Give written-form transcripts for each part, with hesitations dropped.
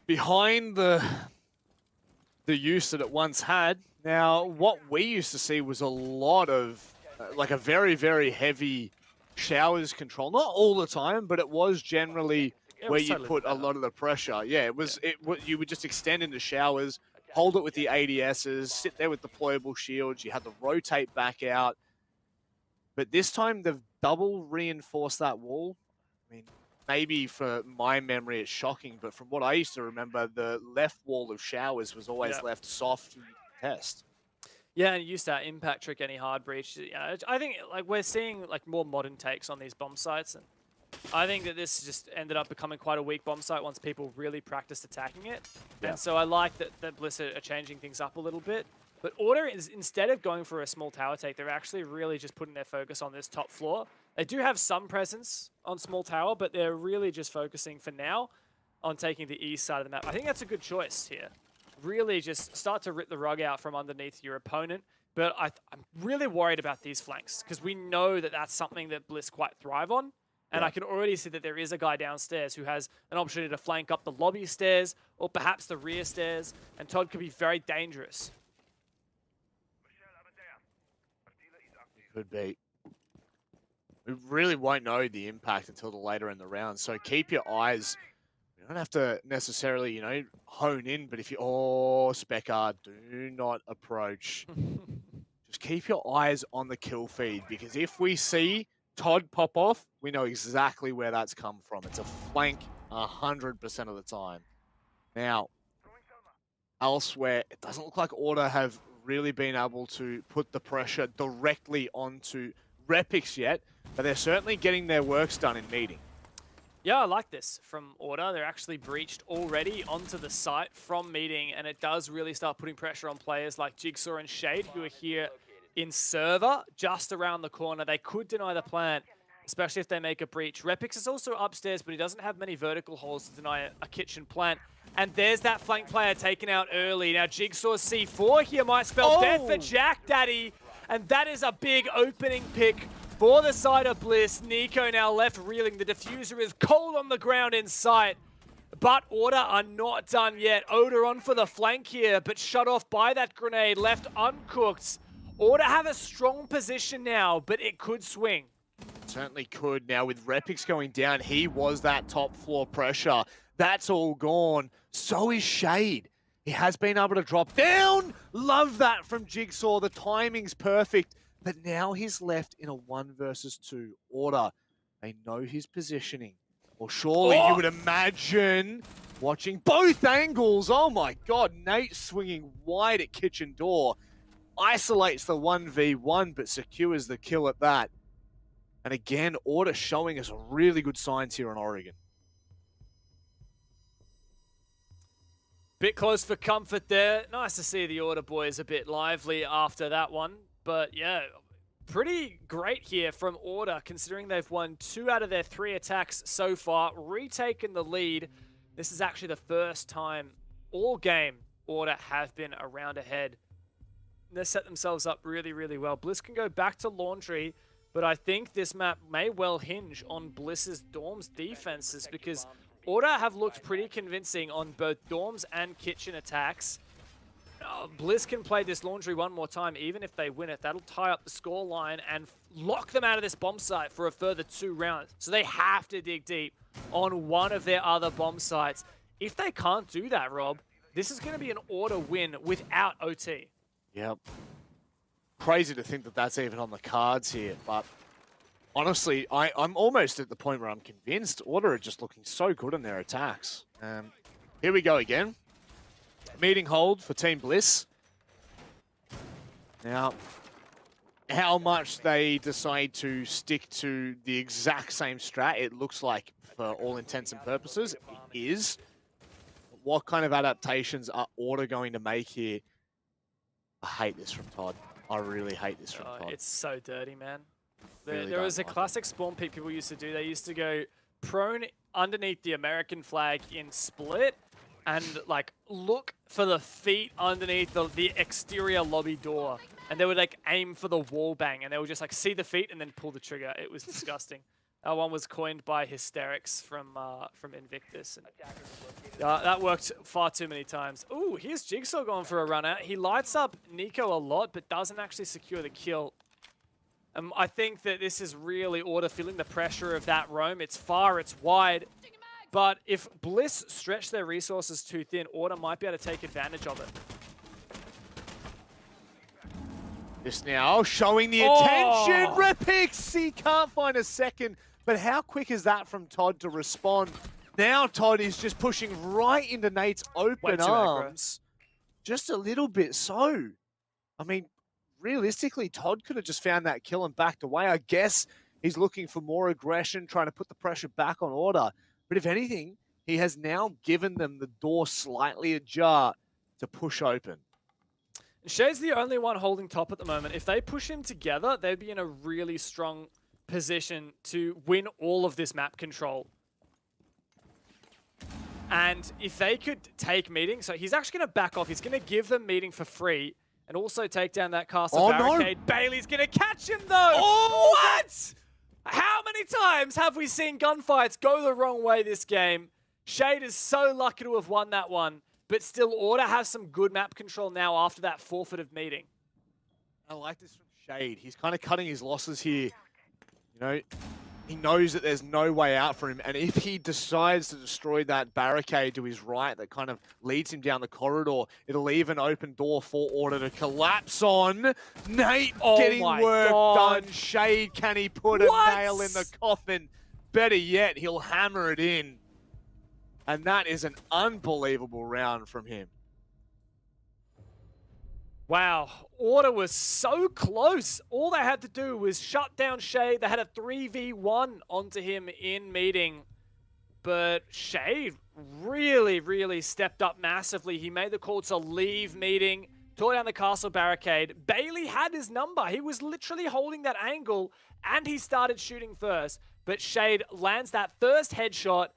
behind the use that it once had. Now, what we used to see was a lot of, like a very, very heavy showers control. Not all the time, but it was generally where you'd totally put a lot of the pressure. Yeah, it was. You would just extend into showers, hold it with the ADSs, sit there with deployable shields. You had to rotate back out. But this time they've double reinforced that wall. I mean, maybe for my memory it's shocking, but from what I used to remember, the left wall of showers was always left soft to test. Yeah, and use that impact trick any hard breach. Yeah, I think like we're seeing like more modern takes on these bomb sites, and I think that this just ended up becoming quite a weak bomb site once people really practiced attacking it. Yeah. And so I like that Blizzard are changing things up a little bit. But Order is, instead of going for a small tower take, they're actually really just putting their focus on this top floor. They do have some presence on small tower, but they're really just focusing for now on taking the east side of the map. I think that's a good choice here. Really just start to rip the rug out from underneath your opponent. But I'm really worried about these flanks because we know that that's something that Bliss quite thrive on. And I can already see that there is a guy downstairs who has an opportunity to flank up the lobby stairs or perhaps the rear stairs. And Todd could be very dangerous. Could be. We really won't know the impact until the later in the round. So keep your eyes. You don't have to necessarily, you know, hone in. But if you, Speckard, do not approach. Just keep your eyes on the kill feed. Because if we see Todd pop off, we know exactly where that's come from. It's a flank 100% of the time. Now, elsewhere, it doesn't look like Order have really been able to put the pressure directly onto Repix yet, but they're certainly getting their works done in meeting. Yeah, I like this from Order. They're actually breached already onto the site from meeting, and it does really start putting pressure on players like Jigsaw and Shade, who are here in server, just around the corner. They could deny the plant, especially if they make a breach. Repix is also upstairs, but he doesn't have many vertical holes to deny a kitchen plant. And there's that flank player taken out early. Now Jigsaw's C4 here might spell death for Jack Daddy. And that is a big opening pick for the side of Bliss. Nico now left reeling. The diffuser is cold on the ground in sight. But Order are not done yet. Oda on for the flank here, but shut off by that grenade, left uncooked. Order have a strong position now, but it could swing. Certainly could. Now with Repix going down, he was that top floor pressure. That's all gone. So is Shade. He has been able to drop down. Love that from Jigsaw. The timing's perfect. But now he's left in a 1 versus 2 Order. They know his positioning. Well, surely you would imagine watching both angles. Oh my God, Nate swinging wide at kitchen door. Isolates the 1v1, but secures the kill at that. And again, Order showing us really good signs here in Oregon. Bit close for comfort there. Nice to see the Order boys a bit lively after that one. But yeah, pretty great here from Order, considering they've won 2 out of their 3 attacks so far, retaken the lead. This is actually the first time all game Order have been a round ahead. They set themselves up really, really well. Bliss can go back to Laundry, but I think this map may well hinge on Bliss's Dorms defenses because Order have looked pretty convincing on both Dorms and Kitchen attacks. Bliss can play this Laundry one more time, even if they win it. That'll tie up the scoreline and lock them out of this bomb site for a further 2 rounds. So they have to dig deep on one of their other bomb sites. If they can't do that, Rob, this is going to be an Order win without OT. Yep. Crazy to think that that's even on the cards here, but honestly, I'm almost at the point where I'm convinced Order are just looking so good in their attacks. Here we go again. Meeting hold for Team Bliss. Now, how much they decide to stick to the exact same strat, it looks like for all intents and purposes, it is. What kind of adaptations are Order going to make here? I hate this from Todd. I really hate this from Todd. It's so dirty, man. Really there was a classic spawn pick people used to do. They used to go prone underneath the American flag in split and like look for the feet underneath the exterior lobby door. And they would like aim for the wall bang and they would just like see the feet and then pull the trigger. It was disgusting. That one was coined by Hysterics from Invictus. And, that worked far too many times. Ooh, here's Jigsaw going for a run out. He lights up Nico a lot, but doesn't actually secure the kill. I think that this is really Order feeling the pressure of that roam. It's far, it's wide. But if Bliss stretch their resources too thin, Order might be able to take advantage of it. Just now showing the attention. Repix, he can't find a second. But how quick is that from Todd to respond? Now Todd is just pushing right into Nate's open arms. Just a little bit so. I mean, realistically, Todd could have just found that kill and backed away. I guess he's looking for more aggression, trying to put the pressure back on Order. But if anything, he has now given them the door slightly ajar to push open. Shade's the only one holding top at the moment. If they push him together, they'd be in a really strong position to win all of this map control. And if they could take meeting, so he's actually going to back off. He's going to give them meeting for free and also take down that castle barricade. No. Bailey's going to catch him though. Oh, what? How many times have we seen gunfights go the wrong way this game? Shade is so lucky to have won that one. But still, Order has some good map control now after that forfeit of meeting. I like this from Shade. He's kind of cutting his losses here. You know, he knows that there's no way out for him. And if he decides to destroy that barricade to his right that kind of leads him down the corridor, it'll leave an open door for Order to collapse on. Nate getting work done. Shade, can he put a nail in the coffin? Better yet, he'll hammer it in. And that is an unbelievable round from him. Wow, Order was so close. All they had to do was shut down Shade. They had a 3v1 onto him in meeting. But Shade really, really stepped up massively. He made the call to leave meeting, tore down the castle barricade. Bailey had his number. He was literally holding that angle, and he started shooting first. But Shade lands that first headshot.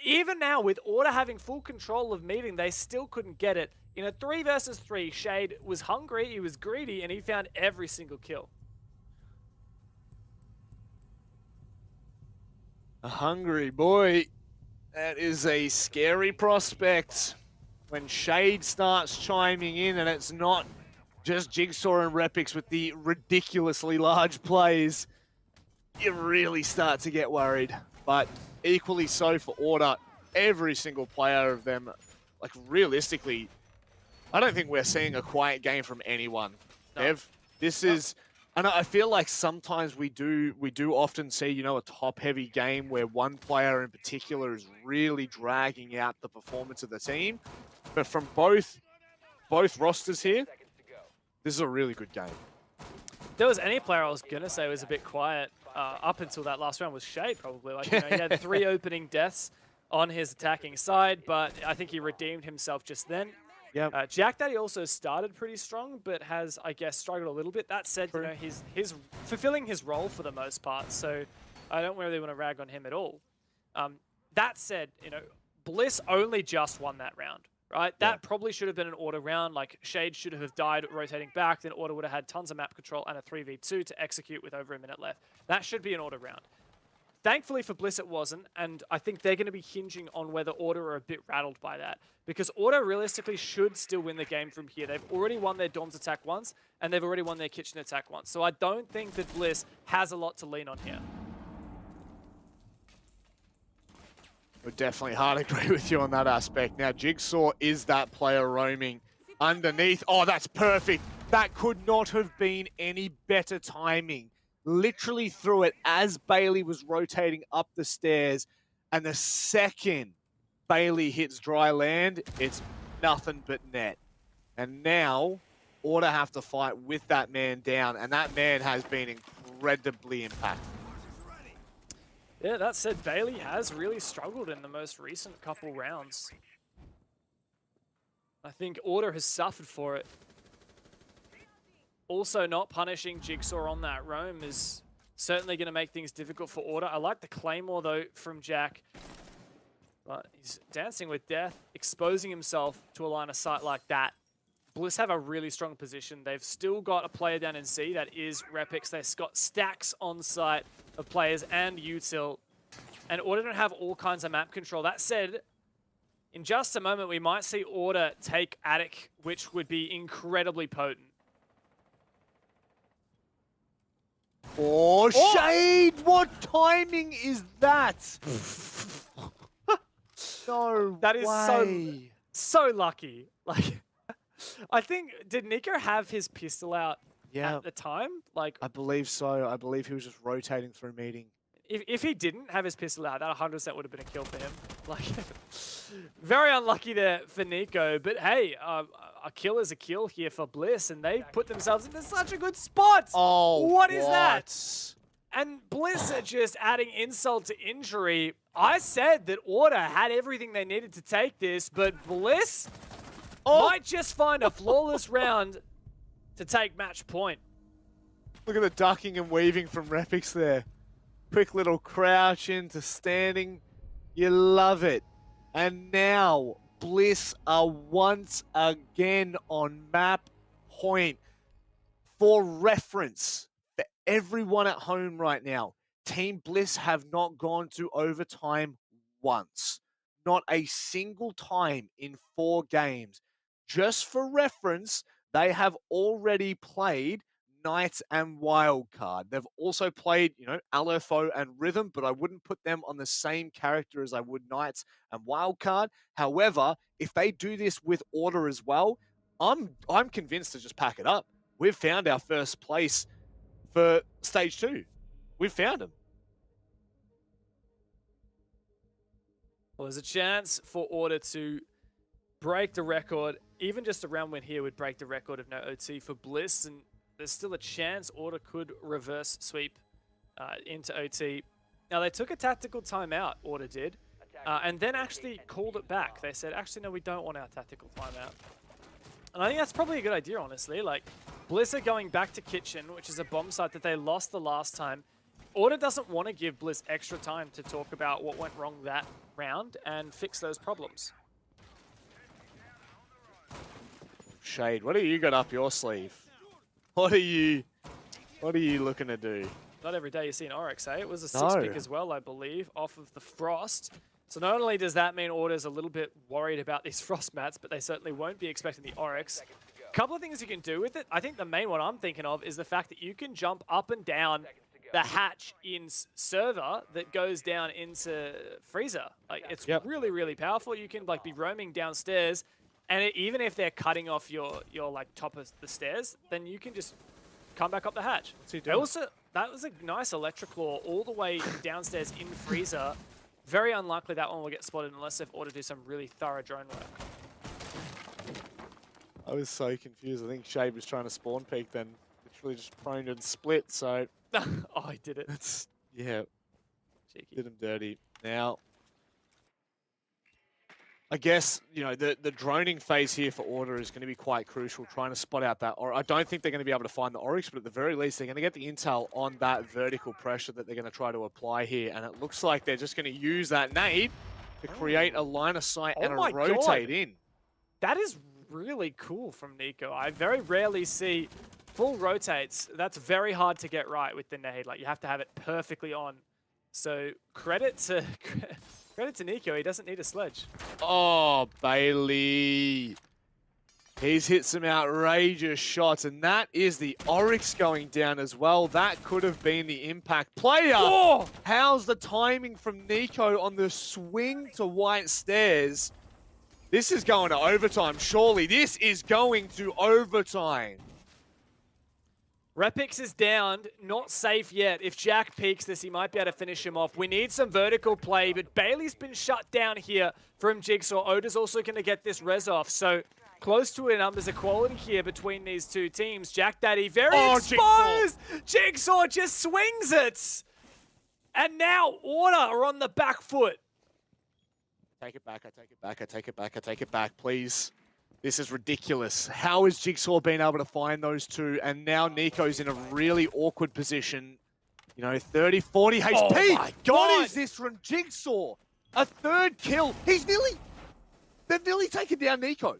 Even now, with Order having full control of meeting, they still couldn't get it. In a 3 versus 3, Shade was hungry, he was greedy, and he found every single kill. A hungry boy. That is a scary prospect. When Shade starts chiming in, and it's not just Jigsaw and Repix with the ridiculously large plays, you really start to get worried. But equally so for Order. Every single player of them, like realistically, I don't think we're seeing a quiet game from anyone. No. Ev, this is, and I feel like sometimes we do often see, you know, a top-heavy game where one player in particular is really dragging out the performance of the team. But from both rosters here, this is a really good game. If there was any player I was gonna say was a bit quiet up until that last round was Shade probably. Like, you know, he had 3 opening deaths on his attacking side, but I think he redeemed himself just then. Yeah. Jack Daddy also started pretty strong, but has, I guess, struggled a little bit. That said, you know, he's fulfilling his role for the most part, so I don't really want to rag on him at all. That said, you know, Bliss only just won that round, right? That probably should have been an Order round. Like, Shade should have died rotating back, then Order would have had tons of map control and a 3v2 to execute with over a minute left. That should be an Order round. Thankfully for Bliss, it wasn't, and I think they're going to be hinging on whether Order are a bit rattled by that. Because Order realistically should still win the game from here. They've already won their Dawn's attack once, and they've already won their Kitchen attack once. So I don't think that Bliss has a lot to lean on here. Would definitely hard agree with you on that aspect. Now, Jigsaw is that player roaming underneath. Oh, that's perfect. That could not have been any better timing. Literally threw it as Bailey was rotating up the stairs, and the second Bailey hits dry land, it's nothing but net. And now, Order have to fight with that man down, and that man has been incredibly impactful. Yeah, that said, Bailey has really struggled in the most recent couple rounds. I think Order has suffered for it. Also, not punishing Jigsaw on that roam is certainly going to make things difficult for Order. I like the Claymore, though, from Jack. But he's dancing with death, exposing himself to a line of sight like that. Bliss have a really strong position. They've still got a player down in C, that is Repix. They've got stacks on site of players and util. And Order don't have all kinds of map control. That said, in just a moment, we might see Order take Attic, which would be incredibly potent. Oh, Shade! What timing is that? No That is way. so lucky. Like, I think, did Nico have his pistol out at the time? Like, I believe so. I believe he was just rotating through meeting. If he didn't have his pistol out, that 100% would have been a kill for him. Like, very unlucky there for Nico. But hey, a kill is a kill here for Bliss, and they put themselves into such a good spot. Oh, what is that? And Bliss are just adding insult to injury. I said that Order had everything they needed to take this, but Bliss might just find a flawless round to take match point. Look at the ducking and weaving from Repix there. Quick little crouch into standing. You love it. And now Bliss are once again on map point. For reference, for everyone at home right now, Team Bliss have not gone to overtime once. Not a single time in 4 games. Just for reference, they have already played Knights and Wildcard. They've also played, Alepho and Rhythm, but I wouldn't put them on the same character as I would Knights and Wildcard. However, if they do this with Order as well, I'm convinced to just pack it up. We've found our first place for Stage 2. We've found them. Well, there's a chance for Order to break the record. Even just a round win here would break the record of no OT for Bliss, and there's still a chance Order could reverse sweep into OT. Now, they took a tactical timeout, Order did, and then actually called it back. They said, actually, no, we don't want our tactical timeout. And I think that's probably a good idea, honestly. Like, Bliss are going back to Kitchen, which is a bomb site that they lost the last time. Order doesn't want to give Bliss extra time to talk about what went wrong that round and fix those problems. Shade, what have you got up your sleeve? What are you looking to do? Not every day you see an Oryx, eh? It was a 6-pick as well, I believe, off of the Frost. So not only does that mean Order's a little bit worried about these Frost mats, but they certainly won't be expecting the Oryx. A couple of things you can do with it. I think the main one I'm thinking of is the fact that you can jump up and down the hatch in server that goes down into freezer. Like, it's really, really powerful. You can like be roaming downstairs, and even if they're cutting off your like top of the stairs, then you can just come back up the hatch. What's he doing? Also, that was a nice electric claw all the way downstairs in freezer. Very unlikely that one will get spotted unless they've ordered to do some really thorough drone work. I was so confused. I think Shade was trying to spawn peek, then literally just prone and split. So oh, he did it. That's cheeky. Did him dirty. Now, I guess, the droning phase here for Order is going to be quite crucial, trying to spot out that. Or I don't think they're going to be able to find the Oryx, but at the very least, they're going to get the intel on that vertical pressure that they're going to try to apply here. And it looks like they're just going to use that nade to create a line of sight and a rotate in. That is really cool from Nico. I very rarely see full rotates. That's very hard to get right with the nade. Like, you have to have it perfectly on. So credit to Nico. He doesn't need a sledge. Oh, Bailey. He's hit some outrageous shots, and that is the Oryx going down as well. That could have been the impact player. Oh! How's the timing from Nico on the swing to White Stairs? This is going to overtime. Surely this is going to overtime. Repix is down, not safe yet. If Jack peeks this, he might be able to finish him off. We need some vertical play, but Bailey's been shut down here from Jigsaw. Oda's also going to get this res off, so close to a numbers equality here between these two teams. Jack Daddy very exposed. Jigsaw just swings it. And now Order are on the back foot. Take it back, I take it back, I take it back, I take it back, please. This is ridiculous. How has Jigsaw been able to find those two? And now Nico's in a really awkward position. 30, 40 HP. Oh my God. What is this from Jigsaw? A third kill. They've nearly taken down Nico.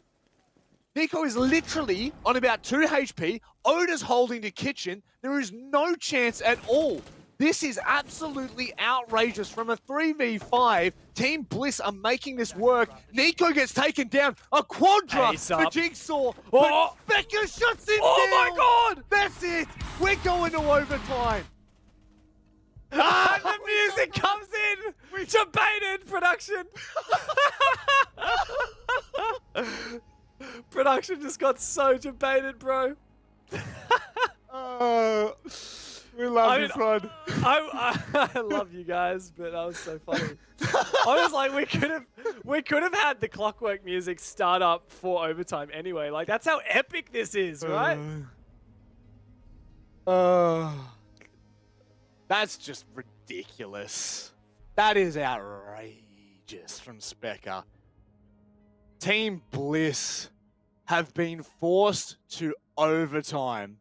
Nico is literally on about 2 HP. Oda's holding the kitchen. There is no chance at all. This is absolutely outrageous. From a 3v5, Team Bliss are making this work. Nico gets taken down. A quadra for Jigsaw. Oh. Becca shuts him down. Oh my god! That's it. We're going to overtime. And the music comes in. We debated production. Production just got so debated, bro. We love you, Fred. I love you guys, but that was so funny. I was like, we could have had the clockwork music start up for overtime anyway. Like, that's how epic this is, right? That's just ridiculous. That is outrageous from Specker. Team Bliss have been forced to overtime.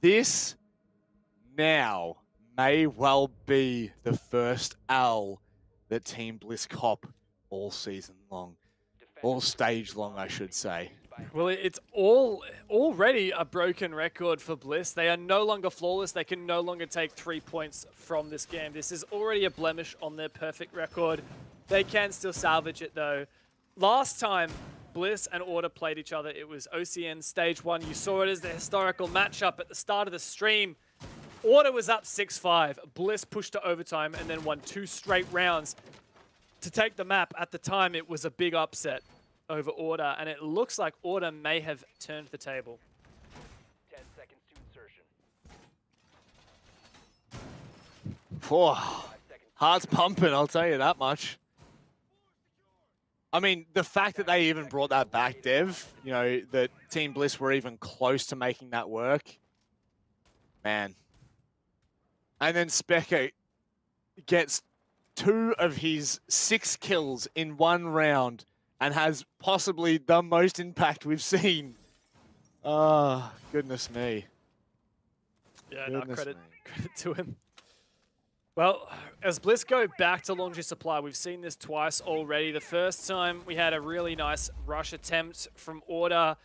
This now may well be the first L that Team Bliss cop all season long. All stage long, I should say. Well, it's already a broken record for Bliss. They are no longer flawless. They can no longer take 3 points from this game. This is already a blemish on their perfect record. They can still salvage it, though. Last time Bliss and Order played each other, it was OCN Stage 1. You saw it as the historical matchup at the start of the stream. Order was up 6-5. Bliss pushed to overtime and then won 2 straight rounds to take the map. At the time, it was a big upset over Order, and it looks like Order may have turned the table. 10 seconds to insertion. Heart's pumping, I'll tell you that much. I mean, the fact that they even brought that back, Dev, you know, that Team Bliss were even close to making that work. Man. And then Specker gets 2 of his 6 kills in 1 round and has possibly the most impact we've seen. Oh, goodness me. Yeah, no, credit to him. Well, as Bliss go back to launch supply, we've seen this twice already. The first time we had a really nice rush attempt from Order,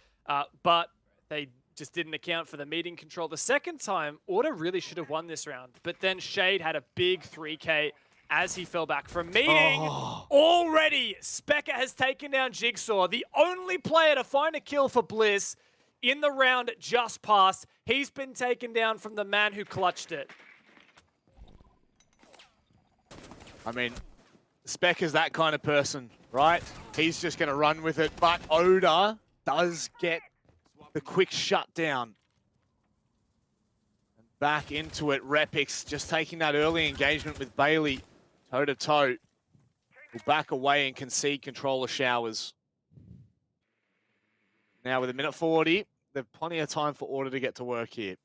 but they just didn't account for the meeting control. The second time, Order really should have won this round, but then Shade had a big 3K as he fell back from meeting. Already, Specker has taken down Jigsaw, the only player to find a kill for Bliss in the round just past. He's been taken down from the man who clutched it. I mean, Specker's that kind of person, right? He's just going to run with it, but Oda does get the quick shutdown. And back into it, Repix just taking that early engagement with Bailey toe-to-toe. Will back away and concede control of Showers. Now with 1:40, there's plenty of time for Order to get to work here.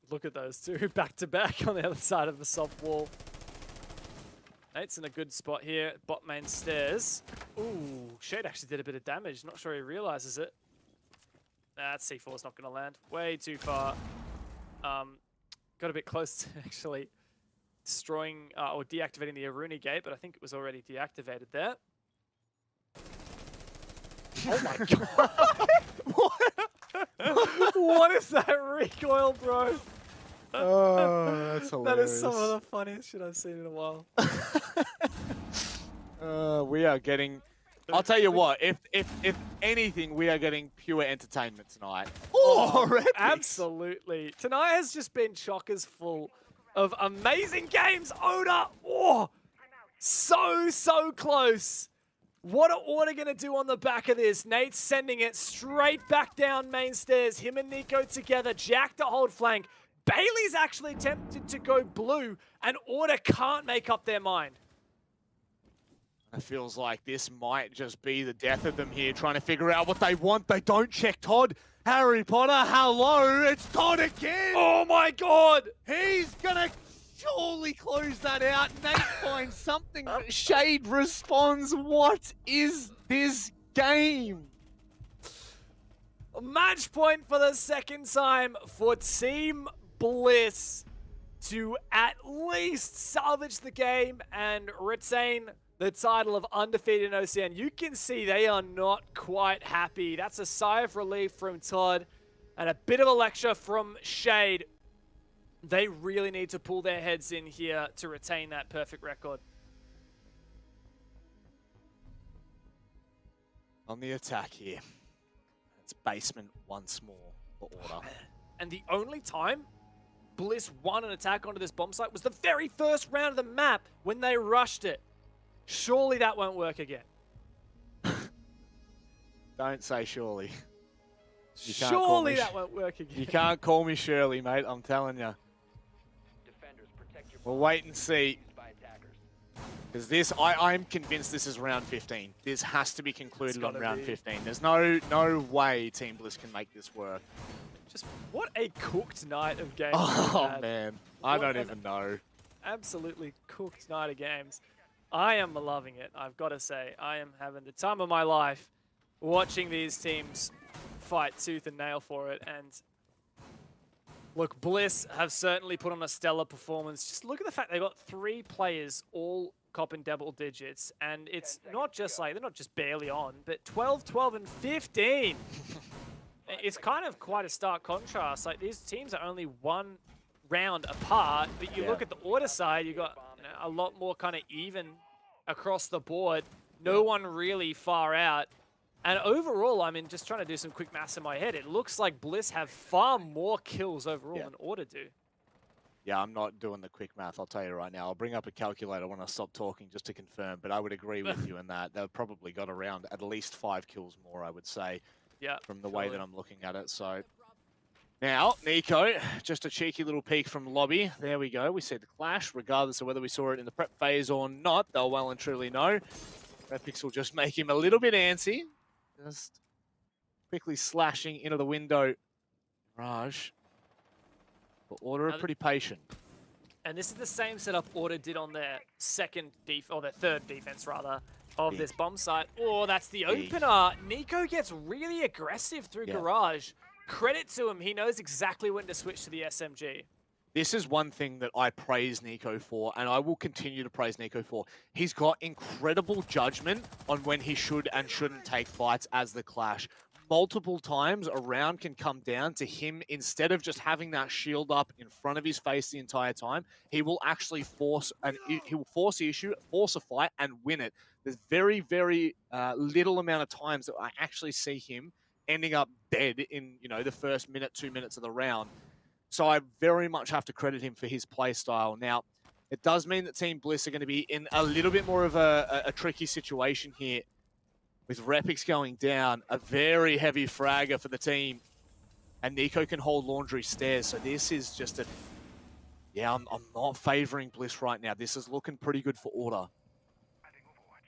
Look at those two back-to-back on the other side of the soft wall. Nate's in a good spot here, bot main stairs. Ooh, Shade actually did a bit of damage. Not sure he realizes it. That C4's not going to land. Way too far. Got a bit close to actually destroying or deactivating the Aruni gate, but I think it was already deactivated there. Oh my god! What is that recoil, bro? Oh, that's hilarious. That is some of the funniest shit I've seen in a while. We are getting... I'll tell you what, if anything, we are getting pure entertainment tonight. Oh, absolutely. Tonight has just been chockers full of amazing games. Oda, oh, so close. What are Order going to do on the back of this? Nate's sending it straight back down main stairs. Him and Nico together. Jack to hold flank. Bailey's actually tempted to go blue, and Order can't make up their mind. It feels like this might just be the death of them here, trying to figure out what they want. They don't check Todd. Harry Potter, hello, it's Todd again. Oh my god. He's going to surely close that out. Nate finds something. Shade responds, what is this game? Match point for the second time for Team Bliss to at least salvage the game and retain the title of undefeated in OCN. You can see they are not quite happy. That's a sigh of relief from Todd and a bit of a lecture from Shade. They really need to pull their heads in here to retain that perfect record. On the attack here. It's basement once more for Order. And the only time Bliss won an attack onto this bomb site was the very first round of the map when they rushed it. Surely that won't work again. Don't say surely. Surely that won't work again. You can't call me Shirley, mate. I'm telling you. Defenders, protect your We'll wait and see. used by attackers. Because this, I'm convinced this is round 15. This has to be concluded on gotta round be. 15. There's no way Team Bliss can make this work. Just what a cooked night of games. Oh, we've had. man. I What don't an even know. Absolutely cooked night of games. I am loving it, I've got to say. I am having the time of my life watching these teams fight tooth and nail for it. And look, Bliss have certainly put on a stellar performance. Just look at the fact they've got 3 players all copping double digits. And it's not just like, they're not just barely on, but 12, 12, and 15. It's kind of quite a stark contrast. Like, these teams are only 1 round apart, but you look at the Order side, you got a lot more kind of even across the board. No one really far out. And overall, I mean, just trying to do some quick maths in my head, it looks like Bliss have far more kills overall than Order do. Yeah, I'm not doing the quick math, I'll tell you right now. I'll bring up a calculator when I stop talking just to confirm, but I would agree with you in that. They've probably got around at least 5 kills more, I would say, from the way that I'm looking at it. So now, Nico, just a cheeky little peek from lobby. There we go. We see the clash, regardless of whether we saw it in the prep phase or not. They'll well and truly know. Repix will just make him a little bit antsy. Just quickly slashing into the window. Raj. But Order are pretty patient. And this is the same setup Order did on their their third defense rather, of this bomb site. Oh, that's the opener. Nico gets really aggressive through Garage. Credit to him, he knows exactly when to switch to the SMG. This is one thing that I praise Nico for, and I will continue to praise Nico for. He's got incredible judgment on when he should and shouldn't take fights as the clash. Multiple times a round can come down to him, instead of just having that shield up in front of his face the entire time, he will actually force the issue, force a fight, and win it. There's very, very little amount of times that I actually see him ending up dead in, the first minute, 2 minutes of the round. So I very much have to credit him for his play style. Now, it does mean that Team Bliss are going to be in a little bit more of a tricky situation here, with Repix going down, a very heavy fragger for the team, and Nico can hold Laundry stairs. So this is just I'm not favoring Bliss right now. This is looking pretty good for Order.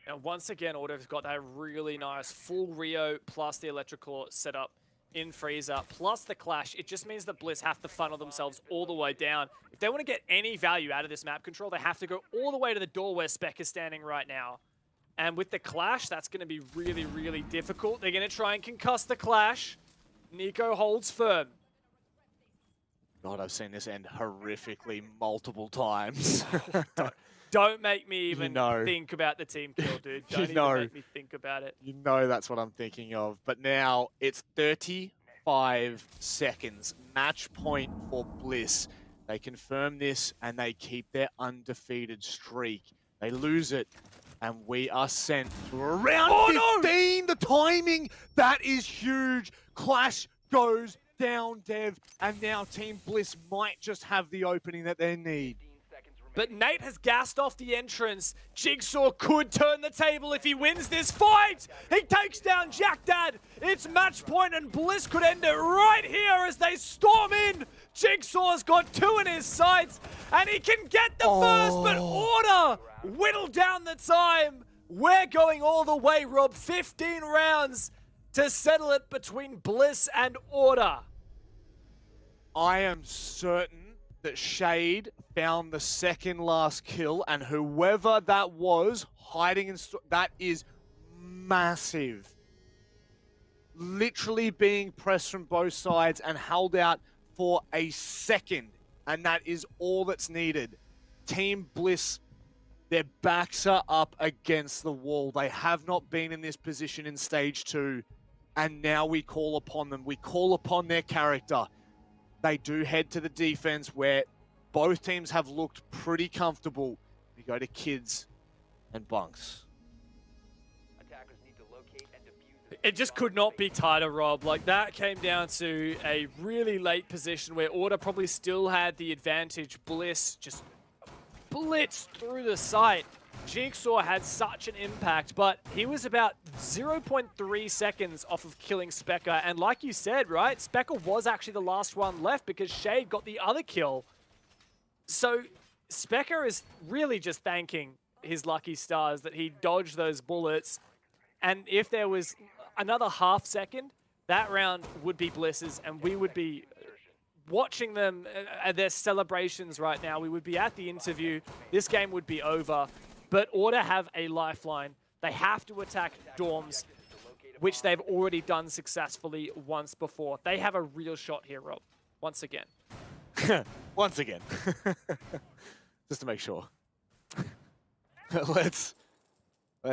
And once again, Order's got that really nice full Rio plus the electrical setup in Freezer, plus the clash. It just means that Bliss have to funnel themselves all the way down. If they want to get any value out of this map control, they have to go all the way to the door where Spec is standing right now. And with the clash, that's going to be really, really difficult. They're going to try and concuss the clash. Nico holds firm. God, I've seen this end horrifically multiple times. Don't make me even think about the team kill, dude. Don't even make me think about it. You know that's what I'm thinking of. But now it's 35 seconds. Match point for Bliss. They confirm this and they keep their undefeated streak. They lose it. And we are sent to around 15. The timing, that is huge. Clash goes down, Dev. And now Team Bliss might just have the opening that they need. But Nate has gassed off the entrance. Jigsaw could turn the table if he wins this fight. He takes down Jack Dad. It's match point and Bliss could end it right here as they storm in. Jigsaw's got 2 in his sights and he can get the first, but Order whittle down the time. We're going all the way, Rob. 15 rounds to settle it between Bliss and Order. I am certain that Shade found the second last kill, and whoever that was hiding in that is massive. Literally being pressed from both sides and held out for a second, and that is all that's needed. Team Bliss Their backs are up against the wall. They have not been in this position in stage 2. And now we call upon them. We call upon their character. They do head to the defense where both teams have looked pretty comfortable. We go to kids and bunks. Attackers need to locate and defuse It just could not be tighter, Rob. Like, that came down to a really late position where Order probably still had the advantage. Bliss just blitzed through the site. Jigsaw had such an impact, but he was about 0.3 seconds off of killing Specker. And like you said, right, Specker was actually the last one left because Shade got the other kill. So Specker is really just thanking his lucky stars that he dodged those bullets. And if there was another half second, that round would be Bliss's, and we would be watching them at their celebrations right now. We would be at the interview. This game would be over. But Order have a lifeline. They have to attack dorms, which they've already done successfully once before. They have a real shot here, Rob. Once again. Once again. Just to make sure. Let's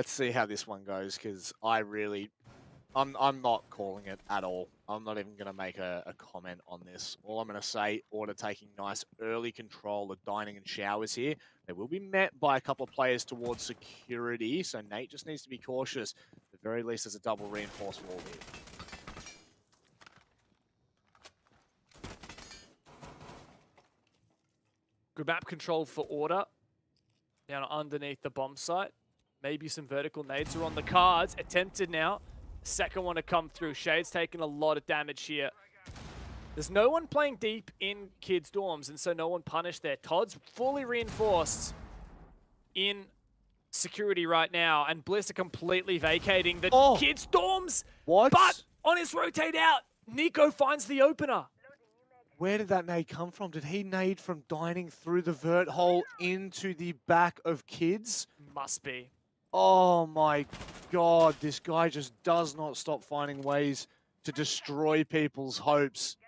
see how this one goes, because I'm not calling it at all. I'm not even going to make a comment on this. All I'm going to say, Order taking nice early control of dining and showers here. They will be met by a couple of players towards security, so Nate just needs to be cautious. At the very least, there's a double reinforced wall here. Good map control for Order. Down underneath the bomb site. Maybe some vertical nades are on the cards. Attempted now. Second one to come through. Shade's taking a lot of damage here. There's no one playing deep in kids' dorms, and so no one punished there. Todd's fully reinforced in security right now, and Bliss are completely vacating the kids' dorms. What? But on his rotate out, Nico finds the opener. Where did that nade come from? Did he nade from dining through the vert hole into the back of kids? Must be. Oh my god, this guy just does not stop finding ways to destroy people's hopes.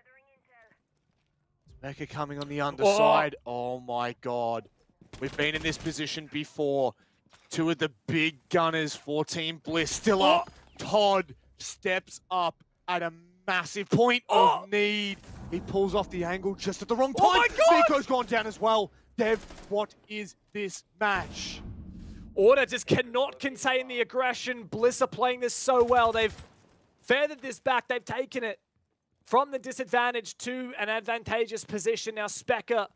Becca coming on the underside. Oh my god. We've been in this position before. Two of the big gunners for Team Bliss still up. Todd steps up at a massive point of need. He pulls off the angle just at the wrong time. Oh my god! Nico's gone down as well. Dev, what is this match? Order just cannot contain the aggression. Bliss are playing this so well. They've feathered this back. They've taken it from the disadvantage to an advantageous position. Now Specker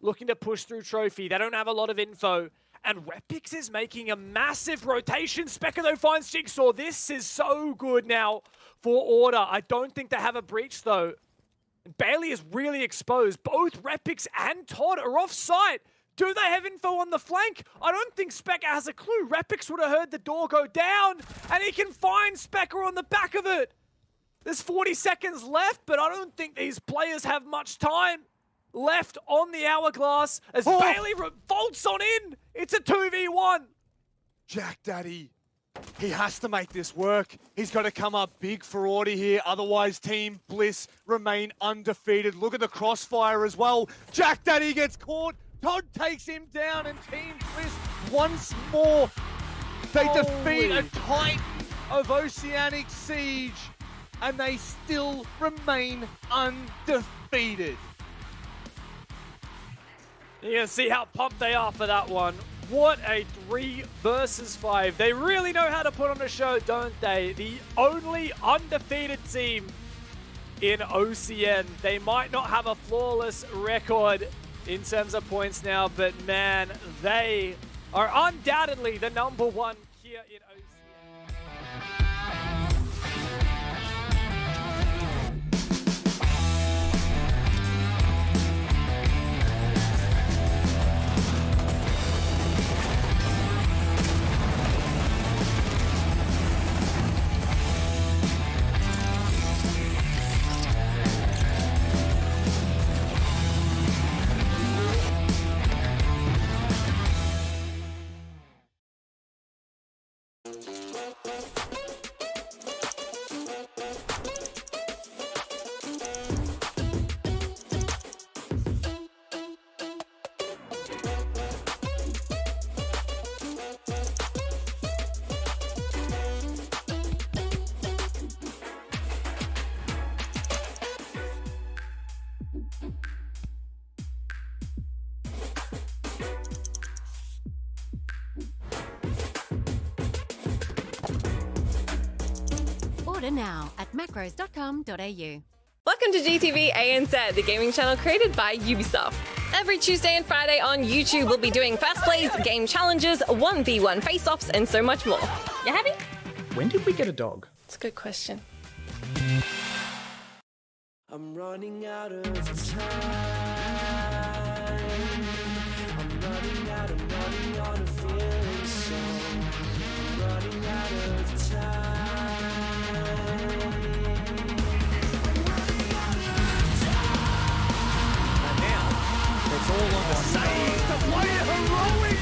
looking to push through Trophy. They don't have a lot of info. And Repix is making a massive rotation. Specker though finds Jigsaw. This is so good now for Order. I don't think they have a breach though. Bailey is really exposed. Both Repix and Todd are off site. Do they have info on the flank? I don't think Specker has a clue. Repix would have heard the door go down, and he can find Specker on the back of it. There's 40 seconds left, but I don't think these players have much time left on the hourglass as Bailey bolts on in. It's a 2v1. Jack Daddy, he has to make this work. He's got to come up big for Order here. Otherwise, Team Bliss remain undefeated. Look at the crossfire as well. Jack Daddy gets caught. Todd takes him down, and Team Bliss once more. They defeat a titan of Oceanic Siege, and they still remain undefeated. You can see how pumped they are for that one. What a 3 versus 5. They really know how to put on a show, don't they? The only undefeated team in OCN. They might not have a flawless record in terms of points now, but man, they are undoubtedly the #1 here in OCN. Order now at macros.com.au. Welcome to GTV ANZ, the gaming channel created by Ubisoft. Every Tuesday and Friday on YouTube, we'll be doing fast plays, game challenges, 1v1 face-offs, and so much more. You happy? When did we get a dog? It's a good question. I'm running out of time. I'm running on a feeling so. I'm running out of time. It's all on the same. The way heroic.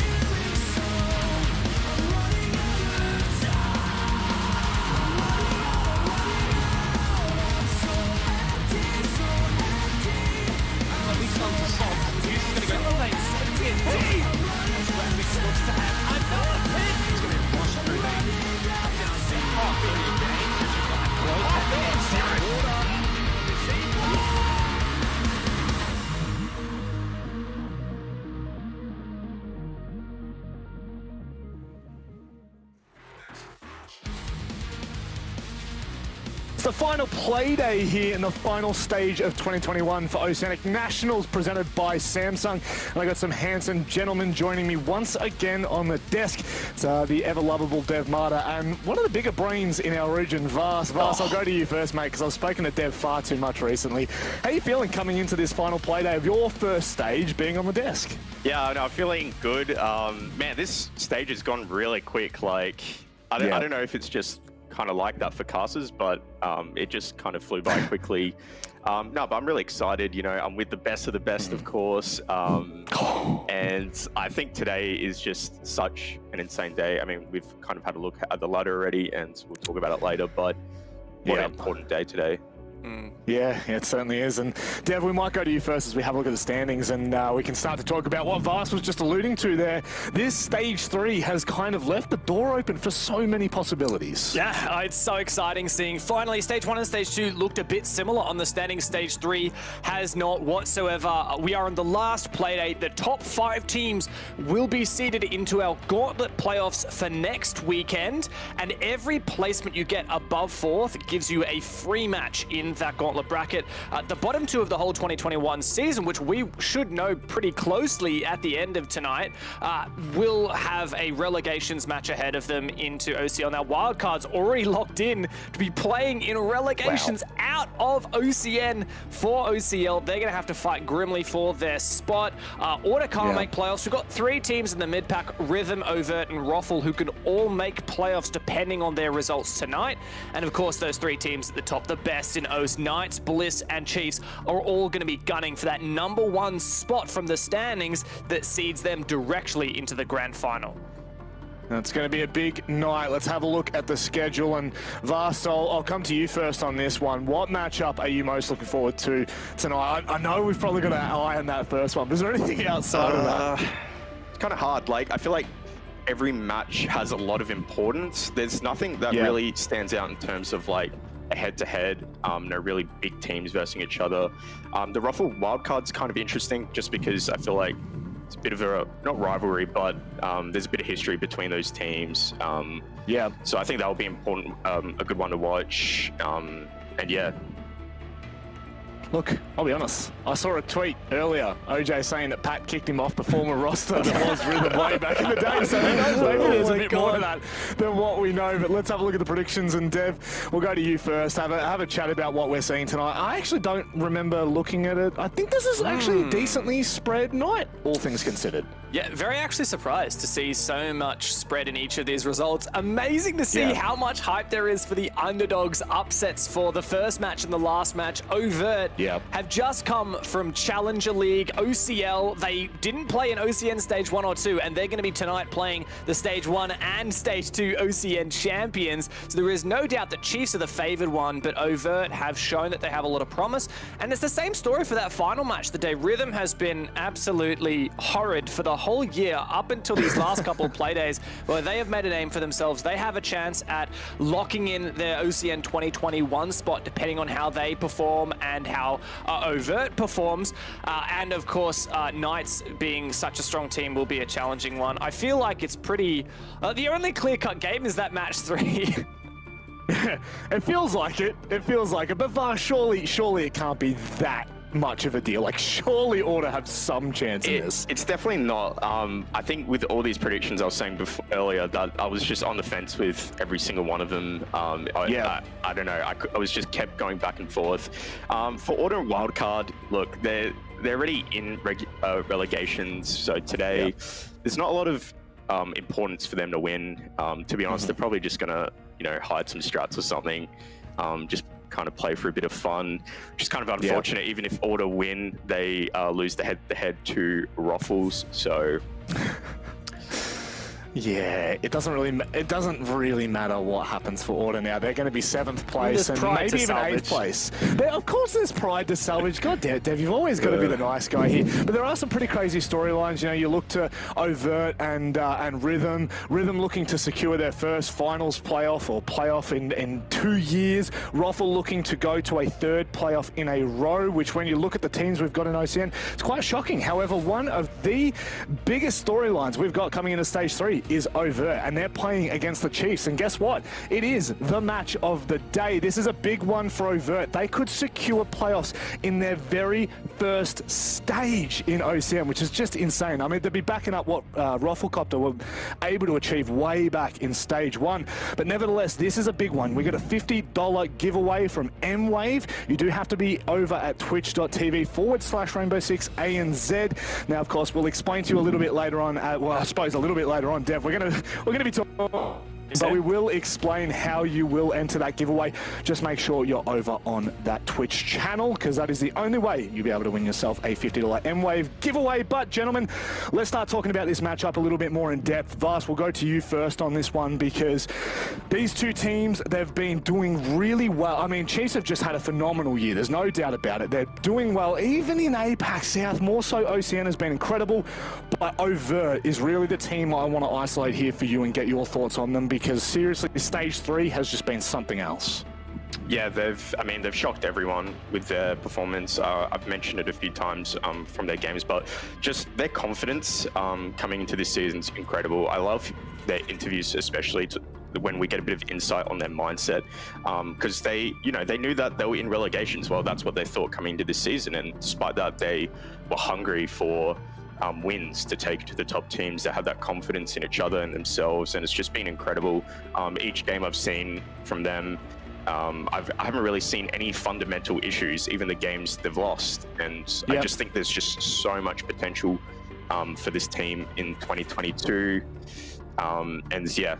It's the final Playday here in the final stage of 2021 for Oceanic Nationals, presented by Samsung. And I got some handsome gentlemen joining me once again on the desk. It's the ever-lovable Dev Marta and one of the bigger brains in our region, Vas. Vas, I'll go to you first, mate, because I've spoken to Dev far too much recently. How are you feeling coming into this final Playday of your first stage being on the desk? Yeah, no, I'm feeling good. Man, this stage has gone really quick. Like, I don't know if it's just kind of like that for casters, but it just kind of flew by quickly. No, but I'm really excited. You know, I'm with the best of the best, of course. And I think today is just such an insane day. I mean, we've kind of had a look at the ladder already, and we'll talk about it later, but what an important day today. Yeah, it certainly is. And Dev, we might go to you first as we have a look at the standings, and we can start to talk about what Vas was just alluding to there. This stage 3 has kind of left the door open for so many possibilities. Yeah, it's so exciting seeing finally stage 1 and stage 2 looked a bit similar on the standings. Stage 3 has not whatsoever. We are on the last Playdate. The top 5 teams will be seeded into our gauntlet playoffs for next weekend, and every placement you get above 4th gives you a free match in that gauntlet bracket. The bottom 2 of the whole 2021 season, which we should know pretty closely at the end of tonight, will have a relegations match ahead of them into OCL. Now, Wildcard's already locked in to be playing in relegations out of OCN for OCL. They're going to have to fight grimly for their spot. Order can't make playoffs. We've got 3 teams in the mid-pack, Rhythm, Overt, and Roffle, who can all make playoffs depending on their results tonight. And of course, those 3 teams at the top, the best in OCE, Knights, Bliss, and Chiefs, are all going to be gunning for that #1 spot from the standings that seeds them directly into the grand final. It's going to be a big night. Let's have a look at the schedule. And Vas, I'll come to you first on this one. What matchup are you most looking forward to tonight? I know we've probably got our eye on that first one, but is there anything outside of that? It's kind of hard. Like, I feel like every match has a lot of importance. There's nothing that really stands out in terms of like a head-to-head, no really big teams versus each other. The Ruffle wildcard's kind of interesting just because I feel like it's a bit of a, not rivalry, but there's a bit of history between those teams. So I think that'll be important, a good one to watch. And yeah. Look, I'll be honest. I saw a tweet earlier, OJ saying that Pat kicked him off the former roster that was Rhythm way back in the day. So who knows, maybe there's a bit more to that than what we know. But let's have a look at the predictions. And Dev, we'll go to you first. Have a chat about what we're seeing tonight. I actually don't remember looking at it. I think this is actually a decently spread night, all things considered. Yeah, very actually surprised to see so much spread in each of these results. Amazing to see how much hype there is for the underdogs upsets for the first match and the last match. Overt have just come from Challenger League, OCL. They didn't play in OCN Stage 1 or 2, and they're going to be tonight playing the Stage 1 and Stage 2 OCN champions. So there is no doubt that Chiefs are the favored one, but Overt have shown that they have a lot of promise. And it's the same story for that final match. The day Rhythm has been absolutely horrid for the whole year up until these last couple of play days, where they have made a name for themselves. They have a chance at locking in their OCN 2021 spot depending on how they perform and how Overt performs. And of course, Knights being such a strong team will be a challenging one. I feel like it's pretty... the only clear-cut game is that match 3. It feels like it. It feels like it. But Var, surely it can't be that much of a deal. Like, surely ought to have some chance in this. It's definitely not. I think with all these predictions I was saying earlier, that I was just on the fence with every single one of them. I don't know. I was just kept going back and forth. For Order and Wildcard, look, they're already in relegations. So today, there's not a lot of importance for them to win. To be honest, they're probably just gonna, hide some strats or something. Just kind of play for a bit of fun, which is kind of unfortunate. Even if Order win, they lose the head-to-head to Ruffles. So yeah, it doesn't really matter what happens for Order now. They're going to be 7th place and maybe even 8th place. Of course, there's pride to salvage. God damn it, Dev, you've always got to be the nice guy here. But there are some pretty crazy storylines. You look to Overt and Rhythm. Rhythm looking to secure their first finals playoff in 2 years. Ruffle looking to go to a 3rd playoff in a row, which when you look at the teams we've got in OCN, it's quite shocking. However, one of the biggest storylines we've got coming into Stage 3 is Overt, and they're playing against the Chiefs. And guess what? It is the match of the day. This is a big one for Overt. They could secure playoffs in their very first stage in OCN, which is just insane. I mean, they'd be backing up what Rufflecopter were able to achieve way back in Stage 1. But nevertheless, this is a big one. We got a $50 giveaway from M-Wave. You do have to be over at twitch.tv/Rainbow6ANZ. Now, of course, we'll explain to you a little bit later on. I suppose a little bit later on, Dev. We're gonna be talking. But we will explain how you will enter that giveaway. Just make sure you're over on that Twitch channel, because that is the only way you'll be able to win yourself a $50 M-Wave giveaway. But gentlemen, let's start talking about this matchup a little bit more in depth. Vars, we'll go to you first on this one, because these two teams, they've been doing really well. I mean, Chiefs have just had a phenomenal year. There's no doubt about it. They're doing well, even in APAC South. More so, OCN has been incredible. But Overt is really the team I want to isolate here for you and get your thoughts on them, because seriously, Stage 3 has just been something else. Yeah, they've shocked everyone with their performance. I've mentioned it a few times from their games, but just their confidence coming into this season's incredible. I love their interviews, especially when we get a bit of insight on their mindset, because they knew that they were in relegations. Well, that's what they thought coming into this season, and despite that, they were hungry for wins to take to the top teams. That had that confidence in each other and themselves, and it's just been incredible. Each game I've seen from them, I haven't really seen any fundamental issues, even the games they've lost. And I just think there's just so much potential for this team in 2022. And yeah.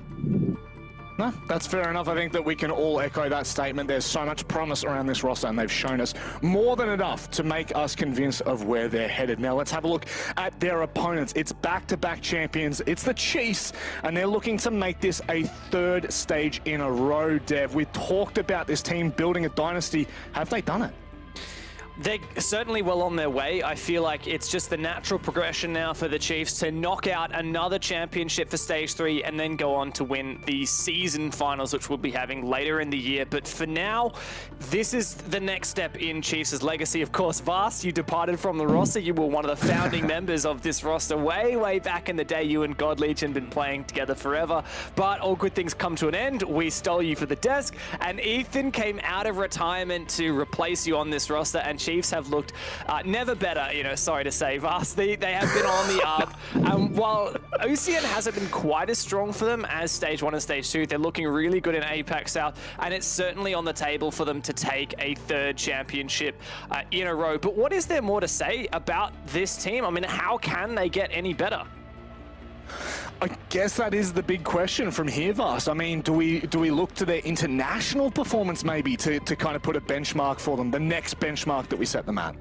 No, that's fair enough. I think that we can all echo that statement. There's so much promise around this roster, and they've shown us more than enough to make us convinced of where they're headed. Now, let's have a look at their opponents. It's back-to-back champions. It's the Chiefs, and they're looking to make this a 3rd stage in a row, Dev. We talked about this team building a dynasty. Have they done it? They're certainly well on their way. I feel like it's just the natural progression now for the Chiefs to knock out another championship for Stage 3 and then go on to win the season finals, which we'll be having later in the year. But for now, this is the next step in Chiefs' legacy. Of course, Vast, you departed from the roster. You were one of the founding members of this roster way back in the day. You and God Legion been playing together forever. But all good things come to an end. We stole you for the desk, and Ethan came out of retirement to replace you on this roster, and Chiefs have looked never better, sorry to say, Vast. They have been on the up. While OCN hasn't been quite as strong for them as Stage 1 and Stage 2, they're looking really good in APAC South, and it's certainly on the table for them to take a 3rd championship in a row. But what is there more to say about this team? I mean, how can they get any better? I guess that is the big question from here, Vast. I mean, do we look to their international performance maybe to kind of put a benchmark for them, the next benchmark that we set them at?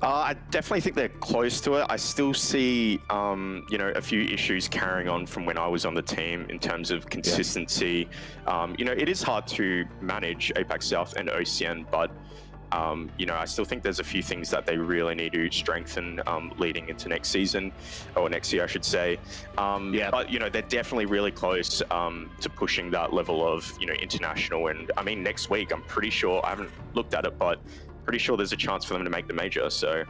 I definitely think they're close to it. I still see, a few issues carrying on from when I was on the team in terms of consistency. It is hard to manage APAC South and OCN, but I still think there's a few things that they really need to strengthen leading into next season, or next year, I should say. But, they're definitely really close to pushing that level of, international. And I mean, next week, I'm pretty sure, I haven't looked at it, but pretty sure there's a chance for them to make the major, so.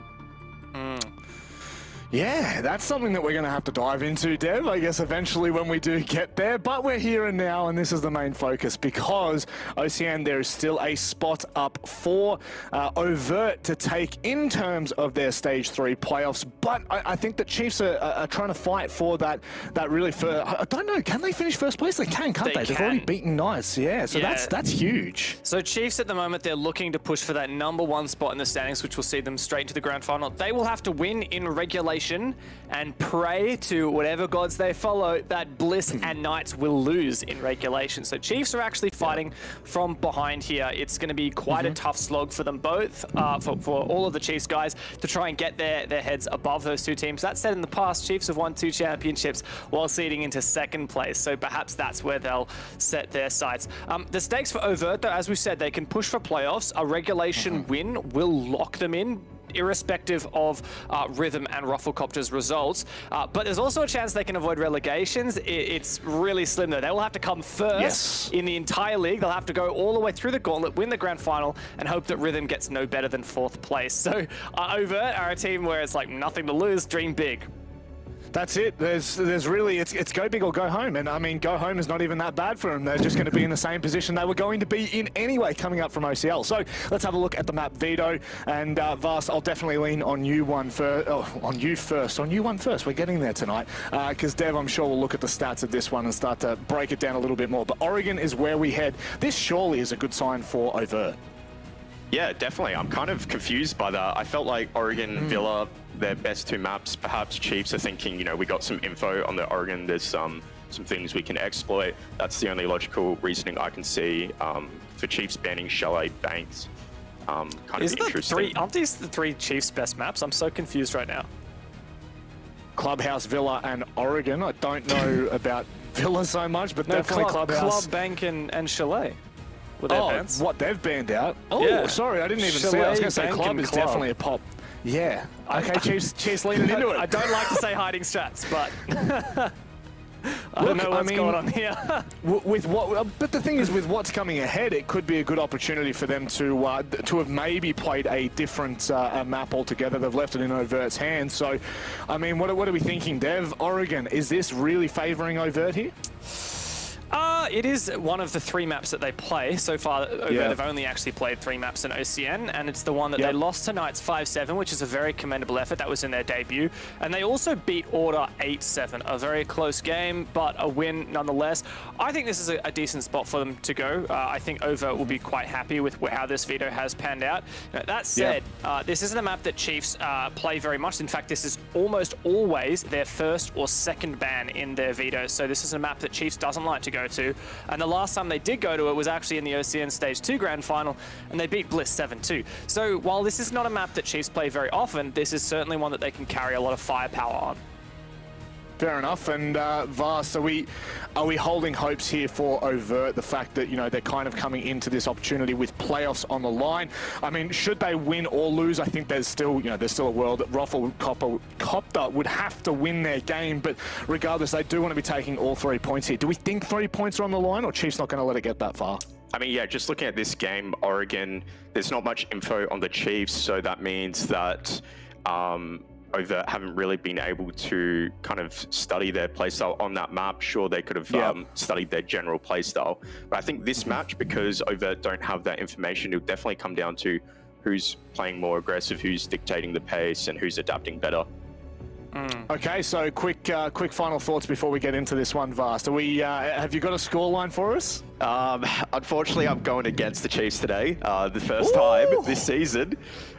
Yeah, that's something that we're going to have to dive into, Dev, I guess eventually when we do get there. But we're here and now, and this is the main focus because OCN, there is still a spot up for Overt to take in terms of their Stage 3 playoffs. But I think the Chiefs are trying to fight for that really for, I don't know, can they finish first place? They can, can't they? They've already beaten Nice, yeah, so that's huge. So Chiefs at the moment, they're looking to push for that #1 spot in the standings, which will see them straight into the grand final. They will have to win in regulation and pray to whatever gods they follow that Bliss and Knights will lose in regulation. So Chiefs are actually fighting from behind here. It's going to be quite a tough slog for them both, for all of the Chiefs guys, to try and get their heads above those two teams. That said, in the past, Chiefs have won 2 championships while seeding into 2nd place, so perhaps that's where they'll set their sights. The stakes for Overt, though, as we said, they can push for playoffs. A regulation win will lock them in, irrespective of Rhythm and Rufflecopter's results. But there's also a chance they can avoid relegations. It's really slim, though. They will have to come first in the entire league. They'll have to go all the way through the gauntlet, win the grand final, and hope that Rhythm gets no better than 4th place. So Overt are a team where it's like nothing to lose, dream big. That's it. There's really, it's go big or go home. And I mean, go home is not even that bad for them. They're just going to be in the same position they were going to be in anyway coming up from OCL. So let's have a look at the map, Vito. And Vast, I'll definitely lean on you one first. Oh, on you one first. We're getting there tonight. Because Dev, I'm sure, will look at the stats of this one and start to break it down a little bit more. But Oregon is where we head. This surely is a good sign for Overt. Yeah, definitely. I'm kind of confused by that. I felt like Oregon, Villa, their best 2 maps. Perhaps Chiefs are thinking, you know, we got some info on the Oregon. There's some things we can exploit. That's the only logical reasoning I can see for Chiefs banning Chalet Banks. Kind of interesting. Aren't these the 3 Chiefs' best maps? I'm so confused right now. Clubhouse, Villa, and Oregon. I don't know about Villa so much, but definitely Clubhouse. Club, Bank, and Chalet. What they've banned out? Oh, yeah. Sorry, I didn't even see it. I was going to say Club is definitely a pop. Yeah. Okay, Chiefs leaning into it. I don't like to say hiding strats, but I don't know what's going on here. But the thing is, with what's coming ahead, it could be a good opportunity for them to have maybe played a different map altogether. They've left it in Overt's hands. So, I mean, what are we thinking, Dev? Oregon, is this really favouring Overt here? It is one of the 3 maps that they play. So far, they've only actually played 3 maps in OCN, and it's the one that they lost to Knights 5-7, which is a very commendable effort. That was in their debut. And they also beat Order 8-7, a very close game, but a win nonetheless. I think this is a decent spot for them to go. I think Overt will be quite happy with how this veto has panned out. That said, this isn't a map that Chiefs play very much. In fact, this is almost always their 1st or 2nd ban in their veto. So this is a map that Chiefs doesn't like to go to. And the last time they did go to it was actually in the OCN Stage 2 Grand Final, and they beat Bliss 7-2. So while this is not a map that Chiefs play very often, this is certainly one that they can carry a lot of firepower on. Fair enough. And Vast, are we holding hopes here for Overt? The fact that, you know, they're kind of coming into this opportunity with playoffs on the line. I mean, should they win or lose, I think there's still a world that Rufflecopter would have to win their game. But regardless, they do want to be taking all 3 points here. Do we think 3 points are on the line, or Chiefs not going to let it get that far? I mean, yeah, just looking at this game, Oregon, there's not much info on the Chiefs, so that means that Overt haven't really been able to kind of study their playstyle on that map. Sure, they could have studied their general playstyle, but I think this match, because Overt don't have that information, it'll definitely come down to who's playing more aggressive, who's dictating the pace, and who's adapting better. Okay, so quick final thoughts before we get into this one, Vast. Have you got a scoreline for us? Unfortunately, I'm going against the Chiefs today. The first time this season.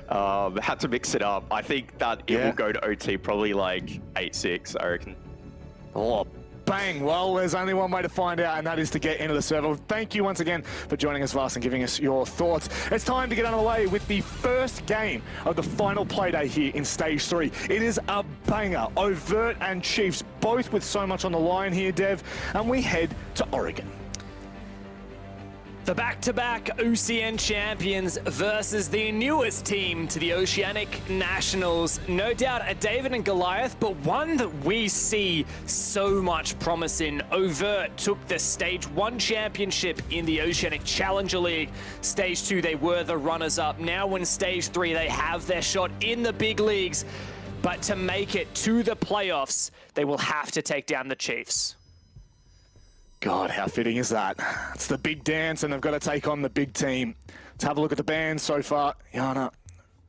Had to mix it up. I think that it will go to OT probably like 8-6, I reckon. Oh, bang. Well, there's only one way to find out, and that is to get into the server. Thank you once again for joining us, Vast, and giving us your thoughts. It's time to get underway with the first game of the final Playday here in Stage 3. It is a banger. Overt and Chiefs, both with so much on the line here, Dev, and we head to Oregon. The back-to-back OCN champions versus the newest team to the Oceanic Nationals. No doubt a David and Goliath, but one that we see so much promise in. Overt took the Stage 1 championship in the Oceanic Challenger League. Stage 2, they were the runners-up. Now in Stage 3, they have their shot in the big leagues. but to make it to the playoffs, they will have to take down the Chiefs. God, how fitting is that? It's the big dance, and they've got to take on the big team. Let's have a look at the bands so far. Yana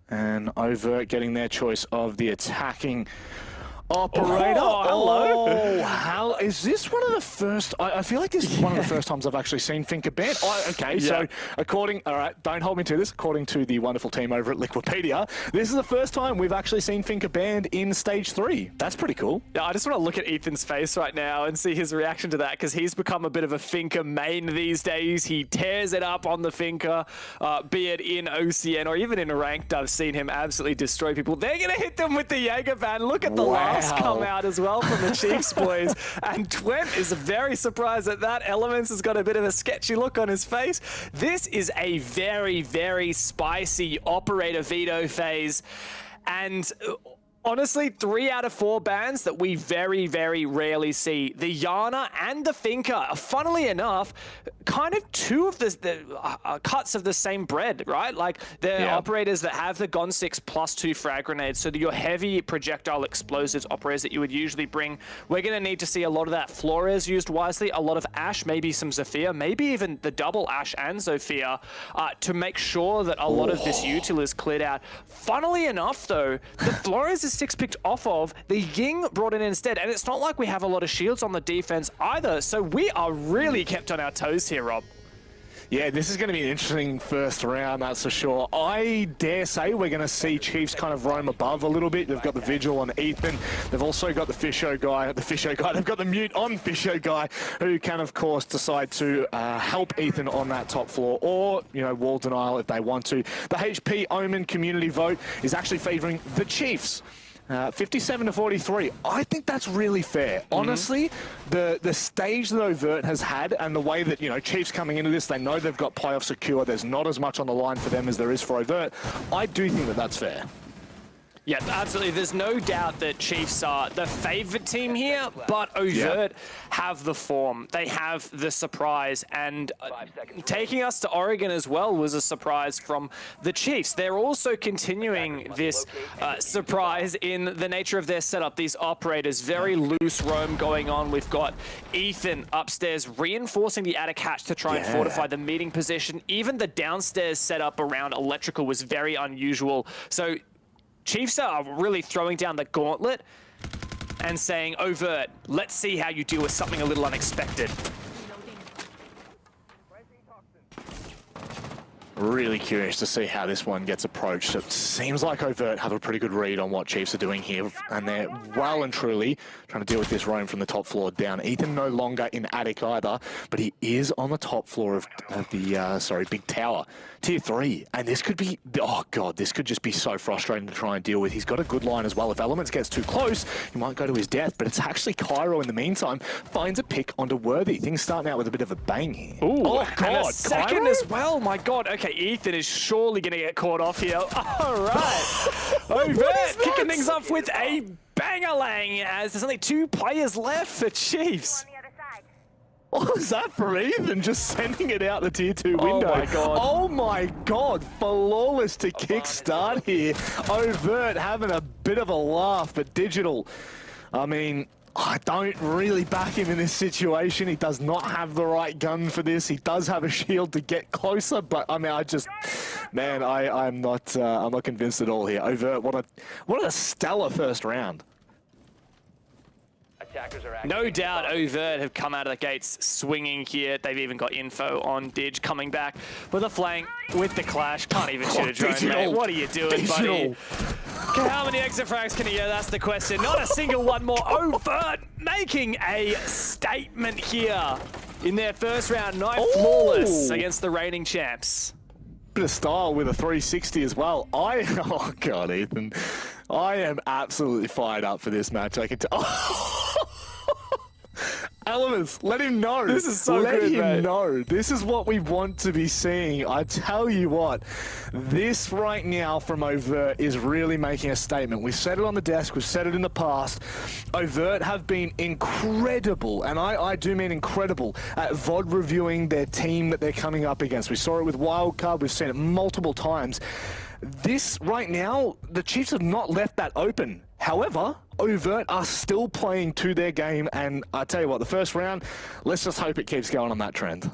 and Overt getting their choice of the attacking operator. Oh, hello. Oh, how is this one of the first? I feel like this is one of the first times I've actually seen Finker banned. Oh, okay, so all right, don't hold me to this. According to the wonderful team over at Liquipedia, this is the first time we've actually seen Finker banned in Stage 3. That's pretty cool. Yeah, I just want to look at Ethan's face right now and see his reaction to that, because he's become a bit of a Finker main these days. He tears it up on the Finker, be it in OCN or even in ranked. I've seen him absolutely destroy people. They're going to hit them with the Jaeger ban. Look at the laughs come out as well from the Chiefs boys. And Twent is very surprised at that. Elements has got a bit of a sketchy look on his face. This is a very, very spicy operator veto phase. And honestly, 3 out of 4 bans that we very, very rarely see. The Yana and the Finker, funnily enough, kind of 2 of the cuts of the same bread, right? Like, they're operators that have the Gon 6 +2 frag grenades, so your heavy projectile explosives operators that you would usually bring. We're going to need to see a lot of that Flores used wisely, a lot of Ashe, maybe some Zofia, maybe even the double Ashe and Zofia to make sure that a lot of this util is cleared out. Funnily enough, though, the Flores is 6 picked off of, the Ying brought in instead, and it's not like we have a lot of shields on the defense either, so we are really kept on our toes here, Rob. Yeah, this is going to be an interesting first round, that's for sure. I dare say we're going to see Chiefs kind of roam above a little bit. They've got the Vigil on Ethan. They've also got the Fisho guy. They've got the mute on Fisho guy, who can, of course, decide to help Ethan on that top floor, or, you know, wall denial if they want to. The HP Omen community vote is actually favoring the Chiefs. 57 to 43. I think that's really fair. Honestly, the stage that Overt has had and the way that, you know, Chiefs coming into this, they know they've got playoff secure. There's not as much on the line for them as there is for Overt. I do think that that's fair. Yeah, absolutely. There's no doubt that Chiefs are the favorite team here, but Overt have the form. They have the surprise, and taking us to Oregon as well was a surprise from the Chiefs. They're also continuing this surprise in the nature of their setup. These operators, very loose roam going on. We've got Ethan upstairs reinforcing the attic hatch to try and fortify the meeting position. Even the downstairs setup around electrical was very unusual. So Chiefs are really throwing down the gauntlet and saying, Overt, let's see how you deal with something a little unexpected. Really curious to see how this one gets approached. It seems like Overt have a pretty good read on what Chiefs are doing here, and they're well and truly trying to deal with this roam from the top floor down. Ethan no longer in attic either, but he is on the top floor of the, big tower. Tier 3, and this could be, oh god, this could just be so frustrating to try and deal with. He's got a good line as well. If Elements gets too close, he might go to his death, but it's actually Cairo in the meantime, finds a pick onto Worthy. Things starting out with a bit of a bang here. Ooh, oh god, and a second Cairo? as well, my god. Okay, Ethan is surely going to get caught off here. All right. Overt kicking things off with a bang-a-lang as there's only 2 players left for Chiefs. What was that for Ethan? Just sending it out the tier 2 window. Oh my god. Oh my god. Flawless to kickstart here. Overt having a bit of a laugh, but Digital, I mean, I don't really back him in this situation. He does not have the right gun for this. He does have a shield to get closer, but I mean, I'm not convinced at all here. Overt, what a stellar first round. No doubt Overt have come out of the gates swinging here. They've even got info on Dig coming back with a flank with the clash. Can't even shoot a drone, mate. What are you doing, buddy? How many exit frags can he get? That's the question. Not a single one more. Overt making a statement here in their first round. 9 flawless against the reigning champs. Bit of style with a 360 as well. Oh god, Ethan. I am absolutely fired up for this match. I can tell. Elements, let him know. This is so good, mate. Let him know. This is what we want to be seeing. I tell you what, this right now from Overt is really making a statement. We've said it on the desk, we've said it in the past. Overt have been incredible, and I do mean incredible, at VOD reviewing their team that they're coming up against. We saw it with Wildcard, we've seen it multiple times. this right now, the Chiefs have not left that open. However, Overt are still playing to their game, and I tell you what, the first round, let's just hope it keeps going on that trend.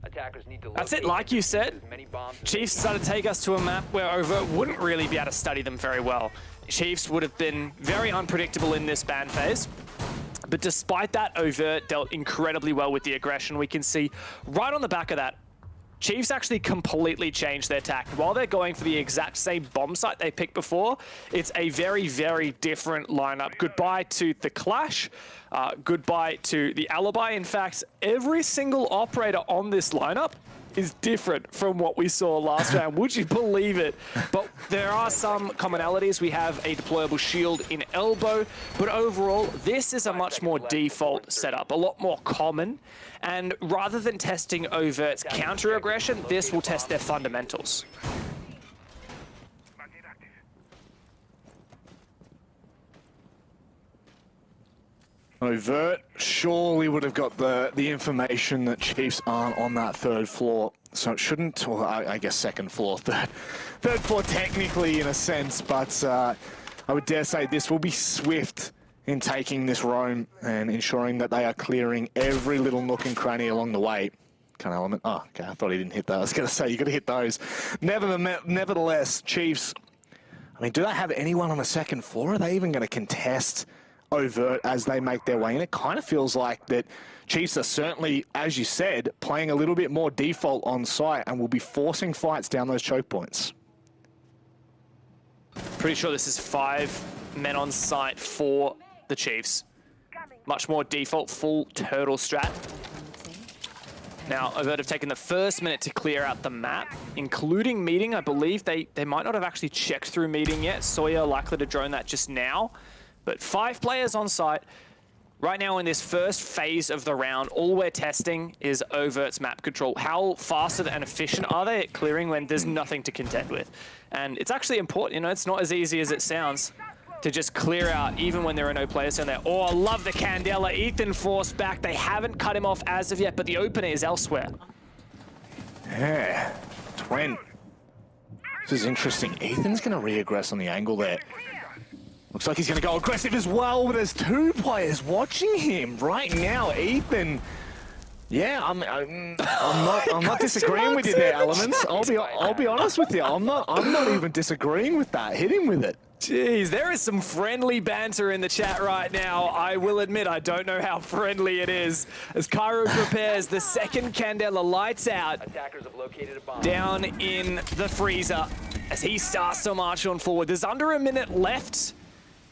Attackers need to That's it, locate like you and said. defuse as many bombs as Chiefs decided to take us to a map where Overt wouldn't really be able to study them very well. Chiefs would have been very unpredictable in this ban phase. But despite that, Overt dealt incredibly well with the aggression. We can see right on the back of that, Chiefs actually completely changed their tack. While they're going for the exact same bomb site they picked before, it's a very, very different lineup. Goodbye to the Clash. Goodbye to the Alibi. In fact, every single operator on this lineup is different from what we saw last round. Would you believe it? But there are some commonalities. We have a deployable shield in elbow, but overall, this is a much more default setup, a lot more common. And rather than testing Overt's counter aggression, this will test their fundamentals. Overt surely would have got the information that Chiefs aren't on that third floor, so it shouldn't, well, I guess second floor, third floor technically in a sense, but I would dare say this will be swift in taking this roam and ensuring that they are clearing every little nook and cranny along the way. Kind of element. Oh, okay, I thought he didn't hit that. I was going to say, you got to hit those. Nevertheless, Chiefs, I mean, do they have anyone on the second floor? Are they even going to contest Overt as they make their way in? It kind of feels like that Chiefs are certainly, as you said, playing a little bit more default on site and will be forcing fights down those choke points. Pretty sure this is 5 men on site for the Chiefs. Much more default, full turtle strat. Now, Overt have taken the first minute to clear out the map, including meeting. I believe they might not have actually checked through meeting yet. Sawyer likely to drone that just now. But 5 players on site. Right now in this first phase of the round, all we're testing is Overt's map control. How fast and efficient are they at clearing when there's nothing to contend with? And it's actually important, you know, it's not as easy as it sounds to just clear out even when there are no players down there. Oh, I love the Candela. Ethan forced back. They haven't cut him off as of yet, but the opener is elsewhere. Yeah, Twin. This is interesting. Ethan's going to re-aggress on the angle there. Looks like he's going to go aggressive as well, but there's 2 players watching him right now. Ethan, yeah, I'm not disagreeing with you there, Elements. I'll be honest with you. I'm not even disagreeing with that. Hit him with it. Jeez, there is some friendly banter in the chat right now. I will admit, I don't know how friendly it is. As Cairo prepares the second Candela lights out Attackers have located a bomb. down in the freezer as he starts to march on forward. There's under a minute left.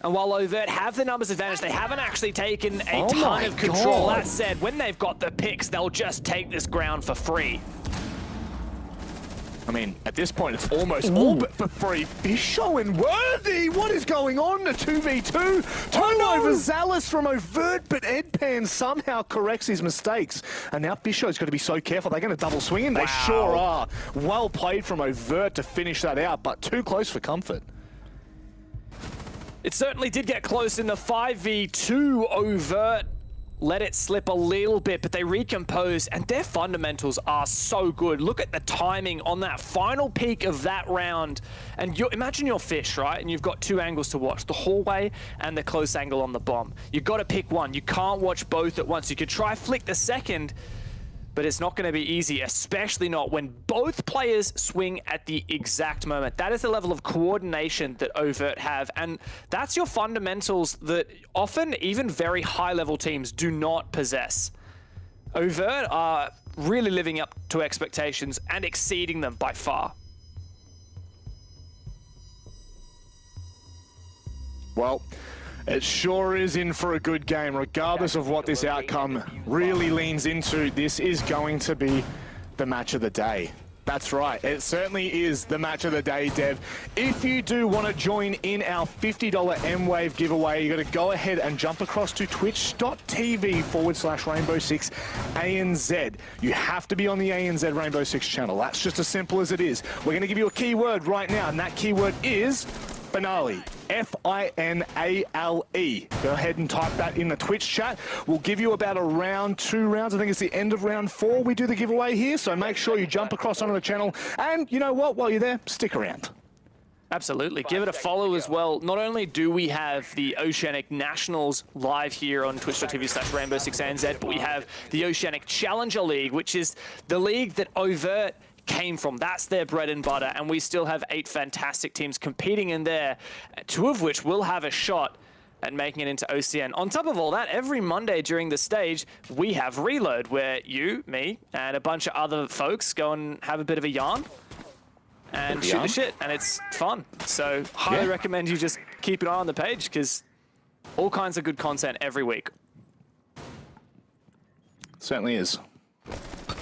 And while Overt have the numbers advantage, they haven't actually taken a ton of control. That said, when they've got the picks, they'll just take this ground for free. I mean, at this point, it's almost all but for free. Bisho and Worthy, what is going on? The 2v2. Turnover zealous from Overt, but Edpan somehow corrects his mistakes. And now Bisho's got to be so careful. They're going to double swing him. They sure are. Well played from Overt to finish that out, but too close for comfort. It certainly did get close in the 5v2. Overt let it slip a little bit, but they recomposed, and their fundamentals are so good. Look at the timing on that final peak of that round. And imagine your fish, right? And you've got 2 angles to watch, the hallway and the close angle on the bomb. You've got to pick one. You can't watch both at once. You could try flick the second, but it's not going to be easy, especially not when both players swing at the exact moment. That is the level of coordination that Overt have, and that's your fundamentals that often even very high-level teams do not possess. Overt are really living up to expectations and exceeding them by far. Well, it sure is in for a good game, regardless of what this outcome really leans into. This is going to be the match of the day. That's right, it certainly is the match of the day, Dev. If you do want to join in our $50 M-Wave giveaway, you got to go ahead and jump across to twitch.tv/Rainbow6ANZ. You have to be on the ANZ Rainbow Six channel. That's just as simple as it is. We're going to give you a keyword right now, and that keyword is Finale. F-I-N-A-L-E. Go ahead and type that in the Twitch chat. We'll give you about a round, 2 rounds. I think it's the end of round 4 we do the giveaway here, so make sure you jump across onto the channel. And you know what? While you're there, stick around. Absolutely. Give it a follow as well. Not only do we have the Oceanic Nationals live here on twitch.tv/Rainbow6ANZ, but we have the Oceanic Challenger League, which is the league that Overt came from. That's their bread and butter, and we still have 8 fantastic teams competing in there, 2 of which will have a shot at making it into OCN. On top of all that, every Monday during the stage, we have Reload, where you, me, and a bunch of other folks go and have a bit of a yarn and shoot the shit, and it's fun. So highly recommend you just keep an eye on the page, because all kinds of good content every week. Certainly is.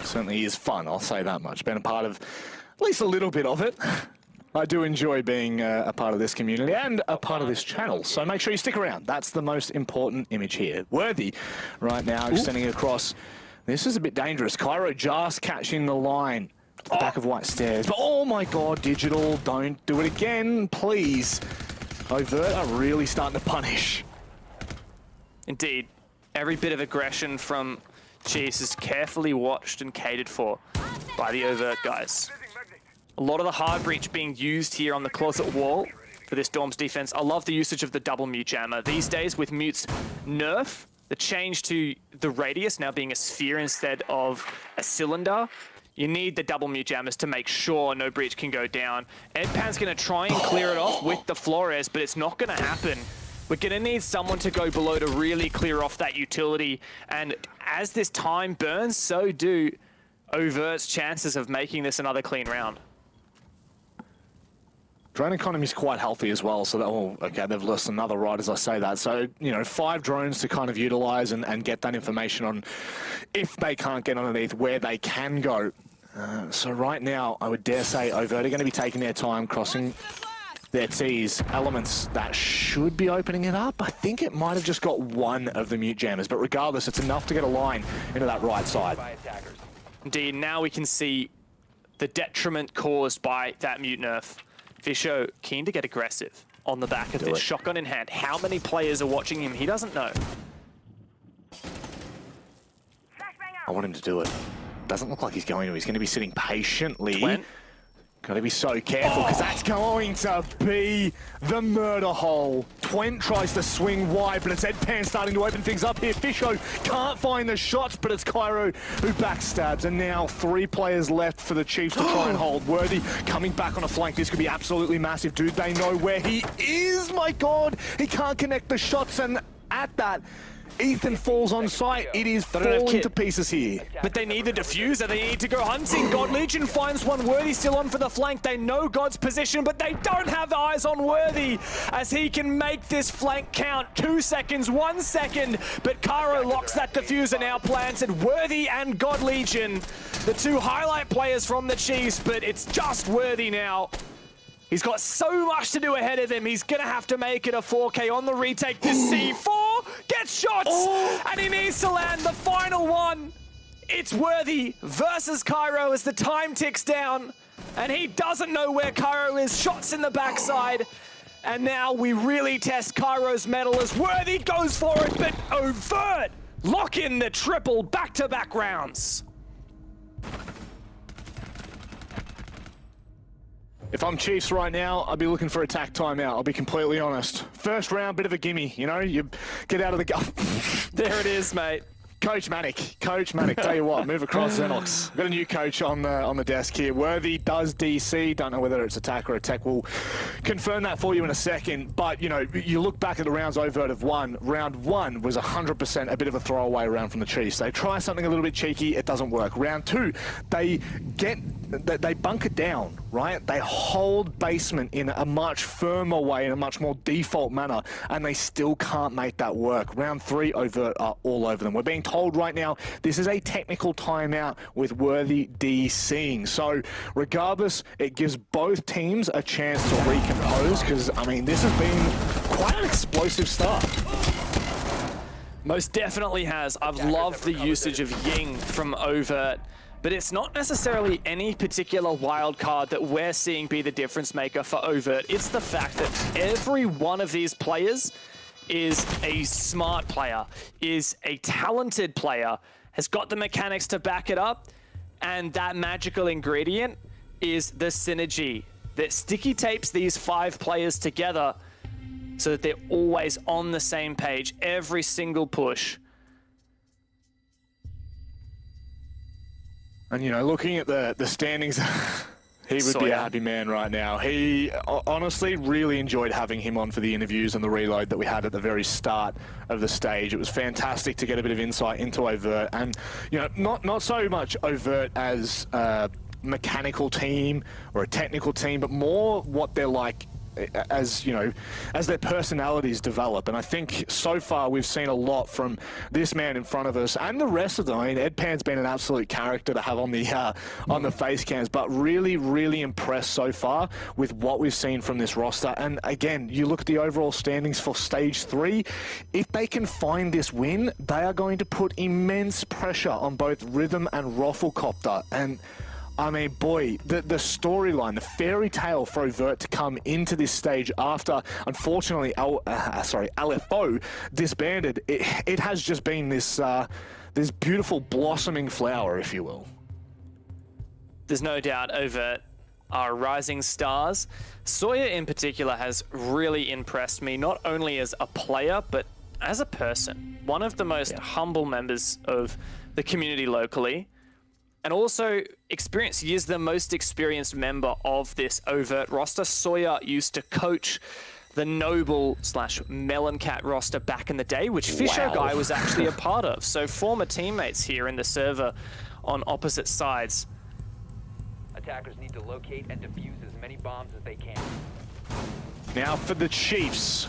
Certainly is fun, I'll say that much. Been a part of at least a little bit of it. I do enjoy being a part of this community and a part of this channel, so make sure you stick around. That's the most important image here. Worthy right now, extending across. This is a bit dangerous. Cairo just catching the line. The back of White Stairs. But oh my god, Digital, don't do it again, please. Overt are really starting to punish. Indeed. Every bit of aggression from Chiefs is carefully watched and catered for by the Overt guys. A lot of the hard breach being used here on the closet wall for this Dorm's defense. I love the usage of the double mute jammer. These days with Mute's nerf, the change to the radius now being a sphere instead of a cylinder, you need the double mute jammers to make sure no breach can go down. Edpan's going to try and clear it off with the Flores, but it's not going to happen. We're going to need someone to go below to really clear off that utility. And as this time burns, so do Overt's chances of making this another clean round. Drone economy is quite healthy as well, so that, oh, okay, they've lost another right as I say that. So, you know, 5 drones to kind of utilize and get that information on if they can't get underneath where they can go. So right now, I would dare say Overt are going to be taking their time crossing their T's. Elements that should be opening it up. I think it might have just got one of the mute jammers, but regardless, it's enough to get a line into that right side. Indeed, now we can see the detriment caused by that mute nerf. Fisho keen to get aggressive on the back of this, shotgun in hand. How many players are watching him? He doesn't know. I want him to do it. Doesn't look like he's going to. He's going to be sitting patiently. Twent. Got to be so careful, because that's going to be the murder hole. Twent tries to swing wide, but it's Edpan starting to open things up here. Fisho can't find the shots, but it's Cairo who backstabs. And now 3 players left for the Chiefs to try and hold. Worthy coming back on a flank. This could be absolutely massive. Do they know where he is? My God, he can't connect the shots, and at that, Ethan falls on site. It is falling to pieces here. But they need the diffuser. They need to go hunting. God Legion finds one. Worthy still on for the flank. They know God's position, but they don't have eyes on Worthy as he can make this flank count. 2 seconds, 1 second. But Cairo locks that diffuser now planted. Worthy and God Legion, the 2 highlight players from the Chiefs, but it's just Worthy now. He's got so much to do ahead of him. He's going to have to make it a 4K on the retake. This C4 gets shots, and he needs to land the final one. It's Worthy versus Cairo as the time ticks down, and he doesn't know where Cairo is. Shots in the backside, and now we really test Cairo's mettle as Worthy goes for it, but Overt lock in the triple back-to-back rounds. If I'm Chiefs right now, I'd be looking for attack timeout. I'll be completely honest. First round, bit of a gimme, you know? You get out of the gun. There it is, mate. Coach Manic. Tell you what, move across Xenox. We've got a new coach on the desk here. Worthy does DC. Don't know whether it's attack or attack. We'll confirm that for you in a second. But, you know, you look back at the rounds Overt have won. Round 1 was 100% a bit of a throwaway round from the Chiefs. They try something a little bit cheeky. It doesn't work. Round 2, they bunk it down, right? They hold basement in a much firmer way, in a much more default manner, and they still can't make that work. Round 3, Overt are all over them. We're being told right now this is a technical timeout with Worthy DCing. So regardless, it gives both teams a chance to recompose, because, I mean, this has been quite an explosive start. Most definitely has. I've loved the usage of Ying from Overt, but it's not necessarily any particular wild card that we're seeing be the difference maker for Overt. It's the fact that every one of these players is a smart player, is a talented player, has got the mechanics to back it up, and that magical ingredient is the synergy, that sticky tapes these 5 players together so that they're always on the same page, every single push. And, you know, looking at the standings, he would be a happy man right now. He honestly really enjoyed having him on for the interviews and the reload that we had at the very start of the stage. It was fantastic to get a bit of insight into Overt, and, you know, not so much Overt as a mechanical team or a technical team, but more what they're like as, you know, as their personalities develop. And I think so far we've seen a lot from this man in front of us and the rest of them. I mean, Ed Pan's been an absolute character to have on the face cams, but really impressed so far with what we've seen from this roster. And again, you look at the overall standings for Stage 3, if they can find this win, they are going to put immense pressure on both Rhythm and Rafflecopter. And I mean, boy, the storyline, the fairy tale for Overt to come into this stage after, unfortunately, LFO disbanded, it has just been this this beautiful blossoming flower, if you will. There's no doubt Overt are rising stars. Sawyer in particular has really impressed me, not only as a player, but as a person. One of the most humble members of the community locally. And also experienced. He is the most experienced member of this Overt roster. Sawyer used to coach the Noble / Meloncat roster back in the day, which Fisher Guy was actually a part of. So former teammates here in the server on opposite sides. Attackers need to locate and defuse as many bombs as they can. Now for the Chiefs,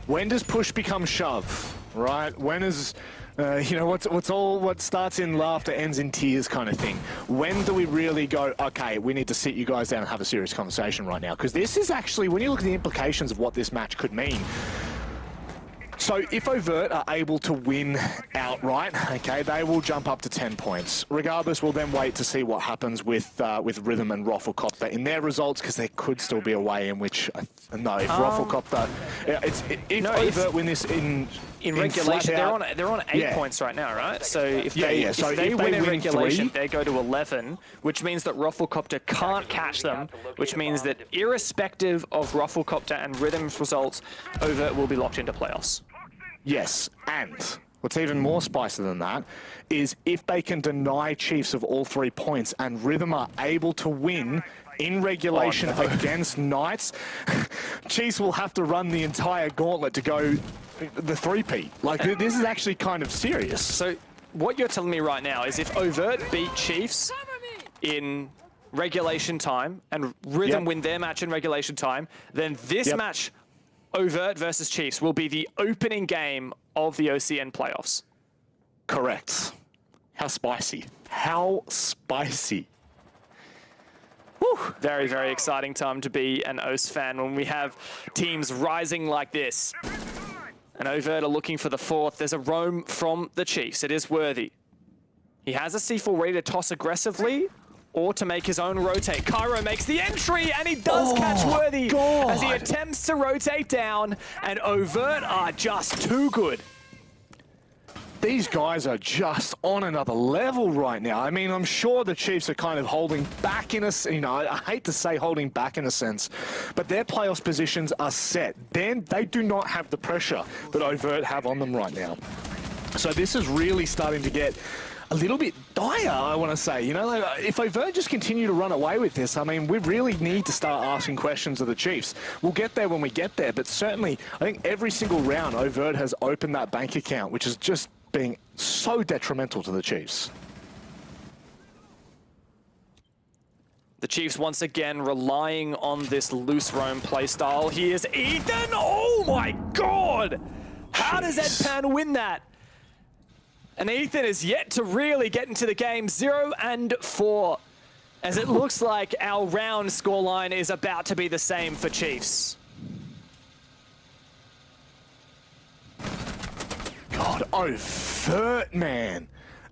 when does push become shove, right? When is... you know, what starts in laughter ends in tears kind of thing. When do we really go, okay, we need to sit you guys down and have a serious conversation right now? Because this is actually, when you look at the implications of what this match could mean. So if Overt are able to win outright, okay, they will jump up to 10 points. Regardless, we'll then wait to see what happens with Rhythm and Rafflecopter in their results, because there could still be a way in which, no, if Rafflecopter, if Overt win this in regulation, they're on 8 points right now, right? So if they win in regulation, they go to 11, which means that Rafflecopter can't catch them, which means that irrespective of Rafflecopter and Rhythm's results, Overt will be locked into playoffs. Yes, and what's even more spicy than that is if they can deny Chiefs of all 3 points and Rhythm are able to win in regulation against Knights, Chiefs will have to run the entire gauntlet to go the 3-peat. Like, this is actually kind of serious. So what you're telling me right now is if Overt beat Chiefs in regulation time and Rhythm win their match in regulation time, then this match, Overt versus Chiefs, will be the opening game of the OCN playoffs. Correct. How spicy. How spicy. Whew. Very, very exciting time to be an OS fan when we have teams rising like this. And Overt are looking for the 4th. There's a roam from the Chiefs. It is Worthy. He has a C4 ready to toss aggressively or to make his own rotate. Cairo makes the entry, and he does catch Worthy as he attempts to rotate down, and Overt are just too good. These guys are just on another level right now. I mean, I'm sure the Chiefs are kind of holding back in a, you know, I hate to say holding back in a sense, but their playoffs positions are set. Then they do not have the pressure that Overt have on them right now. So this is really starting to get a little bit dire, I want to say. You know, like, if Overt just continue to run away with this, I mean, we really need to start asking questions of the Chiefs. We'll get there when we get there, but certainly, I think every single round, Overt has opened that bank account, which is just being so detrimental to the Chiefs. The Chiefs once again relying on this loose roam playstyle. Here's Ethan. Oh my God! How does Ed Pan win that? And Ethan is yet to really get into the game. 0-4. As it looks like our round scoreline is about to be the same for Chiefs. God, Overt, man.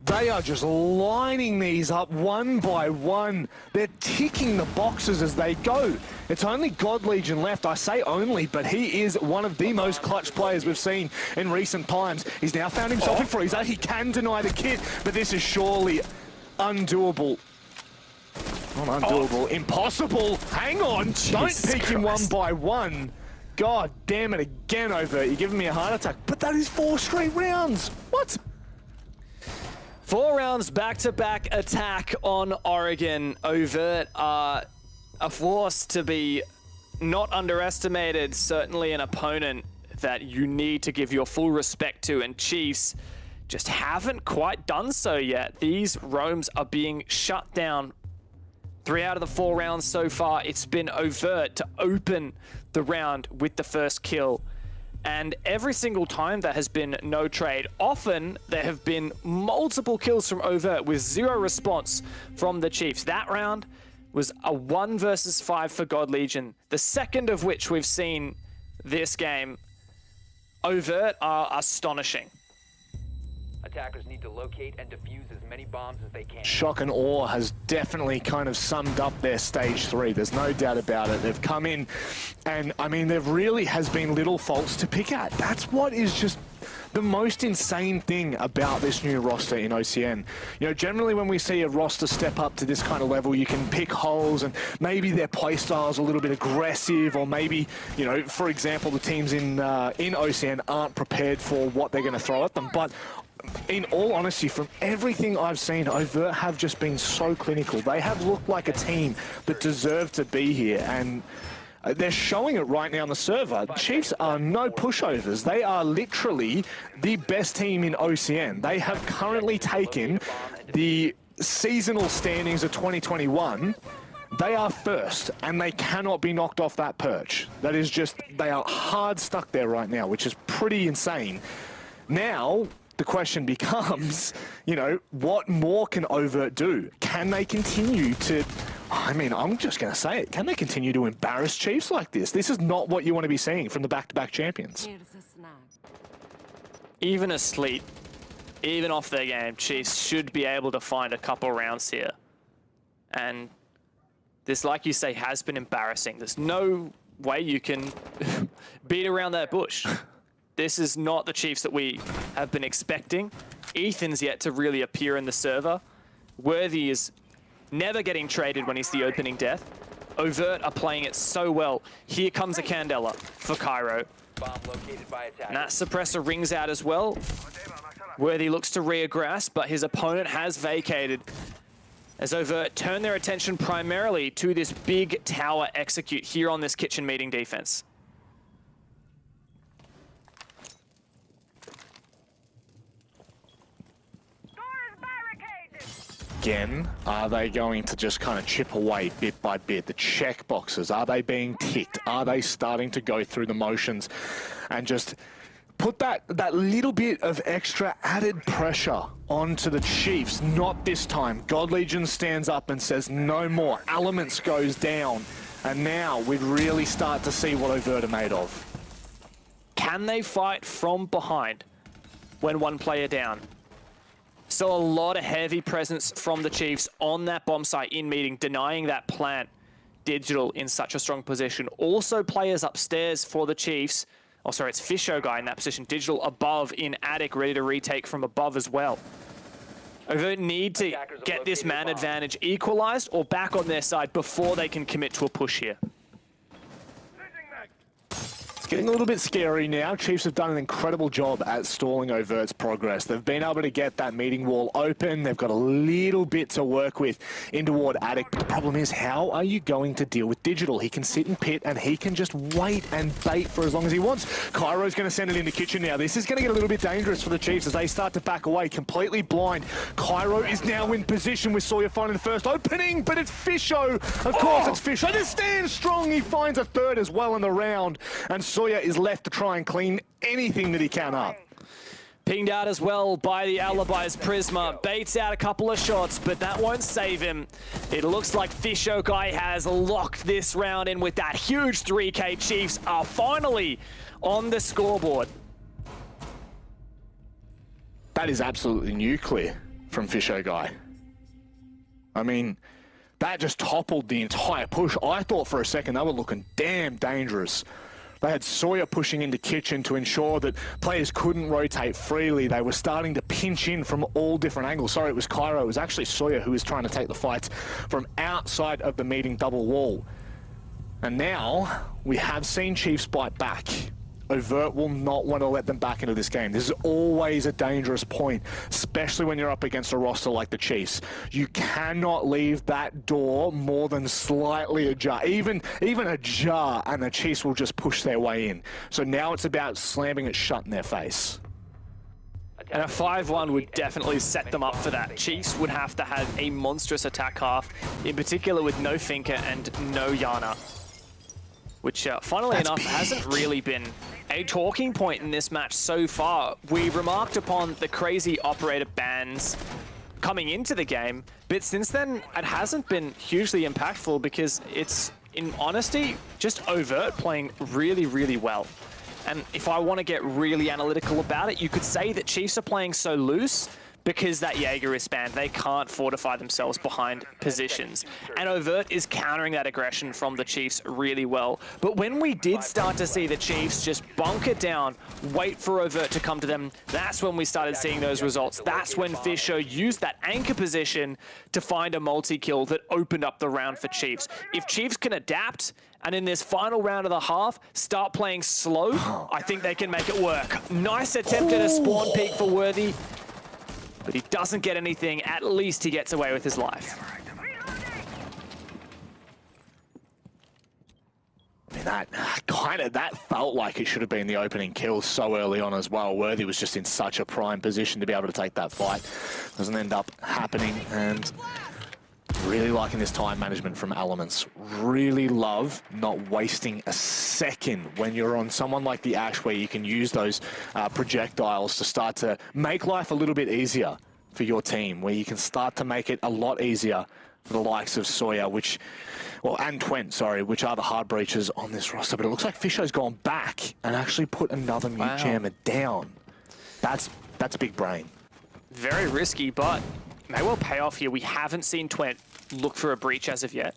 They are just lining these up one by one. They're ticking the boxes as they go. It's only God Legion left. I say only, but he is one of the most clutch players we've seen in recent times. He's now found himself in freezer. He can deny the kit, but this is surely undoable. Not undoable. Impossible. Hang on. Don't peek him one by one. God damn it again, Overt. You're giving me a heart attack. But that is 4 straight rounds. What? 4 rounds back-to-back attack on Oregon. Overt are a force to be not underestimated. Certainly an opponent that you need to give your full respect to. And Chiefs just haven't quite done so yet. These roams are being shut down. 3 out of the 4 rounds so far, it's been Overt to open the round with the first kill. And every single time there has been no trade. Often there have been multiple kills from Overt with 0 response from the Chiefs. That round was a 1 versus 5 for God Legion, the second of which we've seen this game. Overt are astonishing. Attackers need to locate and defuse as many bombs as they can. Shock and Awe has definitely kind of summed up their stage 3. There's no doubt about it. They've come in and, I mean, there really has been little faults to pick at. That's what is just the most insane thing about this new roster in OCN. You know, generally when we see a roster step up to this kind of level, you can pick holes and maybe their playstyle's a little bit aggressive, or maybe, you know, for example, the teams in OCN aren't prepared for what they're going to throw at them. But in all honesty, from everything I've seen, Overt have just been so clinical. They have looked like a team that deserve to be here, and they're showing it right now on the server. Chiefs are no pushovers. They are literally the best team in OCN. They have currently taken the seasonal standings of 2021. They are first, and they cannot be knocked off that perch. That is just, they are hard stuck there right now, which is pretty insane. Now, the question becomes, you know, what more can Overt do? Can they continue to, I mean, I'm just going to say it, can they continue to embarrass Chiefs like this? This is not what you want to be seeing from the back-to-back champions. Even asleep, even off their game, Chiefs should be able to find a couple rounds here. And this, like you say, has been embarrassing. There's no way you can beat around that bush. This is not the Chiefs that we have been expecting. Ethan's yet to really appear in the server. Worthy is never getting traded when he's the opening death. Overt are playing it so well. Here comes a Candela for Cairo. Bomb located by attackers. And that suppressor rings out as well. Worthy looks to reaggress, but his opponent has vacated. As Overt turn their attention primarily to this big tower execute here on this kitchen meeting defense. Again, are they going to just kind of chip away bit by bit? The check boxes, are they being ticked? Are they starting to go through the motions and just put that little bit of extra added pressure onto the Chiefs? Not this time. God Legion stands up and says no more. Elements goes down. And now we really start to see what Overt are made of. Can they fight from behind when one player down? Still a lot of heavy presence from the Chiefs on that bomb site in meeting, denying that plant. Digital in such a strong position. Also players upstairs for the Chiefs. Oh, sorry, it's Fisho guy in that position. Digital above in attic, ready to retake from above as well. Overt need to get this man advantage equalized or back on their side before they can commit to a push here. Getting a little bit scary now. Chiefs have done an incredible job at stalling Overt's progress. They've been able to get that meeting wall open. They've got a little bit to work with in toward Attic. But the problem is, how are you going to deal with Digital? He can sit in pit and he can just wait and bait for as long as he wants. Cairo's going to send it into kitchen now. This is going to get a little bit dangerous for the Chiefs as they start to back away, completely blind. Cairo is now in position with Sawyer finding the first opening, but it's Fisho. Of course, it's Fisho. Just stands strong. He finds a third as well in the round. And Sawyer is left to try and clean anything that he can up. Pinged out as well by the Alibi's Prisma. Baits out a couple of shots, but that won't save him. It looks like Fisho guy has locked this round in with that huge 3K. Chiefs are finally on the scoreboard. That is absolutely nuclear from Fisho guy. I mean, that just toppled the entire push. I thought for a second they were looking damn dangerous They had Sawyer pushing into kitchen to ensure that players couldn't rotate freely. They were starting to pinch in from all different angles. Sorry, it was Cairo. It was actually Sawyer who was trying to take the fights from outside of the meeting double wall. And now we have seen Chiefs bite back. Overt will not want to let them back into this game. This is always a dangerous point, especially when you're up against a roster like the Chiefs. You cannot leave that door more than slightly ajar, even ajar, and the Chiefs will just push their way in. So now it's about slamming it shut in their face. And a 5-1 would definitely set them up for that. Chiefs would have to have a monstrous attack half, in particular with no Finker and no Yana, which funnily enough hasn't really been a talking point in this match so far. We remarked upon the crazy operator bans coming into the game, but since then it hasn't been hugely impactful because it's, in honesty, just Overt playing really, really well. And if I want to get really analytical about it, you could say that Chiefs are playing so loose because that Jaeger is spanned. They can't fortify themselves behind positions. And Overt is countering that aggression from the Chiefs really well. But when we did start to see the Chiefs just bunker down, wait for Overt to come to them, that's when we started seeing those results. That's when Fisher used that anchor position to find a multi-kill that opened up the round for Chiefs. If Chiefs can adapt, and in this final round of the half, start playing slow, I think they can make it work. Nice attempt at a spawn peek for Worthy, but he doesn't get anything. At least he gets away with his life. I mean, that felt like it should have been the opening kill so early on as well. Worthy was just in such a prime position to be able to take that fight. Doesn't end up happening, and really liking this time management from Elements. Really love not wasting a second when you're on someone like the Ash, where you can use those projectiles to start to make life a little bit easier for your team, where you can start to make it a lot easier for the likes of Sawyer, and Twent, sorry, which are the hard breachers on this roster. But it looks like Fisho's gone back and actually put another mute jammer down. That's big brain. Very risky, but may well pay off here. We haven't seen Twent look for a breach as of yet.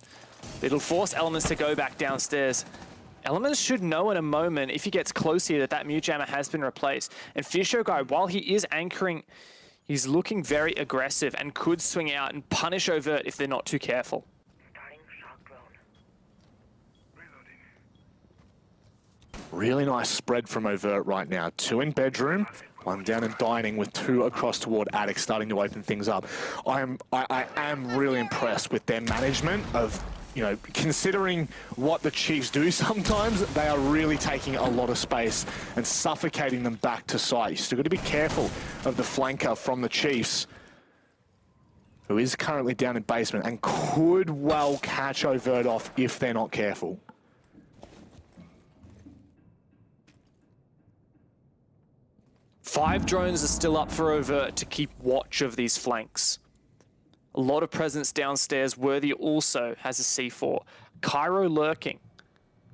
It'll force Elements to go back downstairs. Elements should know in a moment, if he gets close here, that mute jammer has been replaced. And Fisho Guy, while he is anchoring, he's looking very aggressive and could swing out and punish Overt if they're not too careful. Really nice spread from Overt right now. 2 in bedroom, 1 down in dining, with 2 across toward attic, starting to open things up. I am really impressed with their management of, you know, considering what the Chiefs do sometimes. They are really taking a lot of space and suffocating them back to site. You still got to be careful of the flanker from the Chiefs, who is currently down in basement and could well catch Overt off if they're not careful. Five drones are still up for Overt to keep watch of these flanks. A lot of presence downstairs. Worthy also has a C4. Cairo lurking.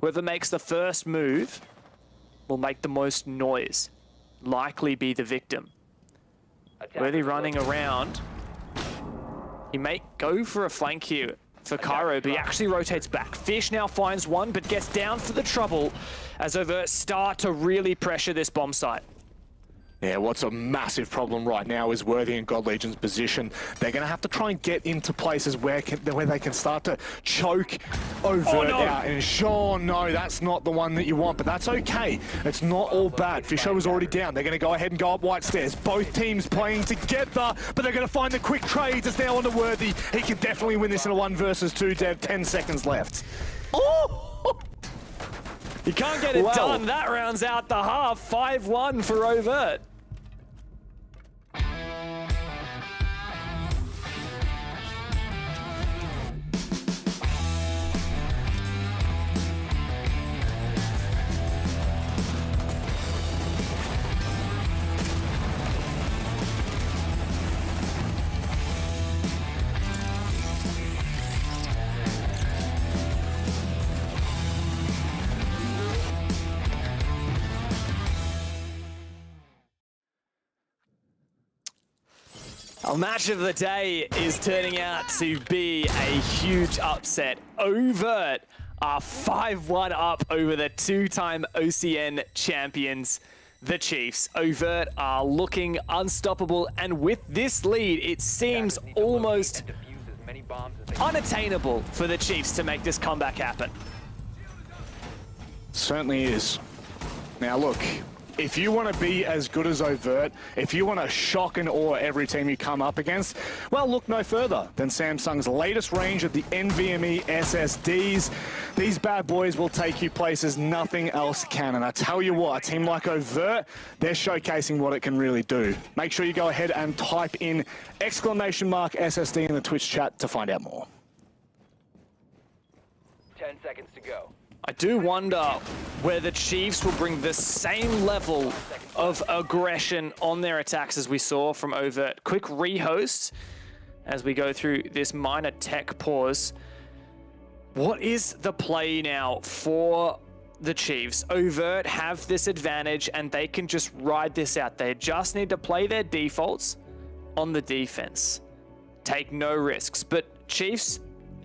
Whoever makes the first move will make the most noise. Likely be the victim. Worthy running around. He may go for a flank here for Cairo, but he actually rotates back. Fish now finds one, but gets down for the trouble as Overt start to really pressure this bomb site. Yeah, what's a massive problem right now is Worthy and God Legion's position. They're going to have to try and get into places where they can start to choke Overt out. And sure, no, that's not the one that you want, but that's okay. It's not all bad. Fisho was already down. They're going to go ahead and go up White Stairs. Both teams playing together, but they're going to find the quick trades. It's now on to Worthy. He can definitely win this in a 1 versus 2, Dev. 10 seconds left. Oh! You can't get it done. That rounds out the half. 5-1 for Overt. Our match of the day is turning out to be a huge upset. Overt are 5-1 up over the two-time OCN champions, the Chiefs. Overt are looking unstoppable, and with this lead, it seems almost unattainable for the Chiefs to make this comeback happen. Certainly is. Now look, if you want to be as good as Overt, if you want to shock and awe every team you come up against, well, look no further than Samsung's latest range of the NVMe SSDs. These bad boys will take you places nothing else can. And I tell you what, a team like Overt, they're showcasing what it can really do. Make sure you go ahead and type in !SSD in the Twitch chat to find out more. 10 seconds to go. I do wonder where the Chiefs will bring the same level of aggression on their attacks as we saw from Overt. Quick rehost as we go through this minor tech pause. What is the play now for the Chiefs? Overt have this advantage and they can just ride this out. They just need to play their defaults on the defense. Take no risks. But Chiefs,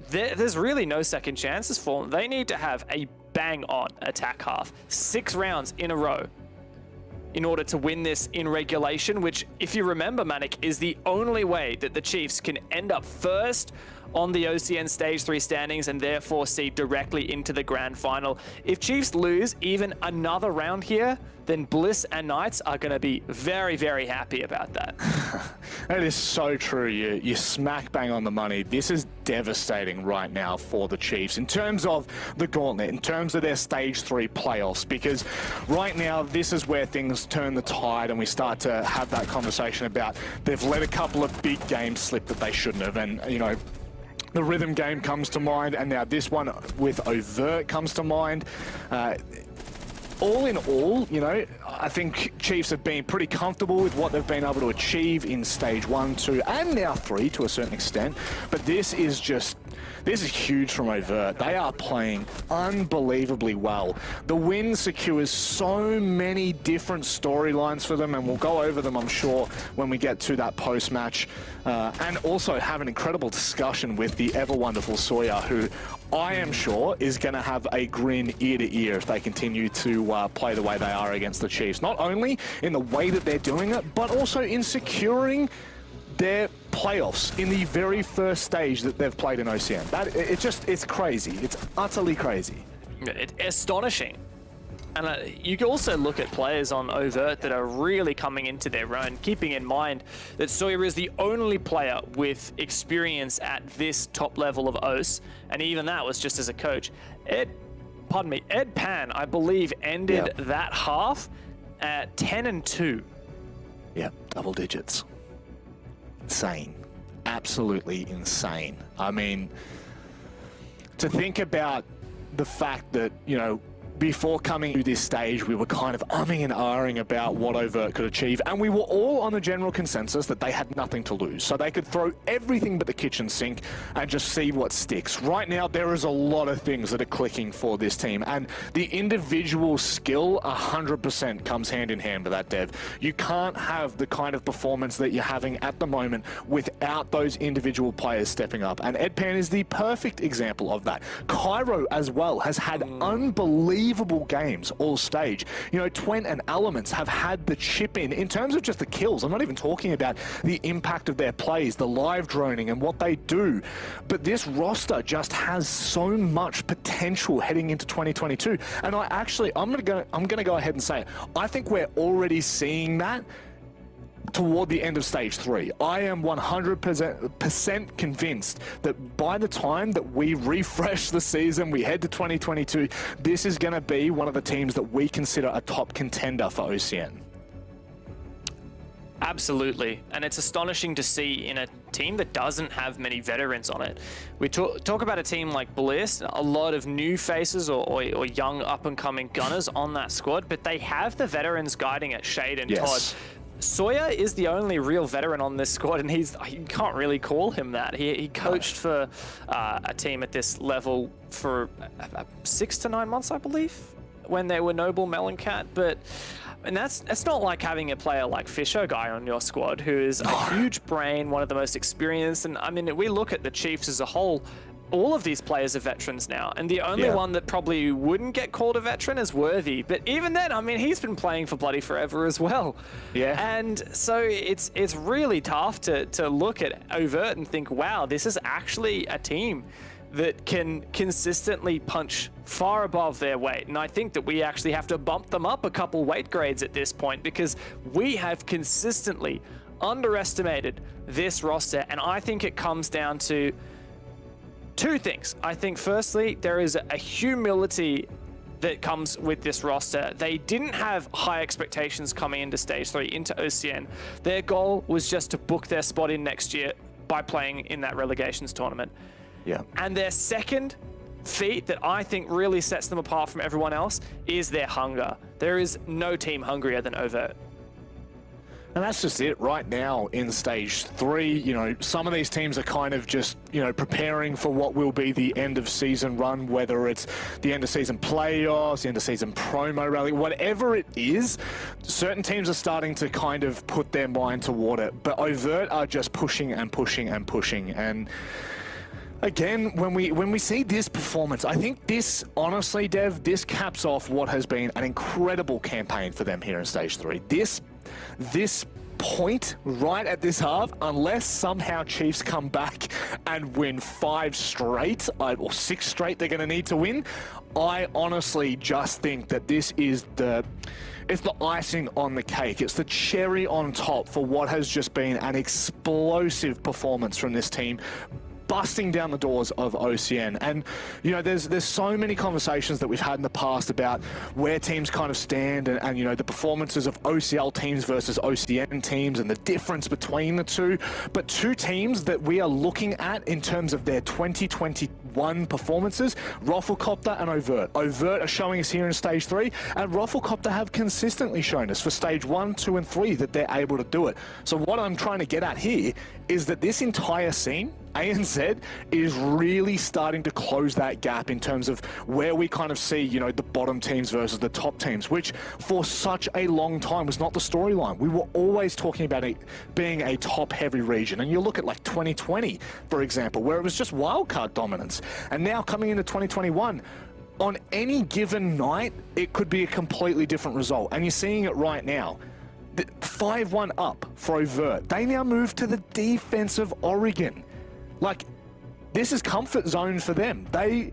there's really no second chances for them. They need to have a bang-on attack half. 6 rounds in a row in order to win this in regulation, which, if you remember, Manic, is the only way that the Chiefs can end up first on the OCN Stage 3 standings and therefore see directly into the grand final. If Chiefs lose even another round here, then Bliss and Knights are going to be very, very happy about that. That is so true. You smack bang on the money. This is devastating right now for the Chiefs in terms of the gauntlet, in terms of their Stage 3 playoffs, because right now this is where things turn the tide and we start to have that conversation about they've let a couple of big games slip that they shouldn't have. And, you know, the rhythm game comes to mind, and now this one with Overt comes to mind. All in all, you know, I think Chiefs have been pretty comfortable with what they've been able to achieve in Stage 1, 2, and now 3 to a certain extent. But this is huge from Overt. They are playing unbelievably well. The win secures so many different storylines for them, and we'll go over them, I'm sure, when we get to that post-match. And also have an incredible discussion with the ever-wonderful Sawyer, who I am sure is going to have a grin ear to ear if they continue to play the way they are against the Chiefs. Not only in the way that they're doing it, but also in securing their playoffs in the very first stage that they've played in OCN. It's crazy. It's utterly crazy. It's astonishing. And you can also look at players on Overt that are really coming into their own, keeping in mind that Sawyer is the only player with experience at this top level of OS, and even that was just as a coach. Ed Pan, I believe, ended that half at 10-2. Yeah, double digits. Insane. Absolutely insane. I mean, to think about the fact that, you know, before coming to this stage, we were kind of umming and ahhing about what Overt could achieve, and we were all on the general consensus that they had nothing to lose, so they could throw everything but the kitchen sink and just see what sticks. Right now, there is a lot of things that are clicking for this team, and the individual skill 100% comes hand in hand with that, Dev. You can't have the kind of performance that you're having at the moment without those individual players stepping up, and Ed Pan is the perfect example of that. Cairo as well has had unbelievable games all stage. You know, Twent and Elements have had the chip in terms of just the kills. I'm not even talking about the impact of their plays, the live droning and what they do. But this roster just has so much potential heading into 2022. And I'm gonna go ahead and say it. I think we're already seeing that toward the end of Stage 3. I am 100% convinced that by the time that we refresh the season, we head to 2022, this is going to be one of the teams that we consider a top contender for OCN. Absolutely, and it's astonishing to see in a team that doesn't have many veterans on it. We talk about a team like Bliss, a lot of new faces or young up-and-coming gunners on that squad, but they have the veterans guiding it, Shade and Todd. Sawyer is the only real veteran on this squad, and you can't really call him that. He coached for a team at this level for 6 to 9 months, I believe, when they were Noble, Meloncat, and that's not like having a player like Fisher Guy on your squad, who is a huge brain, one of the most experienced. And I mean, we look at the Chiefs as a whole, all of these players are veterans now, and the only one that probably wouldn't get called a veteran is Worthy. But even then, I mean, he's been playing for bloody forever as well. Yeah. And so it's really tough to look at Overt and think, wow, this is actually a team that can consistently punch far above their weight. And I think that we actually have to bump them up a couple weight grades at this point, because we have consistently underestimated this roster. And I think it comes down to two things. I think firstly, there is a humility that comes with this roster. They didn't have high expectations coming into Stage 3, into OCN. Their goal was just to book their spot in next year by playing in that relegations tournament. Yeah. And their second feat that I think really sets them apart from everyone else is their hunger. There is no team hungrier than Overt. And that's just it right now in Stage 3. You know, some of these teams are kind of just, you know, preparing for what will be the end of season run, whether it's the end of season playoffs, the end of season promo rally, whatever it is. Certain teams are starting to kind of put their mind toward it, but Overt are just pushing and pushing and pushing. And again, when we see this performance, I think this, honestly, Dev, this caps off what has been an incredible campaign for them here in Stage 3. This point right at this half, unless somehow Chiefs come back and win 5 straight, or 6 straight they're going to need to win, I honestly just think that this is it's the icing on the cake. It's the cherry on top for what has just been an explosive performance from this team, busting down the doors of OCN. And you know, there's so many conversations that we've had in the past about where teams kind of stand, and you know, the performances of OCL teams versus OCN teams and the difference between the two. But two teams that we are looking at in terms of their 2021 performances, Rafflecopter and Overt. Overt are showing us here in Stage 3, and Rafflecopter have consistently shown us for Stage 1, 2, and 3 that they're able to do it. So what I'm trying to get at here is that this entire scene, ANZ, is really starting to close that gap in terms of where we kind of see, you know, the bottom teams versus the top teams, which for such a long time was not the storyline. We were always talking about it being a top-heavy region. And you look at like 2020, for example, where it was just wildcard dominance. And now coming into 2021, on any given night, it could be a completely different result. And you're seeing it right now. 5-1 up for Overt. They now move to the defensive Oregon. Like, this is comfort zone for them. They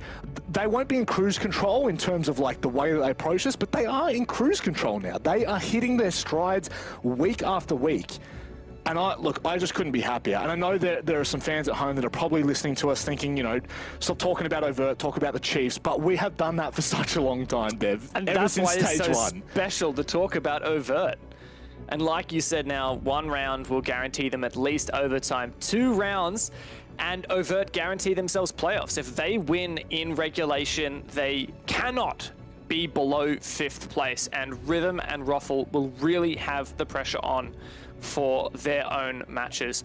won't be in cruise control in terms of like the way that they approach this, but they are in cruise control now. They are hitting their strides week after week. And I just couldn't be happier. And I know that there are some fans at home that are probably listening to us thinking, you know, stop talking about Overt, talk about the Chiefs. But we have done that for such a long time, Dev. And that's why it's so special to talk about Overt. And like you said, now 1 round will guarantee them at least overtime. 2 rounds and Overt guarantee themselves playoffs. If they win in regulation, they cannot be below 5th place, and Rhythm and Ruffle will really have the pressure on for their own matches.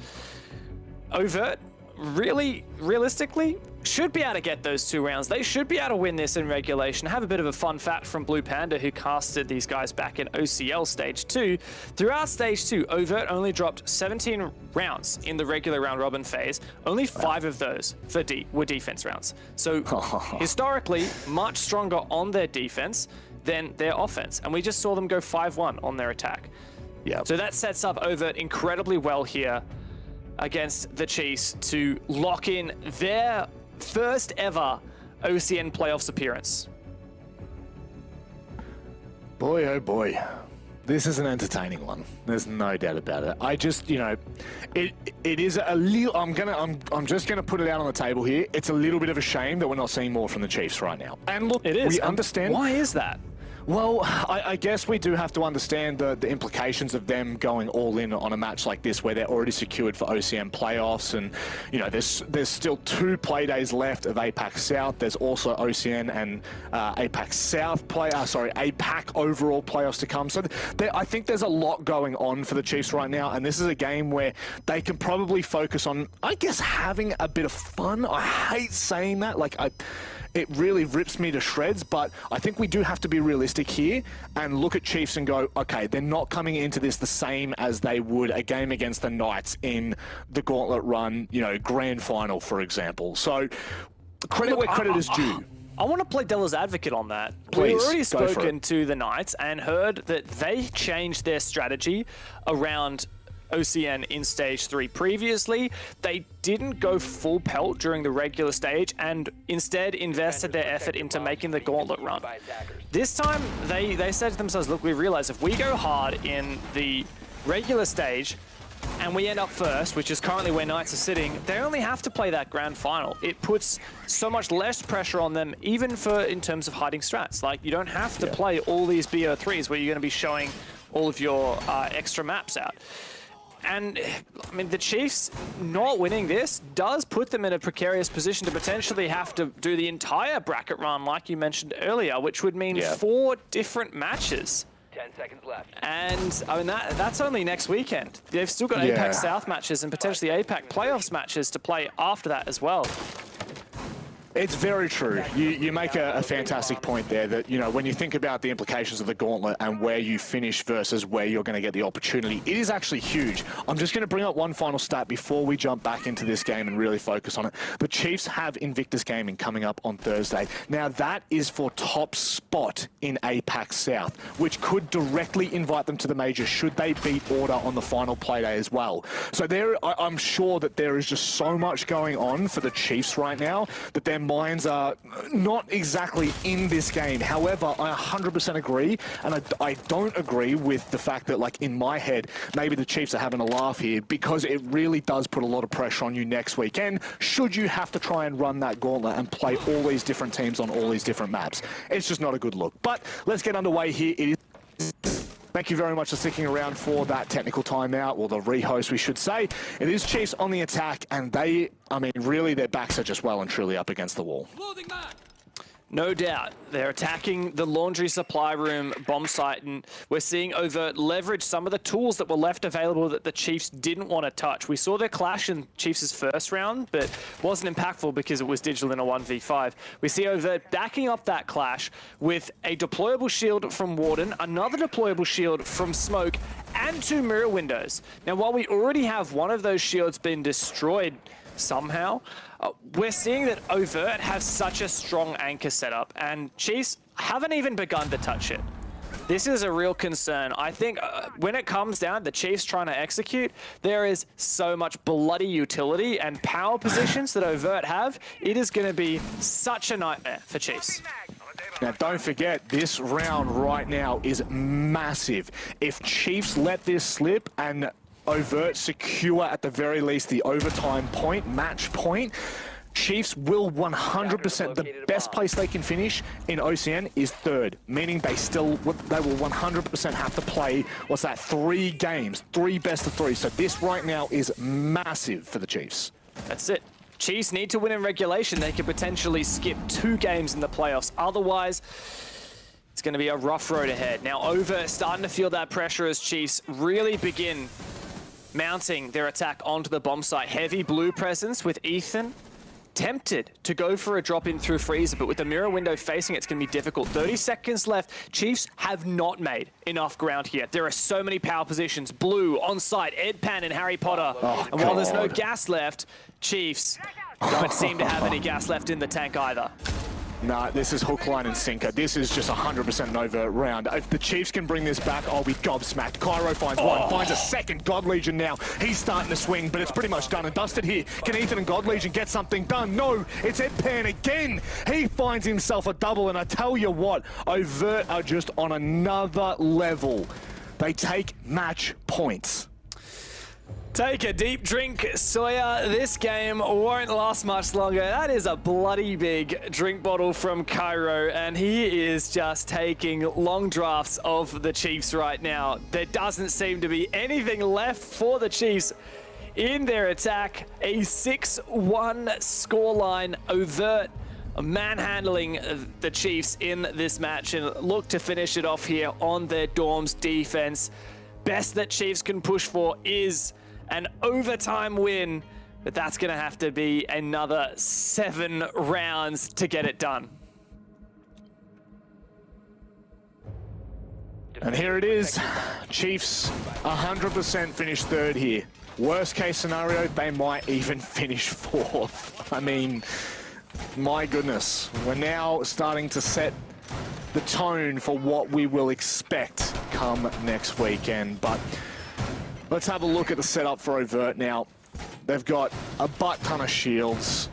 Overt, really, realistically, should be able to get those 2 rounds. They should be able to win this in regulation. Have a bit of a fun fact from Blue Panda, who casted these guys back in OCL Stage 2. Throughout Stage 2, Overt only dropped 17 rounds in the regular round robin phase. Only 5 of those were defense rounds. So historically, much stronger on their defense than their offense. And we just saw them go 5-1 on their attack. Yeah. So that sets up Overt incredibly well here against the Chiefs to lock in their first ever OCN playoffs appearance. Boy, oh boy. This is an entertaining one. There's no doubt about it. I just, you know, it is a little, I'm just gonna put it out on the table here. It's a little bit of a shame that we're not seeing more from the Chiefs right now. And look, it is. We understand. Why is that? Well, I guess we do have to understand the implications of them going all in on a match like this, where they're already secured for OCN playoffs, and you know, there's still 2 play days left of APAC South. There's also OCN and APAC South APAC overall playoffs to come. So I think there's a lot going on for the Chiefs right now, and this is a game where they can probably focus on, I guess, having a bit of fun. I hate saying that, it really rips me to shreds, but I think we do have to be realistic here and look at Chiefs and go, okay, they're not coming into this the same as they would a game against the Knights in the Gauntlet Run, you know, grand final, for example. So credit where credit is due. I want to play devil's advocate on that. Please, We've already go for spoken it. to the Knights and heard that they changed their strategy around OCN in Stage 3 previously. They didn't go full pelt during the regular stage and instead invested their effort into making the gauntlet run. This time, they said to themselves, look, we realize if we go hard in the regular stage and we end up first, which is currently where Knights are sitting, they only have to play that grand final. It puts so much less pressure on them, even in terms of hiding strats. Like, you don't have to play all these BO3s where you're going to be showing all of your extra maps out. And, I mean, the Chiefs not winning this does put them in a precarious position to potentially have to do the entire bracket run, like you mentioned earlier, which would mean 4 different matches. 10 seconds left. And, I mean, that's only next weekend. They've still got APAC South matches and potentially APAC playoffs matches to play after that as well. It's very true. You make a fantastic point there that, you know, when you think about the implications of the gauntlet and where you finish versus where you're going to get the opportunity, it is actually huge. I'm just going to bring up one final stat before we jump back into this game and really focus on it. The Chiefs have Invictus Gaming coming up on Thursday. Now, that is for top spot in APAC South, which could directly invite them to the major should they beat Order on the final Playday as well. So I'm sure that there is just so much going on for the Chiefs right now that their minds are not exactly in this game. However, I 100% agree, and I don't agree with the fact that, like, in my head, maybe the Chiefs are having a laugh here, because it really does put a lot of pressure on you next weekend, should you have to try and run that gauntlet and play all these different teams on all these different maps. It's just not a good look. But let's get underway here. It is... Thank you very much for sticking around for that technical timeout, or the rehost, we should say. It is Chiefs on the attack, and they, I mean, really, their backs are just well and truly up against the wall. No doubt. They're attacking the laundry supply room bomb site, and we're seeing Overt leverage some of the tools that were left available that the Chiefs didn't want to touch. We saw their clash in Chiefs' first round, but wasn't impactful because it was digital in a 1v5. We see Overt backing up that clash with a deployable shield from Warden, another deployable shield from Smoke, and 2 mirror windows. Now, while we already have one of those shields been destroyed somehow, we're seeing that Overt has such a strong anchor setup, and Chiefs haven't even begun to touch it. This is a real concern. I think when it comes down to the Chiefs trying to execute, there is so much bloody utility and power positions that Overt have. It is going to be such a nightmare for Chiefs. Now, don't forget, this round right now is massive. If Chiefs let this slip and Overt secure at the very least the overtime point, match point, Chiefs will 100%, the best place they can finish in OCN is 3rd, meaning they will 100% have to play, 3 games, 3 best of 3. So this right now is massive for the Chiefs. That's it. Chiefs need to win in regulation. They could potentially skip 2 games in the playoffs. Otherwise, it's going to be a rough road ahead. Now, Over starting to feel that pressure as Chiefs really begin mounting their attack onto the bomb site. Heavy blue presence with Ethan. Tempted to go for a drop-in through Freezer, but with the mirror window facing, it's going to be difficult. 30 seconds left. Chiefs have not made enough ground here. There are so many power positions. Blue, on site, Ed Pan and Harry Potter. And while there's no gas left, Chiefs don't seem to have any gas left in the tank either. No, this is hook, line, and sinker. This is just 100% an Overt round. If the Chiefs can bring this back, I'll be gobsmacked. Cairo finds one, finds a second. God Legion now. He's starting to swing, but it's pretty much done and dusted here. Can Ethan and God Legion get something done? No, it's Ed Pan again. He finds himself a double, and I tell you what, Overt are just on another level. They take match points. Take a deep drink, Sawyer. This game won't last much longer. That is a bloody big drink bottle from Cairo, and he is just taking long drafts of the Chiefs right now. There doesn't seem to be anything left for the Chiefs in their attack. A 6-1 scoreline. Overt manhandling the Chiefs in this match and look to finish it off here on their Dorms defense. Best that Chiefs can push for is an overtime win, but that's going to have to be another 7 rounds to get it done. And here it is. Chiefs 100% finish 3rd here. Worst case scenario, they might even finish 4th. I mean, my goodness, we're now starting to set the tone for what we will expect come next weekend. But let's have a look at the setup for Overt now. They've got a butt ton of shields.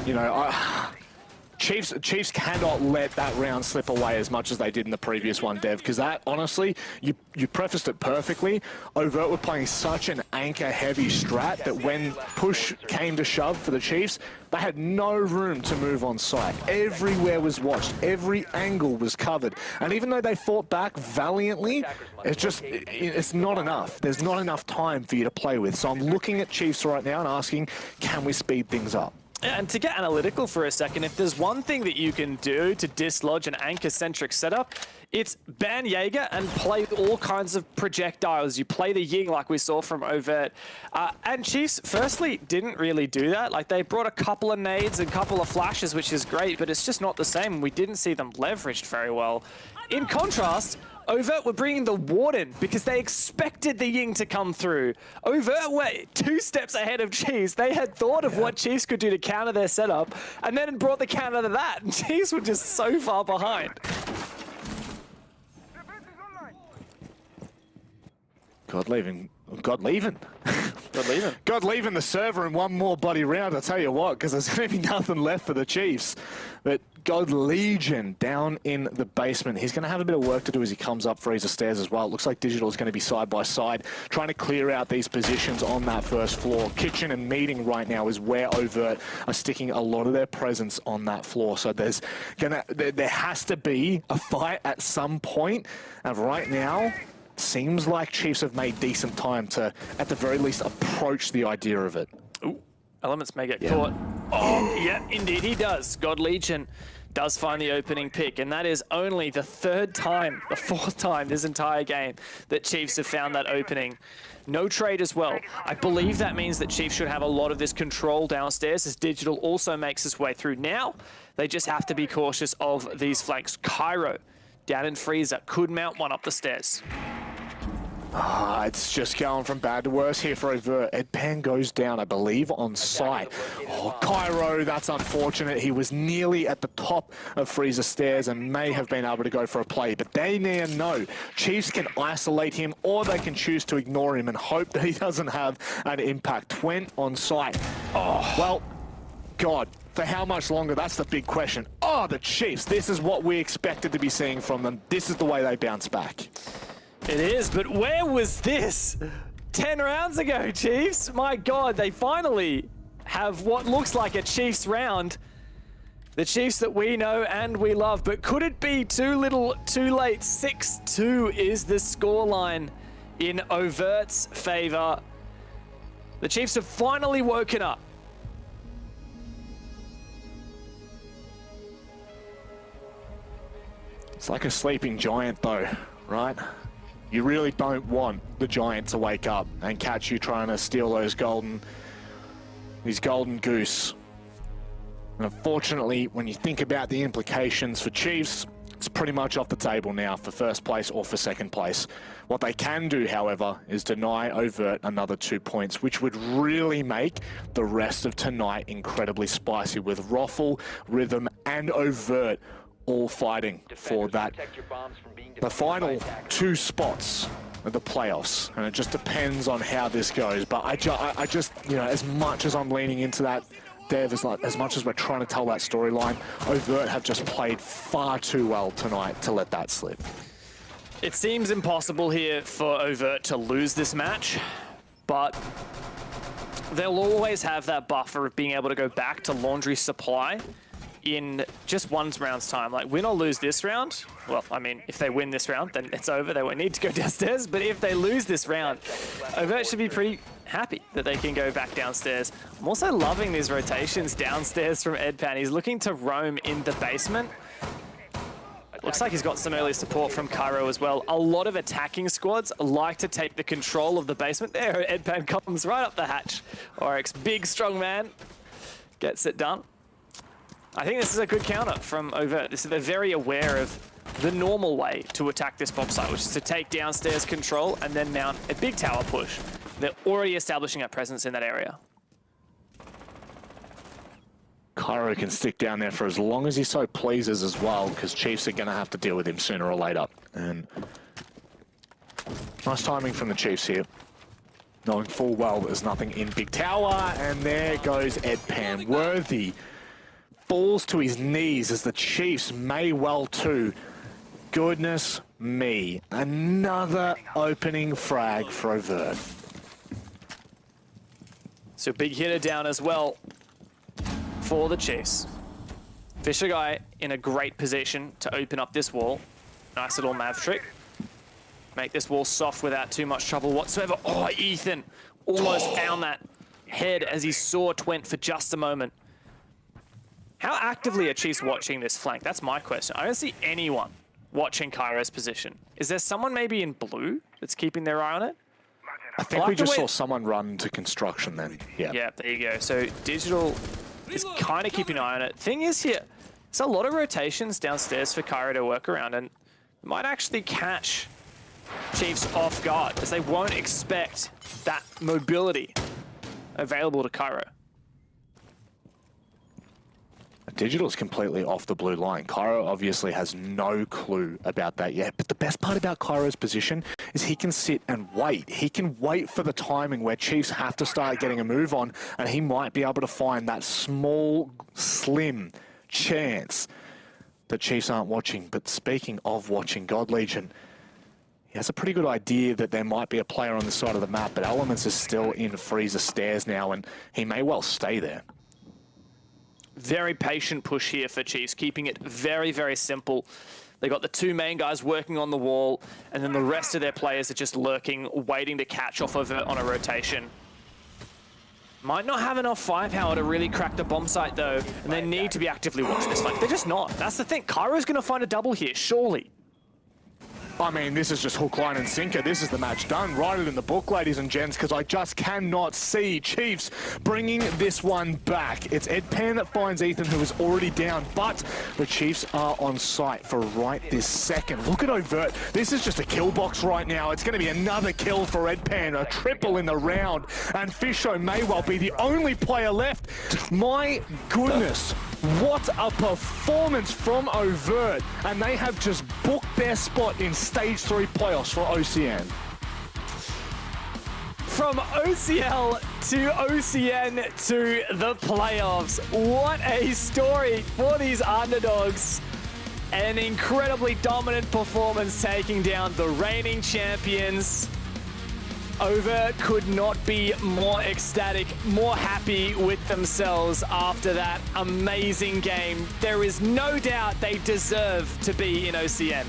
You know, Chiefs cannot let that round slip away as much as they did in the previous one, Dev, because that, honestly, you prefaced it perfectly. Overt were playing such an anchor-heavy strat that when push came to shove for the Chiefs, they had no room to move on site. Everywhere was watched. Every angle was covered. And even though they fought back valiantly, it's not enough. There's not enough time for you to play with. So I'm looking at Chiefs right now and asking, can we speed things up? And to get analytical for a second, if there's one thing that you can do to dislodge an anchor-centric setup, it's ban Jaeger and play all kinds of projectiles. You play the Ying like we saw from Overt. And Chiefs, firstly, didn't really do that. Like, they brought a couple of nades and a couple of flashes, which is great, but it's just not the same. We didn't see them leveraged very well. In contrast, Overt were bringing the Warden because they expected the Ying to come through. Overt were 2 steps ahead of Chiefs. They had thought of what Chiefs could do to counter their setup and then brought the counter to that. And Chiefs were just so far behind. God leaving the server in one more bloody round, I'll tell you what, because there's going to be nothing left for the Chiefs. But God Legion down in the basement. He's going to have a bit of work to do as he comes up Freezer stairs as well. It looks like Digital is going to be side by side, trying to clear out these positions on that first floor. Kitchen and meeting right now is where Overt are sticking a lot of their presence on that floor. So there has to be a fight at some point. And right now, seems like Chiefs have made decent time to, at the very least, approach the idea of it. Ooh, Elements may get caught. Oh, yeah, indeed he does. God Legion does find the opening pick, and that is only the 4th time this entire game that Chiefs have found that opening. No trade as well. I believe that means that Chiefs should have a lot of this control downstairs as Digital also makes his way through. Now, they just have to be cautious of these flanks. Cairo down in Freezer could mount one up the stairs. It's just going from bad to worse here for Overt. Edpan goes down, I believe, on site. Oh, Cairo, that's unfortunate. He was nearly at the top of Freezer stairs and may have been able to go for a play, but they now know Chiefs can isolate him or they can choose to ignore him and hope that he doesn't have an impact. Twent on site. Oh, well, God. For how much longer? That's the big question. Oh, the Chiefs. This is what we expected to be seeing from them. This is the way they bounce back. It is, but where was this 10 rounds ago, Chiefs? My God, they finally have what looks like a Chiefs round. The Chiefs that we know and we love, but could it be too little, too late? 6-2 is the scoreline in Overt's favor. The Chiefs have finally woken up. It's like a sleeping giant though, right? You really don't want the giant to wake up and catch you trying to steal these golden goose. And unfortunately, when you think about the implications for Chiefs, it's pretty much off the table now for first place or for second place. What they can do, however, is deny Overt another 2 points, which would really make the rest of tonight incredibly spicy with Roffle, Rhythm, and Overt all fighting for that. The final 2 spots of the playoffs, and it just depends on how this goes. But I just, you know, as much as I'm leaning into that, Dev, as much as we're trying to tell that storyline, Overt have just played far too well tonight to let that slip. It seems impossible here for Overt to lose this match, but they'll always have that buffer of being able to go back to laundry supply in just one round's time. Like, win or lose this round, well, I mean, if they win this round, then it's over. They won't need to go downstairs. But if they lose this round, Overt should be pretty happy that they can go back downstairs. I'm also loving these rotations downstairs from Edpan. He's looking to roam in the basement. Looks like he's got some early support from Cairo as well. A lot of attacking squads like to take the control of the basement. There, Edpan comes right up the hatch. Oryx, big, strong man, gets it done. I think this is a good counter from Overt. They're very aware of the normal way to attack this bomb site, which is to take downstairs control and then mount a big tower push. They're already establishing a presence in that area. Cairo can stick down there for as long as he so pleases as well, because Chiefs are going to have to deal with him sooner or later. And nice timing from the Chiefs here, knowing full well there's nothing in Big Tower. And there goes Ed Pan. Worthy falls to his knees as the Chiefs may well too. Goodness me. Another opening frag for Overt. So big hitter down as well for the Chiefs. Fisher Guy in a great position to open up this wall. Nice little Mav trick. Make this wall soft without too much trouble whatsoever. Oh, Ethan almost found that head as he saw Twent for just a moment. How actively are Chiefs watching this flank? That's my question. I don't see anyone watching Cairo's position. Is there someone maybe in blue that's keeping their eye on it? I think we just saw someone run to construction then. Yeah. Yeah, there you go. So Digital is kind of keeping an eye on it. Thing is here, there's a lot of rotations downstairs for Cairo to work around, and might actually catch Chiefs off guard, as they won't expect that mobility available to Cairo. Digital's completely off the blue line. Cairo obviously has no clue about that yet. But the best part about Cairo's position is he can sit and wait. He can wait for the timing where Chiefs have to start getting a move on, and he might be able to find that small, slim chance that Chiefs aren't watching. But speaking of watching, God Legion, he has a pretty good idea that there might be a player on the side of the map, but Elements is still in Freezer Stairs now, and he may well stay there. Very patient push here for Chiefs, keeping it very, very simple. They got the two main guys working on the wall, and then the rest of their players are just lurking, waiting to catch off of it on a rotation. Might not have enough firepower to really crack the bomb site though, and they need to be actively watching this flank. They're just not. That's the thing. Cairo's going to find a double here, surely. I mean, this is just hook, line, and sinker. This is the match done. Write it in the book, ladies and gents, because I just cannot see Chiefs bringing this one back. It's Ed Pan that finds Ethan, who is already down, but the Chiefs are on site for right this second. Look at Overt. This is just a kill box right now. It's going to be another kill for Ed Pan, a triple in the round, and Fisho may well be the only player left. My goodness, what a performance from Overt, and they have just booked their spot in Stage 3 playoffs for OCN. From OCL to OCN to the playoffs. What a story for these underdogs. An incredibly dominant performance taking down the reigning champions. Overt could not be more ecstatic, more happy with themselves after that amazing game. There is no doubt they deserve to be in OCN.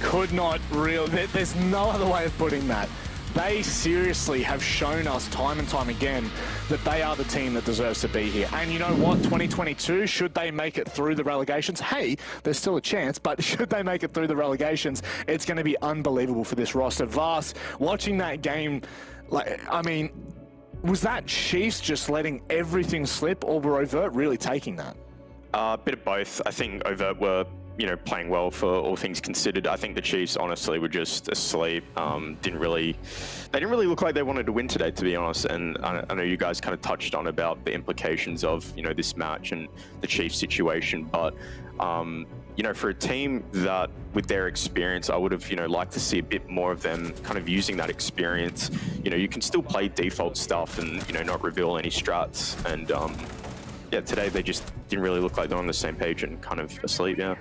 Could not really, there's no other way of putting that. They seriously have shown us time and time again that they are the team that deserves to be here. And you know what, 2022, should they make it through the relegations, hey, there's still a chance, but should they make it through the relegations, it's going to be unbelievable for this roster. Vast, watching that game, like, I mean, was that Chiefs just letting everything slip, or were Overt really taking that? A bit of both. I think Overt were, you know, playing well for all things considered. I think the Chiefs honestly were just asleep. They didn't really look like they wanted to win today, to be honest. And I know you guys kind of touched on about the implications of, you know, this match and the Chiefs situation. But, you know, for a team that with their experience, I would have, you know, liked to see a bit more of them kind of using that experience. You know, you can still play default stuff and, you know, not reveal any strats. And, yeah, today they just didn't really look like they're on the same page and kind of asleep, yeah.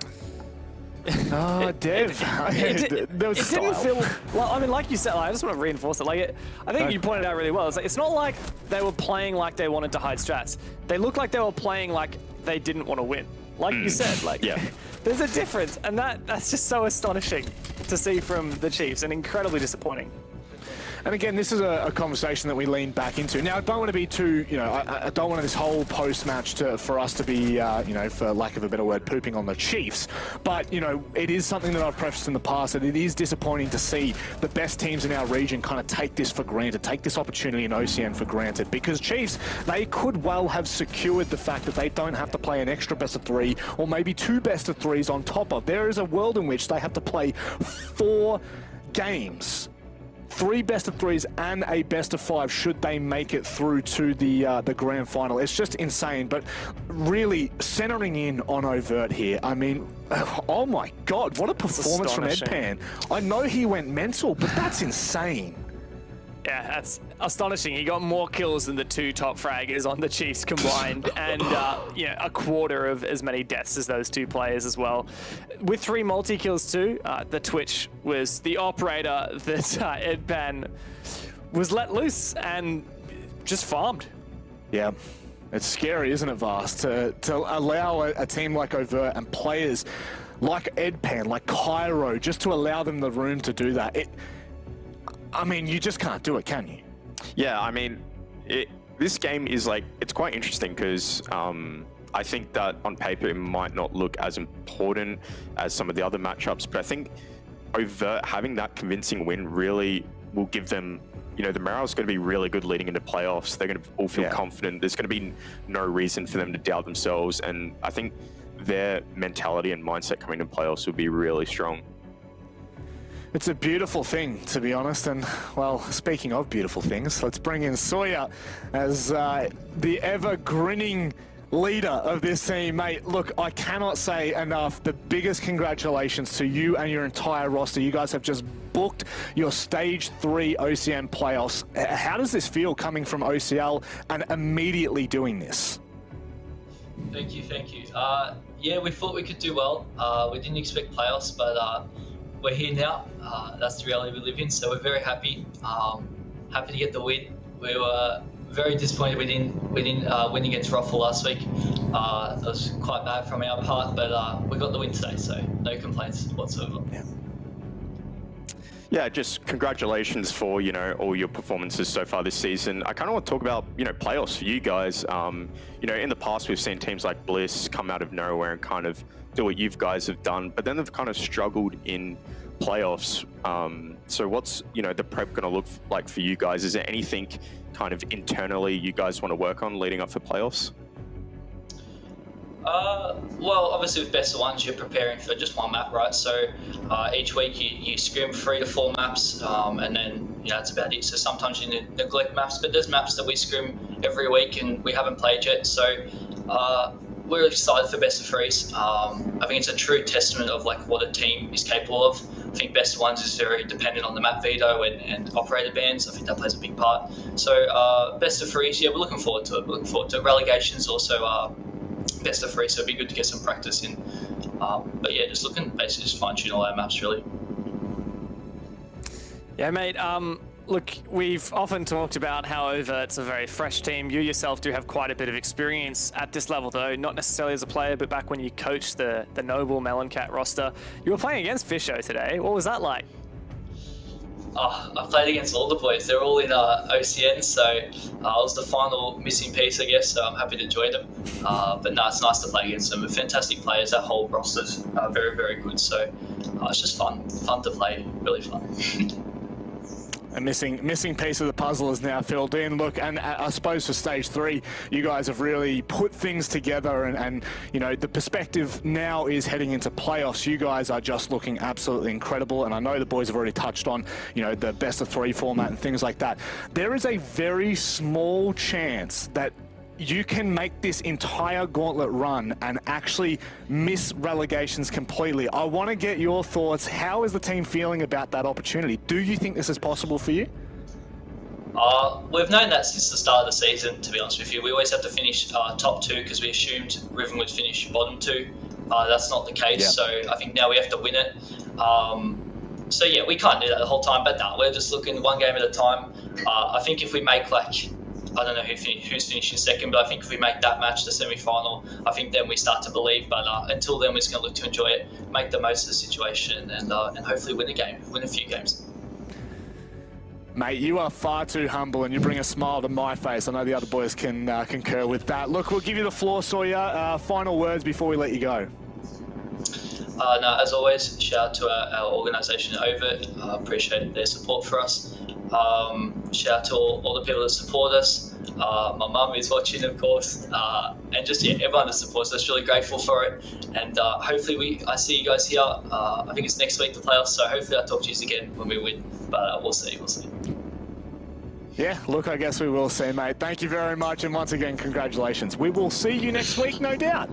Oh, Dev. It didn't feel, well, I mean, like you said, like, I just want to reinforce it. Like, I think you pointed out really well. It's like, it's not like they were playing like they wanted to hide strats. They looked like they were playing like they didn't want to win. Like you said, like, yeah. There's a difference. And that's just so astonishing to see from the Chiefs and incredibly disappointing. And again, this is a conversation that we lean back into. Now, I don't want to be too, you know, I don't want this whole post-match for us to be, you know, for lack of a better word, pooping on the Chiefs. But, you know, it is something that I've prefaced in the past, that it is disappointing to see the best teams in our region kind of take this for granted, take this opportunity in OCN for granted. Because Chiefs, they could well have secured the fact that they don't have to play an extra best of 3 or maybe 2 best of 3s on top of. There is a world in which they have to play 4 games 3 best-of-3s and a best-of-5 should they make it through to the grand final. It's just insane, but really centering in on Overt here. I mean, oh my God, what a performance from Edpan. I know he went mental, but that's insane. Yeah, that's astonishing. He got more kills than the 2 top fraggers on the Chiefs combined, and a quarter of as many deaths as those 2 players as well. With 3 multi-kills too, the Twitch was the operator that Edpan was let loose and just farmed. Yeah. It's scary, isn't it, Vast, to allow a team like Overt and players like Edpan, like Cairo, just to allow them the room to do that. I mean, you just can't do it, can you? Yeah, I mean, this game is like, it's quite interesting because I think that on paper it might not look as important as some of the other matchups, but I think Overt having that convincing win really will give them, the morale's going to be really good leading into playoffs. They're going to all feel confident. There's going to be no reason for them to doubt themselves, and I think their mentality and mindset coming to playoffs will be really strong. It's a beautiful thing, to be honest, and, well, speaking of beautiful things, let's bring in Sawyer as the ever-grinning leader of this team. Mate, look, I cannot say enough, the biggest congratulations to you and your entire roster. You guys have just booked your Stage 3 OCN playoffs. How does this feel coming from OCL and immediately doing this? Thank you. Yeah, we thought we could do well. We didn't expect playoffs, but we're here now. That's the reality we live in, so we're very happy. Happy to get the win. We were very disappointed we didn't win against Ruffle last week. That was quite bad from our part, but we got the win today, so no complaints whatsoever. Yeah, just congratulations for, all your performances so far this season. I kind of want to talk about, playoffs for you guys. In the past, we've seen teams like Bliss come out of nowhere and kind of do what you guys have done, but then they've kind of struggled in playoffs. So what's, the prep going to look like for you guys? Is there anything kind of internally you guys want to work on leading up for playoffs? Well, obviously with best of ones, you're preparing for just one map, right? So each week you scrim 3 to 4 maps, and then that's about it. So sometimes you neglect maps, but there's maps that we scrim every week and we haven't played yet. So we're excited for best of 3s. I think it's a true testament of like what a team is capable of. I think best of ones is very dependent on the map veto and operator bans. I think that plays a big part. So best of 3s, yeah, we're looking forward to it. We're looking forward to it. Relegations also best of 3, so it'd be good to get some practice in. But yeah, just looking basically just fine tune all our maps really. Yeah, mate. Look, we've often talked about how Overt's a very fresh team. You yourself do have quite a bit of experience at this level, though, not necessarily as a player, but back when you coached the Noble Meloncat roster. You were playing against Fisho today. What was that like? I played against all the boys. They're all in OCN, so I was the final missing piece, I guess, so I'm happy to join them. But no, it's nice to play against them. They're fantastic players. That whole roster's very, very good, so it's just fun to play, really fun. A missing piece of the puzzle is now filled in. Look, and I suppose for Stage 3, you guys have really put things together, and the perspective now is heading into playoffs. You guys are just looking absolutely incredible, and I know the boys have already touched on, the best of 3 format and things like that. There is a very small chance that you can make this entire gauntlet run and actually miss relegations completely. I want to get your thoughts. How is the team feeling about that opportunity? Do you think this is possible for you? We've known that since the start of the season, to be honest with you. We always have to finish top 2 because we assumed Riven would finish bottom 2. That's not the case, so I think now we have to win it. So yeah, we can't do that the whole time, but no, we're just looking one game at a time. I think if we make I don't know who's finishing second, but I think if we make that match the semi-final, I think then we start to believe. But until then, we're just going to look to enjoy it, make the most of the situation, and hopefully win a few games. Mate, you are far too humble, and you bring a smile to my face. I know the other boys can concur with that. Look, we'll give you the floor, Sawyer. Final words before we let you go. No, as always, shout out to our organisation Overt. Appreciate their support for us. Shout out to all the people that support us. My mum is watching, of course, and just everyone that supports us. Really grateful for it, and hopefully I see you guys here. I think it's next week the playoffs, so hopefully I'll talk to you again when we win. But we'll see. Yeah, look, I guess we will see, mate. Thank you very much, and once again, congratulations. We will see you next week, no doubt.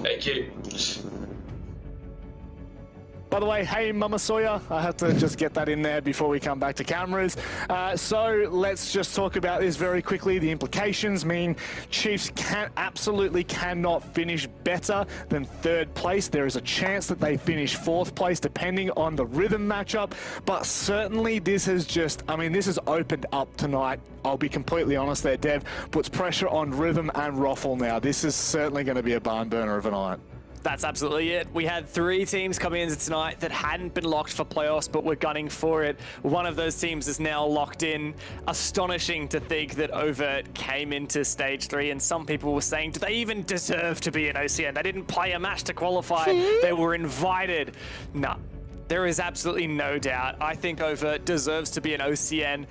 Thank you. By the way, hey, Mama Sawyer, I have to just get that in there before we come back to cameras. So let's just talk about this very quickly. The implications mean Chiefs absolutely cannot finish better than 3rd place. There is a chance that they finish 4th place depending on the rhythm matchup, but certainly this has this has opened up tonight. I'll be completely honest there, Dev. Puts pressure on Rhythm and Roffle now. This is certainly going to be a barn burner of a night. That's absolutely it. We had 3 teams come in tonight that hadn't been locked for playoffs, but were gunning for it. One of those teams is now locked in. Astonishing to think that Overt came into Stage 3, and some people were saying, do they even deserve to be in OCN? They didn't play a match to qualify. They were invited. No, there is absolutely no doubt. I think Overt deserves to be in OCN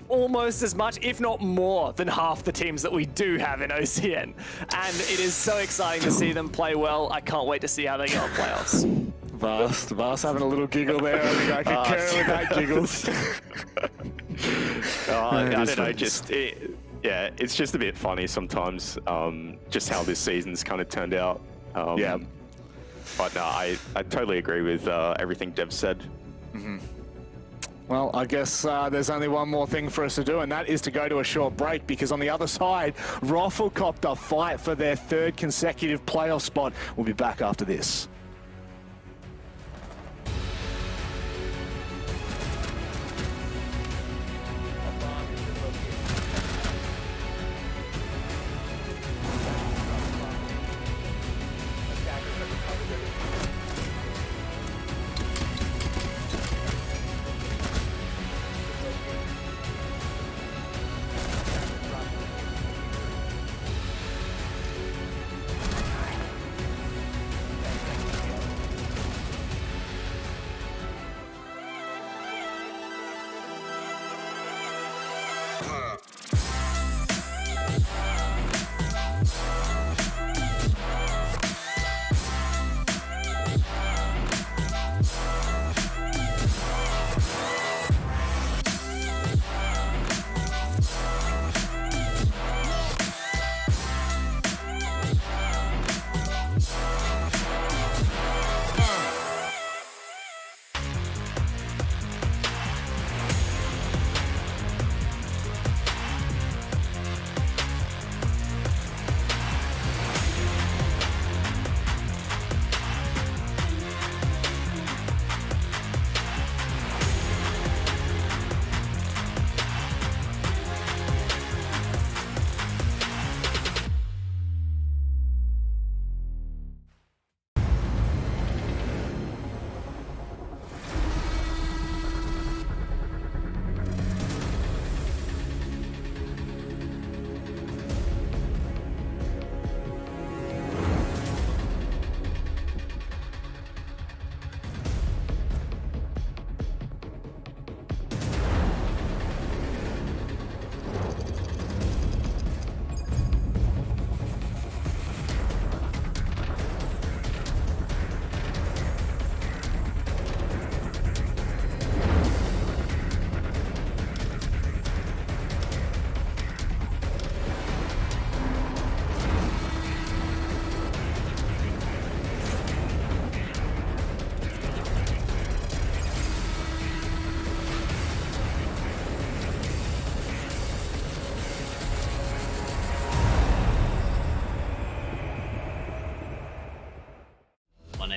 almost as much, if not more, than half the teams that we do have in OCN. And it is so exciting to see them play well. I can't wait to see how they go in playoffs. Vast having a little giggle there. I think I concur with that giggles. I don't know, it's just a bit funny sometimes, just how this season's kind of turned out. Yeah. But no, I totally agree with everything Dev said. Well, I guess there's only one more thing for us to do, and that is to go to a short break, because on the other side, Roffle copped a fight for their 3rd consecutive playoff spot. We'll be back after this.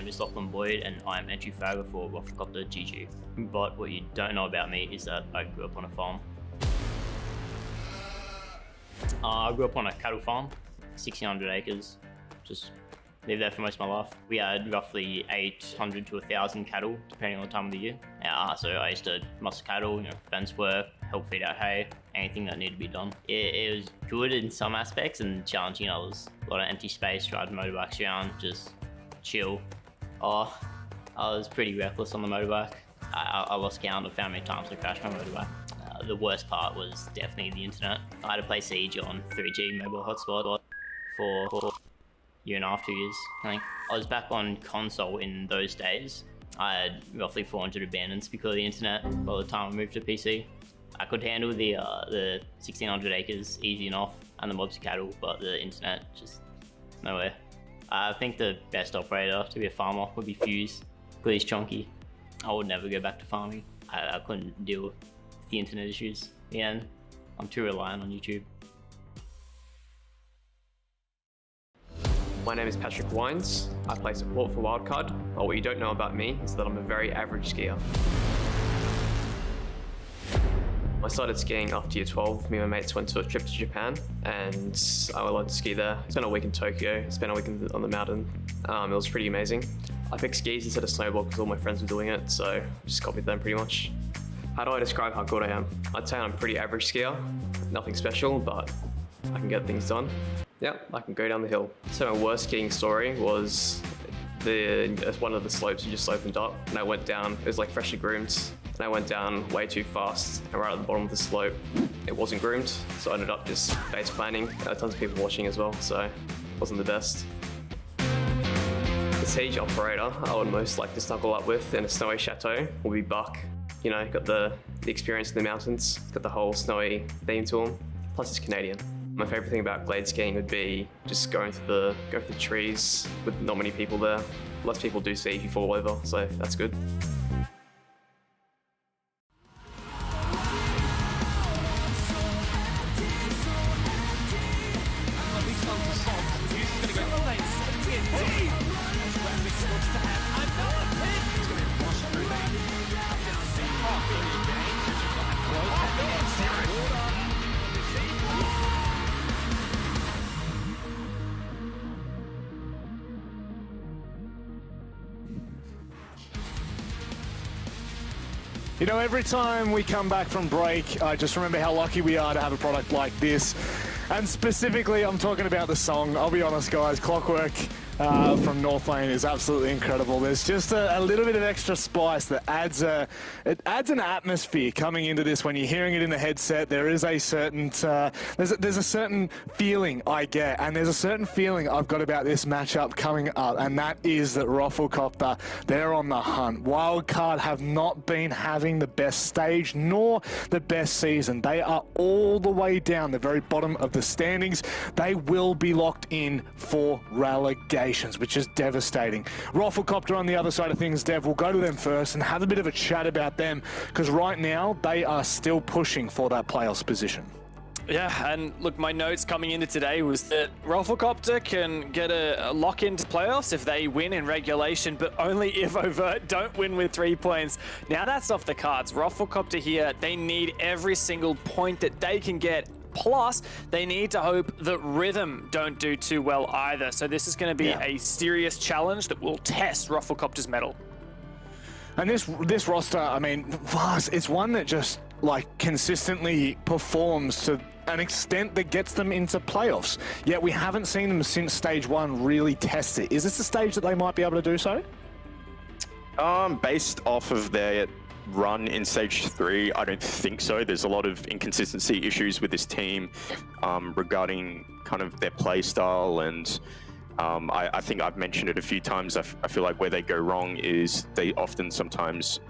name is Lachlan Boyd and I'm entry fagger for Wafflecopter GG. But what you don't know about me is that I grew up on a farm. I grew up on a cattle farm, 1,600 acres, just lived there for most of my life. We had roughly 800 to 1,000 cattle, depending on the time of the year. So I used to muster cattle, fence work, help feed out hay, anything that needed to be done. It was good in some aspects and challenging in others. A lot of empty space, riding motorbikes around, just chill. I was pretty reckless on the motorbike. I lost count of how many times I crashed my motorbike. the worst part was definitely the internet. I had to play Siege on 3G mobile hotspot for a year and a half, 2 years, I think. I was back on console in those days. I had roughly 400 abandons because of the internet by the time I moved to PC. I could handle the 1600 acres easy enough and the mobs of cattle, but the internet, just nowhere. I think the best operator to be a farmer would be Fuse, because he's chunky. I would never go back to farming. I couldn't deal with the internet issues. Yeah, I'm too reliant on YouTube. My name is Patrick Wines. I play support for Wildcard, but what you don't know about me is that I'm a very average skier. I started skiing after year 12. Me and my mates went to a trip to Japan and I learned to ski there. Spent a week in Tokyo, spent a week on the mountain. It was pretty amazing. I picked skis instead of snowboard because all my friends were doing it, so just copied them pretty much. How do I describe how good I am? I'd say I'm a pretty average skier. Nothing special, but I can get things done. Yeah, I can go down the hill. So my worst skiing story was one of the slopes just opened up and I went down. It was like freshly groomed and I went down way too fast and right at the bottom of the slope it wasn't groomed, so I ended up just face planning. Tons of people watching as well, so it wasn't the best. The Siege operator I would most like to snuggle up with in a snowy chateau would be Buck. You know, got the experience in the mountains, got the whole snowy theme to him, plus he's Canadian. My favourite thing about glade skiing would be just going through the trees with not many people there. Less people do see if you fall over, so that's good. You know, every time we come back from break, I just remember how lucky we are to have a product like this. And specifically, I'm talking about the song. I'll be honest, guys, Clockwork from North Lane is absolutely incredible. There's just a little bit of extra spice that adds an atmosphere coming into this. When you're hearing it in the headset, there is a certain there's a certain feeling I get, and there's a certain feeling I've got about this matchup coming up, and that is that Rafflecopter, they're on the hunt. Wildcard have not been having the best stage nor the best season. They are all the way down the very bottom of the standings. They will be locked in for relegation, which is devastating. Rafflecopter on the other side of things, Dev, we'll go to them first and have a bit of a chat about them, because right now they are still pushing for that playoffs position. Yeah, and look, my notes coming into today was that Rafflecopter can get a lock into playoffs if they win in regulation, but only if Overt don't win with 3 points. Now that's off the cards. Rafflecopter here, they need every single point that they can get. Plus, they need to hope that Rhythm don't do too well either. So this is going to be a serious challenge that will test Rafflecopter's mettle. And this roster, I mean, it's one that just like consistently performs to an extent that gets them into playoffs. Yet we haven't seen them since stage 1 really test it. Is this a stage that they might be able to do so? Based off of their run in stage 3, I don't think so. There's a lot of inconsistency issues with this team regarding kind of their play style, and I think I've mentioned it a few times. I feel like where they go wrong is they often sometimes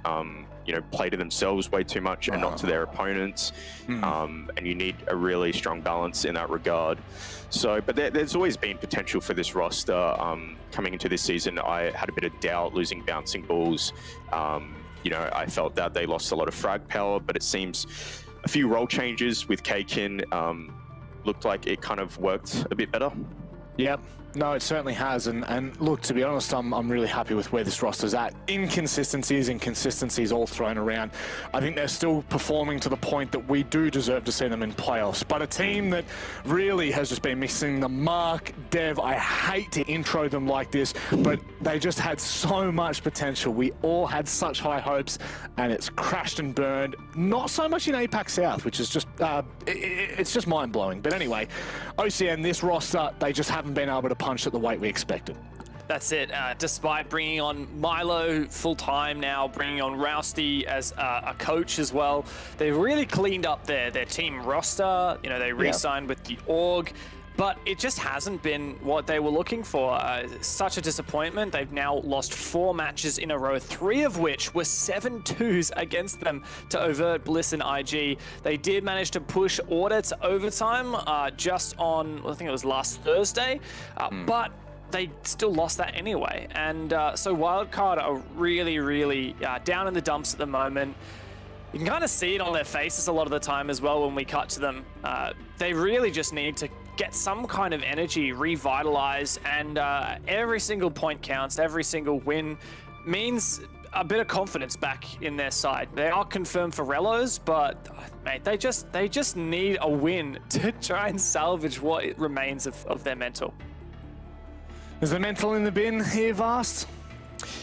play to themselves way too much and not to their opponents, and you need a really strong balance in that regard. So, but there's always been potential for this roster. Coming into this season, I had a bit of doubt losing bouncing balls. I felt that they lost a lot of frag power, but it seems a few role changes with Kakin looked like it kind of worked a bit better. Yep. No, it certainly has, and look, to be honest, I'm really happy with where this roster's at. Inconsistencies all thrown around. I think they're still performing to the point that we do deserve to see them in playoffs. But a team that really has just been missing the mark, Dev, I hate to intro them like this, but they just had so much potential. We all had such high hopes, and it's crashed and burned. Not so much in APAC South, which is just, it's just mind-blowing. But anyway, OCN, this roster, they just haven't been able to punch at the weight we expected. That's it. Despite bringing on Milo full-time now, bringing on Rousty as a coach as well, they've really cleaned up their team roster. You know, they re-signed with the org, but it just hasn't been what they were looking for. Such a disappointment. They've now lost 4 matches in a row, 3 of which were 7-2s against them to Overt, Bliss, and IG. They did manage to push Order to overtime just on, I think it was last Thursday, but they still lost that anyway. And so Wildcard are really, really down in the dumps at the moment. You can kind of see it on their faces a lot of the time as well when we cut to them. They really just need to get some kind of energy revitalized, and every single point counts. Every single win means a bit of confidence back in their side. They are confirmed for Relos, but mate, they just need a win to try and salvage what remains of their mental. Is the mental in the bin here, Vast?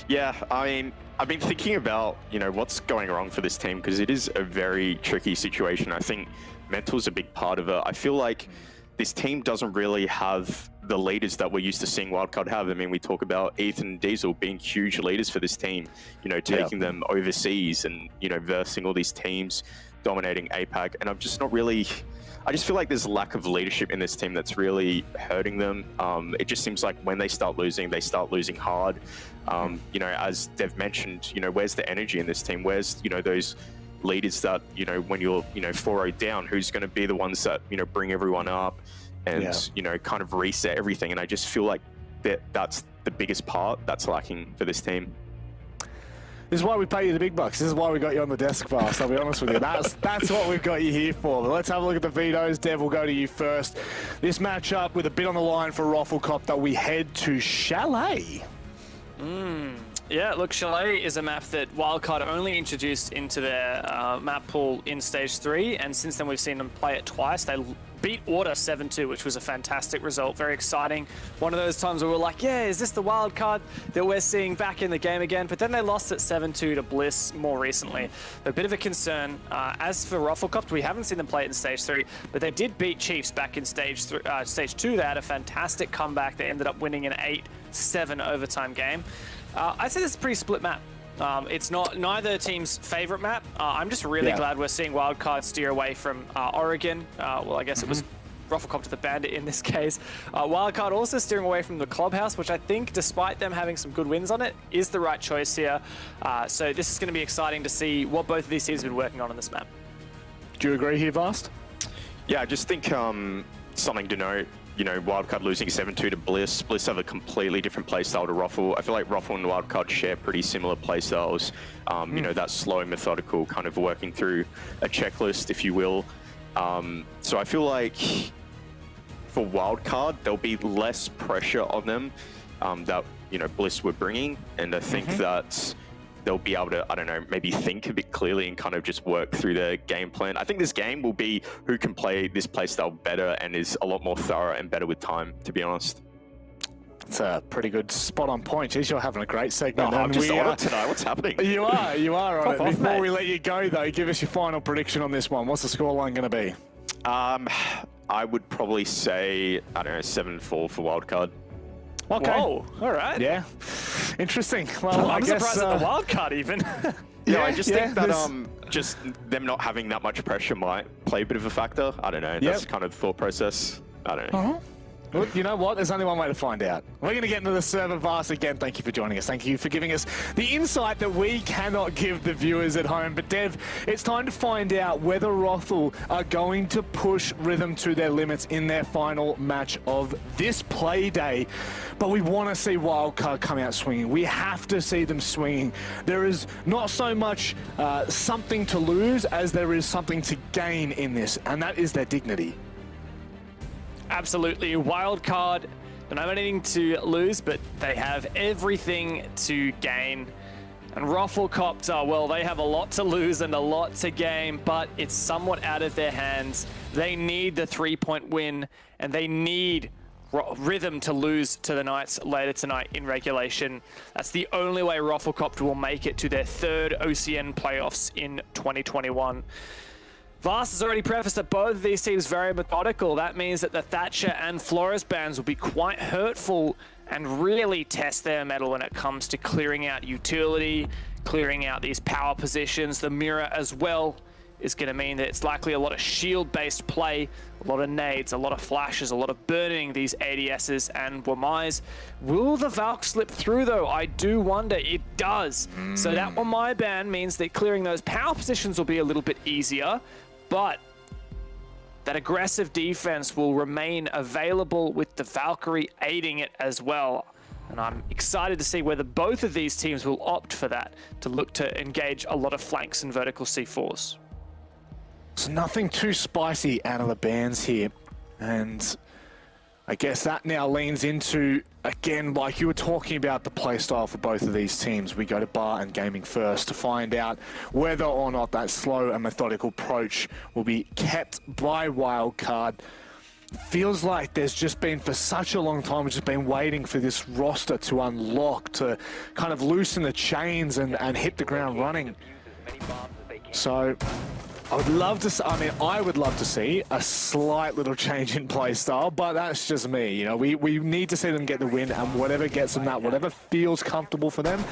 Yeah, I mean, I've been thinking about, you know, what's going wrong for this team, because it is a very tricky situation. I think mental's a big part of it. I feel like this team doesn't really have the leaders that we're used to seeing Wildcard have. I mean, we talk about Ethan and Diesel being huge leaders for this team, you know, taking them overseas and, you know, versing all these teams, dominating APAC. And I'm just not really... I just feel like there's a lack of leadership in this team that's really hurting them. It just seems like when they start losing hard. You know, as Dev mentioned, you know, where's the energy in this team? Where's, you know, those leaders that, you know, when you're, you know, 4-0 down, who's going to be the ones that, you know, bring everyone up and, you know, kind of reset everything? And I just feel like that's the biggest part that's lacking for this team. This is why we pay you the big bucks. This is why we got you on the desk, Fast. I'll be honest with you. That's what we've got you here for. But let's have a look at the vetoes. Dev, we'll go to you first. This matchup with a bit on the line for Rafflecopter, we head to Chalet. Yeah, look, Chalet is a map that Wildcard only introduced into their map pool in Stage 3, and since then we've seen them play it twice. They beat Order 7-2, which was a fantastic result, very exciting. One of those times where we're like, yeah, is this the Wildcard that we're seeing back in the game again? But then they lost at 7-2 to Bliss more recently. A bit of a concern. As for Rafflecopter, we haven't seen them play it in Stage 3, but they did beat Chiefs back in Stage 2. They had a fantastic comeback. They ended up winning an 8-7 overtime game. I'd say this is a pretty split map. It's not neither team's favorite map. I'm just really glad we're seeing Wildcard steer away from Oregon. Well, I guess it was Rafflecopter the Bandit in this case. Wildcard also steering away from the Clubhouse, which I think, despite them having some good wins on it, is the right choice here. So this is going to be exciting to see what both of these teams have been working on this map. Do you agree here, Vast? Yeah, I just think something to note. You know, Wildcard losing 7-2 to Bliss. Bliss have a completely different playstyle to Ruffle. I feel like Ruffle and Wildcard share pretty similar playstyles. You know, that slow, methodical, kind of working through a checklist, if you will. So I feel like for Wildcard, there'll be less pressure on them that, you know, Bliss were bringing. And I think that they'll be able to, I don't know, maybe think a bit clearly and kind of just work through their game plan. I think this game will be who can play this playstyle better and is a lot more thorough and better with time, to be honest. It's a pretty good spot on point. Jeez, you're having a great segment. I'm just on it tonight. What's happening? You are on it. Before mate. we let you go, though, give us your final prediction on this one. What's the scoreline going to be? I would probably say, I don't know, 7-4 for Wildcard. Okay. Whoa, all right. Yeah. Interesting. Well, I'm I guess, surprised at the Wildcard even. Yeah, I just think that just them not having that much pressure might play a bit of a factor. I don't know. That's kind of the thought process. I don't know. Well, you know what? There's only one way to find out. We're going to get into the server, Vast. Again, thank you for joining us. Thank you for giving us the insight that we cannot give the viewers at home. But Dev, it's time to find out whether Rothel are going to push Rhythm to their limits in their final match of this play day. But we want to see Wildcard come out swinging. We have to see them swinging. There is not so much something to lose as there is something to gain in this, and that is their dignity. Absolutely. Wildcard don't have anything to lose, but they have everything to gain. And Rafflecopter, well, they have a lot to lose and a lot to gain, but it's somewhat out of their hands. They need the 3-point win, and they need Rhythm to lose to the Knights later tonight in regulation. That's the only way Rafflecopter will make it to their third OCN playoffs in 2021. Vast has already prefaced that both of these teams very methodical. That means that the Thatcher and Flores bans will be quite hurtful and really test their mettle when it comes to clearing out utility, clearing out these power positions. The mirror as well is going to mean that it's likely a lot of shield-based play, a lot of nades, a lot of flashes, a lot of burning these ADSs and Wamais. Will the Valk slip through though? I do wonder. It does. So that Wamai ban means that clearing those power positions will be a little bit easier, but that aggressive defense will remain available with the Valkyrie aiding it as well. And I'm excited to see whether both of these teams will opt for that, to look to engage a lot of flanks and vertical C4s. So nothing too spicy out of the bans here. And I guess that now leans into, again, like you were talking about, the playstyle for both of these teams. We go to bar and gaming first to find out whether or not that slow and methodical approach will be kept by Wildcard. Feels like there's just been, for such a long time, we've just been waiting for this roster to unlock, to kind of loosen the chains and hit the ground running. So I would love to, I would love to see a slight little change in play style, but that's just me. You know, we need to see them get the win, and whatever gets them that, whatever feels comfortable for them,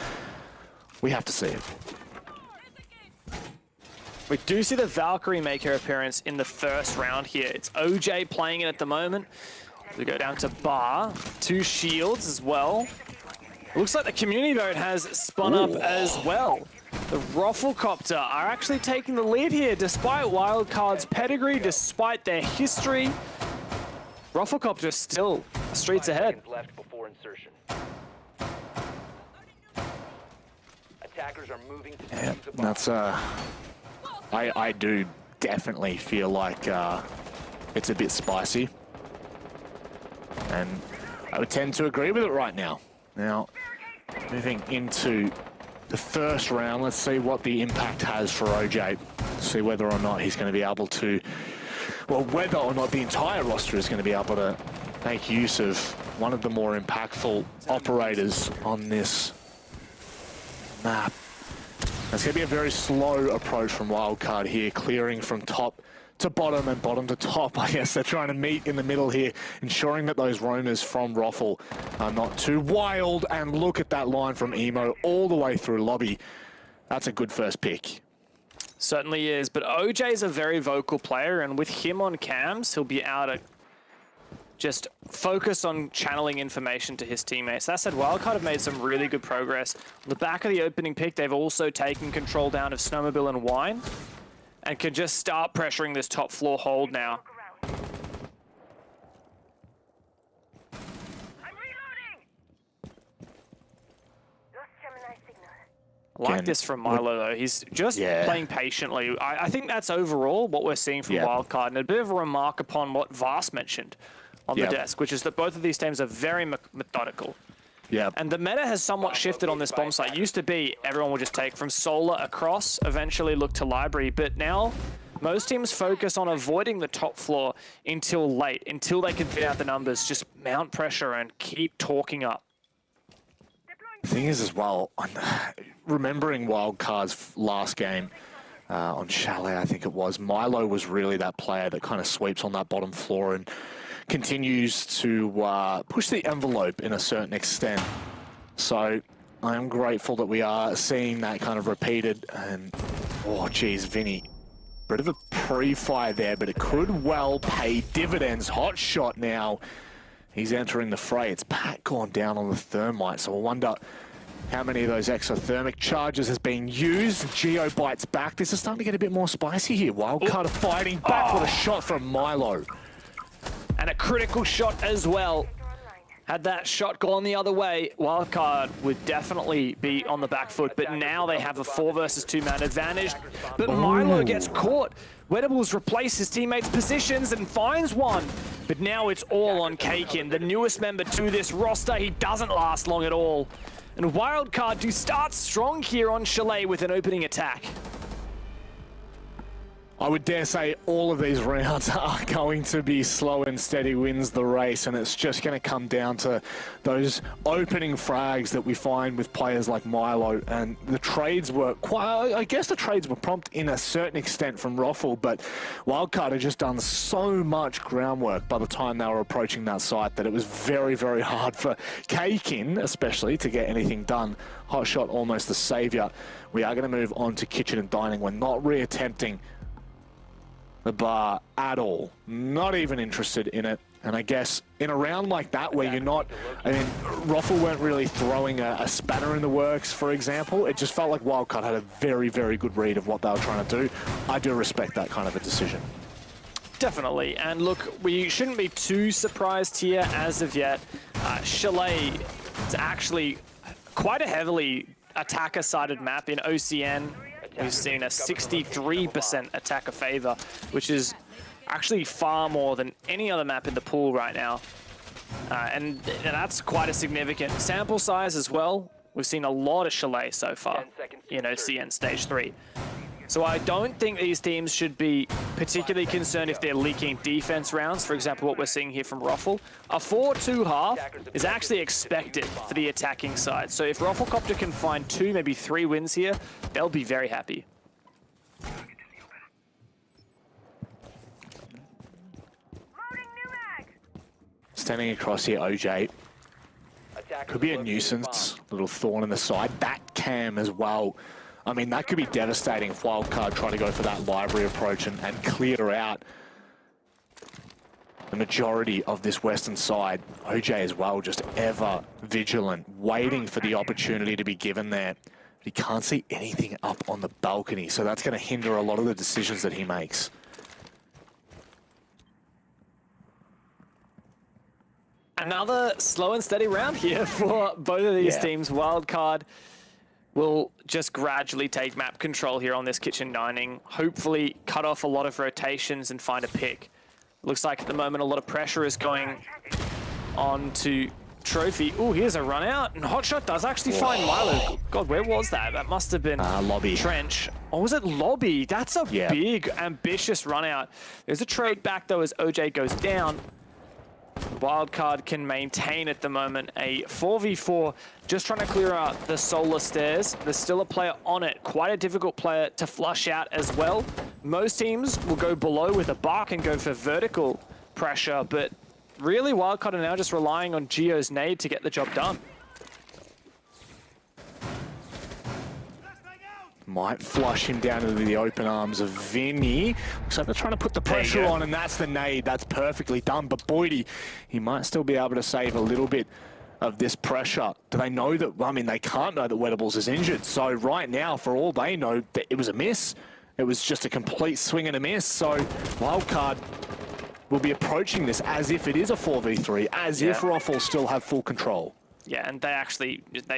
we have to see it. We do see the Valkyrie make her appearance in the first round here. It's OJ playing it at the moment. We go down to Bar, 2 shields as well. It looks like the community vote has spun up as well. The Rafflecopter are actually taking the lead here, despite Wildcard's pedigree, despite their history. Rafflecopter still streets ahead. Left before insertion. Attackers are moving to Yeah, that's I do definitely feel like it's a bit spicy, and I would tend to agree with it right now. Now, moving into the first round, let's see what the impact has for OJ. See whether or not he's going to be able to, well, whether or not the entire roster is going to be able to make use of one of the more impactful operators on this map. It's going to be a very slow approach from Wildcard here, clearing from top to bottom and bottom to top. I guess they're trying to meet in the middle here, ensuring that those roamers from Raffle are not too wild. And look at that line from Emo all the way through lobby. That's a good first pick. Certainly is, but OJ is a very vocal player, and with him on cams, he'll be able to just focus on channeling information to his teammates. That said, Wildcard have made some really good progress. On the back of the opening pick, they've also taken control down of Snowmobile and Wine, and can just start pressuring this top floor hold now. I like this from Milo, though. He's just playing patiently. I think that's overall what we're seeing from Wildcard, and a bit of a remark upon what Vast mentioned on the desk, which is that both of these teams are very methodical. Yeah. And the meta has somewhat shifted on this bomb site. It used to be everyone would just take from Solar across, eventually look to Library, but now most teams focus on avoiding the top floor until late, until they can fit out the numbers, just mount pressure and keep talking up. The thing is as well, remembering Wildcard's last game on Chalet, I think it was, Milo was really that player that kind of sweeps on that bottom floor and continues to push the envelope in a certain extent. So I am grateful that we are seeing that kind of repeated. And oh geez, Vinny, bit of a pre-fire there, but it could well pay dividends. Hot shot now. He's entering the fray. It's Pat gone down on the thermite, so I wonder how many of those exothermic charges has been used. Geo bites back. This is starting to get a bit more spicy here. Wildcard fighting back with a shot from Milo. And a critical shot as well. Had that shot gone the other way, Wildcard would definitely be on the back foot, but now they have a 4 versus 2 man advantage. But Milo gets caught. Wedables replace his teammates' positions and finds one. But now it's all on Kakin, the newest member to this roster. He doesn't last long at all. And Wildcard do start strong here on Chalet with an opening attack. I would dare say all of these rounds are going to be slow and steady wins the race, and it's just going to come down to those opening frags that we find with players like Milo. And the trades were quite, I guess the trades were prompt in a certain extent from Roffle, but Wildcard had just done so much groundwork by the time they were approaching that site that it was very, very hard for Kakin, especially, to get anything done. Hot shot, almost the savior. We are going to move on to kitchen and dining. We're not re-attempting the bar at all, not even interested in it. And I guess in a round like that where you're not, I mean, Roffle weren't really throwing a spanner in the works, for example. It just felt like Wildcard had a very, very good read of what they were trying to do. I do respect that kind of a decision. Definitely, and look, we shouldn't be too surprised here as of yet. Chalet is actually quite a heavily attacker-sided map in OCN. We've seen a 63% attacker favor, which is actually far more than any other map in the pool right now. And that's quite a significant sample size as well. We've seen a lot of Chalet so far in OCN Stage 3. So I don't think these teams should be particularly concerned if they're leaking defense rounds. For example, what we're seeing here from Roffle. A 4-2 half is actually expected for the attacking side. So if Rofflecopter can find 2, maybe 3 wins here, they'll be very happy. Standing across here, OJ. Could be a nuisance, little thorn in the side. That cam as well. I mean, that could be devastating if Wildcard try to go for that library approach and clear out the majority of this western side. OJ as well, just ever vigilant, waiting for the opportunity to be given there. But he can't see anything up on the balcony, so that's going to hinder a lot of the decisions that he makes. Another slow and steady round here for both of these teams. Wildcard will just gradually take map control here on this kitchen dining. Hopefully cut off a lot of rotations and find a pick. Looks like at the moment a lot of pressure is going on to Trophy. Oh, here's a run out, and Hotshot does actually find Milo. God, where was that? That must have been Lobby. Trench. Or was it Lobby? That's a big, ambitious run out. There's a trade back though as OJ goes down. Wildcard can maintain at the moment a 4v4, just trying to clear out the solar stairs. There's still a player on it, quite a difficult player to flush out as well. Most teams will go below with a bark and go for vertical pressure, but really Wildcard are now just relying on Geo's nade to get the job done. Might flush him down into the open arms of Vinny. Looks like they're trying to put the pressure on, and that's the nade. That's perfectly done. But Boydie, he might still be able to save a little bit of this pressure. Do they know that? I mean, they can't know that Wettables is injured. So right now, for all they know, it was a miss. It was just a complete swing and a miss. So Wildcard will be approaching this as if it is a 4v3, as if Roffle still have full control. Yeah, and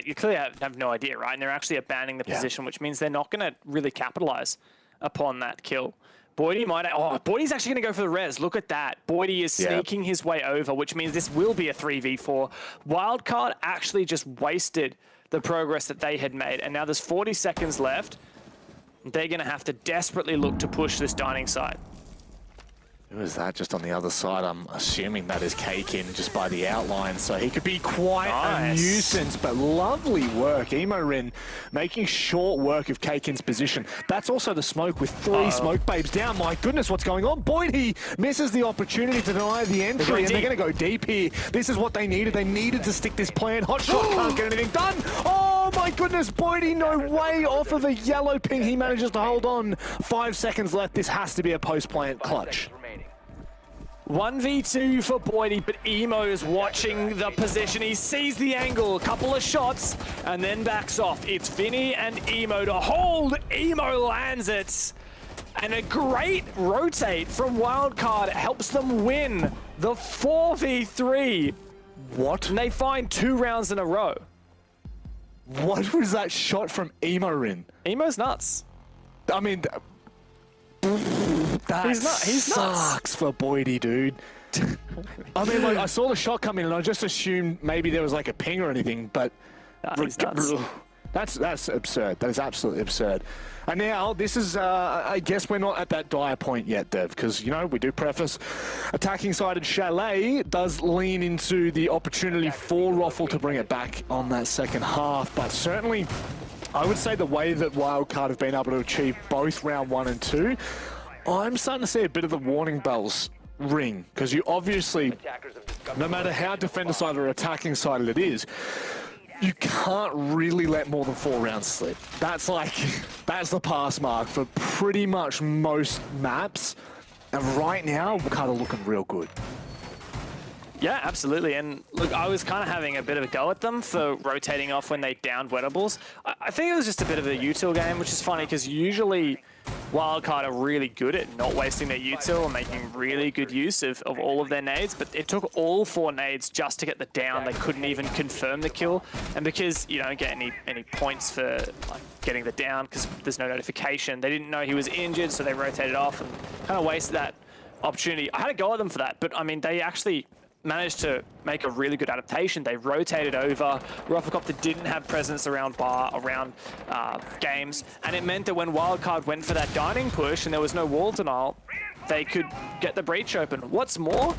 you clearly have no idea, right? And they're actually abandoning the position, which means they're not going to really capitalize upon that kill. Boydie might... Oh, Boydie's actually going to go for the res. Look at that. Boydie is sneaking his way over, which means this will be a 3v4. Wildcard actually just wasted the progress that they had made, and now there's 40 seconds left. They're going to have to desperately look to push this dining side. Who is that just on the other side? I'm assuming that is Kakin just by the outline, so he could be quite a nuisance, but lovely work. Emorin making short work of Kakin's position. That's also the smoke with 3 smoke babes down. My goodness, what's going on? Boyd, he misses the opportunity to deny the entry, and they're going to go deep here. This is what they needed. They needed to stick this plan. Hotshot can't get anything done. Oh my goodness, Boydie, no way off of a yellow ping. He manages to hold on. 5 seconds left. This has to be a post-plant clutch. 1v2 for Boydie, but Emo is watching the position. He sees the angle, a couple of shots, and then backs off. It's Vinny and Emo to hold. Emo lands it. And a great rotate from Wildcard helps them win the 4v3. What? And they find 2 rounds in a row. What was that shot from Emorin? Emo's nuts. I mean... That he's sucks nuts for Boydie, dude. I mean, like, I saw the shot come in and I just assumed maybe there was like a ping or anything, but he's nuts. That's absurd. That is absolutely absurd. And now, this is, I guess we're not at that dire point yet, Dev, because, you know, we do preface attacking-sided Chalet does lean into the opportunity for Ruffle to bring it back on that second half, but certainly, I would say the way that Wildcard have been able to achieve both round 1 and 2, I'm starting to see a bit of the warning bells ring, because you obviously, no matter how defender-sided or attacking-sided it is, you can't really let more than 4 rounds slip. That's the pass mark for pretty much most maps. And right now, we're kind of looking real good. Yeah, absolutely. And look, I was kind of having a bit of a go at them for rotating off when they downed Wettables. I think it was just a bit of a util game, which is funny because usually Wildcard are really good at not wasting their util and making really good use of all of their nades, but it took all 4 nades just to get the down. They couldn't even confirm the kill, and because you don't get any points for like getting the down because there's no notification, they didn't know he was injured, so they rotated off and kind of wasted that opportunity. I had a go at them for that, but I mean, they actually managed to make a really good adaptation. They rotated over. Rufflecopter didn't have presence around games, and it meant that when Wildcard went for that dining push and there was no wall denial, they could get the breach open. What's more,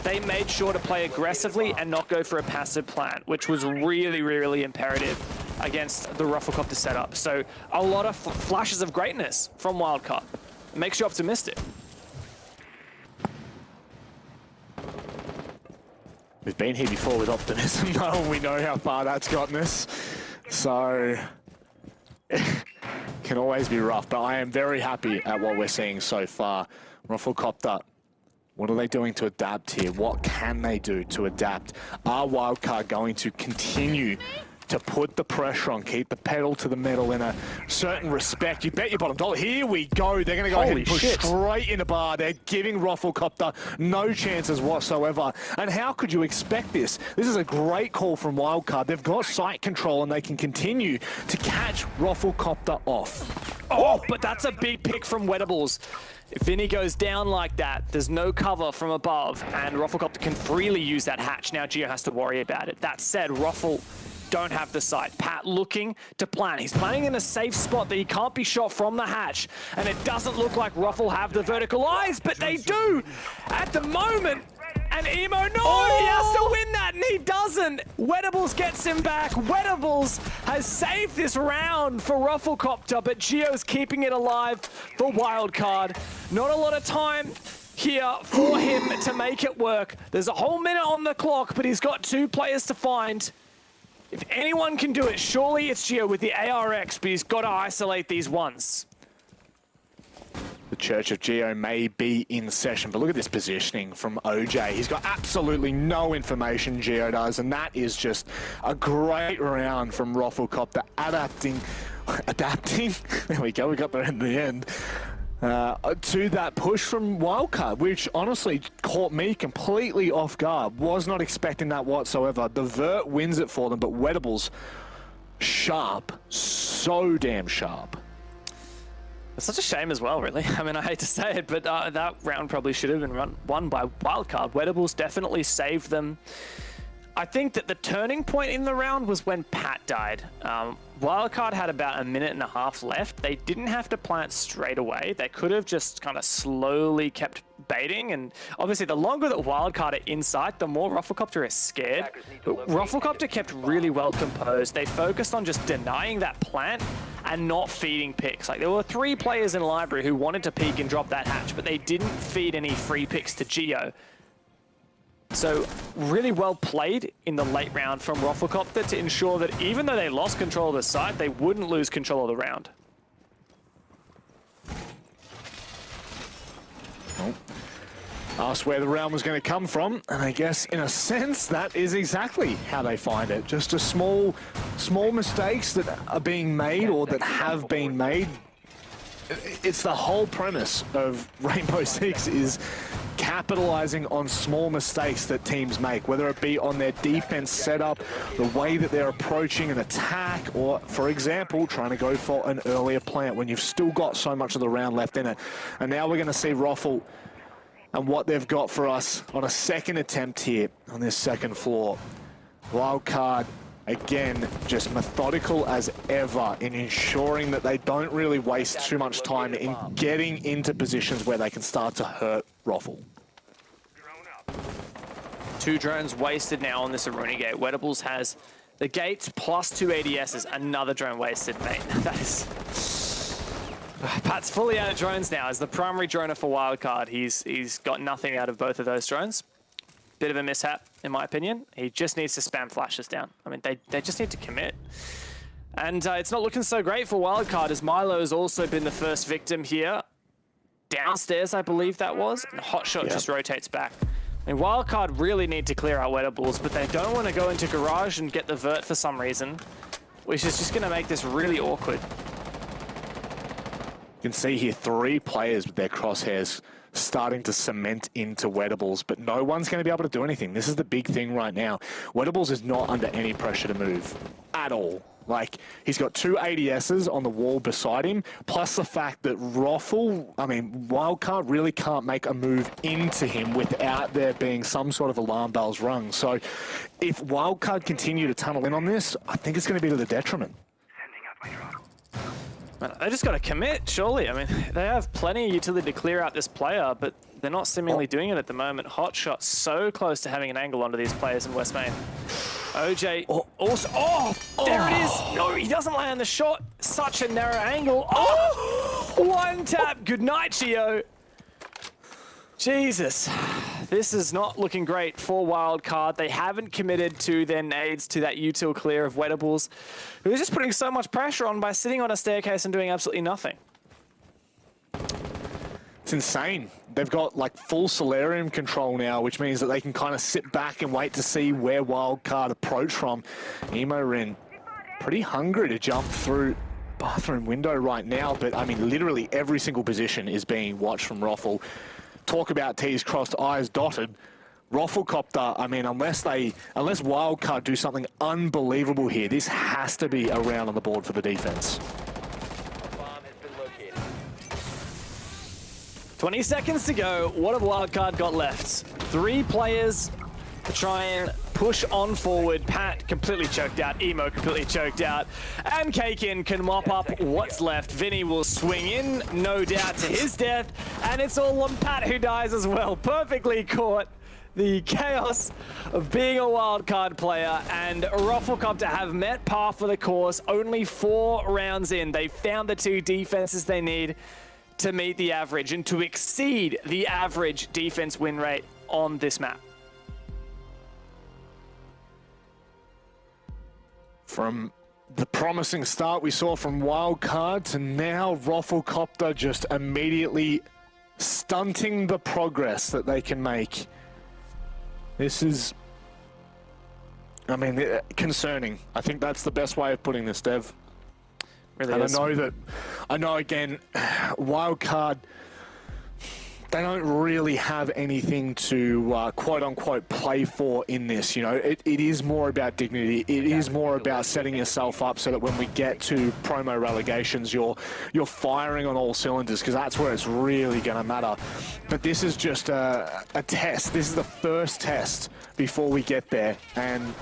they made sure to play aggressively and not go for a passive plant, which was really, really imperative against the Rufflecopter setup. So a lot of flashes of greatness from Wildcard. It makes you optimistic. We've been here before with optimism, though, and we know how far that's gotten us. So, it can always be rough, but I am very happy at what we're seeing so far. Rufflecopter, what are they doing to adapt here? What can they do to adapt? Are Wildcard going to continue to put the pressure on, keep the pedal to the metal in a certain respect? You bet your bottom dollar. Here we go. They're going to go ahead and push straight in the bar. They're giving Rufflecopter no chances whatsoever. And how could you expect this? This is a great call from Wildcard. They've got site control and they can continue to catch Rufflecopter off. Oh, but that's a big pick from Wettables. If Vinny goes down like that, there's no cover from above, and Rufflecopter can freely use that hatch. Now Geo has to worry about it. That said, Ruffle don't have the sight. Pat looking to plan. He's planning in a safe spot that he can't be shot from the hatch, and it doesn't look like Ruffle have the vertical eyes, but they do at the moment. And Emo, no, he has to win that, and he doesn't. Wettables gets him back. Wettables has saved this round for Rufflecopter, but Geo's keeping it alive for Wildcard. Not a lot of time here for him to make it work. There's a whole minute on the clock, but he's got 2 players to find. If anyone can do it, surely it's Geo with the ARX, but he's got to isolate these ones. The Church of Geo may be in session, but look at this positioning from OJ. He's got absolutely no information, Geo does, and that is just a great round from Rufflecopter adapting, there we go, we got there in the end, to that push from Wildcard, which honestly caught me completely off guard. Was not expecting that whatsoever. The Vert wins it for them, but Wettables, sharp, so damn sharp. It's such a shame as well, really. I mean, I hate to say it, but that round probably should have been won by Wildcard. Wettables definitely saved them. I think that the turning point in the round was when Pat died. Wildcard had about a minute and a half left. They didn't have to plant straight away. They could have just kind of slowly kept baiting, and obviously the longer that Wildcard are inside, the more Rufflecopter is scared. But Rufflecopter kept really well composed. They focused on just denying that plant and not feeding picks. Like, there were 3 players in library who wanted to peek and drop that hatch, but they didn't feed any free picks to Geo. So really well played in the late round from Rufflecopter to ensure that even though they lost control of the site, they wouldn't lose control of the round. Oh. Asked where the round was going to come from, and I guess in a sense that is exactly how they find it. Just a small mistakes that are being made or that have been made. It's the whole premise of Rainbow Six is capitalizing on small mistakes that teams make, whether it be on their defense setup, the way that they're approaching an attack, or, for example, trying to go for an earlier plant when you've still got so much of the round left in it. And now we're going to see Ruffle and what they've got for us on a second attempt here on this second floor. Wildcard again, just methodical as ever in ensuring that they don't really waste too much time in getting into positions where they can start to hurt Roffle. 2 drones wasted now on this Aruni gate. Wettables has the gates plus 2 ADSs. Another drone wasted, mate. That is... Pat's fully out of drones now. As the primary droner for Wildcard, he's got nothing out of both of those drones. Bit of a mishap, in my opinion. He just needs to spam flashes down. I mean, they just need to commit. And it's not looking so great for Wildcard, as Milo has also been the first victim here. Downstairs, I believe that was. And Hotshot just rotates back. I mean, Wildcard really need to clear out Wettables, but they don't want to go into Garage and get the vert for some reason, which is just going to make this really awkward. You can see here 3 players with their crosshairs starting to cement into Wettables, but no one's going to be able to do anything. This is the big thing right now. Wettables is not under any pressure to move at all. Like, he's got 2 ADSs on the wall beside him, plus the fact that Wildcard really can't make a move into him without there being some sort of alarm bells rung. So if Wildcard continue to tunnel in on this, I think it's going to be to the detriment. They just got to commit, surely. I mean, they have plenty of utility to clear out this player, but they're not seemingly doing it at the moment. Hotshot so close to having an angle onto these players in West Main. OJ also... there it is! No, he doesn't land the shot. Such a narrow angle. One tap. Good night, Gio. Jesus. This is not looking great for Wildcard. They haven't committed to their nades to that util clear of Wettables, who is just putting so much pressure on by sitting on a staircase and doing absolutely nothing. It's insane. They've got like full Solarium control now, which means that they can kind of sit back and wait to see where Wildcard approach from. Emo Rin pretty hungry to jump through bathroom window right now, but I mean, literally every single position is being watched from Roffle. Talk about T's crossed, I's dotted. Rafflecopter, I mean, unless Wildcard do something unbelievable here, this has to be a round on the board for the defense. 20 seconds to go. What have Wildcard got left? 3 players to try and push on forward. Pat completely choked out. Emo completely choked out. And Kakin can mop up what's left. Vinny will swing in, no doubt, to his death. And it's all on Pat who dies as well. Perfectly caught. The chaos of being a Wildcard player, and Rafflecopter have met par for the course. Only 4 rounds in. They found the 2 defenses they need to meet the average and to exceed the average defense win rate on this map. From the promising start we saw from Wildcard to now Rafflecopter just immediately stunting the progress that they can make. This is, I mean, concerning. I think that's the best way of putting this, Dev. Really and is. I know again, Wildcard, they don't really have anything to quote unquote play for in this. You know, it is more about dignity. It is more about setting yourself up so that when we get to promo relegations, you're firing on all cylinders, because that's where it's really going to matter. But this is just a test. This is the first test before we get there, and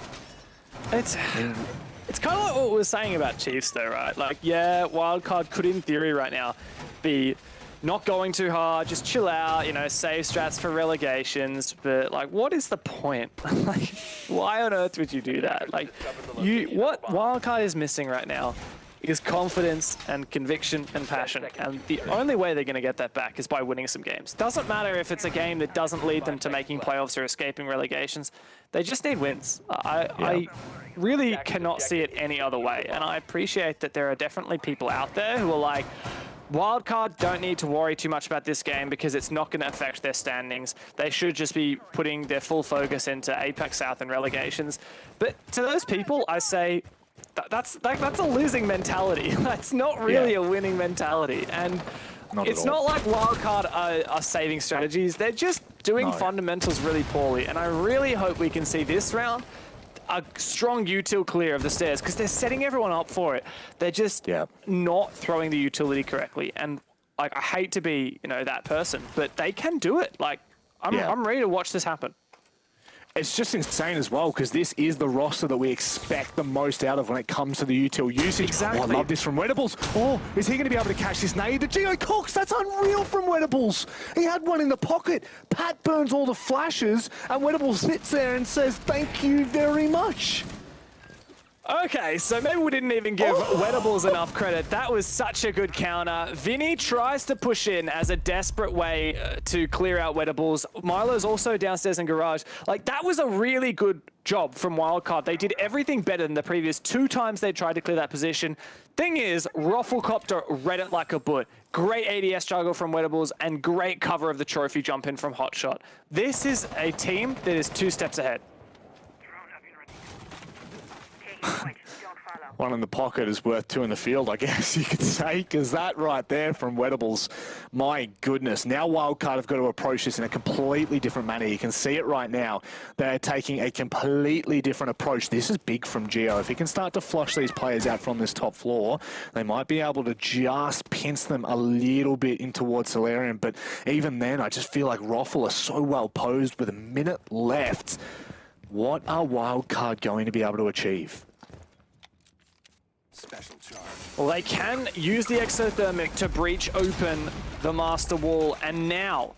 It's kind of like what we were saying about Chiefs, though, right? Like, yeah, Wildcard could, in theory, right now, be not going too hard, just chill out, you know, save strats for relegations. But, like, what is the point? Like, why on earth would you do that? Like, what Wildcard is missing right now is confidence and conviction and passion. And the only way they're going to get that back is by winning some games. Doesn't matter if it's a game that doesn't lead them to making playoffs or escaping relegations. They just need wins. I really cannot see it any other way. And I appreciate that there are definitely people out there who are like, Wildcard don't need to worry too much about this game because it's not going to affect their standings. They should just be putting their full focus into Apex South and relegations. But to those people, I say, that's a losing mentality. That's not really a winning mentality. And it's not like Wildcard are saving strategies. They're just doing fundamentals really poorly. And I really hope we can see this round a strong util clear of the stairs, because they're setting everyone up for it. They're just not throwing the utility correctly. And like, I hate to be, you know, that person, but they can do it. Like, I'm ready to watch this happen. it's just insane as well, because this is the roster that we expect the most out of when it comes to the util usage. Exactly. Oh, I love this from Wedables. Oh, is he going to be able to catch this nade? The Geo Cox, that's unreal from Wedables. He had one in the pocket. Pat burns all the flashes, and Wedables sits there and says, thank you very much. Okay, so maybe we didn't even give Wedables enough credit. That was such a good counter. Vinny tries to push in as a desperate way to clear out Wedables. Milo's also downstairs in garage. Like, that was a really good job from Wildcard. They did everything better than the previous 2 times they tried to clear that position. Thing is, Rufflecopter read it like a boot. Great ADS juggle from Wedables and great cover of the trophy jump in from Hotshot. This is a team that is 2 steps ahead. One in the pocket is worth 2 in the field, I guess you could say, because that right there from Wedables, my goodness. Now Wildcard have got to approach this in a completely different manner. You can see it right now. They're taking a completely different approach. This is big from Geo. If he can start to flush these players out from this top floor, they might be able to just pinch them a little bit in towards Solarium. But even then, I just feel like Roffle are so well posed with a minute left. What are Wildcard going to be able to achieve? Special charge. Well, they can use the exothermic to breach open the master wall, and now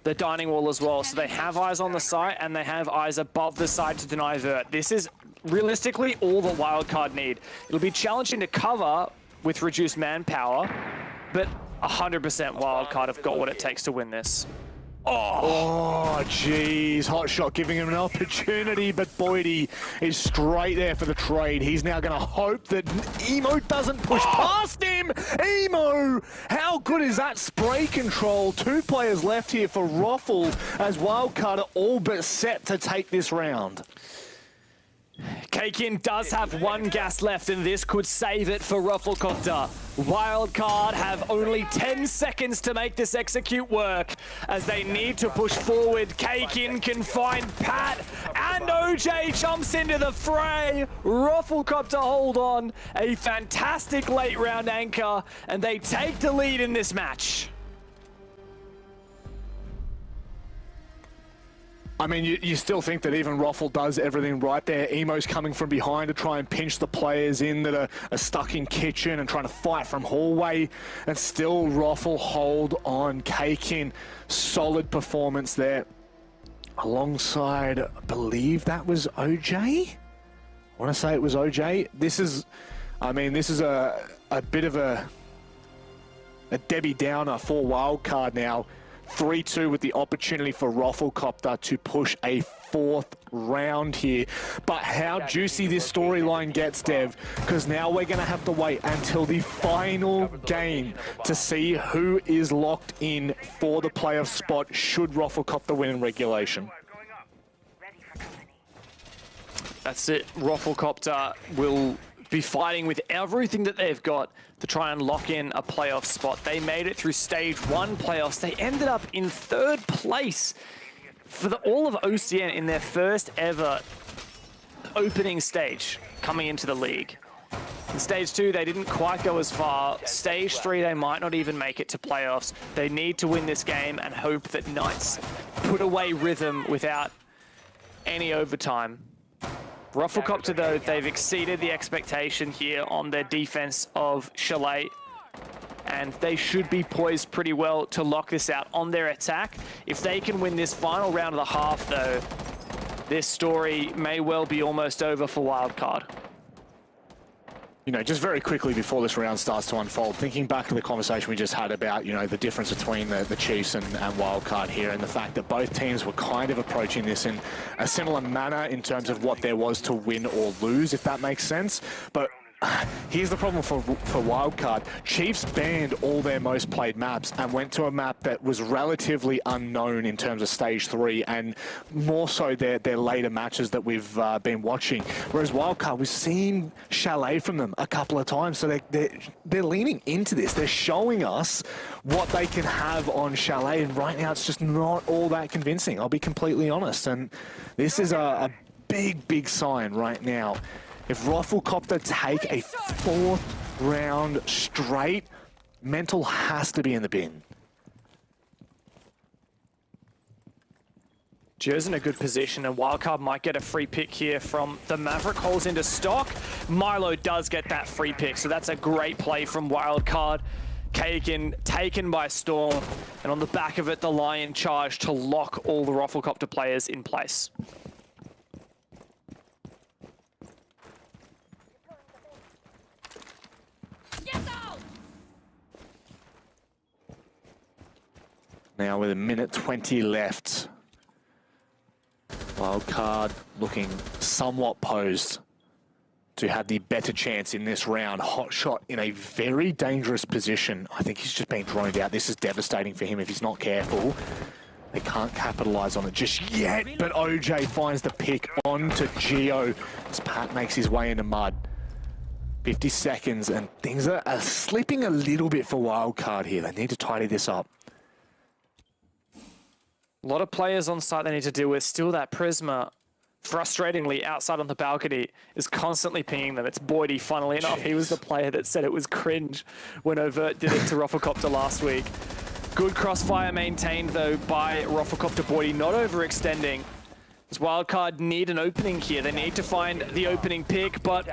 the dining wall as well. So they have eyes on the site, and they have eyes above the site to deny vert. This is realistically all the Wildcard need. It'll be challenging to cover with reduced manpower, but 100% Wildcard have got what it takes to win this. Oh, jeez. Hotshot giving him an opportunity, but Boydie is straight there for the trade. He's now going to hope that Emo doesn't push past him. Emo! How good is that spray control? 2 players left here for Roffle as Wildcard are all but set to take this round. Kakin does have 1 gas left, and this could save it for Rufflecopter. Wildcard have only 10 seconds to make this execute work as they need to push forward. Kakin can find Pat, and OJ jumps into the fray. Rufflecopter hold on. A fantastic late round anchor, and they take the lead in this match. I mean, you still think that even Roffle does everything right there. Emo's coming from behind to try and pinch the players in that are stuck in kitchen and trying to fight from hallway. And still Roffle hold on. Kakin, solid performance there. Alongside, I believe that was OJ? I want to say it was OJ. This is, I mean, this is a bit of a Debbie Downer for Wildcard now. 3-2 with the opportunity for Rufflecopter to push a 4th round here. But how juicy this storyline gets, Dev, because now we're going to have to wait until the final game to see who is locked in for the playoff spot should Rufflecopter win in regulation. That's it. Rufflecopter will be fighting with everything that they've got to try and lock in a playoff spot. They made it through stage 1 playoffs. They ended up in 3rd place for all of OCN in their first ever opening stage coming into the league. In stage 2, they didn't quite go as far. Stage 3, they might not even make it to playoffs. They need to win this game and hope that Knights put away Rhythm without any overtime. Rufflecopter, though, they've exceeded the expectation here on their defense of Chalet, and they should be poised pretty well to lock this out on their attack. If they can win this final round of the half, though, this story may well be almost over for Wildcard. You know, just very quickly before this round starts to unfold, thinking back to the conversation we just had about, you know, the difference between the Chiefs and Wildcard here, and the fact that both teams were kind of approaching this in a similar manner in terms of what there was to win or lose, if that makes sense. But here's the problem for Wildcard. Chiefs banned all their most played maps and went to a map that was relatively unknown in terms of stage 3, and more so their later matches that we've been watching. Whereas Wildcard, we've seen Chalet from them a couple of times, so they're leaning into this. They're showing us what they can have on Chalet, and right now it's just not all that convincing, I'll be completely honest. And this is a big sign right now. If Rufflecopter take a 4th round straight, mental has to be in the bin. Gio's in a good position, and Wildcard might get a free pick here from the Maverick. Holes into stock. Milo does get that free pick, so that's a great play from Wildcard. Kagan taken by Storm, and on the back of it, the Lion charge to lock all the Rafflecopter players in place. Now with 1:20 left, Wildcard looking somewhat posed to have the better chance in this round. Hot shot in a very dangerous position. I think he's just been droned out. This is devastating for him if he's not careful. They can't capitalize on it just yet, but OJ finds the pick onto Gio as Pat makes his way into mud. 50 seconds and things are slipping a little bit for Wildcard here. They need to tidy this up. A lot of players on site they need to deal with. Still that Prisma, frustratingly, outside on the balcony, is constantly pinging them. It's Boydie, funnily enough. He was the player that said it was cringe when Overt did it to Rafflecopter last week. Good crossfire maintained, though, by Rafflecopter Boydie, not overextending. As Wildcard need an opening here. They need to find the opening pick, but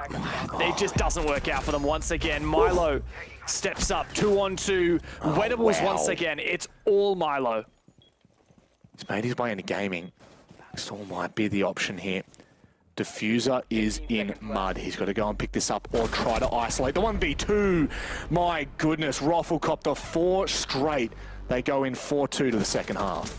it just doesn't work out for them once again. Milo steps up, 2-on-2. Wettables once again. It's all Milo. He's made his way into gaming. Backstall might be the option here. Diffuser is in mud. He's got to go and pick this up or try to isolate the 1v2. My goodness, Rafflecopter 4 straight. They go in 4-2 to the second half.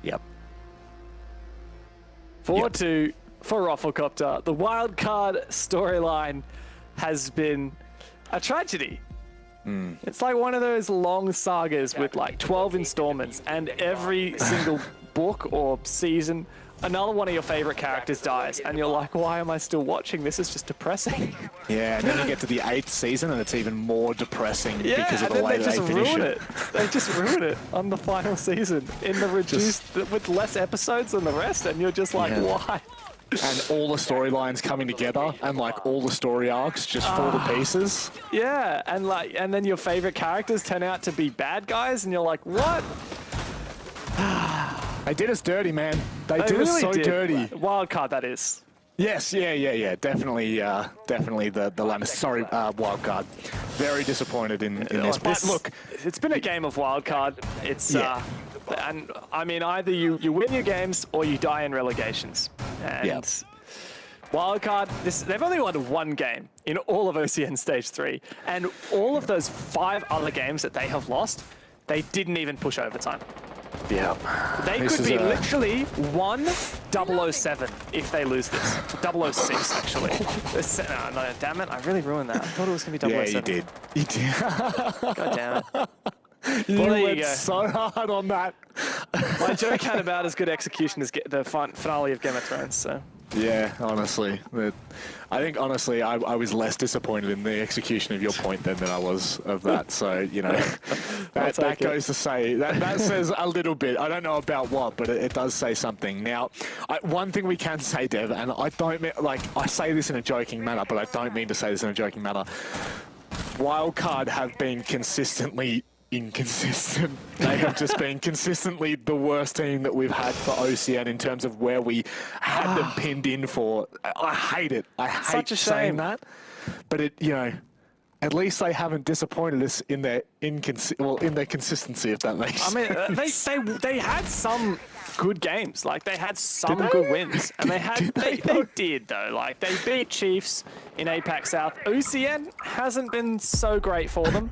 Yep. 4-2 for Rafflecopter. The Wildcard storyline has been a tragedy. It's like one of those long sagas with like 12 installments, and every single book or season, another one of your favorite characters dies, and you're like, why am I still watching? This is just depressing. Yeah, and then you get to the 8th season and it's even more depressing because of the way they they just finish ruin it. They just ruin it on the final season in the reduced with less episodes than the rest, and you're just like, why? And all the storylines coming together and like all the story arcs just fall to pieces. Yeah, and then your favorite characters turn out to be bad guys, and you're like, what? They did us dirty, man. They did really us so did. dirty. Wildcard, that is. Yes, yeah. Definitely the Lannister. Sorry, Wildcard. Very disappointed in this. But look, it's been a game of Wildcard. It's and I mean, either you win your games or you die in relegations. And Wildcard, they've only won one game in all of OCN Stage 3, and all of those 5 other games that they have lost, they didn't even push overtime. Yeah. They could be literally 1-007 if they lose this. 006, actually. No, damn it. I really ruined that. I thought it was going to be 007. Yeah, you did. You did. God damn it. You Well, went so hard on that. My joke had about as good execution as the finale of Game of Thrones, so... Yeah, honestly. I think, honestly, I was less disappointed in the execution of your point than I was of that. So, you know, that goes to say, that says a little bit. I don't know about what, but it does say something. Now, one thing we can say, Dev, and I don't mean, like, I say this in a joking manner, but I don't mean to say this in a joking manner. Wildcard have been consistently inconsistent. They have just been consistently the worst team that we've had for OCN in terms of where we had them pinned in for. I hate it. I hate saying that. But it, you know, at least they haven't disappointed us in their in their consistency, if that makes sense. I mean, they had some good games. Like, they had some good wins. And they did, though. Like, they beat Chiefs in APAC South. OCN hasn't been so great for them.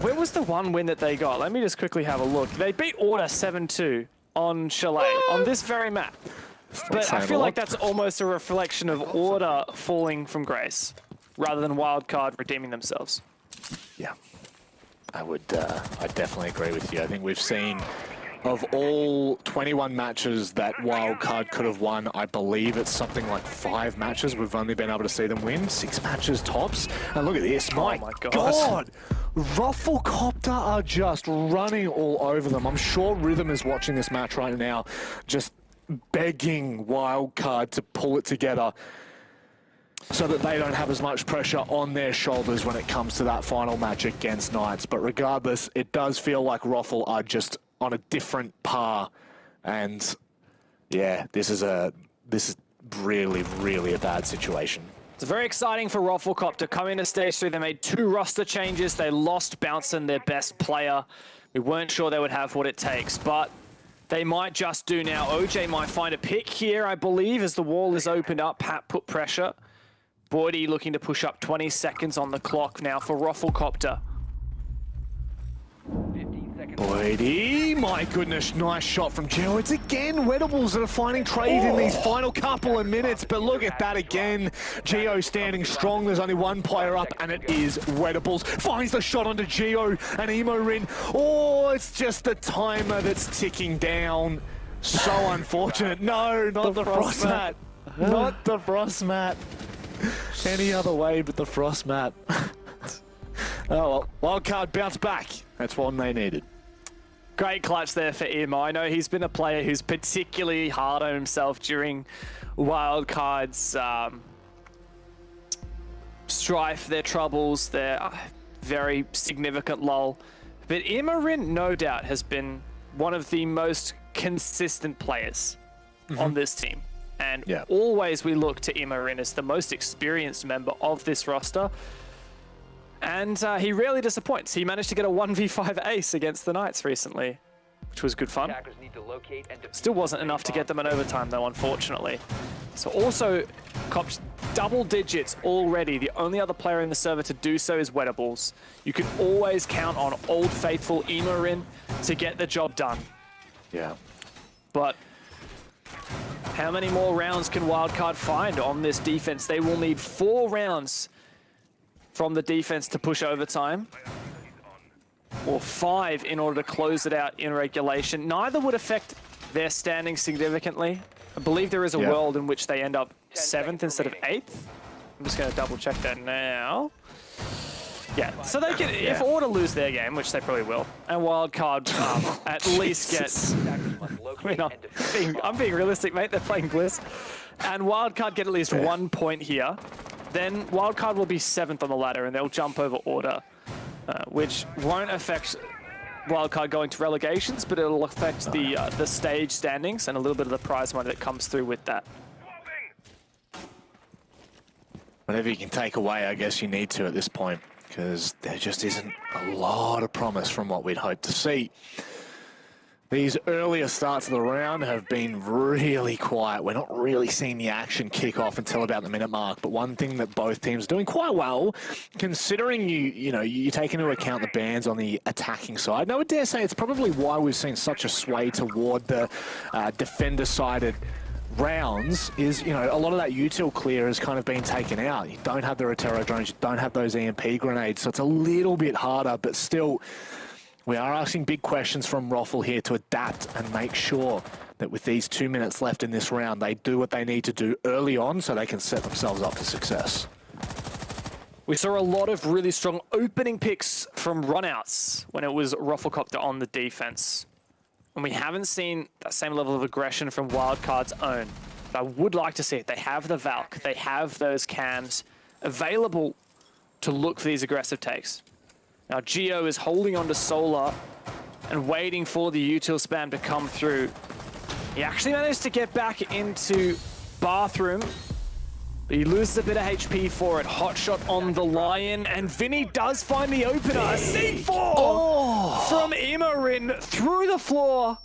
Where was the one win that they got? Let me just quickly have a look. They beat Order 7-2 on Chalet, on this very map. But I feel like that's almost a reflection of Order falling from grace, rather than Wildcard redeeming themselves. Yeah. I definitely agree with you. I think we've seen, of all 21 matches that Wildcard could have won, I believe it's something like 5 matches we've only been able to see them win. 6 matches tops. And look at this, my God! Rufflecopter are just running all over them. I'm sure Rhythm is watching this match right now, just begging Wildcard to pull it together so that they don't have as much pressure on their shoulders when it comes to that final match against Knights. But regardless, it does feel like Ruffle are just on a different par, and yeah, this is really, really a bad situation. It's very exciting for Rufflecopter coming to Stage 3. They made 2 roster changes. They lost Bounson, their best player. We weren't sure they would have what it takes, but they might just do now. OJ might find a pick here, I believe, as the wall is opened up. Pat put pressure. Boydie looking to push up 20 seconds on the clock now for Rufflecopter. Boydie, my goodness, nice shot from Gio. It's again Wettables that are finding trade in these final couple of minutes, but look at that again. Gio standing strong, there's only one player up, and it is Wettables. Finds the shot onto Gio and Emorin. Oh, it's just the timer that's ticking down. So unfortunate. No, not the frost mat. Not the frost mat. Any other way but the frost mat. Oh well, Wildcard bounce back. That's one they needed. Great clutch there for Emma. I know he's been a player who's particularly hard on himself during Wildcard's strife, their troubles, their very significant lull. But Emorin, no doubt, has been one of the most consistent players on this team. And always we look to Emorin as the most experienced member of this roster. And he rarely disappoints. He managed to get a 1v5 ace against the Knights recently, which was good fun. Still wasn't enough to get them in overtime, though, unfortunately. So also copped double digits already. The only other player in the server to do so is Wettables. You can always count on old faithful Emorin to get the job done. Yeah. But how many more rounds can Wildcard find on this defense? They will need 4 rounds from the defense to push overtime, or 5 in order to close it out in regulation. Neither would affect their standing significantly. I believe there is a world in which they end up 7th instead of 8th. I'm just going to double check that now. Yeah, so they can, if Order lose their game, which they probably will, and Wildcard at least get, I mean, I'm being realistic, mate, they're playing Bliss, and Wildcard get at least 1 point here, then Wildcard will be 7th on the ladder and they'll jump over Order, which won't affect Wildcard going to relegations, but it'll affect the stage standings and a little bit of the prize money that comes through with that. Whatever you can take away, I guess you need to at this point, because there just isn't a lot of promise from what we'd hoped to see. These earlier starts of the round have been really quiet. We're not really seeing the action kick off until about the minute mark. But one thing that both teams are doing quite well, considering you take into account the bans on the attacking side. Now, I dare say it's probably why we've seen such a sway toward the defender-sided rounds is, a lot of that util clear has kind of been taken out. You don't have the Rotero drones, you don't have those EMP grenades, so it's a little bit harder, but still, we are asking big questions from Ruffle here to adapt and make sure that with these 2 minutes left in this round, they do what they need to do early on so they can set themselves up for success. We saw a lot of really strong opening picks from runouts when it was Rufflecopter on the defense. And we haven't seen that same level of aggression from Wildcard's own. But I would like to see it. They have the Valk, they have those cams available to look for these aggressive takes. Now Gio is holding on to Solar and waiting for the util spam to come through. He actually managed to get back into Bathroom, but he loses a bit of HP for it. Hot shot on the Lion, and Vinny does find the opener. A C4 from Emorin through the floor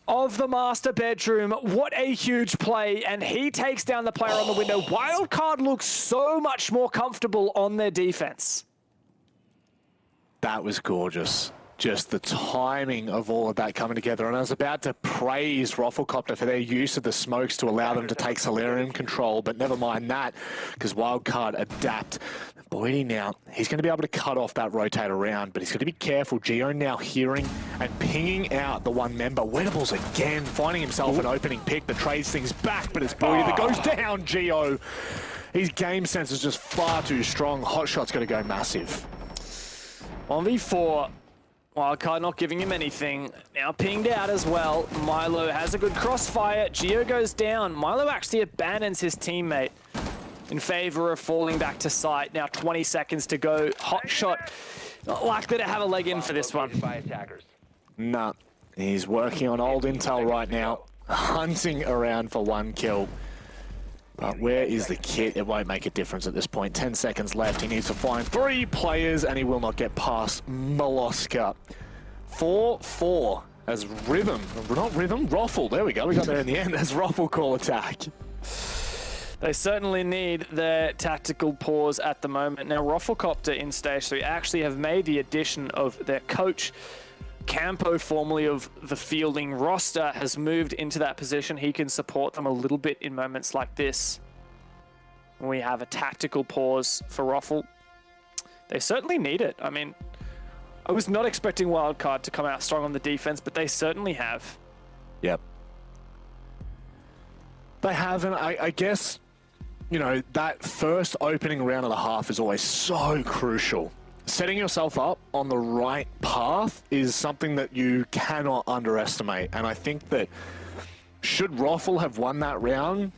of the master bedroom. What a huge play, and he takes down the player on the window. Wildcard looks so much more comfortable on their defense. That was gorgeous. just the timing of all of that coming together. And I was about to praise Rafflecopter for their use of the smokes to allow them to take Solarium control, but never mind that, because Wildcard adapt. Boydie now, he's going to be able to cut off that rotate around, but he's got to be careful. Geo now hearing and pinging out the one member. Wedables again, finding himself an opening pick that trades things back, but it's Boydie that goes down. Geo, his game sense is just far too strong. Hot shot's going to go massive. 1v4. Wildcard not giving him anything. Now pinged out as well. Milo has a good crossfire. Geo goes down. Milo actually abandons his teammate in favor of falling back to site. Now 20 seconds to go. Hot shot not likely to have a leg in for this one. Nah, he's working on old intel right now. Hunting around for one kill. But where is the kit? It won't make a difference at this point. 10 seconds left. He needs to find 3 players, and he will not get past Molosca. 4-4 as Rhythm, not Rhythm, Roffle. There we go. We got there in the end as Roffle call attack. They certainly need their tactical pause at the moment. Now, Rafflecopter in Stage 3 actually have made the addition of their coach, Campo, formerly of the fielding roster, has moved into that position. He can support them a little bit in moments like this. We have a tactical pause for Roffle. They certainly need it. I mean, I was not expecting Wildcard to come out strong on the defense, but they certainly have. Yep. They have, and I guess, you know, that first opening round of the half is always so crucial. Setting yourself up on the right path is something that you cannot underestimate. And I think that should Roffle have won that round,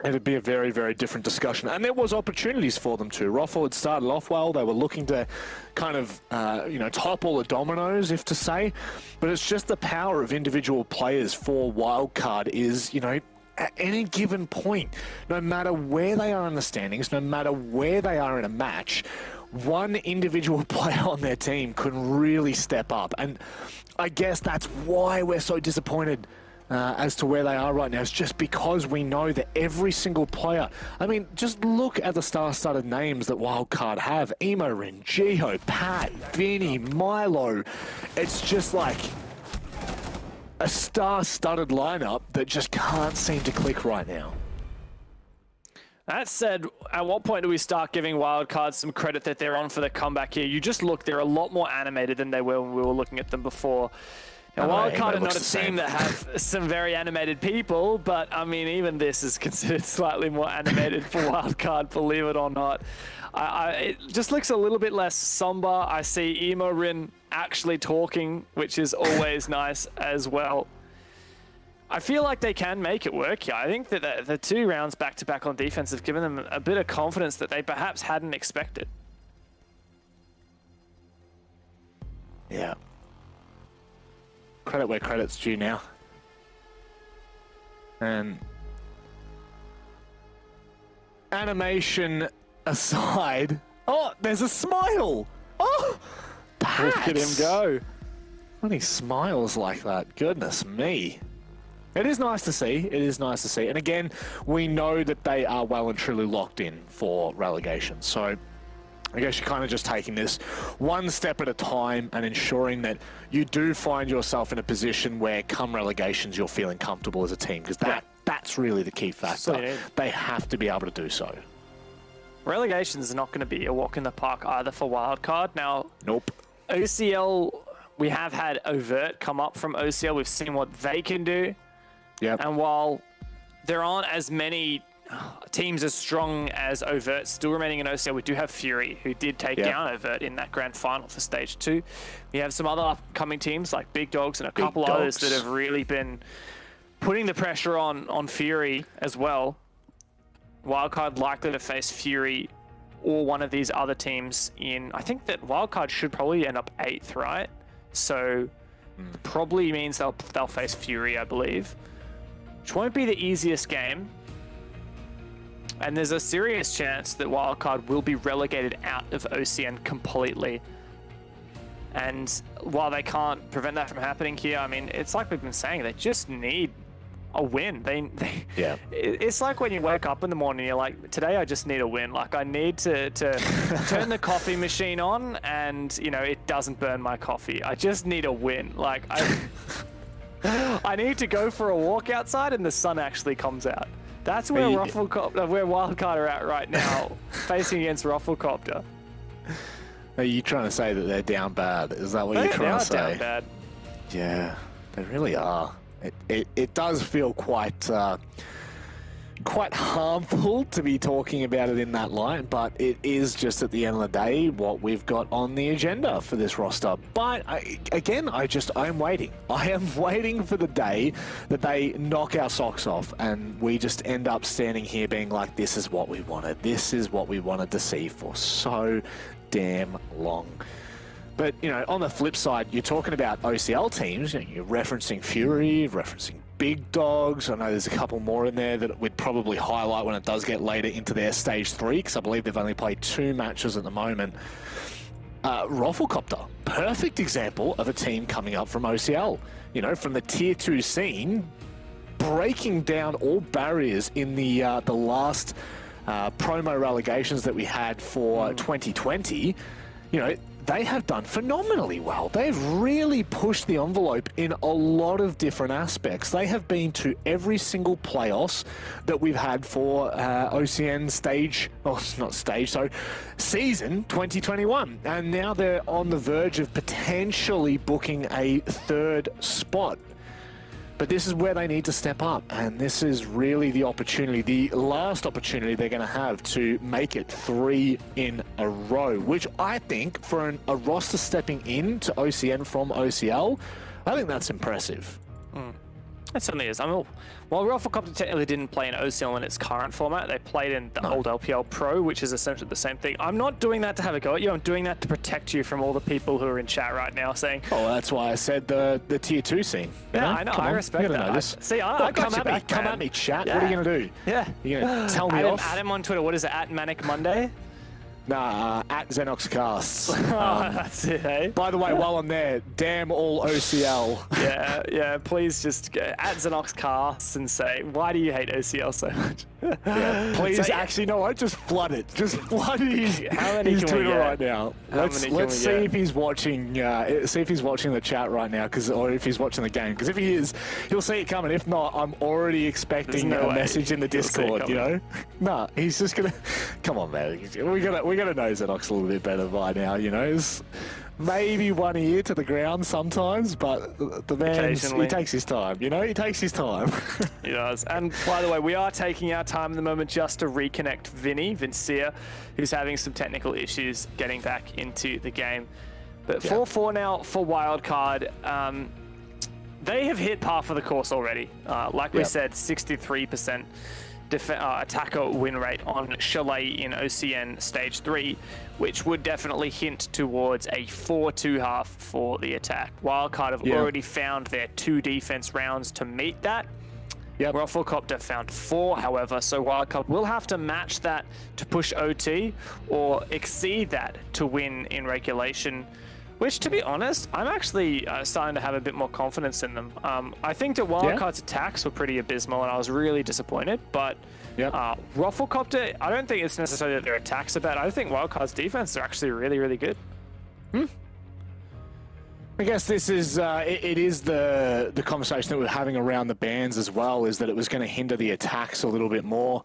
it'd be a very, very different discussion. And there was opportunities for them too. Roffle had started off well. They were looking to kind of, you know, topple the dominoes, if to say. But it's just the power of individual players for Wildcard is, you know, at any given point, no matter where they are in the standings, no matter where they are in a match, one individual player on their team could really step up. And I guess that's why we're so disappointed as to where they are right now. It's just because we know that every single player, I mean, just look at the star-studded names that Wildcard have. Emorin, Geo, Pat, Vinny, Milo. It's just like a star-studded lineup that just can't seem to click right now. That said, at what point do we start giving Wildcard some credit that they're on for the comeback here? You just look, they're a lot more animated than they were when we were looking at them before. Now, Wildcard are not a team that have some very animated people, but I mean, even this is considered slightly more animated for Wildcard, believe it or not. It just looks a little bit less somber. I see Emorin actually talking, which is always nice as well. I feel like they can make it work here. I think that the 2 rounds back-to-back on defense have given them a bit of confidence that they perhaps hadn't expected. Yeah. Credit where credit's due now. And animation aside, oh, there's a smile. Oh, look at him go. When he smiles like that, goodness me. It is nice to see. It is nice to see. And again, we know that they are well and truly locked in for relegation. So I guess you're kind of just taking this one step at a time and ensuring that you do find yourself in a position where come relegations, you're feeling comfortable as a team, because that's really the key factor. So they have to be able to do so. Relegation is not going to be a walk in the park either for Wildcard. Now, nope. OCL, we have had Overt come up from OCL. We've seen what they can do. Yep. And while there aren't as many teams as strong as Overt still remaining in OCL, we do have Fury, who did take down Overt in that grand final for Stage 2. We have some other upcoming teams like Big Dogs and a couple others that have really been putting the pressure on Fury as well. Wildcard likely to face Fury or one of these other teams in... I think that Wildcard should probably end up 8th, right? So probably means they'll face Fury, I believe. Which won't be the easiest game. And there's a serious chance that Wildcard will be relegated out of OCN completely. And while they can't prevent that from happening here, I mean, it's like we've been saying, they just need a win. Yeah. It's like when you wake up in the morning, you're like, today I just need a win. Like I need to turn the coffee machine on, and you know it doesn't burn my coffee. I just need a win. Like I need to go for a walk outside, and the sun actually comes out. That's where where Wildcard are at right now, facing against Rufflecopter. Are you trying to say that they're down bad? Is that what you're trying to say? Down bad. Yeah, they really are. It does feel quite harmful to be talking about it in that light, but it is just at the end of the day what we've got on the agenda for this roster. But I'm waiting. I am waiting for the day that they knock our socks off and we just end up standing here being like, this is what we wanted. This is what we wanted to see for so damn long. But, you know, on the flip side, you're talking about OCL teams, you're referencing Fury, referencing Big Dogs. I know there's a couple more in there that we'd probably highlight when it does get later into their Stage 3, because I believe they've only played 2 matches at the moment. Rufflecopter, perfect example of a team coming up from OCL. You know, from the Tier 2 scene, breaking down all barriers in the last promo relegations that we had for 2020. You know, they have done phenomenally well. They've really pushed the envelope in a lot of different aspects. They have been to every single playoffs that we've had for OCN Stage, season 2021. And now they're on the verge of potentially booking a 3rd spot. But this is where they need to step up, and this is really the opportunity, the last opportunity they're going to have to make it 3 in a row, which I think for a roster stepping in to OCN from OCL, I think that's impressive. It certainly is. I mean, while Rufflecopter technically didn't play in OCL in its current format, they played in the old LPL Pro, which is essentially the same thing. I'm not doing that to have a go at you. I'm doing that to protect you from all the people who are in chat right now saying... Oh, that's why I said the Tier 2 scene. Yeah, I know. I respect that. See, I got you back, come at me, chat. Yeah. What are you going to do? Yeah. You're going to tell me off? Add him on Twitter. What is it? At Manic Monday? Nah, at Xenox Casts. That's it, eh? By the way, while I'm there, damn all OCL. yeah, please just go at Xenox Casts and say, why do you hate OCL so much? Please, actually, no, I just flood it. Just flood his Twitter right now. Let's see if he's watching. See if he's watching the chat right now, or if he's watching the game. Because if he is, he'll see it coming. If not, I'm already expecting a message in the Discord. You know, nah, he's just gonna. Come on, man. We gotta know Xenox a little bit better by now. You know. Maybe one ear to the ground sometimes, but the man, he takes his time, you know? He takes his time. He does. And by the way, we are taking our time at the moment just to reconnect Vincia, who's having some technical issues getting back into the game. But 4-4 now for Wildcard. They have hit par for the course already. Like we said, 63% attacker win rate on Chalet in OCN Stage 3, which would definitely hint towards a 4-2 half for the attack. Wildcard have already found their 2 defense rounds to meet that. Rufflecopter found 4, however, so Wildcard will have to match that to push OT or exceed that to win in regulation. Which, to be honest, I'm actually starting to have a bit more confidence in them. I think that Wildcard's attacks were pretty abysmal, and I was really disappointed. But Rufflecopter, I don't think it's necessarily that their attacks are bad. I think Wildcard's defense are actually really, really good. I guess this is it is the conversation that we're having around the bans as well, is that it was going to hinder the attacks a little bit more.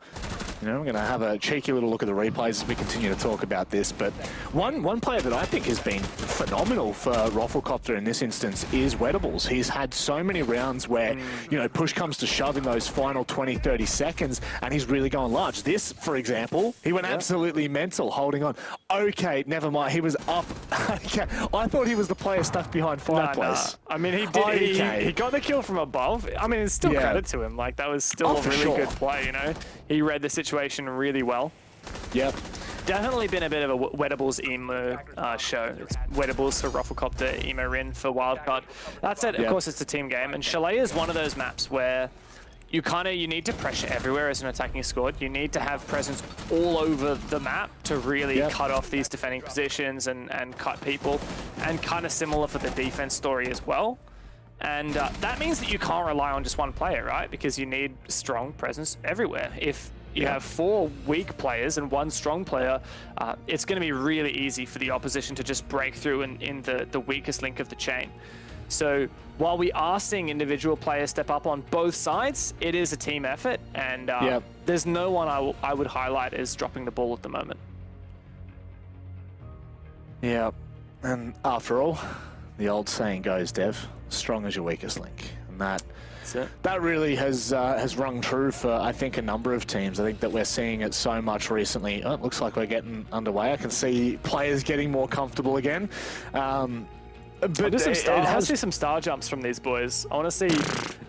You know, I'm going to have a cheeky little look at the replays as we continue to talk about this. But one player that I think has been phenomenal for Rufflecopter in this instance is Wettables. He's had so many rounds where, you know, push comes to shove in those final 20, 30 seconds, and he's really going large. This, for example, he went absolutely mental holding on. Okay, never mind. He was up. Okay. I thought he was the player stuck behind fireplace. I mean, he did. He got the kill from above. I mean, it's still credit to him. Like, that was still a really good play, you know? He read the situation really well. Definitely been a bit of a Wettables emo show. It's Wettables for Rufflecopter, emo Rin for Wildcard. That said, of course, it's a team game, and Chalet is one of those maps where you need to pressure everywhere as an attacking squad. You need to have presence all over the map to really cut off these defending positions and cut people, and kind of similar for the defense story as well. And that means that you can't rely on just one player, right? Because you need strong presence everywhere. If you have 4 weak players and 1 strong player, it's going to be really easy for the opposition to just break through in the weakest link of the chain. So while we are seeing individual players step up on both sides, it is a team effort, and there's no one I would highlight as dropping the ball at the moment. Yeah, and after all, the old saying goes, Dev, strong as your weakest link, and that really has rung true for, I think, a number of teams. I think that we're seeing it so much recently. Oh, it looks like we're getting underway. I can see players getting more comfortable again. But I have to see some star jumps from these boys. I want to see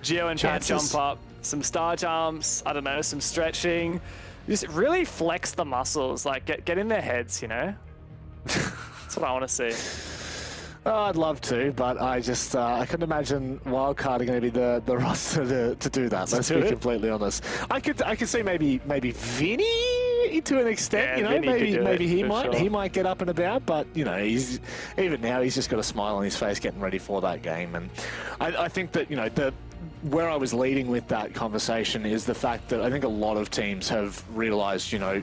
Geo and Pat jump up, some star jumps, I don't know, some stretching. Just really flex the muscles, like get in their heads, you know? That's what I want to see. Oh, I'd love to, but I just I couldn't imagine Wildcard are going to be the roster to do that. Let's be completely honest. I could see maybe Vinny to an extent. You know, maybe he might get up and about, but you know, he's just got a smile on his face, getting ready for that game. And I think that, you know, where I was leading with that conversation is the fact that I think a lot of teams have realized, you know,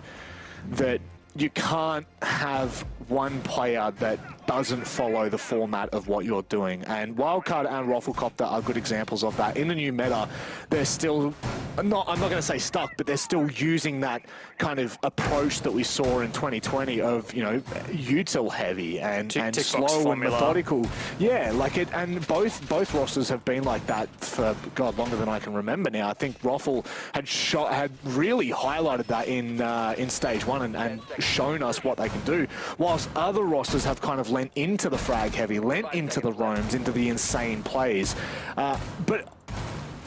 that you can't have one player that doesn't follow the format of what you're doing. And Wildcard and Rafflecopter are good examples of that. In the new meta, they're still, I'm not going to say stuck, but they're still using that kind of approach that we saw in 2020 of, you know, util heavy and slow and methodical. Yeah, like it, and both rosters have been like that for, God, longer than I can remember now. I think Raffle had really highlighted that in Stage 1 and shown us what they can do, whilst other rosters have kind of lent into the frag heavy, lent into the roams, into the insane plays. But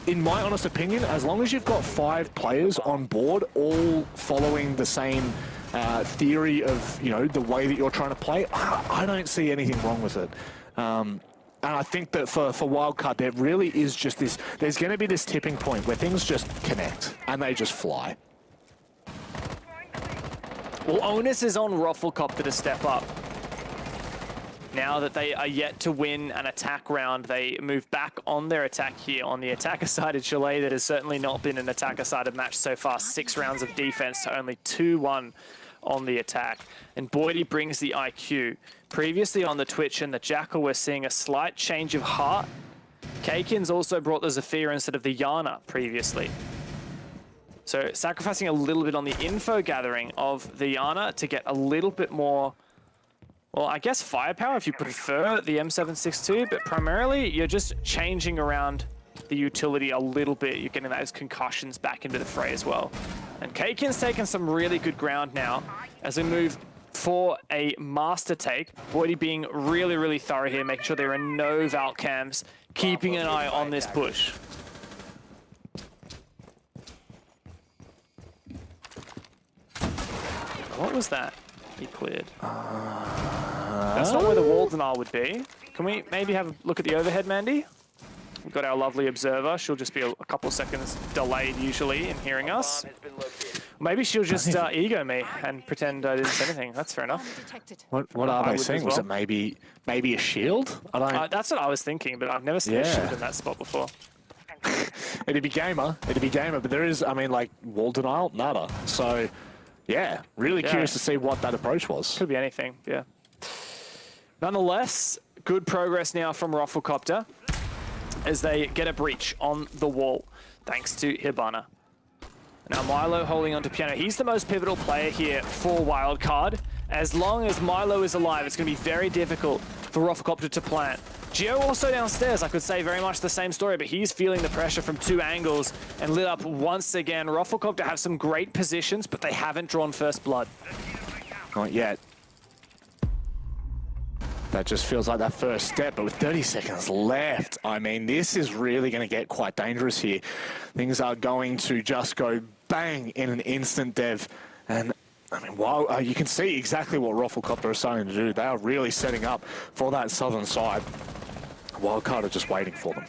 in my honest opinion, as long as you've got 5 players on board, all following the same theory of, you know, the way that you're trying to play, I don't see anything wrong with it. And I think that for Wildcard, there really is just this, there's going to be this tipping point where things just connect and they just fly. Well, onus is on Rafflecopter to step up. Now that they are yet to win an attack round, they move back on their attack here on the attacker-sided Chalet. That has certainly not been an attacker-sided match so far. 6 rounds of defense to only 2-1 on the attack. And Boydie brings the IQ. Previously on the Twitch and the Jackal, we're seeing a slight change of heart. Kakin's also brought the Zafira instead of the Yana previously. So sacrificing a little bit on the info gathering of the Yana to get a little bit more, well, I guess firepower if you prefer the M762, but primarily you're just changing around the utility a little bit. You're getting those concussions back into the fray as well. And Kakin's taken some really good ground now as we move for a master take. Boydie being really, really thorough here, making sure there are no Valk cams, keeping an eye on this push. What was that he cleared? That's not where the Waldenar would be. Can we maybe have a look at the overhead, Mandy? We've got our lovely observer. She'll just be a couple seconds delayed usually in hearing us. Maybe she'll just ego me and pretend I didn't say anything. That's fair enough. What are they saying? Was it maybe a shield? I don't. That's what I was thinking, but I've never seen a shield in that spot before. It'd be gamer, but there is, I mean, like, wall denial, nada. So, yeah, really curious to see what that approach was. Could be anything, yeah. Nonetheless, good progress now from Rafflecopter as they get a breach on the wall, thanks to Hibana. Now Milo holding onto Piano. He's the most pivotal player here for Wildcard. As long as Milo is alive, it's going to be very difficult for Rafflecopter to plant. Geo also downstairs, I could say very much the same story, but he's feeling the pressure from 2 angles and lit up once again. Rafflecopter have some great positions, but they haven't drawn first blood. Not yet. That just feels like that first step, but with 30 seconds left, I mean, this is really going to get quite dangerous here. Things are going to just go bang in an instant, Dev. And I mean, wow, you can see exactly what Rafflecopter are starting to do. They are really setting up for that southern side. Wildcard are just waiting for them.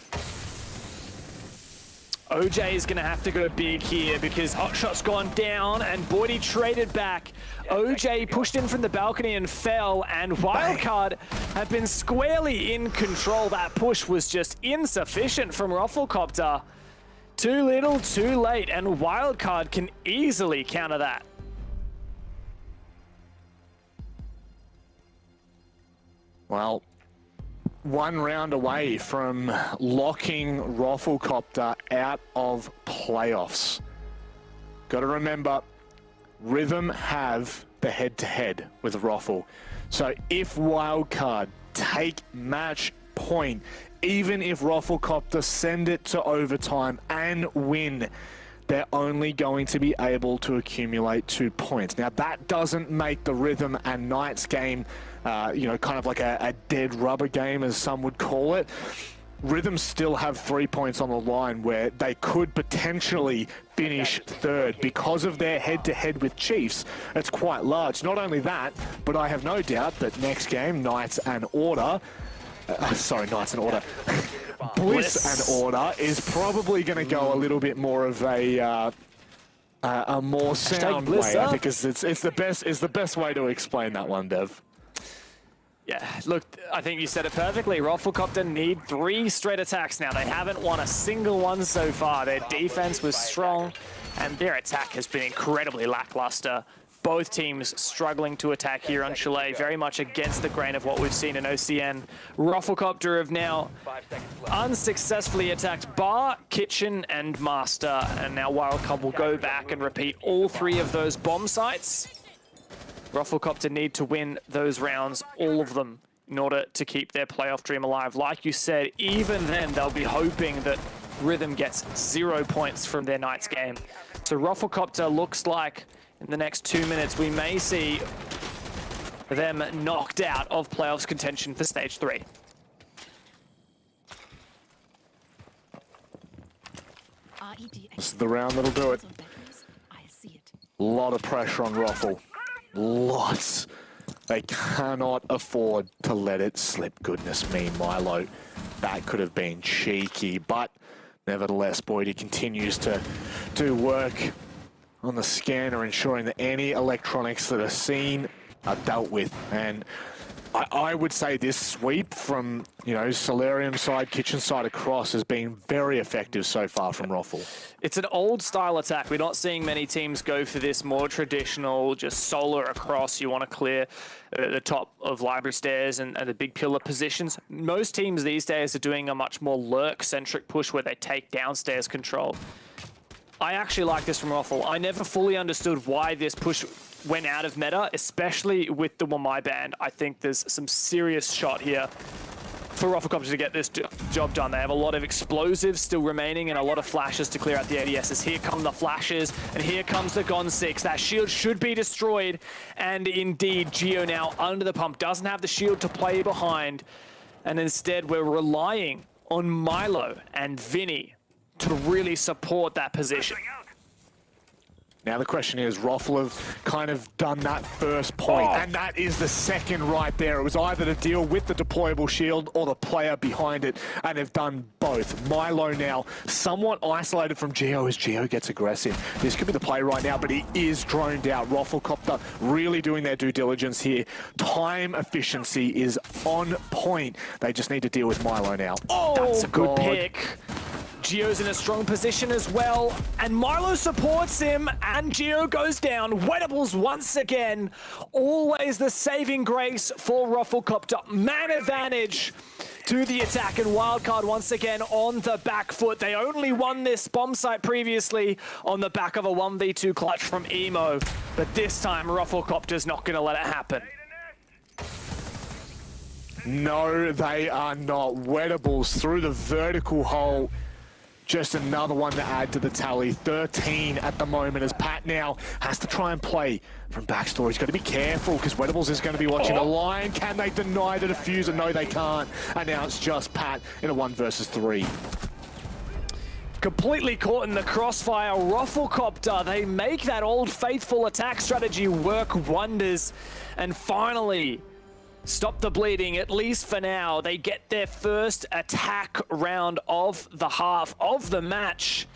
OJ is going to have to go big here because Hotshot's gone down and Boydie traded back. OJ pushed in from the balcony and fell, and Wildcard have been squarely in control. That push was just insufficient from Rufflecopter. Too little, too late, and Wildcard can easily counter that. Well, one round away from locking Rufflecopter out of playoffs. Got to remember, Rhythm have the head-to-head with Ruffle. So if Wildcard take match point, even if Rufflecopter send it to overtime and win, they're only going to be able to accumulate 2 points. Now, that doesn't make the Rhythm and Knights game, you know, kind of like a dead rubber game, as some would call it. Rhythm still have 3 points on the line where they could potentially finish third because of their head-to-head with Chiefs. It's quite large. Not only that, but I have no doubt that next game, Knights and Order, Knights and Order, Bliss and Order is probably going to go a little bit more of a more sound way. I think it's the best way to explain that one, Dev. Yeah, look, I think you said it perfectly. Rufflecopter need 3 straight attacks now. They haven't won a single one so far. Their defense was strong, and their attack has been incredibly lackluster. Both teams struggling to attack here on Chalet, very much against the grain of what we've seen in OCN. Rufflecopter have now unsuccessfully attacked Bar, Kitchen, and Master, and now Wildcard will go back and repeat all 3 of those bomb sites. Rufflecopter need to win those rounds, all of them, in order to keep their playoff dream alive. Like you said, even then, they'll be hoping that Rhythm gets 0 points from their Knights game. So Rufflecopter looks like in the next 2 minutes, we may see them knocked out of playoffs contention for Stage 3. This is the round that'll do it. A lot of pressure on Ruffle. Lots. They cannot afford to let it slip. Goodness me, Milo. That could have been cheeky, but nevertheless, Boydie continues to do work on the scanner, ensuring that any electronics that are seen are dealt with. And I would say this sweep from, you know, Solarium side, Kitchen side across has been very effective so far from Ruffle. It's an old style attack. We're not seeing many teams go for this more traditional, just solar across. You want to clear the top of library stairs and the big pillar positions. Most teams these days are doing a much more lurk-centric push where they take downstairs control. I actually like this from Ruffle. I never fully understood why this push went out of meta, especially with the Wamai ban. I think there's some serious shot here for Rufflecopter to get this job done. They have a lot of explosives still remaining and a lot of flashes to clear out the ADSs. Here come the flashes, and here comes the Gon 6. That shield should be destroyed, and indeed, Geo now under the pump doesn't have the shield to play behind, and instead we're relying on Milo and Vinny to really support that position. Now the question is, Ruffle have kind of done that first point, and that is the second right there. It was either to deal with the deployable shield or the player behind it, and they've done both. Milo now somewhat isolated from Geo as Geo gets aggressive. This could be the play right now, but he is droned out. Rufflecopter really doing their due diligence here. Time efficiency is on point. They just need to deal with Milo now. Oh, that's a good pick. Geo's in a strong position as well, and Milo supports him, and Geo goes down. Wettables once again, always the saving grace for Rufflecopter. Man advantage to the attack, and Wildcard once again on the back foot. They only won this bomb site previously on the back of a 1v2 clutch from Emo, but this time Rufflecopter's not going to let it happen. No, they are not. Wettables through the vertical hole. Just another one to add to the tally. 13 at the moment as Pat now has to try and play from backstory. He's got to be careful because Wettables is going to be watching the line. Can they deny the diffuser? No, they can't. And now it's just Pat in a 1 versus 3. Completely caught in the crossfire. Rufflecopter, they make that old faithful attack strategy work wonders. And finally, stop the bleeding, at least for now. They get their first attack round of the half of the match.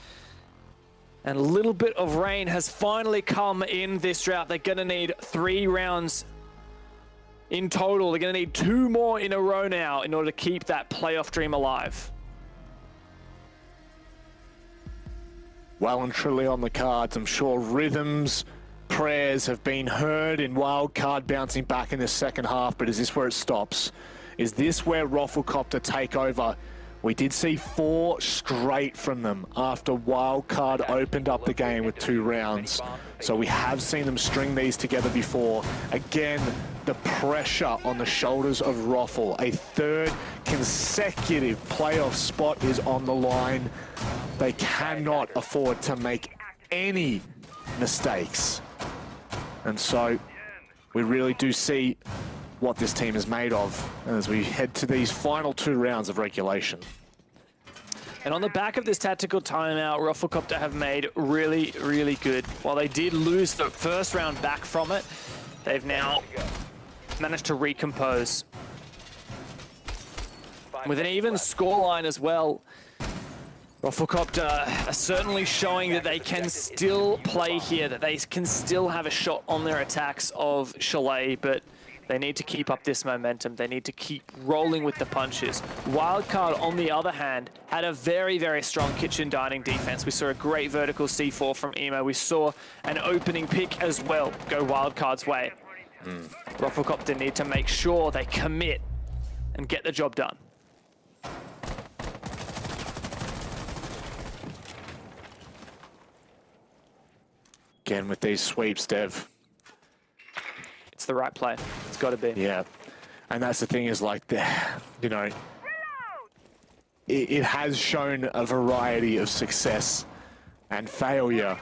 And a little bit of rain has finally come in this drought. They're going to need 3 rounds in total. They're going to need 2 more in a row now in order to keep that playoff dream alive. Well and truly on the cards. I'm sure rhythms, prayers have been heard in Wildcard bouncing back in the second half, but is this where it stops? Is this where Rafflecopter take over? We did see 4 straight from them after Wildcard opened up the game with 2 rounds. So we have seen them string these together before. Again, the pressure on the shoulders of Raffle. A 3rd consecutive playoff spot is on the line. They cannot afford to make any mistakes. And so we really do see what this team is made of as we head to these final 2 rounds of regulation. And on the back of this tactical timeout, Rafflecopter have made really, really good. While they did lose the first round back from it, they've now managed to recompose. With an even scoreline as well, Rafflecopter are certainly showing that they can still play here, that they can still have a shot on their attacks of Chalet, but they need to keep up this momentum. They need to keep rolling with the punches. Wildcard, on the other hand, had a very, very strong kitchen dining defense. We saw a great vertical C4 from Emo. We saw an opening pick as well go Wildcard's way. Rafflecopter need to make sure they commit and get the job done. Again, with these sweeps, Dev. It's the right play. It's got to be. Yeah. And that's the thing is, like, you know, it has shown a variety of success and failure.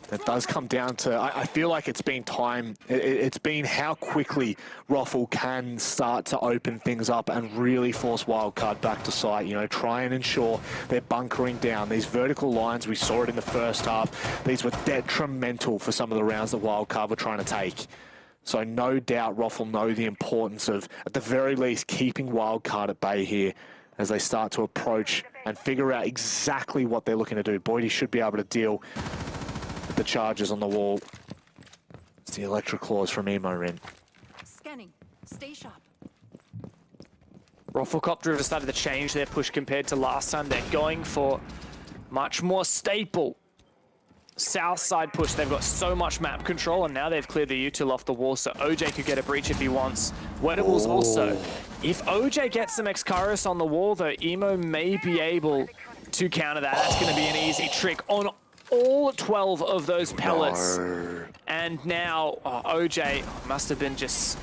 It does come down to, I feel like it's been time, it's been how quickly Raffle can start to open things up and really force Wildcard back to sight, you know, try and ensure they're bunkering down. These vertical lines, we saw it in the first half, these were detrimental for some of the rounds that Wildcard were trying to take. So no doubt Raffle know the importance of, at the very least, keeping Wildcard at bay here as they start to approach and figure out exactly what they're looking to do. Boydie should be able to deal the charges on the wall. It's the electric claws from Emo in. Scanning. Stay sharp. Rafflecopter have started to change their push compared to last time. They're going for much more staple south side push. They've got so much map control, and now they've cleared the util off the wall, so OJ could get a breach if he wants. Wedables also. If OJ gets some Excaris on the wall, though, Emo may be able to counter that. That's going to be an easy trick on all 12 of those pellets. No. And now OJ must have been just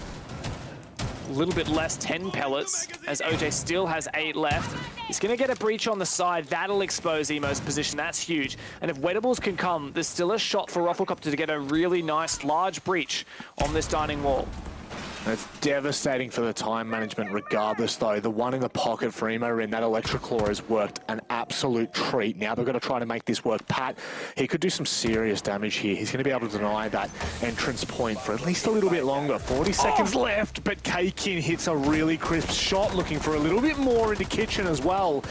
a little bit less, 10 pellets, as OJ still has 8 left. He's going to get a breach on the side. That'll expose Emo's position. That's huge. And if Wedables can come, there's still a shot for Rafflecopter to get a really nice, large breach on this dining wall. It's devastating for the time management regardless, though. The one in the pocket for Emo in that electric claw has worked an absolute treat. Now they've got to try to make this work. Pat, he could do some serious damage here. He's going to be able to deny that entrance point for at least a little bit longer. 40 seconds left, but K-Kin hits a really crisp shot, looking for a little bit more into Kitchen as well.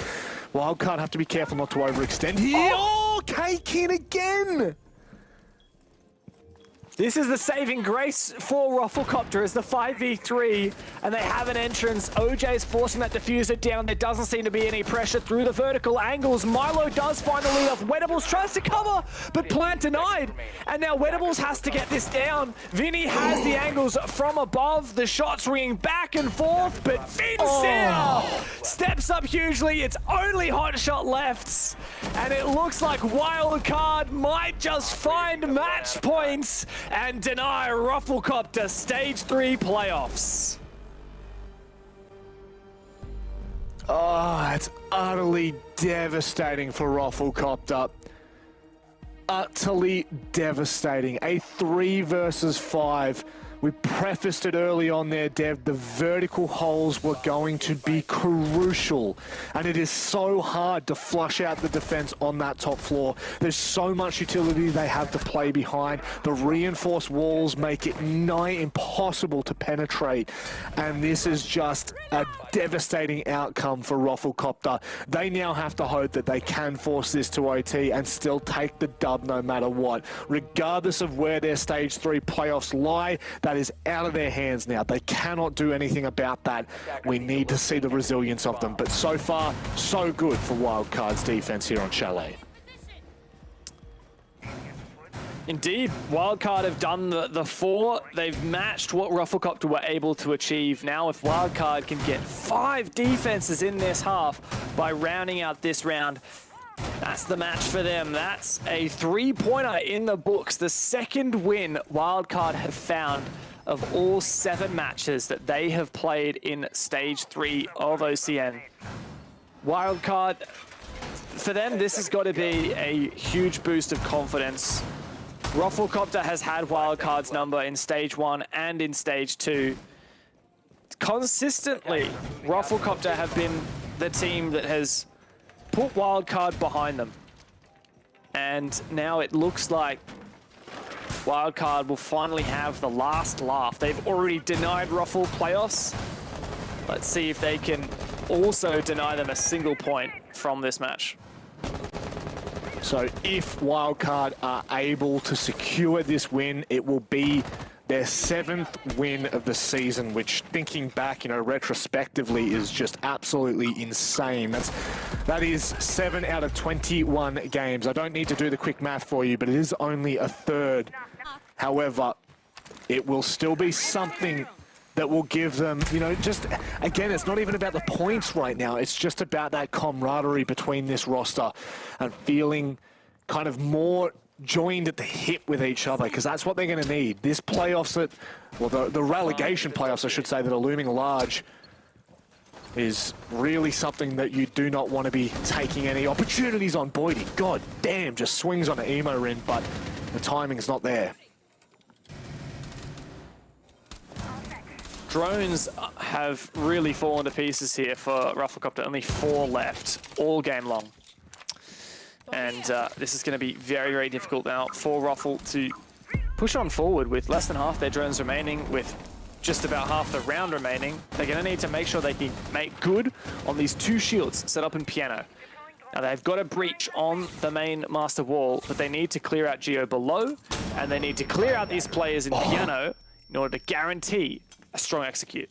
Wildcard have to be careful not to overextend here. Oh, K-Kin again! This is the saving grace for Rafflecopter as the 5v3, and they have an entrance. OJ's forcing that diffuser down. There doesn't seem to be any pressure through the vertical angles. Milo does find the lead off. Wedables tries to cover, but plant denied. And now Wedables has to get this down. Vinny has the angles from above. The shots ringing back and forth, but Vincent steps up hugely. It's only hot shot left, and it looks like Wildcard might just find match points and deny Rafflecopter Stage 3 playoffs. Oh, it's utterly devastating for Rafflecopter. Utterly devastating. A 3 versus 5 We prefaced it early on there, Dev. The vertical holes were going to be crucial. And it is so hard to flush out the defense on that top floor. There's so much utility they have to play behind. The reinforced walls make it nigh impossible to penetrate. And this is just a devastating outcome for Rufflecopter. They now have to hope that they can force this to OT and still take the dub no matter what. Regardless of where their Stage 3 playoffs lie, that is out of their hands now. They cannot do anything about that. We need to see the resilience of them. But so far, so good for Wildcard's defense here on Chalet. Indeed, Wildcard have done the 4. They've matched what Rufflecopter were able to achieve. Now if Wildcard can get 5 defenses in this half by rounding out this round, that's the match for them. That's a 3-pointer in the books. The second win Wildcard have found of all 7 matches that they have played in Stage 3 of OCN. Wildcard, for them, this has got to be a huge boost of confidence. Rufflecopter has had Wildcard's number in Stage 1 and in Stage 2. Consistently, Rufflecopter have been the team that has put Wildcard behind them. And now it looks like Wildcard will finally have the last laugh. They've already denied Ruffle playoffs. Let's see if they can also deny them a single point from this match. So if Wildcard are able to secure this win, it will be their 7th win of the season, which, thinking back, retrospectively, is just absolutely insane. That is 7 out of 21 games. I don't need to do the quick math for you, but it is only a third. However, it will still be something that will give them, just, again, it's not even about the points right now. It's just about that camaraderie between this roster and feeling kind of more joined at the hip with each other, because that's what they're going to need. This playoffs the relegation playoffs, I should say, that are looming large is really something that you do not want to be taking any opportunities on. Boydie, god damn, just swings on an emo rin, but the timing's not there. Drones have really fallen to pieces here for Rufflecopter. Only 4 left all game long. And this is going to be very, very difficult now for Ruffle to push on forward with less than half their drones remaining, with just about half the round remaining. They're going to need to make sure they can make good on these 2 shields set up in Piano. Now they've got a breach on the main master wall, but they need to clear out Geo below, and they need to clear out these players in Piano in order to guarantee a strong execute.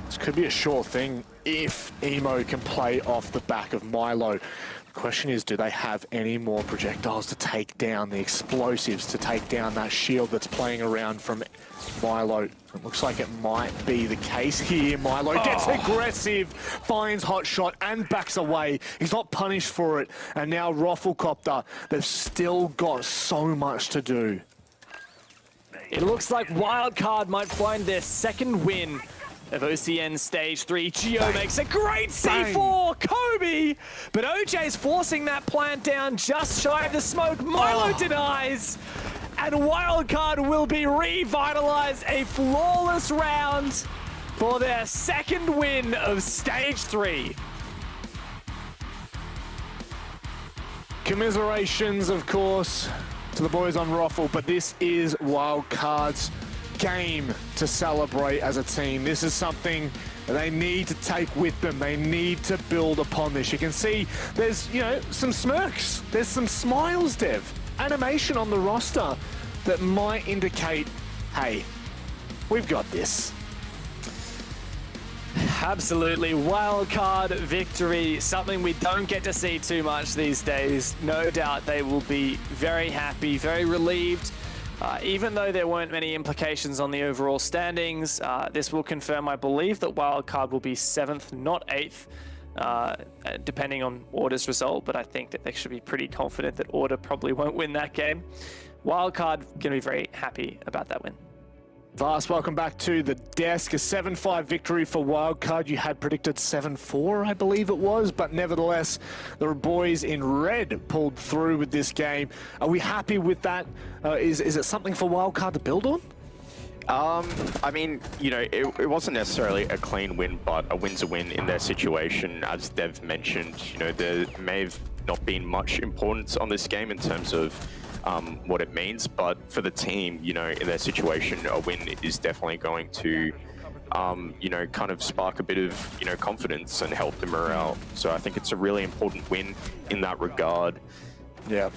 This could be a sure thing if Emo can play off the back of Milo. The question is, do they have any more projectiles to take down the explosives, to take down that shield that's playing around from Milo? It looks like it might be the case here. Milo gets aggressive, finds Hot Shot and backs away. He's not punished for it. And now Rufflecopter, they've still got so much to do. It looks like Wildcard might find their 2nd win of OCN Stage 3. Geo makes a great C4, Kobe! But OJ's forcing that plant down just shy of the smoke. Milo denies, and Wildcard will be revitalized. A flawless round for their 2nd win of Stage 3. Commiserations, of course, to the boys on Ruffle, but this is Wildcard's game to celebrate as a team. This is something they need to take with them. They need to build upon this. You can see there's, some smirks. There's some smiles, Dev. Animation on the roster that might indicate, hey, we've got this. Absolutely. Wildcard victory, something we don't get to see too much these days. No doubt they will be very happy, very relieved. Even though there weren't many implications on the overall standings, this will confirm, I believe, that Wildcard will be 7th, not 8th, depending on Order's result, but I think that they should be pretty confident that Order probably won't win that game. Wildcard going to be very happy about that win. Vast, welcome back to the desk. A 7-5 victory for Wildcard. You had predicted 7-4, I believe it was, but nevertheless, the boys in red pulled through with this game. Are we happy with that? Is it something for Wildcard to build on? I mean, you know, it wasn't necessarily a clean win, but a win's a win in their situation. As Dev mentioned, you know, there may have not been much importance on this game in terms of what it means, but for the team, you know, in their situation, a win is definitely going to, you know, kind of spark a bit of, you know, confidence and help the morale. So I think it's a really important win in that regard. Yeah.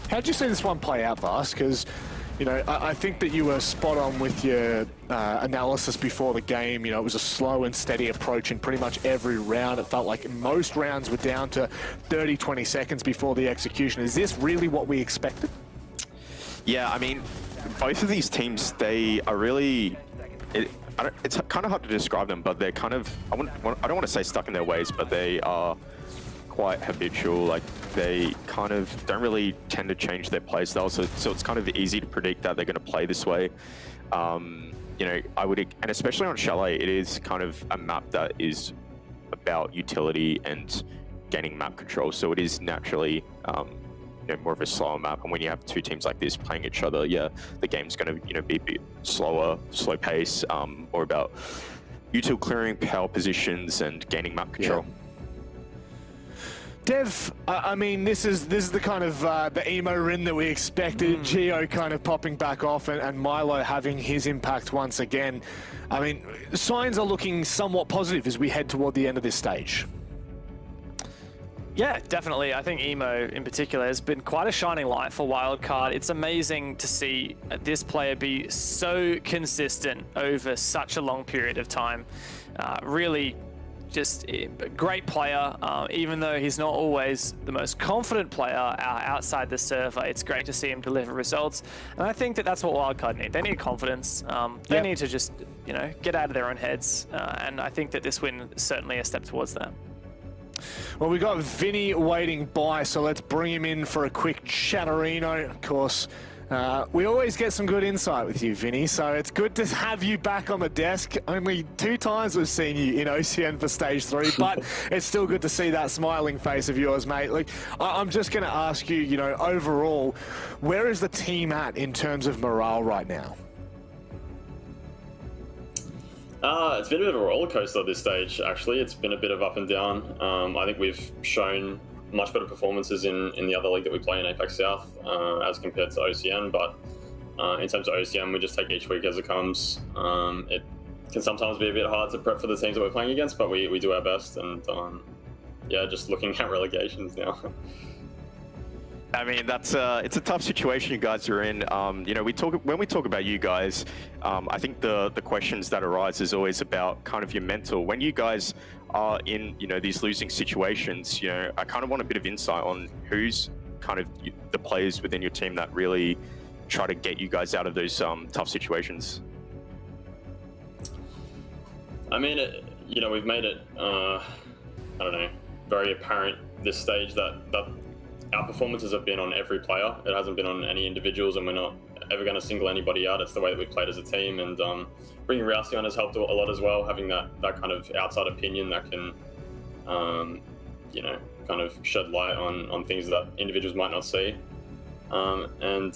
How'd you see this one play out, Vas? Because, you know, I think that you were spot on with your analysis before the game. You know, it was a slow and steady approach in pretty much every round. It felt like most rounds were down to 30, 20 seconds before the execution. Is this really what we expected? Yeah, I mean, both of these teams, they are really... it's kind of hard to describe them, but they're kind of... I don't want to say stuck in their ways, but they are quite habitual. Like, they kind of don't really tend to change their play style, so it's kind of easy to predict that they're going to play this way. You know, and especially on Chalet, it is kind of a map that is about utility and gaining map control, so it is naturally you know, more of a slower map. And when you have two teams like this playing each other, yeah, the game's going to, you know, be a bit slow pace, more about util clearing, power positions, and gaining map control. Yeah. Dev, I mean, this is the kind of the emo Rin that we expected. Geo kind of popping back off, and Milo having his impact once again. I mean, signs are looking somewhat positive as we head toward the end of this stage. Yeah, definitely. I think Emo in particular has been quite a shining light for Wildcard. It's amazing to see this player be so consistent over such a long period of time. Really just a great player, even though he's not always the most confident player outside the server. It's great to see him deliver results, and I think that that's what Wildcard need. They need confidence. They need to just, you know, get out of their own heads, and I think that this win is certainly a step towards that. Well, we got Vinny waiting by, so let's bring him in for a quick chatterino. Of course, we always get some good insight with you, Vinny, so it's good to have you back on the desk. Only 2 times we've seen you in OCN for Stage 3, but it's still good to see that smiling face of yours, mate. Like, I'm just going to ask you, you know, overall, where is the team at in terms of morale right now? It's been a bit of a roller coaster at this stage, actually. It's been a bit of up and down. I think we've shown much better performances in the other league that we play in Apex South as compared to OCN, but in terms of OCN, we just take each week as it comes. It can sometimes be a bit hard to prep for the teams that we're playing against, but we do our best, and yeah, just looking at relegations now. I mean, it's a tough situation you guys are in. You know, when we talk about you guys, I think the questions that arise is always about kind of your mental. When you guys are in, you know, these losing situations, you know, I kind of want a bit of insight on who's kind of the players within your team that really try to get you guys out of those tough situations. I mean, you know, we've made it, I don't know, very apparent this stage that our performances have been on every player. It hasn't been on any individuals, and we're not ever going to single anybody out. It's the way that we've played as a team, and bringing Rousey on has helped a lot as well, having that kind of outside opinion that can, you know, kind of shed light on things that individuals might not see. And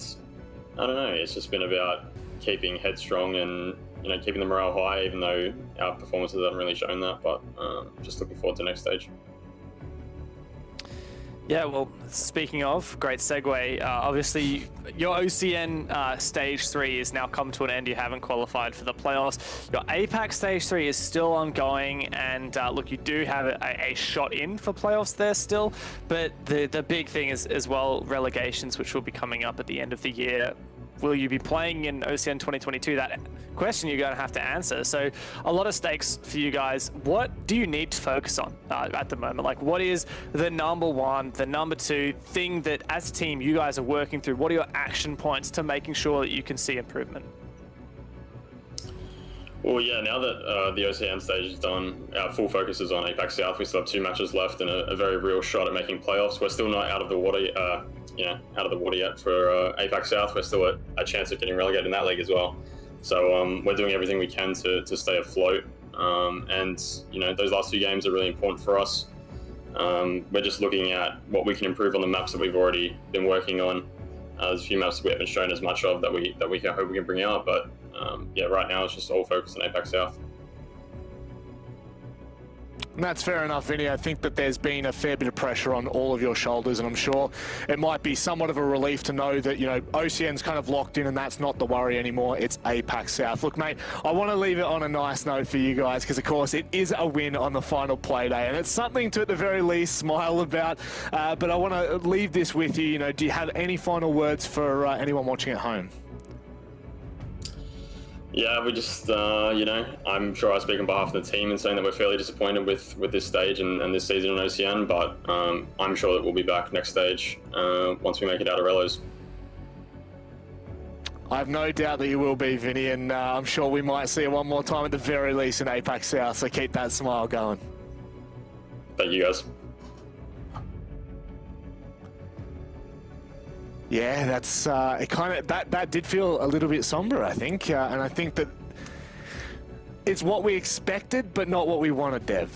I don't know, it's just been about keeping headstrong and, you know, keeping the morale high, even though our performances haven't really shown that, but just looking forward to the next stage. Yeah, well, speaking of, great segue. Obviously, your OCN Stage 3 is now come to an end. You haven't qualified for the playoffs. Your APAC Stage 3 is still ongoing, and look, you do have a shot in for playoffs there still, but the big thing is as well relegations, which will be coming up at the end of the year. Will you be playing in OCN 2022? That question you're going to have to answer. So a lot of stakes for you guys. What do you need to focus on at the moment? Like, what is the number one, the number two thing that as a team you guys are working through? What are your action points to making sure that you can see improvement? Well, yeah, now that the OCN stage is done, our full focus is on Apex South. We still have 2 matches left and a very real shot at making playoffs. We're still not out of the water, out of the water yet for Apex South. We're still at a chance of getting relegated in that league as well. So we're doing everything we can to stay afloat. And, you know, those last 2 games are really important for us. We're just looking at what we can improve on the maps that we've already been working on. There's a few maps that we haven't shown as much of that we can hope we can bring out, but yeah, right now it's just all focused on APAC South. And that's fair enough, Vinny. I think that there's been a fair bit of pressure on all of your shoulders, and I'm sure it might be somewhat of a relief to know that, you know, OCN's kind of locked in and that's not the worry anymore. It's APAC South. Look, mate, I want to leave it on a nice note for you guys because, of course, it is a win on the final play day, and it's something to, at the very least, smile about. But I want to leave this with you. You know, do you have any final words for anyone watching at home? Yeah, we just, you know, I'm sure I speak on behalf of the team in saying that we're fairly disappointed with this stage and this season in OCN, but I'm sure that we'll be back next stage once we make it out of Relos. I have no doubt that you will be, Vinny, and I'm sure we might see it one more time at the very least in APAC South, so keep that smile going. Thank you, guys. Yeah, that's it. Kind of that did feel a little bit somber, I think, and I think that it's what we expected, but not what we wanted, Dev.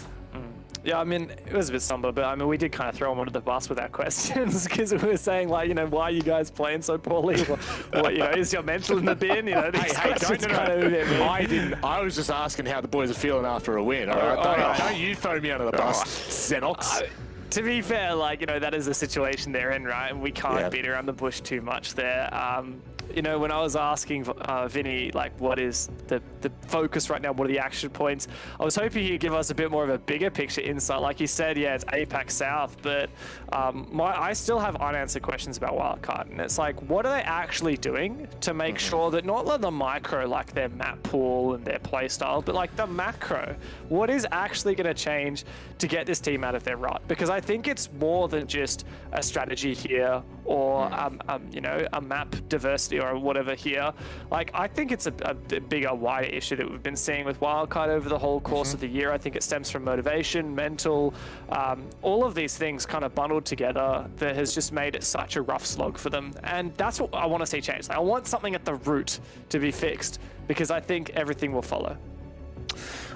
Yeah, I mean, it was a bit somber, but I mean, we did kind of throw him under the bus with our questions because we were saying, like, you know, why are you guys playing so poorly? What, you know, is your mental in the bin? You know, these questions kind of a bit mean. I didn't. I was just asking how the boys are feeling after a win. All right, don't you throw me under the bus, Xenox. To be fair, like, you know, that is the situation they're in, right? And we can't beat around the bush too much there. You know, when I was asking Vinny, like, what is the focus right now? What are the action points? I was hoping he'd give us a bit more of a bigger picture insight. Like you said, yeah, it's APAC South, but I still have unanswered questions about Wildcard. And it's like, what are they actually doing to make sure that not the micro, like their map pool and their play style, but like the macro, what is actually going to change to get this team out of their rut? Because I think it's more than just a strategy here or, you know, a map diversity or whatever here. Like, I think it's a bigger, wider issue that we've been seeing with Wildcard over the whole course of the year. I think it stems from motivation, mental, all of these things kind of bundled together that has just made it such a rough slog for them. And that's what I want to see change. Like, I want something at the root to be fixed because I think everything will follow.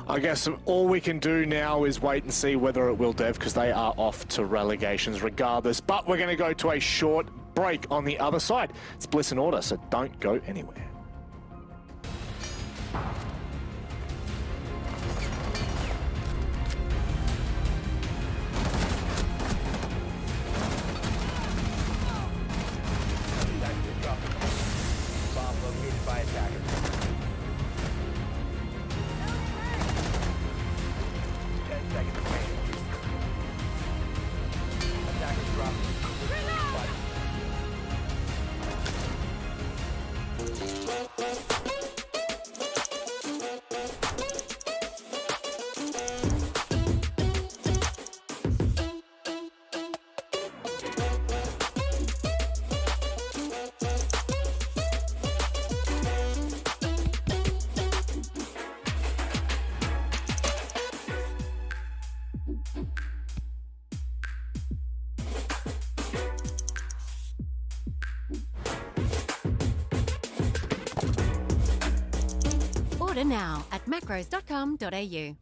I guess all we can do now is wait and see whether it will, Dev, because they are off to relegations regardless. But we're going to go to a short break on the other side. It's Bliss and Order, so don't go anywhere. Bomb located by attackers. Order now at macros.com.au.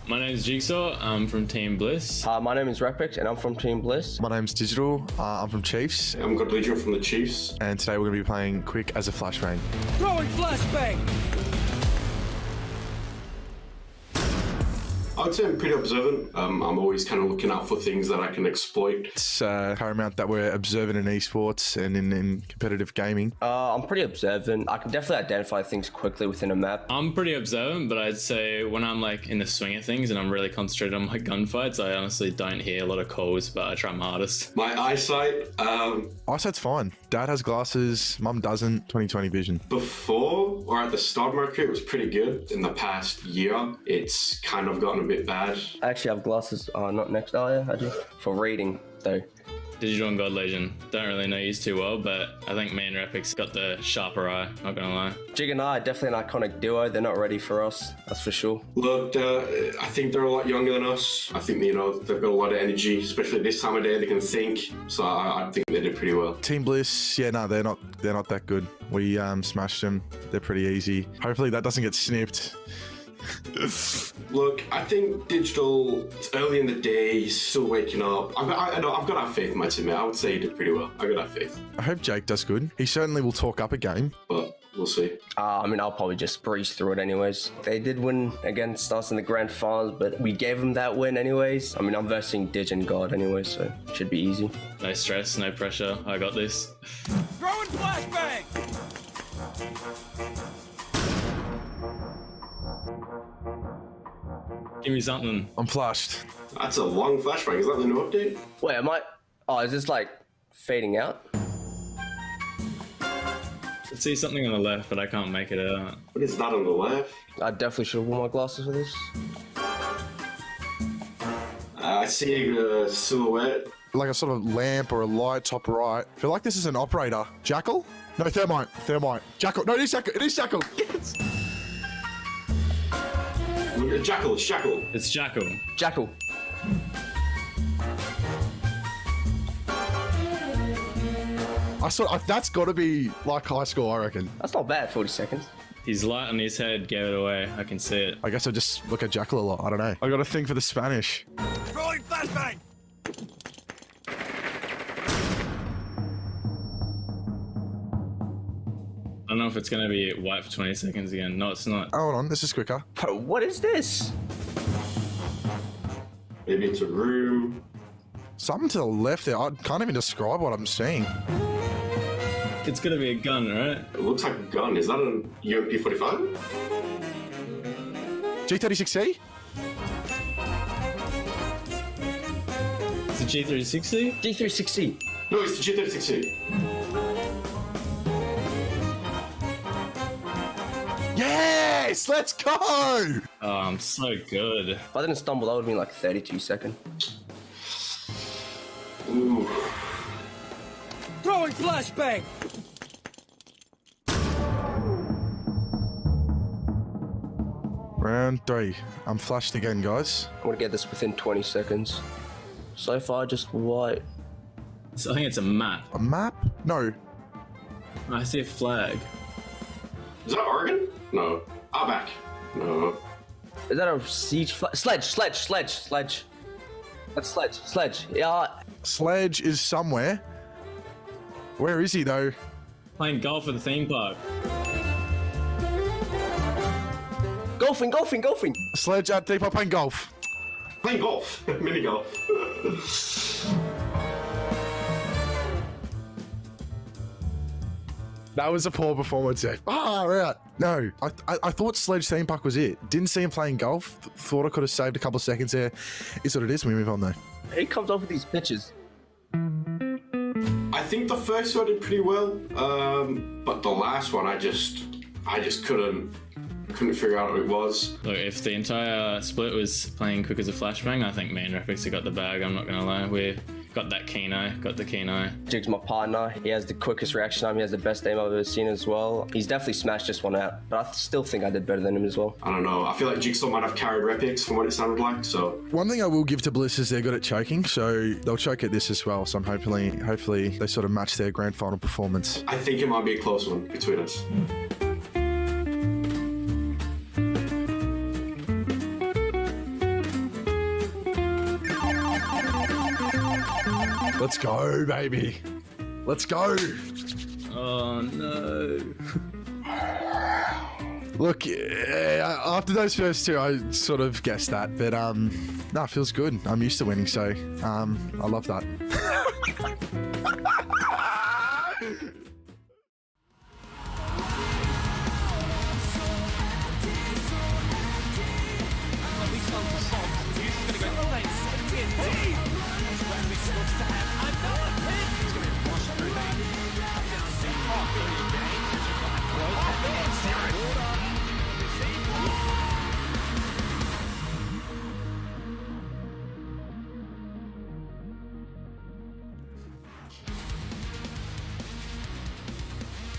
My name is Jigsaw. I'm from Team Bliss. My name is Repic and I'm from Team Bliss. My name's Digital. I'm from Chiefs. I'm Godlegion from the Chiefs. And today we're going to be playing Quick as a flashbang. Throwing flashbang! I would say I'm pretty observant. I'm always kind of looking out for things that I can exploit. It's paramount that we're observant in esports and in competitive gaming. I'm pretty observant. I can definitely identify things quickly within a map. I'm pretty observant, but I'd say when I'm like in the swing of things and I'm really concentrated on my gunfights, I honestly don't hear a lot of calls, but I try my hardest. My eyesight. Eyesight's fine. Dad has glasses, Mum doesn't. 20/20 vision. Before or at the start of my career, it was pretty good. In the past year, it's kind of gotten a bit bad. I actually have glasses, not next eye, I do. For reading, though. Digital and God Legion. Don't really know yous too well, but I think me and Repic's got the sharper eye, not gonna lie. Jig and I are definitely an iconic duo. They're not ready for us, that's for sure. Look, I think they're a lot younger than us. I think, they've got a lot of energy, especially this time of day. They can think, so I think they did pretty well. Team Bliss, yeah, no, they're not that good. We smashed them. They're pretty easy. Hopefully that doesn't get snipped. Look, I think Digital, it's early in the day, he's still waking up. I've got to have faith in my teammate. I would say he did pretty well. I've got to have faith. I hope Jake does good. He certainly will talk up a game. But we'll see. I'll probably just breeze through it anyways. They did win against us in the grand finals, but we gave them that win anyways. I'm versing Dig and God anyways, so it should be easy. No stress, no pressure. I got this. Throwing flashbang! Give me something. I'm flushed. That's a long flashbang. Is that the new update? Wait, am I... Oh, is this like fading out? I see something on the left, but I can't make it out. What is that on the left? I definitely should have worn my glasses for this. I see a silhouette. Like a sort of lamp or a light top right. I feel like this is an operator. Jackal? No, Thermite. Jackal. No, it is Jackal. Yes. Jackal. It's Jackal. Jackal. That's got to be like high school, I reckon. That's not bad, 40 seconds. His light on his head gave it away. I can see it. I guess I just look at Jackal a lot. I don't know. I got a thing for the Spanish. Throwing flashbang! I don't know if it's going to be white for 20 seconds again. No, it's not. Oh, hold on. This is quicker. What is this? Maybe it's a room. Something to the left there. I can't even describe what I'm seeing. It's going to be a gun, right? It looks like a gun. Is that a UMP-45? G36C? It's a G360? G360. No, it's the G36C. Yes! Let's go! Oh, I'm so good. If I didn't stumble, that would have been like 32 seconds. Ooh. Throwing flashbang! Round 3. I'm flashed again, guys. I'm gonna get this within 20 seconds. So far, just white. So I think it's a map. A map? No. I see a flag. Is that Oregon? No. Outback. No. Is that a siege flag? Sledge. That's Sledge. Yeah. Sledge is somewhere. Where is he, though? Playing golf at the theme park. Golfing. Sledge at Deep playing golf. Playing golf. Mini golf. That was a poor performance, Dave. Right. No, I thought Sledge theme park was it. Didn't see him playing golf. Thought I could have saved a couple of seconds there. It's what it is. We move on, though. He comes up with these pitches. I think the first one did pretty well, but the last one, I just couldn't figure out what it was. Look, if the entire split was playing quick as a flashbang, I think me and Repix have got the bag. I'm not gonna lie. We got that keen eye. Jig's my partner. He has the quickest reaction time. He has the best aim I've ever seen as well. He's definitely smashed this one out, but I still think I did better than him as well. I don't know. I feel like Jigsaw might have carried Repix from what it sounded like, so. One thing I will give to Bliss is they're good at choking, so they'll choke at this as well. So I'm hopefully they sort of match their grand final performance. I think it might be a close one between us. Let's go, baby. Let's go. Oh, no. Look, after those first two, I sort of guessed that. But, no, it feels good. I'm used to winning, so I love that.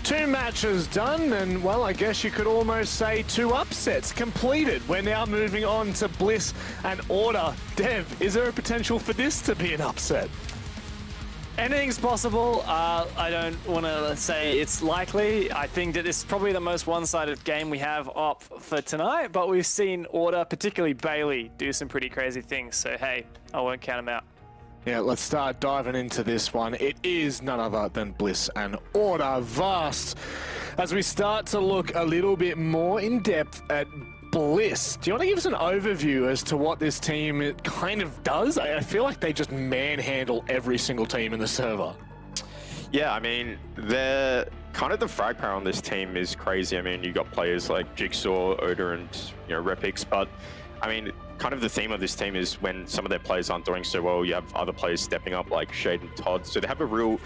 2 matches done, and well, I guess you could almost say 2 upsets completed. We're now moving on to Bliss and Order. Dev, is there a potential for this to be an upset? Anything's possible. I don't want to say it's likely. I think that this is probably the most one-sided game we have up for tonight, but we've seen Order, particularly Bailey, do some pretty crazy things. So, hey, I won't count them out. Yeah, let's start diving into this one. It is none other than Bliss and Order. Vast. As we start to look a little bit more in depth at Bliss, do you want to give us an overview as to what this team kind of does? I feel like they just manhandle every single team in the server. Yeah, I mean, they're kind of the frag power on this team is crazy. I mean, you got players like Jigsaw, Oda, and Repix, but I mean, kind of the theme of this team is when some of their players aren't doing so well, you have other players stepping up like Shade and Todd. So they have a real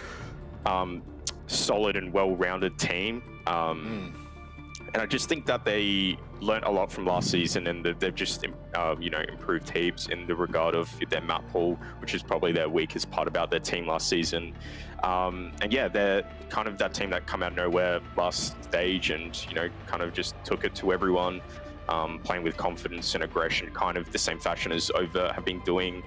solid and well-rounded team. And I just think that they learned a lot from last season, and they've just improved heaps in the regard of their map pool, which is probably their weakest part about their team last season. And yeah, they're kind of that team that come out of nowhere last stage and kind of just took it to everyone. Playing with confidence and aggression, kind of the same fashion as Over have been doing.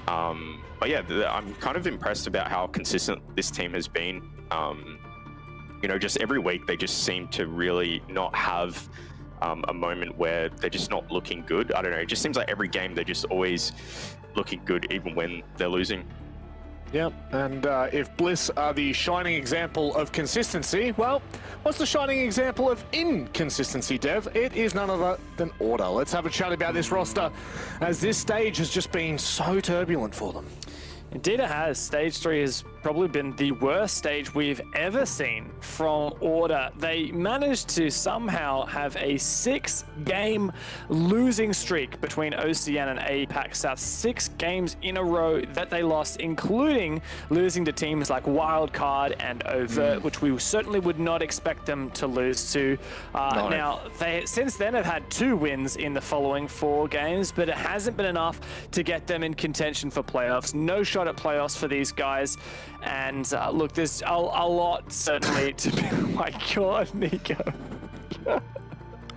But yeah, I'm kind of impressed about how consistent this team has been. Just every week they just seem to really not have a moment where they're just not looking good. I don't know, it just seems like every game they're just always looking good even when they're losing. Yep, and if Bliss are the shining example of consistency, well, what's the shining example of inconsistency, Dev? It is none other than Order. Let's have a chat about this roster, as this stage has just been so turbulent for them. Indeed it has. Stage 3 has probably been the worst stage we've ever seen from Order. They managed to somehow have a 6-game losing streak between OCN and APAC South. 6 games in a row that they lost, including losing to teams like Wildcard and Overt, which we certainly would not expect them to lose to. Now, they since then have had 2 wins in the following 4 games, but it hasn't been enough to get them in contention for playoffs. No shot at playoffs for these guys. And look, there's a lot certainly to be. Oh my God, Nico.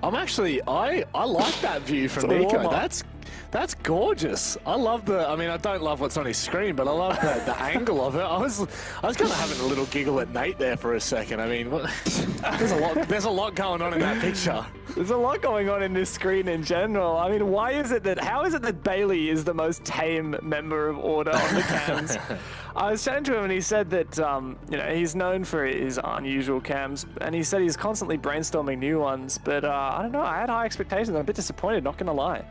I'm actually, I like that view from Nico. That's gorgeous. I love I mean, I don't love what's on his screen, but I love the angle of it. I was kind of having a little giggle at Nate there for a second. I mean, there's a lot going on in that picture. There's a lot going on in this screen in general. I mean, how is it that Bailey is the most tame member of Order on the cams? I was chatting to him and he said that, he's known for his unusual cams, and he said he's constantly brainstorming new ones, but I don't know, I had high expectations. I'm a bit disappointed, not gonna lie.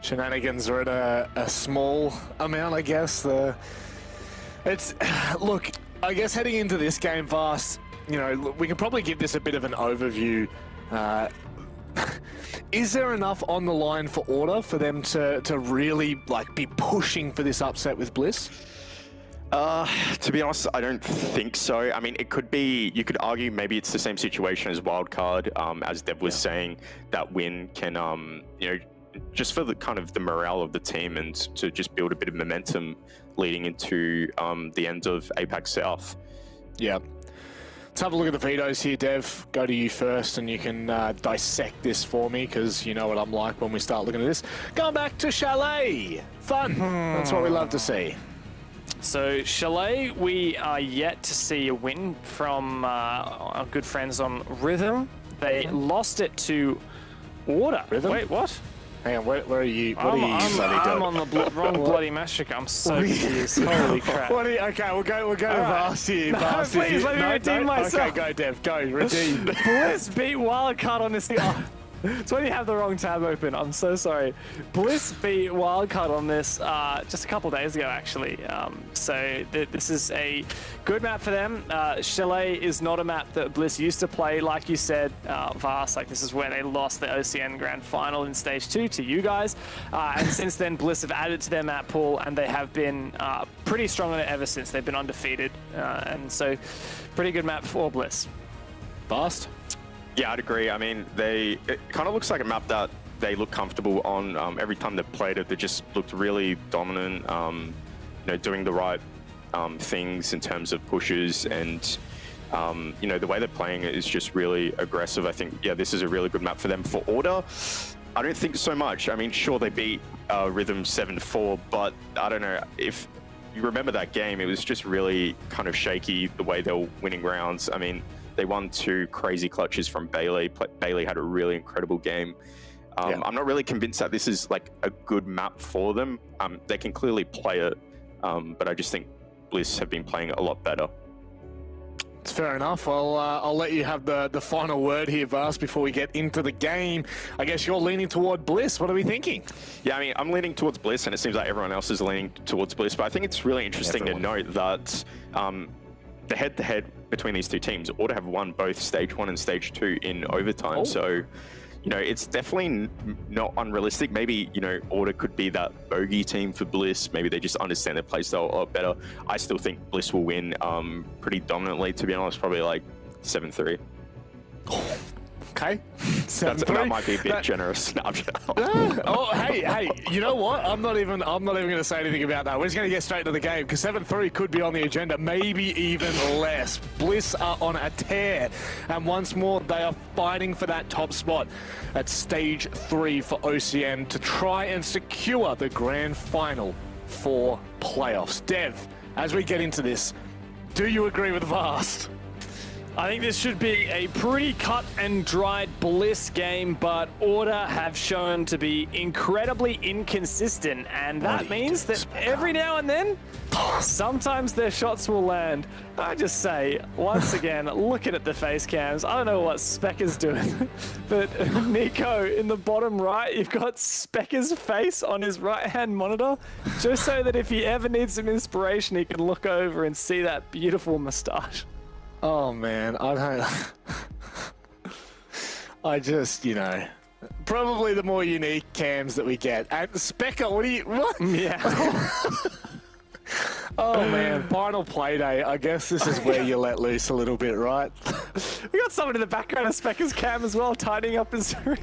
Shenanigans are at a small amount, I guess. Look, I guess heading into this game, Vast, we can probably give this a bit of an overview. Is there enough on the line for Order for them to really be pushing for this upset with Bliss? To be honest, I don't think so. I mean, it could be, you could argue maybe it's the same situation as Wildcard, as Dev was saying, that win can, just for the kind of the morale of the team and to just build a bit of momentum leading into the end of APAC South. Yeah. Let's have a look at the vetoes here, Dev. Go to you first and you can dissect this for me, because you know what I'm like when we start looking at this. Going back to Chalet. Fun. That's what we love to see. So Chalet, we are yet to see a win from our good friends on Rhythm. They lost it to Order. Rhythm? Wait, what? Hang on, where are you? What are you I'm on the wrong bloody massacre. I'm so confused. Holy crap. Okay, we'll go to Vast here. No, Vast, please, let me redeem myself. Okay, go, Dev. Go, redeem. Bliss beat Wildcard on this thing. It's when you have the wrong tab open. I'm so sorry. Bliss beat Wildcard on this just a couple days ago, actually. So this is a good map for them. Chalet is not a map that Bliss used to play. Like you said, Vast, this is where they lost the OCN Grand Final in Stage 2 to you guys. And since then, Bliss have added to their map pool, and they have been pretty strong on it ever since. They've been undefeated. And so, pretty good map for Bliss. Vast? Yeah, I'd agree. I mean, it kind of looks like a map that they look comfortable on. Every time they played it, they just looked really dominant, doing the right things in terms of pushes and You know, the way they're playing is just really aggressive. I think, yeah, this is a really good map for them. For Order, I don't think so much. I mean, sure, they beat Rhythm 7-4, but I don't know, if you remember that game, it was just really kind of shaky the way they were winning rounds. I mean, they won 2 crazy clutches from Bailey. Bailey had a really incredible game. I'm not really convinced that this is like a good map for them. They can clearly play it, but I just think Bliss have been playing it a lot better. It's fair enough. I'll let you have the final word here, Vas, before we get into the game. I guess you're leaning toward Bliss. What are we thinking? Yeah, I mean, I'm leaning towards Bliss, and it seems like everyone else is leaning towards Bliss, but I think it's really interesting to note that the head-to-head between these two teams ought to have won both Stage 1 and Stage 2 in overtime. So, you know, it's definitely not unrealistic. Maybe, you know, Order could be that bogey team for Bliss. Maybe they just understand their playstyle a lot better. I still think Bliss will win pretty dominantly, to be honest, probably like 7-3. Okay. That might be a bit generous. No, hey, you know what? I'm not even going to say anything about that. We're just going to get straight to the game because 7-3 could be on the agenda, maybe even less. Bliss are on a tear, and once more they are fighting for that top spot at Stage 3 for OCN to try and secure the grand final for playoffs. Dev, as we get into this, do you agree with Vast? I think this should be a pretty cut and dried Bliss game, but Order have shown to be incredibly inconsistent, and that means that every now and then, sometimes their shots will land. I just say, once again, looking at the face cams, I don't know what Specker's doing, but Nico, in the bottom right, you've got Specker's face on his right-hand monitor, just so that if he ever needs some inspiration, he can look over and see that beautiful moustache. Oh man, I don't. I just, you know, probably the more unique cams that we get. And Specker, what? Yeah. Oh man, final Playday. I guess this is where you let loose a little bit, right? We got someone in the background of Specker's cam as well, tidying up his room.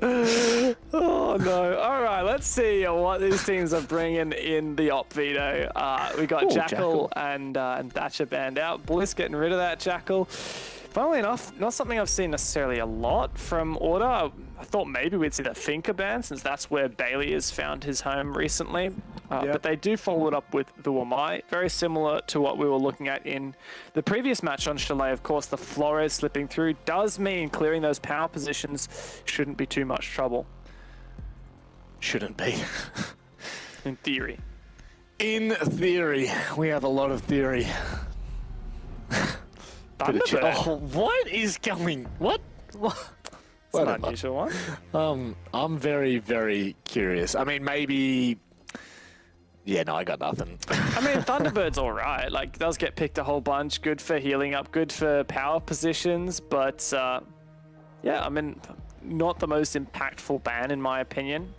Oh no. All right, let's see what these teams are bringing in the op veto. We got Jackal and Thatcher banned out. Bliss getting rid of that Jackal. Funnily enough, not something I've seen necessarily a lot from Order. I thought maybe we'd see that Finker ban, since that's where Bailey has found his home recently. But they do follow it up with the Wamai, very similar to what we were looking at in the previous match on Chalet. Of course, the Flores slipping through does mean clearing those power positions shouldn't be too much trouble. Shouldn't be. In theory. In theory. We have a lot of theory. Oh, what is going? What? It's an unusual one. I'm very, very curious. I mean, maybe. Yeah, no, I got nothing. I mean, Thunderbird's all right. Like, does get picked a whole bunch. Good for healing up. Good for power positions. But yeah, I mean, not the most impactful ban in my opinion.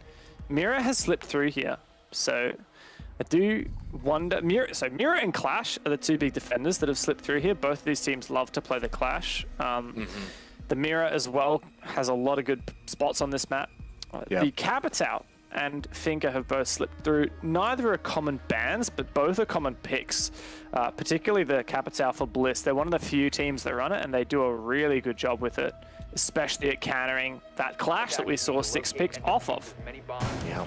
Mira has slipped through here, so I do wonder. Mira and Clash are the two big defenders that have slipped through here. Both of these teams love to play the Clash. The Mira as well has a lot of good spots on this map. The Capital and Finker have both slipped through. Neither are common bans, but both are common picks, particularly the Capital for Bliss. They're one of the few teams that run it, and they do a really good job with it, especially at countering that Clash that we saw 6 picks off of. Yeah.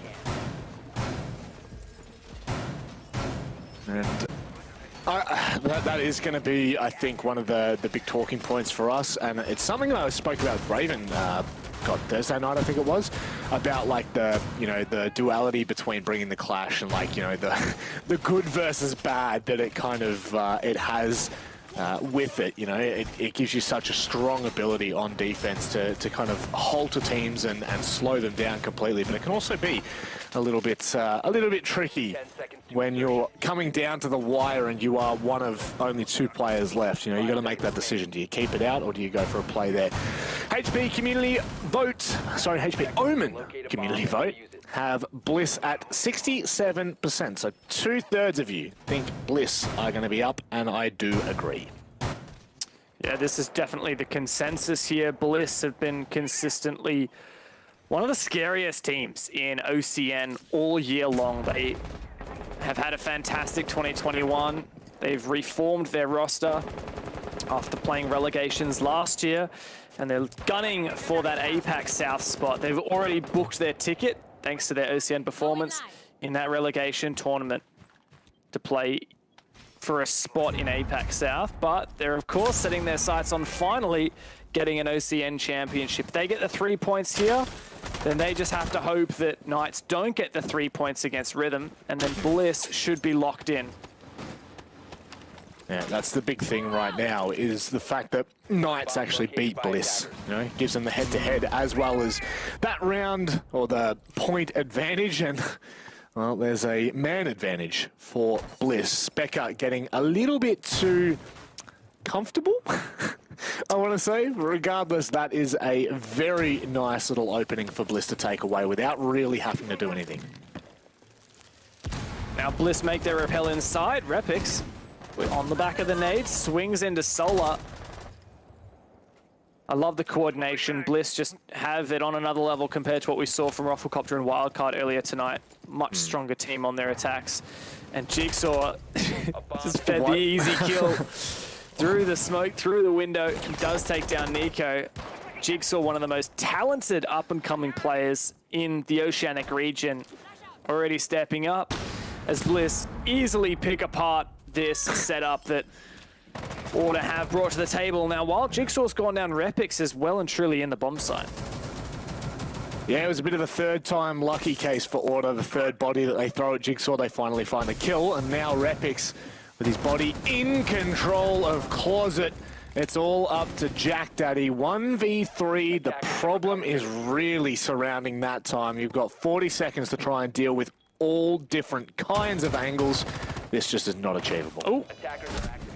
And that is going to be, I think, one of the big talking points for us, and it's something that I spoke about with Raven, Thursday night I think it was, about like the duality between bringing the Clash and like, you know, the good versus bad that it kind of it has with it. You know, it gives you such a strong ability on defense to kind of halter teams and slow them down completely, but it can also be a little bit tricky when you're coming down to the wire and you are one of only 2 players left. You know, you got to make that decision. Do you keep it out or do you go for a play there? HP Omen community vote have Bliss at 67%. So 2/3 of you think Bliss are going to be up, and I do agree. Yeah, this is definitely the consensus here. Bliss have been consistently one of the scariest teams in OCN all year long. They have had a fantastic 2021. They've reformed their roster after playing relegations last year, and they're gunning for that APAC South spot. They've already booked their ticket, thanks to their OCN performance in that relegation tournament, to play for a spot in APAC South, but they're of course setting their sights on finally getting an OCN championship. If they get the 3 points here, then they just have to hope that Knights don't get the 3 points against Rhythm, and then Bliss should be locked in. Yeah, that's the big thing right now, is the fact that Knights actually beat Bliss. You know, gives them the head-to-head as well as that round, or the point advantage, and well, there's a man advantage for Bliss. Becca getting a little bit too comfortable, I want to say. Regardless, that is a very nice little opening for Bliss to take away without really having to do anything. Now Bliss make their rappel inside. Repix on the back of the nade, swings into Solar. I love the coordination. Bliss just have it on another level compared to what we saw from Rafflecopter and Wildcard earlier tonight. Much stronger team on their attacks. And Jigsaw just fed the easy kill through the smoke, through the window. He does take down Nico. Jigsaw, one of the most talented up-and-coming players in the Oceanic region, already stepping up as Bliss easily pick apart this setup that Order have brought to the table. Now, while Jigsaw's gone down, Repix is well and truly in the bomb site. Yeah, it was a bit of a third-time lucky case for Order. The third body that they throw at Jigsaw, they finally find the kill. And now Repix, with his body in control of Closet. It's all up to Jack Daddy. 1v3. The problem is really surrounding that time. You've got 40 seconds to try and deal with all different kinds of angles. This just is not achievable. Oh,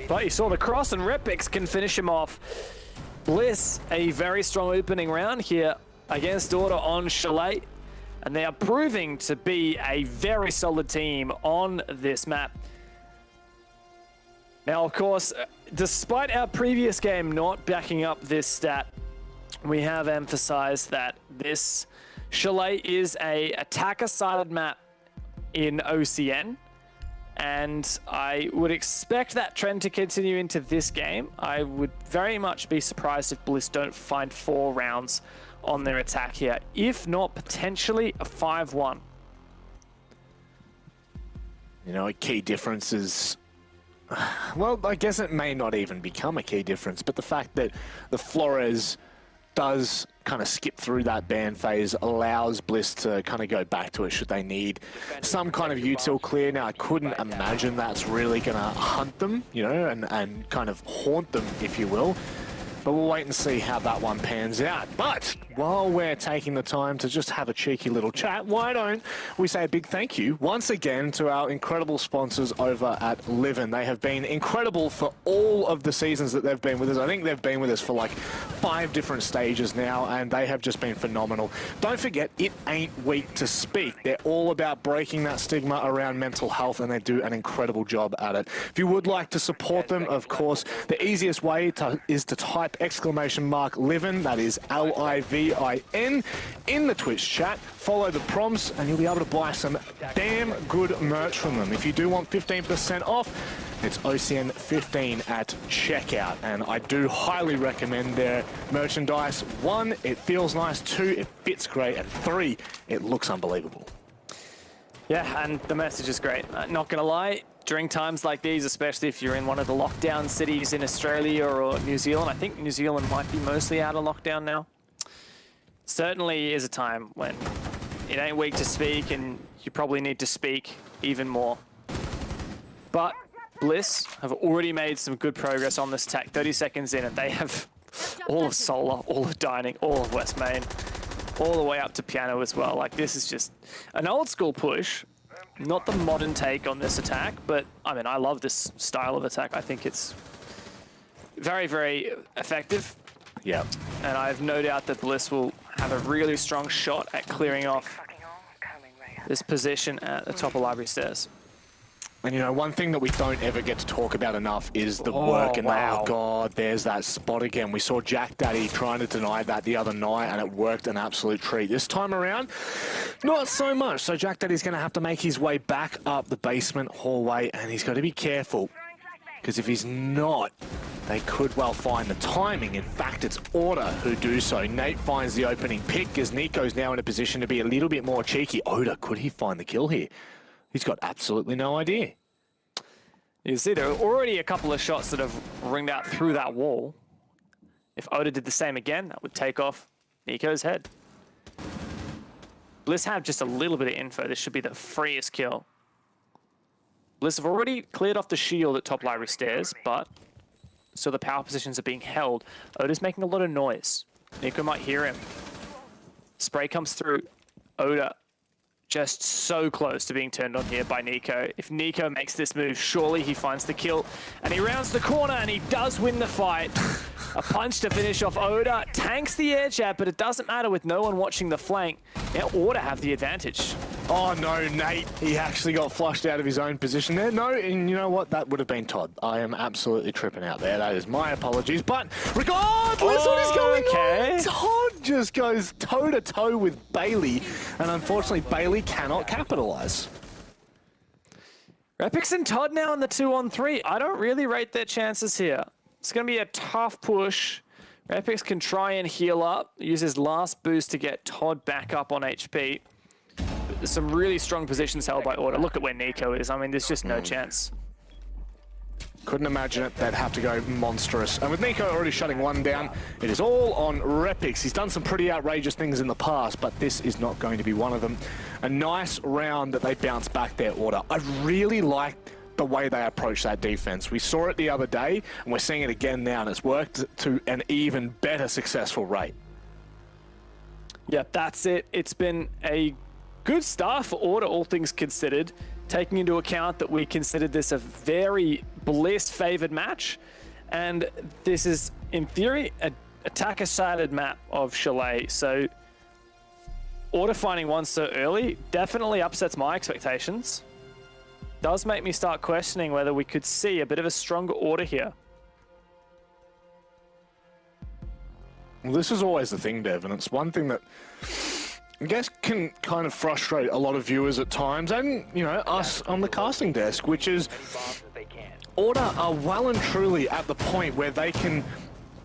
but you saw the cross, and Repix can finish him off. Bliss, a very strong opening round here against Order on Chalet, and they are proving to be a very solid team on this map. Now, of course, despite our previous game not backing up this stat, we have emphasized that this Chalet is a attacker-sided map in OCN, and I would expect that trend to continue into this game. I would very much be surprised if Bliss don't find 4 rounds on their attack here, if not potentially a 5-1. You know, a key difference is, well, I guess it may not even become a key difference, but the fact that the Flores does kind of skip through that ban phase allows Bliss to kind of go back to it should they need some kind of util clear. Now, I couldn't imagine that's really going to hunt them, you know, and kind of haunt them, if you will. But we'll wait and see how that one pans out. But while we're taking the time to just have a cheeky little chat, why don't we say a big thank you once again to our incredible sponsors over at Livin. They have been incredible for all of the seasons that they've been with us. I think they've been with us for like 5 different stages now, and they have just been phenomenal. Don't forget, it ain't weak to speak. They're all about breaking that stigma around mental health, and they do an incredible job at it. If you would like to support them, of course, the easiest way is to type !Livin, that is Livin, in the Twitch chat. Follow the prompts and you'll be able to buy some damn good merch from them. If you do want 15% off, it's OCN 15 at checkout, and I do highly recommend their merchandise. 1, it feels nice. 2, it fits great, and 3, it looks unbelievable. Yeah, and the message is great. Not gonna lie, during times like these, especially if you're in one of the lockdown cities in Australia or New Zealand, I think New Zealand might be mostly out of lockdown now, certainly is a time when it ain't weak to speak, and you probably need to speak even more. But Bliss have already made some good progress on this attack. 30 seconds in, and they have all of Solar, all of Dining, all of West Main, all the way up to Piano as well. Like, this is just an old school push. Not the modern take on this attack, but I mean, I love this style of attack. I think it's very, very effective. Yeah. And I have no doubt that Bliss will have a really strong shot at clearing off this position at the top of Library Stairs. And, you know, one thing that we don't ever get to talk about enough is the work. And, oh, God, there's that spot again. We saw Jack Daddy trying to deny that the other night, and it worked an absolute treat. This time around, not so much. So Jack Daddy's going to have to make his way back up the basement hallway, and he's got to be careful. Because if he's not, they could well find the timing. In fact, it's Order who do so. Nate finds the opening pick as Nico's now in a position to be a little bit more cheeky. Oda, could he find the kill here? He's got absolutely no idea. You see, there are already a couple of shots that have ringed out through that wall. If Oda did the same again, that would take off Nico's head. Bliss have just a little bit of info. This should be the freest kill. Bliss have already cleared off the shield at top library stairs, but so the power positions are being held. Oda's making a lot of noise. Nico might hear him. Spray comes through. Oda just so close to being turned on here by Nico. If Nico makes this move, surely he finds the kill. And he rounds the corner and he does win the fight. A punch to finish off Oda. Tanks the air jab, but it doesn't matter with no one watching the flank. Now Order have the advantage. Oh no, Nate. He actually got flushed out of his own position there. No, and you know what? That would have been Todd. I am absolutely tripping out there. That is my apologies. But regardless what is going on, Todd just goes toe-to-toe with Bailey. And unfortunately, Bailey cannot capitalize. Repix and Todd now in the 2-on-3. I don't really rate their chances here. It's going to be a tough push. Repix can try and heal up, use his last boost to get Todd back up on HP. But there's some really strong positions held by Order. Look at where Nico is. I mean, there's just no chance. Couldn't imagine it. They'd have to go monstrous. And with Nico already shutting one down, it is all on Repix. He's done some pretty outrageous things in the past, but this is not going to be one of them. A nice round that they bounce back their Order. I really like the way they approach that defense. We saw it the other day, and we're seeing it again now, and it's worked to an even better successful rate. Yeah, that's it. It's been a good start for Order, all things considered, taking into account that we considered this a very Bliss-favored match, and this is, in theory, an attacker-sided map of Chalet, so Order finding one so early definitely upsets my expectations. Does make me start questioning whether we could see a bit of a stronger Order here. Well, this is always the thing, Dev, and it's one thing that I guess can kind of frustrate a lot of viewers at times, and, you know, us on the casting desk, which is Order are well and truly at the point where they can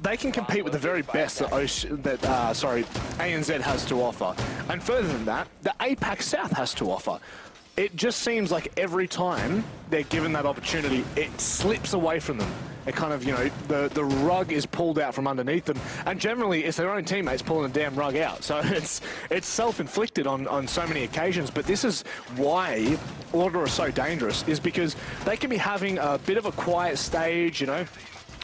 compete with the very best that ANZ has to offer. And further than that, the APAC South has to offer. It just seems like every time they're given that opportunity, it slips away from them. It kind of, you know, the rug is pulled out from underneath them, and generally it's their own teammates pulling the damn rug out. So it's self-inflicted on so many occasions, but this is why Order are so dangerous, is because they can be having a bit of a quiet stage, you know.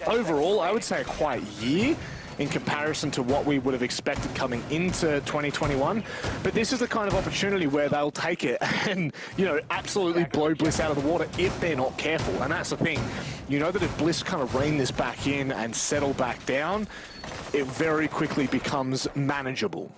Overall, I would say a quiet year in comparison to what we would have expected coming into 2021. But this is the kind of opportunity where they'll take it and, you know, absolutely blow Bliss out of the water if they're not careful. And that's the thing. You know that if Bliss kind of rein this back in and settle back down, it very quickly becomes manageable.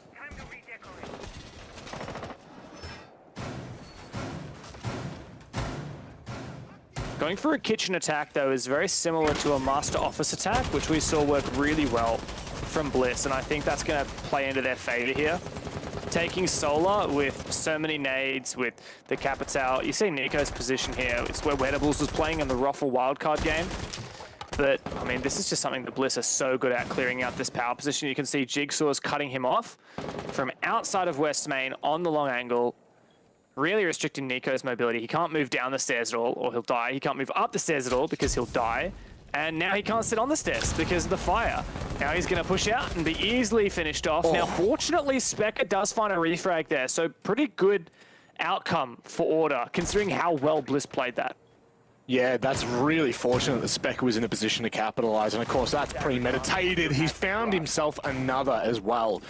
Going for a kitchen attack, though, is very similar to a Master Office attack, which we saw work really well from Bliss, and I think that's going to play into their favor here. Taking Solar with so many nades, with the Capital. You see Nico's position here. It's where Wedables was playing in the Ruffle wildcard game. But, I mean, this is just something that Bliss are so good at, clearing out this power position. You can see Jigsaw's cutting him off from outside of West Main on the long angle, really restricting Nico's mobility. He can't move down the stairs at all, or he'll die. He can't move up the stairs at all because he'll die. And now he can't sit on the stairs because of the fire. Now he's going to push out and be easily finished off. Now, fortunately, Specker does find a refrag there, so pretty good outcome for Order, considering how well Bliss played that. Yeah, that's really fortunate that Specker was in a position to capitalize, and of course, that's premeditated. He's found himself another as well.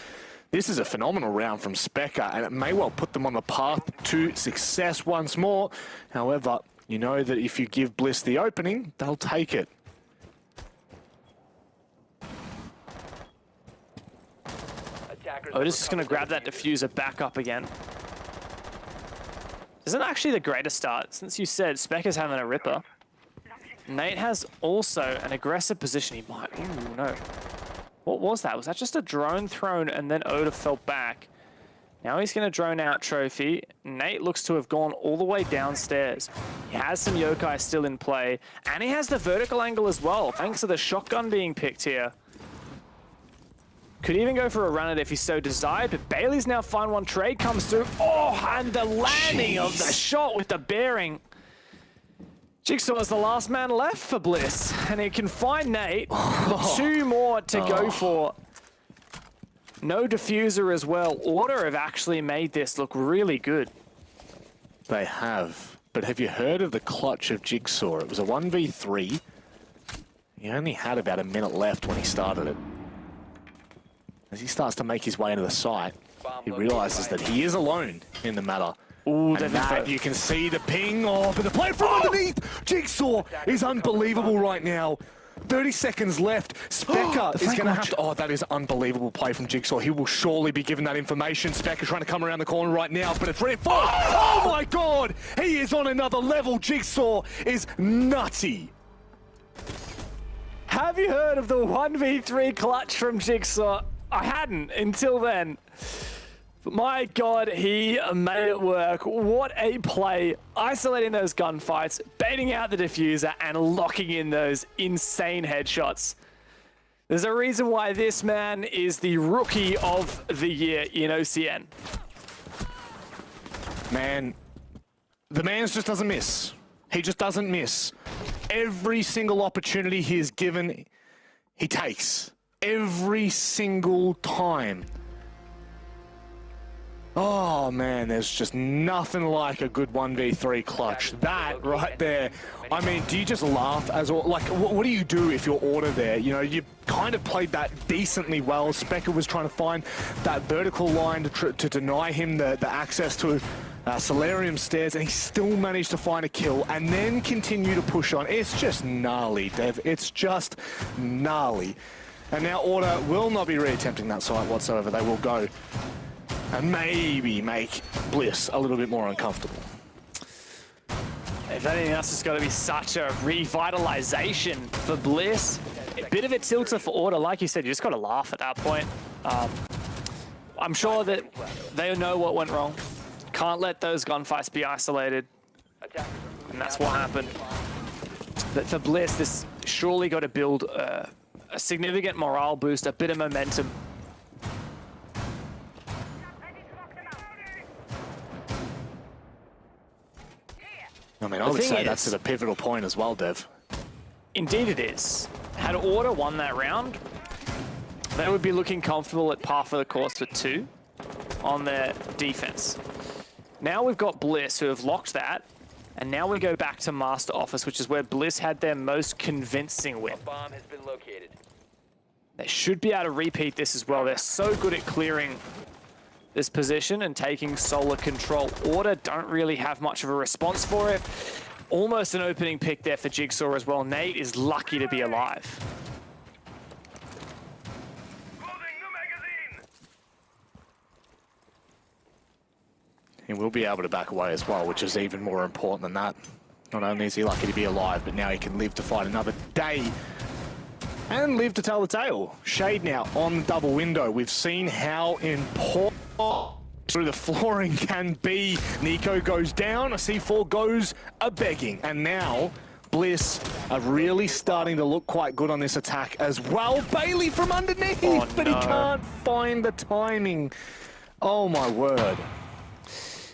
This is a phenomenal round from Specker, and it may well put them on the path to success once more. However, you know that if you give Bliss the opening, they'll take it. Otis is going to grab that diffuser back up again. Isn't actually the greatest start, since you said Specker's having a ripper. Nate has also an aggressive position. He might... Ooh, no. What was that? Was that just a drone thrown and then Oda fell back? Now he's going to drone out Trophy. Nate looks to have gone all the way downstairs. He has some yokai still in play, and he has the vertical angle as well, thanks to the shotgun being picked here. Could even go for a run at it if he so desired, but Bailey's now fine one. Trade comes through. Oh, and the landing of the shot with the bearing. Jigsaw is the last man left for Bliss, and he can find Nate. Two more to go for. No diffuser as well. Order have actually made this look really good. They have. But have you heard of the clutch of Jigsaw? It was a 1v3. He only had about a minute left when he started it. As he starts to make his way into the site, he realizes that he is alone in the matter. Ooh, and that, you can see the ping. Oh, but the play from underneath. Jigsaw is unbelievable right now. 30 seconds left. Specker is going to have to... Oh, that is unbelievable play from Jigsaw. He will surely be given that information. Specker trying to come around the corner right now, but it's ready for... Oh, my God! He is on another level. Jigsaw is nutty. Have you heard of the 1v3 clutch from Jigsaw? I hadn't until then. But my God, he made it work. What a play. Isolating those gunfights, baiting out the diffuser, and locking in those insane headshots. There's a reason why this man is the rookie of the year in OCN. Man, the man just doesn't miss. He just doesn't miss. Every single opportunity he is given, he takes. Every single time. Oh man, there's just nothing like a good 1v3 clutch. That right there. I mean, do you just laugh as well? Like, what do you do if you're Order there? You know, you kind of played that decently well. Specker was trying to find that vertical line to deny him the access to Solarium stairs, and he still managed to find a kill and then continue to push on. It's just gnarly, Dev. It's just gnarly. And now Order will not be reattempting that site whatsoever. They will go and maybe make Bliss a little bit more uncomfortable. If anything else, it's got to be such a revitalization for Bliss. A bit of a tilter for Order. Like you said, you just got to laugh at that point. I'm sure that they know what went wrong. Can't let those gunfights be isolated. And that's what happened. But for Bliss, this surely got to build a significant morale boost, a bit of momentum. I mean, I would say that's at a pivotal point as well, Dev. Indeed it is. Had Order won that round, they would be looking comfortable at par for the course with 2 on their defense. Now we've got Bliss, who have locked that, and now we go back to Master Office, which is where Bliss had their most convincing win. Bomb has been located. They should be able to repeat this as well. They're so good at clearing this position and taking solar control. Order don't really have much of a response for it. Almost an opening pick there for Jigsaw as well. Nate is lucky to be alive. He will be able to back away as well, which is even more important than that. Not only is he lucky to be alive, but now he can live to fight another day and live to tell the tale. Shade now on the double window. We've seen how important through the flooring can be. Nico goes down, a C4 goes a-begging, and now Bliss are really starting to look quite good on this attack as well. Bailey from underneath, but he can't find the timing. Oh my word.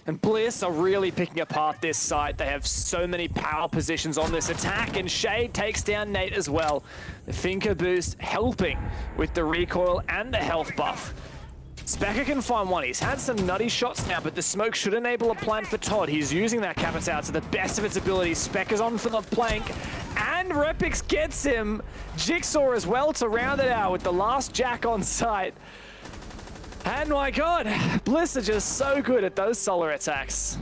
And Bliss are really picking apart this site. They have so many power positions on this attack, and Shade takes down Nate as well. The Finker boost helping with the recoil and the health buff. Specker can find one. He's had some nutty shots now, but the smoke should enable a plan for Todd. He's using that Capitao to the best of its ability. Specker's on for the plank, and Repix gets him. Jigsaw as well to round it out with the last Jack on site. And my God, Bliss are just so good at those solar attacks.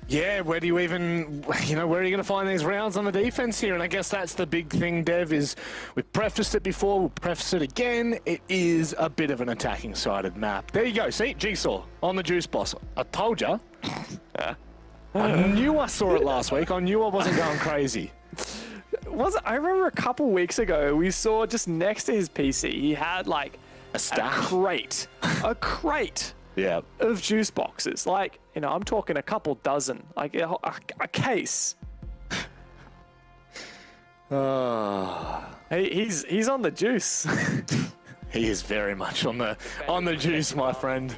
Yeah, where do you even, where are you going to find these rounds on the defense here? And I guess that's the big thing, Dev, is we've prefaced it before, we'll preface it again. It is a bit of an attacking-sided map. There you go, see, Jigsaw on the Juice Boss. I told ya. I knew I saw it last week. I knew I wasn't going crazy. I remember a couple weeks ago, we saw just next to his PC, he had like A stack. A crate. Yeah. Of juice boxes. Like, you know, I'm talking a couple dozen. Like a case. He's on the juice. He is very much on the juice, my friend.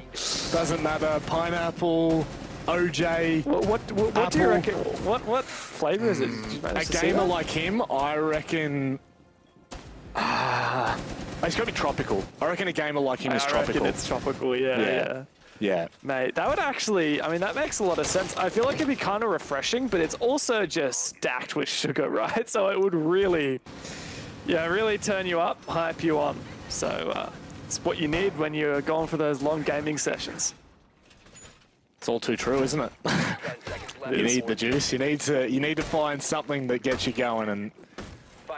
Doesn't matter. Pineapple, OJ. What do you reckon? What flavor is it? A gamer like him, I reckon. It's got to be tropical. I reckon a gamer like him is tropical. Reckon it's tropical. Yeah. Mate, that would actually, I mean, that makes a lot of sense. I feel like it'd be kind of refreshing, but it's also just stacked with sugar, right? So it would really turn you up, hype you on. So it's what you need when you're going for those long gaming sessions. It's all too true, isn't it? You need the juice. You need to find something that gets you going, and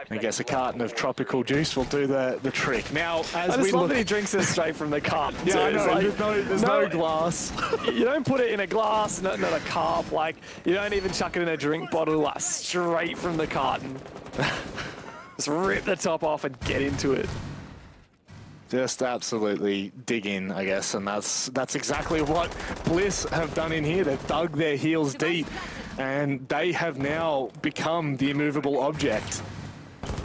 I guess a carton of tropical juice will do the trick. Now, as we look, he drinks this straight from the cup. Yeah, I know. Like, there's no glass. You don't put it in a glass, not a cup. Like, you don't even chuck it in a drink bottle. Like, straight from the carton. Just rip the top off and get into it. Just absolutely dig in, I guess, and that's exactly what Bliss have done in here. They've dug their heels deep, and they have now become the immovable object.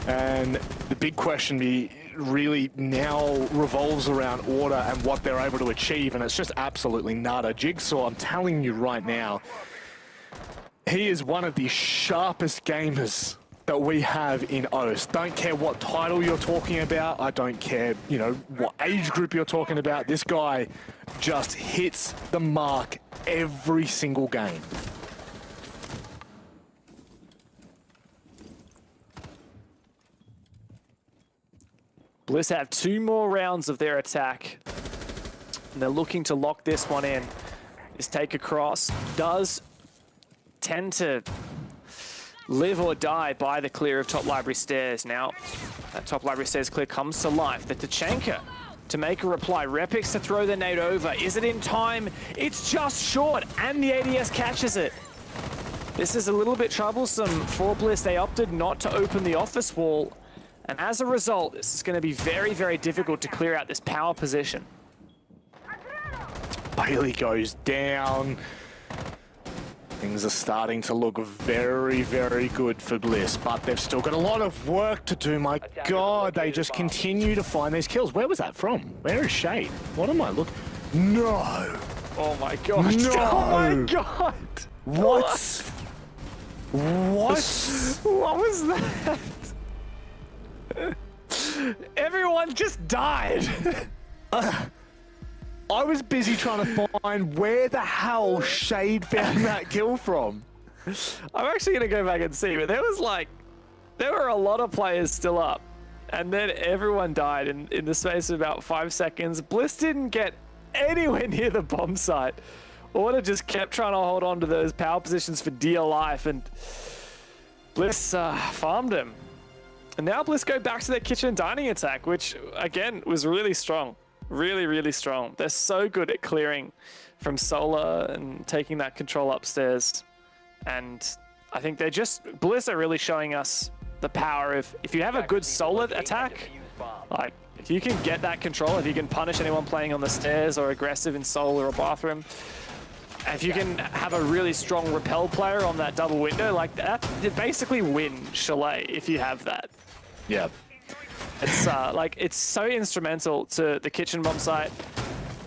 And the big question really now revolves around Order and what they're able to achieve, and it's just absolutely nada. Jigsaw, I'm telling you right now, he is one of the sharpest gamers that we have in OS. Don't care what title you're talking about. I don't care, you know, what age group you're talking about. This guy just hits the mark every single game. Bliss have 2 more rounds of their attack. And they're looking to lock this one in. This take across does tend to live or die by the clear of top library stairs. Now, that top library stairs clear comes to life. The Tachanka to make a reply. Repix to throw the nade over. Is it in time? It's just short, and the ADS catches it. This is a little bit troublesome for Bliss. They opted not to open the office wall, and as a result, this is going to be very, very difficult to clear out this power position. Bailey goes down. Things are starting to look very, very good for Bliss, but they've still got a lot of work to do. My God, they just continue to find these kills. Where was that from? Where is Shade? What am I looking? No! Oh my gosh! No! Oh my God! What? What? What was that? Everyone just died. I was busy trying to find where the hell Shade found that kill from. I'm actually going to go back and see, but there were a lot of players still up, and then everyone died in the space of about 5 seconds. Bliss didn't get anywhere near the bomb site. Order just kept trying to hold on to those power positions for dear life, and Bliss farmed him. And now Bliss go back to their kitchen dining attack, which, again, was really strong. Really, really strong. They're so good at clearing from Solar and taking that control upstairs. And I think Bliss are really showing us the power of, if you have a good Solar attack, like, if you can get that control, if you can punish anyone playing on the stairs or aggressive in Solar or bathroom, if you can have a really strong repel player on that double window, like that, you basically win Chalet if you have that. Yeah. It's it's so instrumental to the kitchen bomb site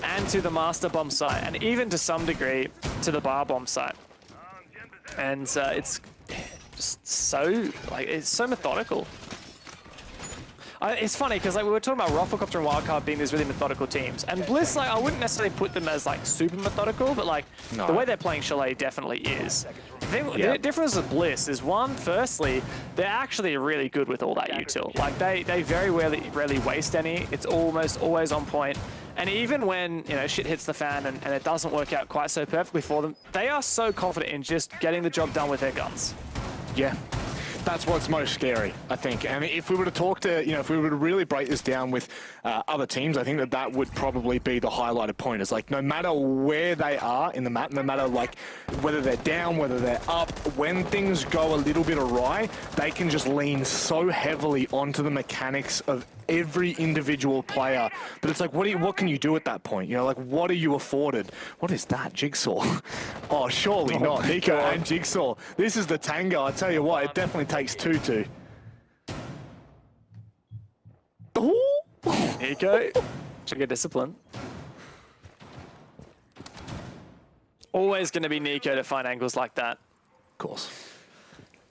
and to the master bomb site, and even to some degree to the bar bomb site. And it's just so it's so methodical. It's funny because we were talking about Rufflecopter and Wildcard being these really methodical teams, and Bliss, I wouldn't necessarily put them as super methodical, but the way they're playing Chalet definitely is. The difference with Bliss is, one, firstly, they're actually really good with all that util. Like they very rarely waste any. It's almost always on point. And even when shit hits the fan and it doesn't work out quite so perfectly for them, they are so confident in just getting the job done with their guns. Yeah. That's what's most scary, I think. And if we were to talk to, if we were to really break this down with other teams, I think that would probably be the highlighted point. It's like no matter where they are in the map, no matter like whether they're down, whether they're up, when things go a little bit awry, they can just lean so heavily onto the mechanics of every individual player. But it's like, what can you do at that point? Like what are you afforded? What is that, Jigsaw? Oh, surely not. Nico and Jigsaw. This is the tango. I tell you what, it definitely takes two to. Nico, should get discipline. Always going to be Nico to find angles like that. Of course.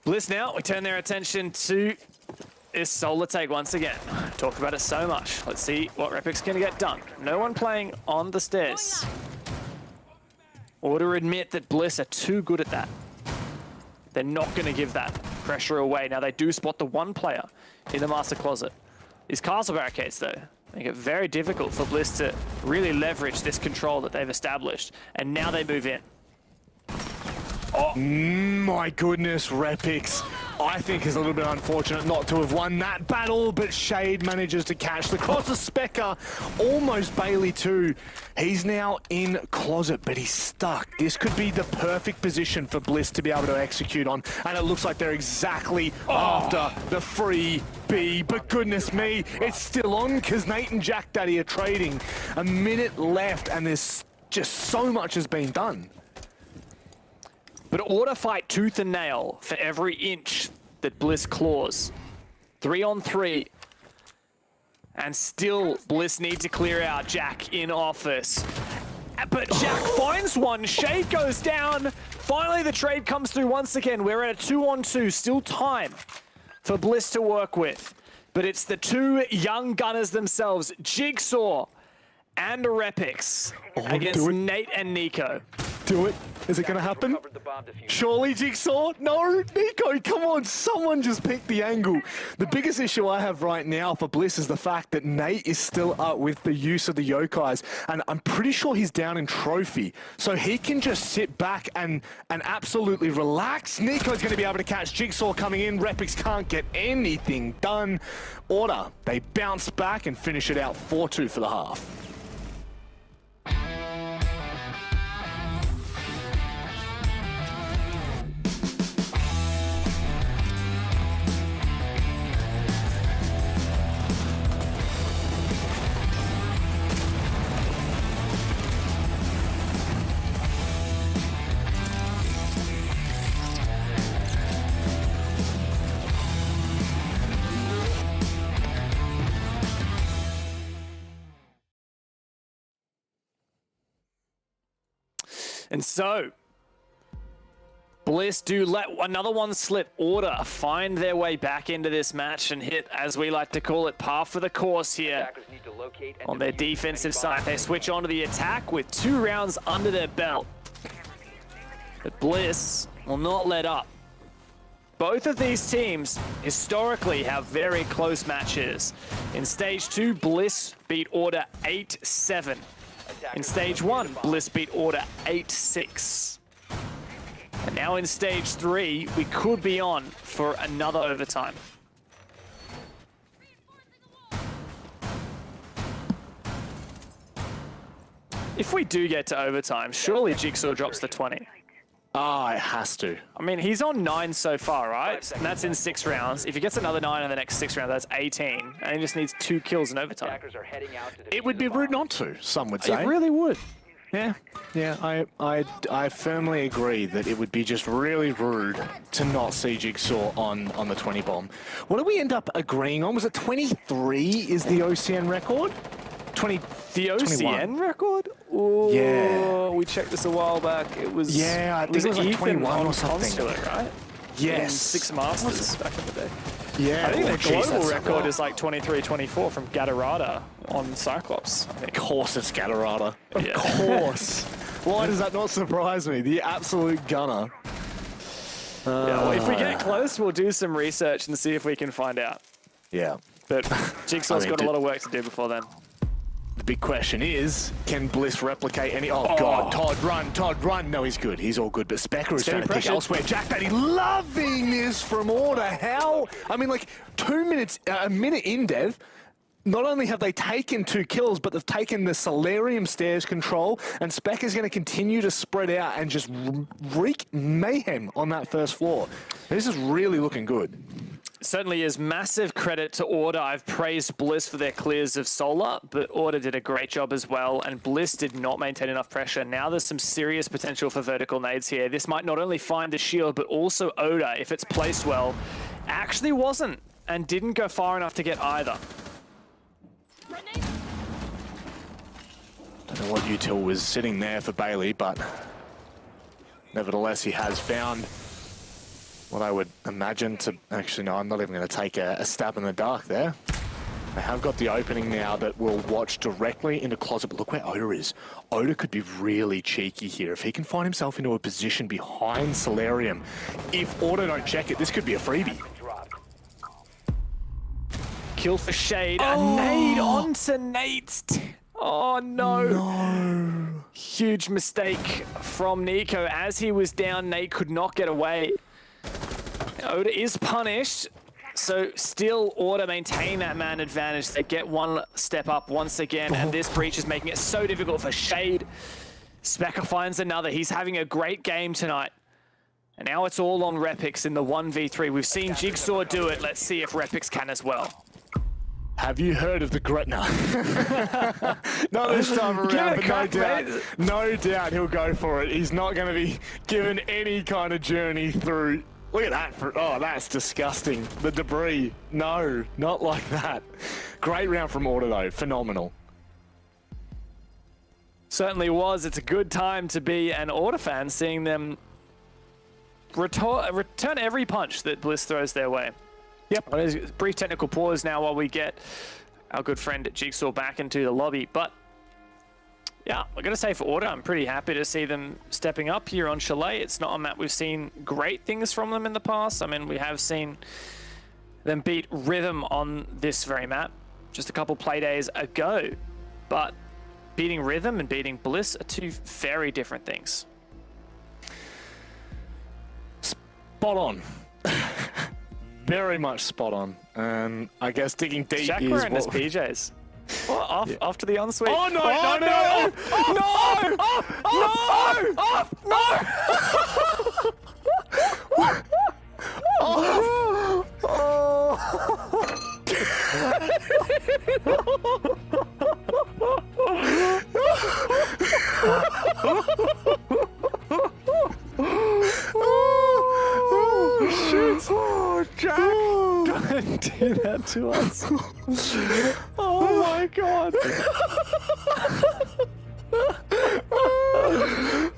Bliss now, we turn their attention to this solo take once again. Talked about it so much. Let's see what Repic's going to get done. No one playing on the stairs. Or to admit that Bliss are too good at that. They're not going to give that pressure away. Now they do spot the one player in the master closet. These castle barricades though make it very difficult for Bliss to really leverage this control that they've established. And now they move in. Oh my goodness, Repix. I think is a little bit unfortunate not to have won that battle, but Shade manages to catch the cross of Specker, almost Bailey too. He's now in closet, but he's stuck. This could be the perfect position for Bliss to be able to execute on, and it looks like they're exactly after the free B, but goodness me, it's still on because Nate and Jack Daddy are trading. A minute left, and there's just so much has been done. But order fight tooth and nail for every inch that Bliss claws. 3-on-3. And still, Bliss need to clear out Jack in office. But Jack finds one. Shade goes down. Finally, the trade comes through once again. We're at a 2-on-2. Still time for Bliss to work with. But it's the two young gunners themselves, Jigsaw and Repix, against Nate and Nico. Do it. Is it going to happen? Surely, Jigsaw? No, Nico, come on. Someone just pick the angle. The biggest issue I have right now for Bliss is the fact that Nate is still up with the use of the Yokais, and I'm pretty sure he's down in trophy. So he can just sit back and absolutely relax. Nico's going to be able to catch Jigsaw coming in. Repix can't get anything done. Order. They bounce back and finish it out 4-2 for the half. And so, Bliss do let another one slip. Order find their way back into this match and hit, as we like to call it, par for the course here. On their defensive side, they switch on to the attack with 2 rounds under their belt. But Bliss will not let up. Both of these teams historically have very close matches. In Stage 2, Bliss beat Order 8-7. In Stage 1, Bliss beat Order 8-6. And now in Stage 3, we could be on for another overtime. If we do get to overtime, surely Jigsaw drops the 20. Ah, it has to. I mean, he's on 9 so far, right? And that's in 6 rounds. If he gets another 9 in the next 6 rounds, that's 18. And he just needs 2 kills in overtime. It would be rude not to, some would say. It really would. Yeah, I firmly agree that it would be just really rude to not see Jigsaw on the 20 bomb. What did we end up agreeing on? Was it 23 is the OCN record? 20. The OCN 21. record? Ooh, yeah. We checked this a while back. It was. Yeah, I think it was like 21 or something. Consulate, right? Yes. In 6 Masters back in the day. Yeah. I think the global record is like 23-24 from Gatorada on Cyclops. Of course it's Gatorada. Of Yeah. course. Why does that not surprise me? The absolute gunner. Yeah, well, if we get close, we'll do some research and see if we can find out. Yeah. But Jigsaw's got a lot of work to do before then. big question is, can Bliss replicate any... Oh, God, Todd, run. No, he's good. He's all good. But Specker is trying to pick elsewhere. Jack Daddy loving this from Order. How? I mean, like, 2 minutes, a minute in, Dev. Not only have they taken 2 kills, but they've taken the Solarium stairs control, and Speck is going to continue to spread out and just wreak mayhem on that first floor. This is really looking good. Certainly is. Massive credit to Order. I've praised Bliss for their clears of Solar, but Order did a great job as well, and Bliss did not maintain enough pressure. Now there's some serious potential for vertical nades here. This might not only find the shield, but also Oda, if it's placed well, actually wasn't, and didn't go far enough to get either. Don't know what util was sitting there for Bailey, but nevertheless, he has found what I would imagine to... Actually, no, I'm not even going to take a stab in the dark there. They have got the opening now that will watch directly into closet, but look where Oda is. Oda could be really cheeky here. If he can find himself into a position behind Solarium, if Order don't check it, this could be a freebie. Kill for Shade. A nade onto Nate. Oh, no. Huge mistake from Nico. As he was down, Nate could not get away. Oda is punished. So still Order maintain that man advantage. They get one step up once again, and this breach is making it so difficult for Shade. Specker finds another. He's having a great game tonight. And now it's all on Repix in the 1v3. We've seen Jigsaw do it. Let's see if Repix can as well. Have you heard of the Gretna? Not this time around, but no doubt he'll go for it. He's not going to be given any kind of journey through. Look at that. Oh, that's disgusting. The debris. No, not like that. Great round from Order, though. Phenomenal. Certainly was. It's a good time to be an Order fan, seeing them return every punch that Bliss throws their way. Yep, there's a brief technical pause now while we get our good friend Jigsaw back into the lobby. But yeah, I'm going to say for Order, I'm pretty happy to see them stepping up here on Chalet. It's not a map we've seen great things from them in the past. I mean, we have seen them beat Rhythm on this very map just a couple play days ago. But beating Rhythm and beating Bliss are two very different things. Spot on. Very much spot on. And I guess digging deep Jack is wearing his PJs. Well, off to the ensuite. Oh, no, no, no, Shit. Oh, Jack. Don't do that to us. Oh my god.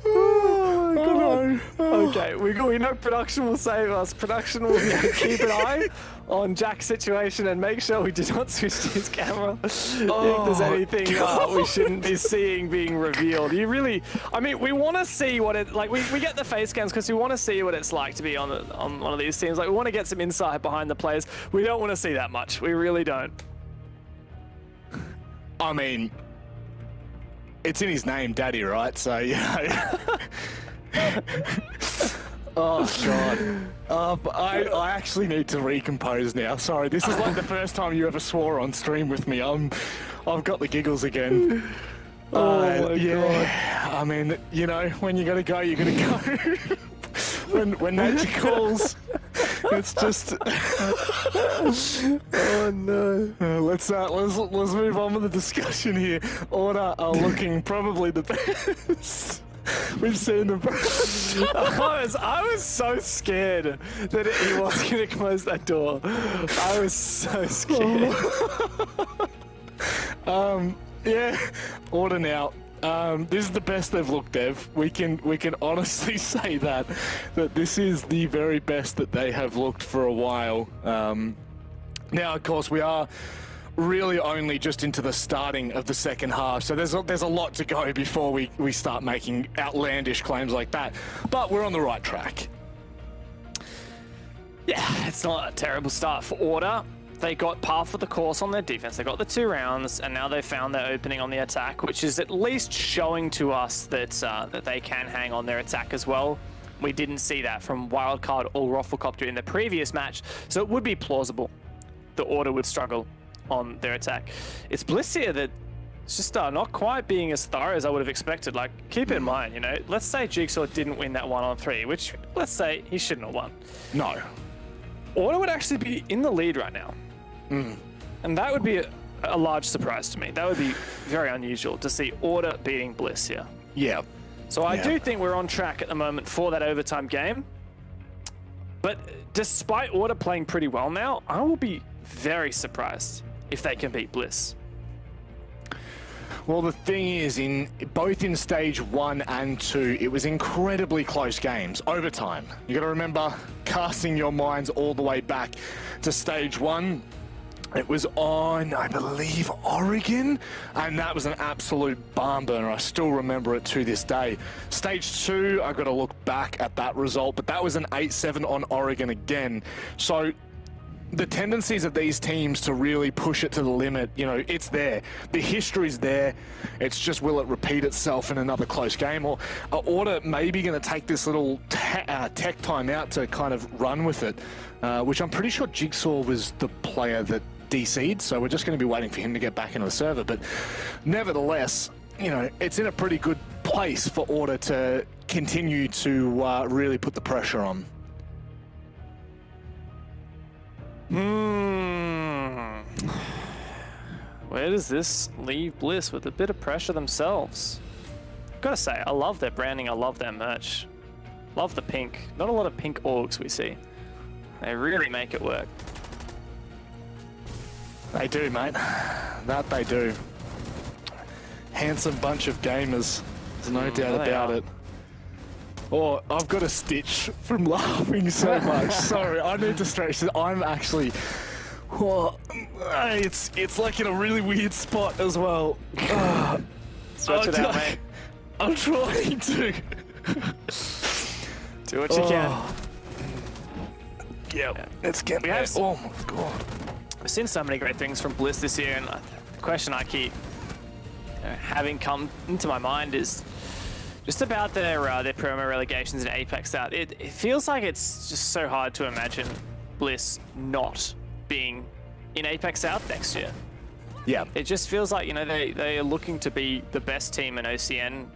Oh my god. Okay, we know production will save us. Production will keep an eye on Jack's situation and make sure we do not switch to his camera if there's anything we shouldn't be seeing being revealed. You really, I mean, we want to see what it, like, we get the face cams because we want to see what it's like to be on one of these teams. Like, we want to get some insight behind the players. We don't want to see that much. We really don't. I mean, it's in his name, Daddy, right? So, you know. Oh, God. But I actually need to recompose now. Sorry, this is like the first time you ever swore on stream with me. I've got the giggles again. Oh, my God. I mean, you know, when you gotta go, you gotta go. when nature calls, it's just... Oh, no. Let's move on with the discussion here. Order are looking probably the best. We've seen them. I was so scared that he was going to close that door. I was so scared. Yeah, Order now. This is the best they've looked, Dev. We can honestly say that this is the very best that they have looked for a while. Now, of course, we are really only just into the starting of the second half, so there's a lot to go before we start making outlandish claims like that, but we're on the right track. Yeah, it's not a terrible start for Order. they got par for the course on their defense. They got the 2 rounds, and now they found their opening on the attack, which is at least showing to us that that they can hang on their attack as well. We didn't see that from Wildcard or Rafflecopter in the previous match, so it would be plausible the Order would struggle on their attack. It's Bliss here that it's just not quite being as thorough as I would have expected. Like, keep in mind, you know, let's say Jigsaw didn't win that 1-on-3, which let's say he shouldn't have won. No. Order would actually be in the lead right now. And that would be a large surprise to me. That would be very unusual to see Order beating Bliss here. Yeah. So I do think we're on track at the moment for that overtime game. But despite Order playing pretty well now, I will be very surprised if they can beat Bliss. Well, the thing is, both in stage 1 and 2, it was incredibly close games, overtime. You got to remember, casting your minds all the way back to stage 1. It was on, I believe, Oregon, and that was an absolute barn burner. I still remember it to this day. Stage 2, I got to look back at that result, but that was an 8-7 on Oregon again. So the tendencies of these teams to really push it to the limit, you know, it's there. The history's there. It's just, will it repeat itself in another close game? Or are Order maybe going to take this little tech time out to kind of run with it? Which I'm pretty sure Jigsaw was the player that DC'd, so we're just going to be waiting for him to get back into the server. But nevertheless, you know, it's in a pretty good place for Order to continue to really put the pressure on. Where does this leave Bliss with a bit of pressure themselves? Gotta say, I love their branding, I love their merch. Love the pink. Not a lot of pink orgs we see. They really make it work. They do, mate. That they do. Handsome bunch of gamers. There's no doubt about it. Oh, I've got a stitch from laughing so much. Sorry, I need to stretch this. I'm actually... Oh, it's like in a really weird spot as well. Stretch it out, mate. I'm trying to. Do what you can. Yeah, let's get we have, oh my god. We've seen so many great things from Bliss this year, and the question I keep having come into my mind is just about their promo relegations in Apex South. It feels like it's just so hard to imagine Bliss not being in Apex South next year. Yeah. It just feels like, you know, they are looking to be the best team in OCN.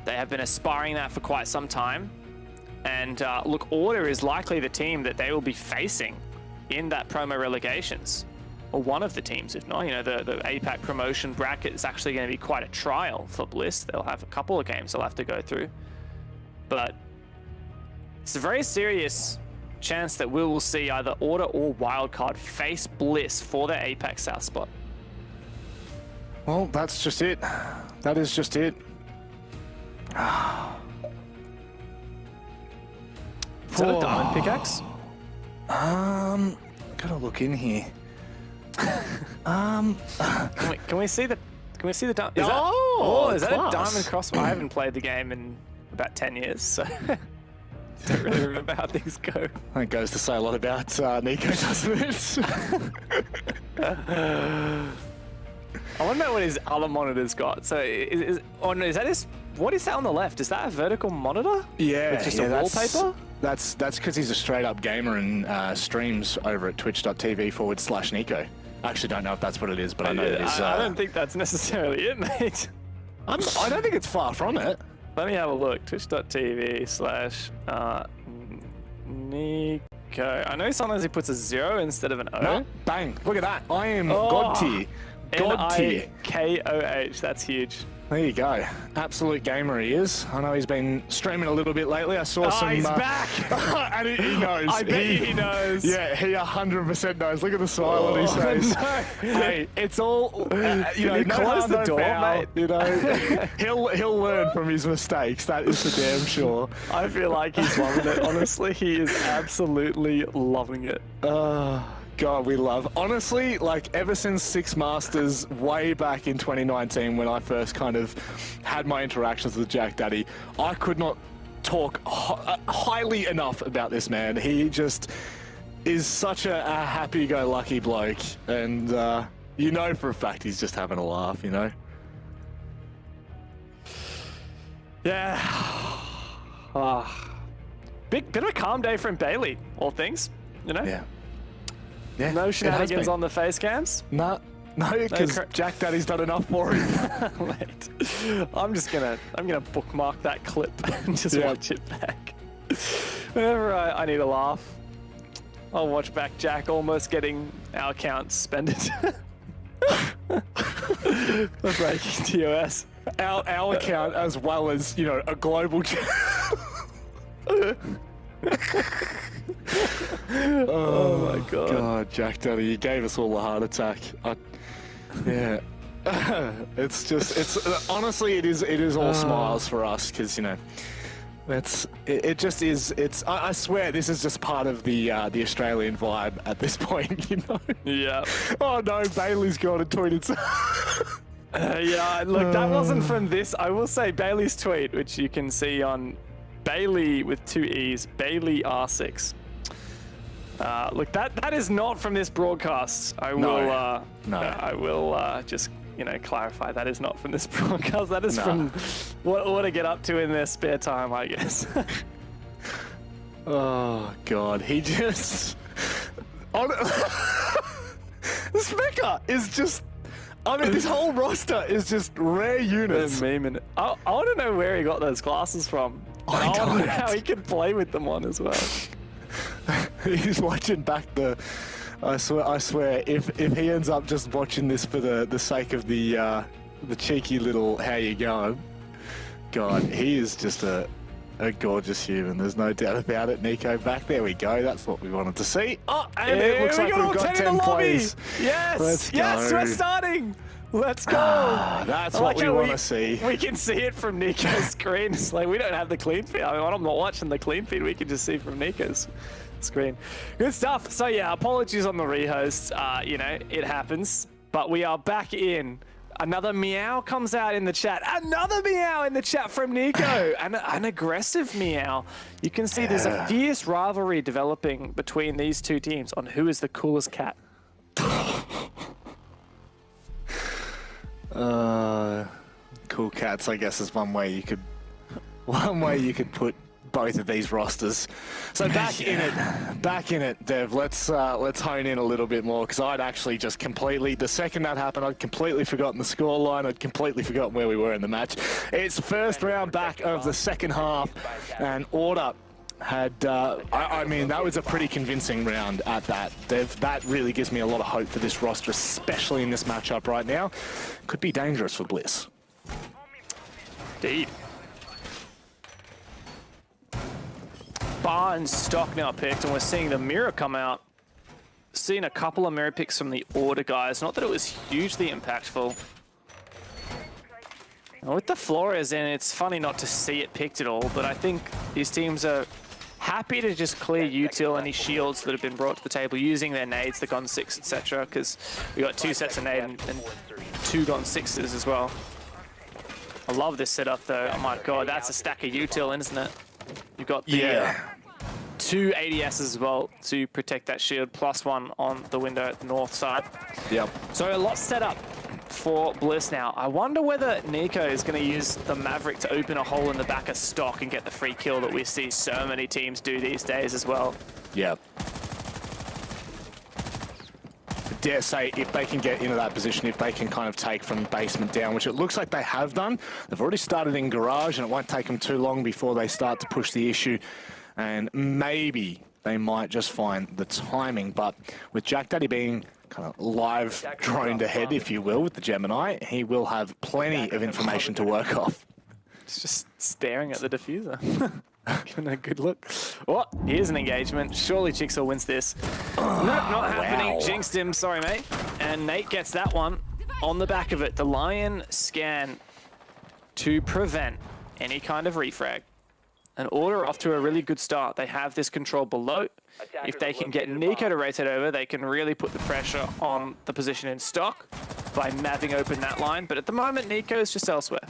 They have been aspiring that for quite some time. And look, Order is likely the team that they will be facing in that promo relegations. Or one of the teams, if not. You know, the APAC promotion bracket is actually going to be quite a trial for Bliss. They'll have a couple of games they'll have to go through. But it's a very serious chance that we will see either Order or Wildcard face Bliss for their APAC South spot. Well, that's just it. That is just it. Is that a diamond pickaxe? Gotta look in here. Can we see the diamond? Is that a diamond crossbow? I haven't played the game in about 10 years, so don't really remember how things go. That goes to say a lot about Nico, doesn't it? I wonder what his other monitor's got. So is that his? What is that on the left? Is that a vertical monitor? Yeah, with just a wallpaper. That's because he's a straight up gamer and streams over at twitch.tv/Nico. I actually don't know if that's what it is, but I know it is. I don't think that's necessarily it, mate. I don't think it's far from it. Let me have a look. Twitch.tv/Nico. I know sometimes he puts a 0 instead of an O. No, bang. Look at that. I am God tier. God tier. Nikoh. That's huge. There you go. Absolute gamer he is. I know he's been streaming a little bit lately. I saw some... he's back! And he knows. I bet he knows. Yeah, he 100% knows. Look at the smile on his face. No. Hey, it's all... you know, close the door, mate. You know, he'll learn from his mistakes. That is for damn sure. I feel like he's loving it. Honestly, he is absolutely loving it. God, we love. Honestly, like ever since Six Masters, way back in 2019, when I first kind of had my interactions with Jack Daddy, I could not talk highly enough about this man. He just is such a happy-go-lucky bloke, and you know for a fact he's just having a laugh, you know? Yeah. Bit of a calm day from Bailey, all things, you know? Yeah. No shenanigans on the face cams? No, because Jack Daddy's done enough for him. Wait, I'm gonna bookmark that clip and just watch it back. Whenever I need a laugh, I'll watch back Jack almost getting our account suspended for breaking TOS. Our account, as well as, you know, a global Oh my god. God, Jack Daddy, you gave us all a heart attack. Yeah. It's honestly, it is all smiles for us, because, you know, it just is. I swear this is just part of the Australian vibe at this point, you know. Yeah. Oh no, Bailey's got a tweet. Yeah, look, that wasn't from this. I will say Bailey's tweet, which you can see on Bailey with 2 E's, Bailey R6. Look, that is not from this broadcast. I will just, you know, clarify that is not from this broadcast. That is from what I get up to in their spare time, I guess. Oh God, he just Smecker is just. I mean, this whole roster is just rare units. I want to know where he got those glasses from. I want to know how he can play with them on as well. He's watching back the. I swear, if he ends up just watching this for the sake of the cheeky little how you going, God, he is just a gorgeous human. There's no doubt about it. Nico back there we go. That's what we wanted to see. Oh, and it looks like we've got 10 plays. Yes, we're starting. Let's go. That's what we want to see. We can see it from Nico's screen. It's like we don't have the clean feed. I mean, I'm not watching the clean feed. We can just see from Nico's screen. Good stuff. So yeah, apologies on the rehost. You know, it happens. But we are back in. Another meow comes out in the chat. Another meow in the chat from Nico. An aggressive meow. You can see there's a fierce rivalry developing between these two teams on who is the coolest cat. Cool cats, I guess, is one way you could put both of these rosters. So back in it, Dev. Let's hone in a little bit more, because I'd actually just completely, the second that happened, I'd completely forgotten the scoreline. I'd completely forgotten where we were in the match. It's first round back of the second half, and Order had, I mean, that was a pretty convincing round at that. Dev, that really gives me a lot of hope for this roster, especially in this matchup right now. Could be dangerous for Bliss. Indeed. Bar and stock now picked, and we're seeing the mirror come out. Seen a couple of mirror picks from the Order guys. Not that it was hugely impactful. And with the Flores in, it's funny not to see it picked at all, but I think these teams are happy to just clear util any shields that have been brought to the table using their nades, the Gon 6, etc. Because we got 2 sets of nade and 2 Gon 6s as well. I love this setup though. Oh my god, that's a stack of util, isn't it? You've got the 2 ADSs as well to protect that shield, +1 on the window at the north side. Yep. So a lot set up for Bliss now. I wonder whether Nico is going to use the Maverick to open a hole in the back of stock and get the free kill that we see so many teams do these days as well. Yep. Dare say, if they can get into that position, if they can kind of take from basement down, which it looks like they have done. They've already started in garage, and it won't take them too long before they start to push the issue. And maybe they might just find the timing. But with Jack Daddy being kind of live droned ahead, if you will, with the Gemini, he will have plenty of information to work off. It's just staring at the diffuser. Giving a good look. Oh, here's an engagement. Surely Jigsaw wins this. Nope, not happening. Wow. Jinxed him. Sorry, mate. And Nate gets that one on the back of it. The Lion scan to prevent any kind of refrag. An Order off to a really good start. They have this control below. If they can get Nico to rotate over, they can really put the pressure on the position in stock by maving open that line. But at the moment, Nico is just elsewhere.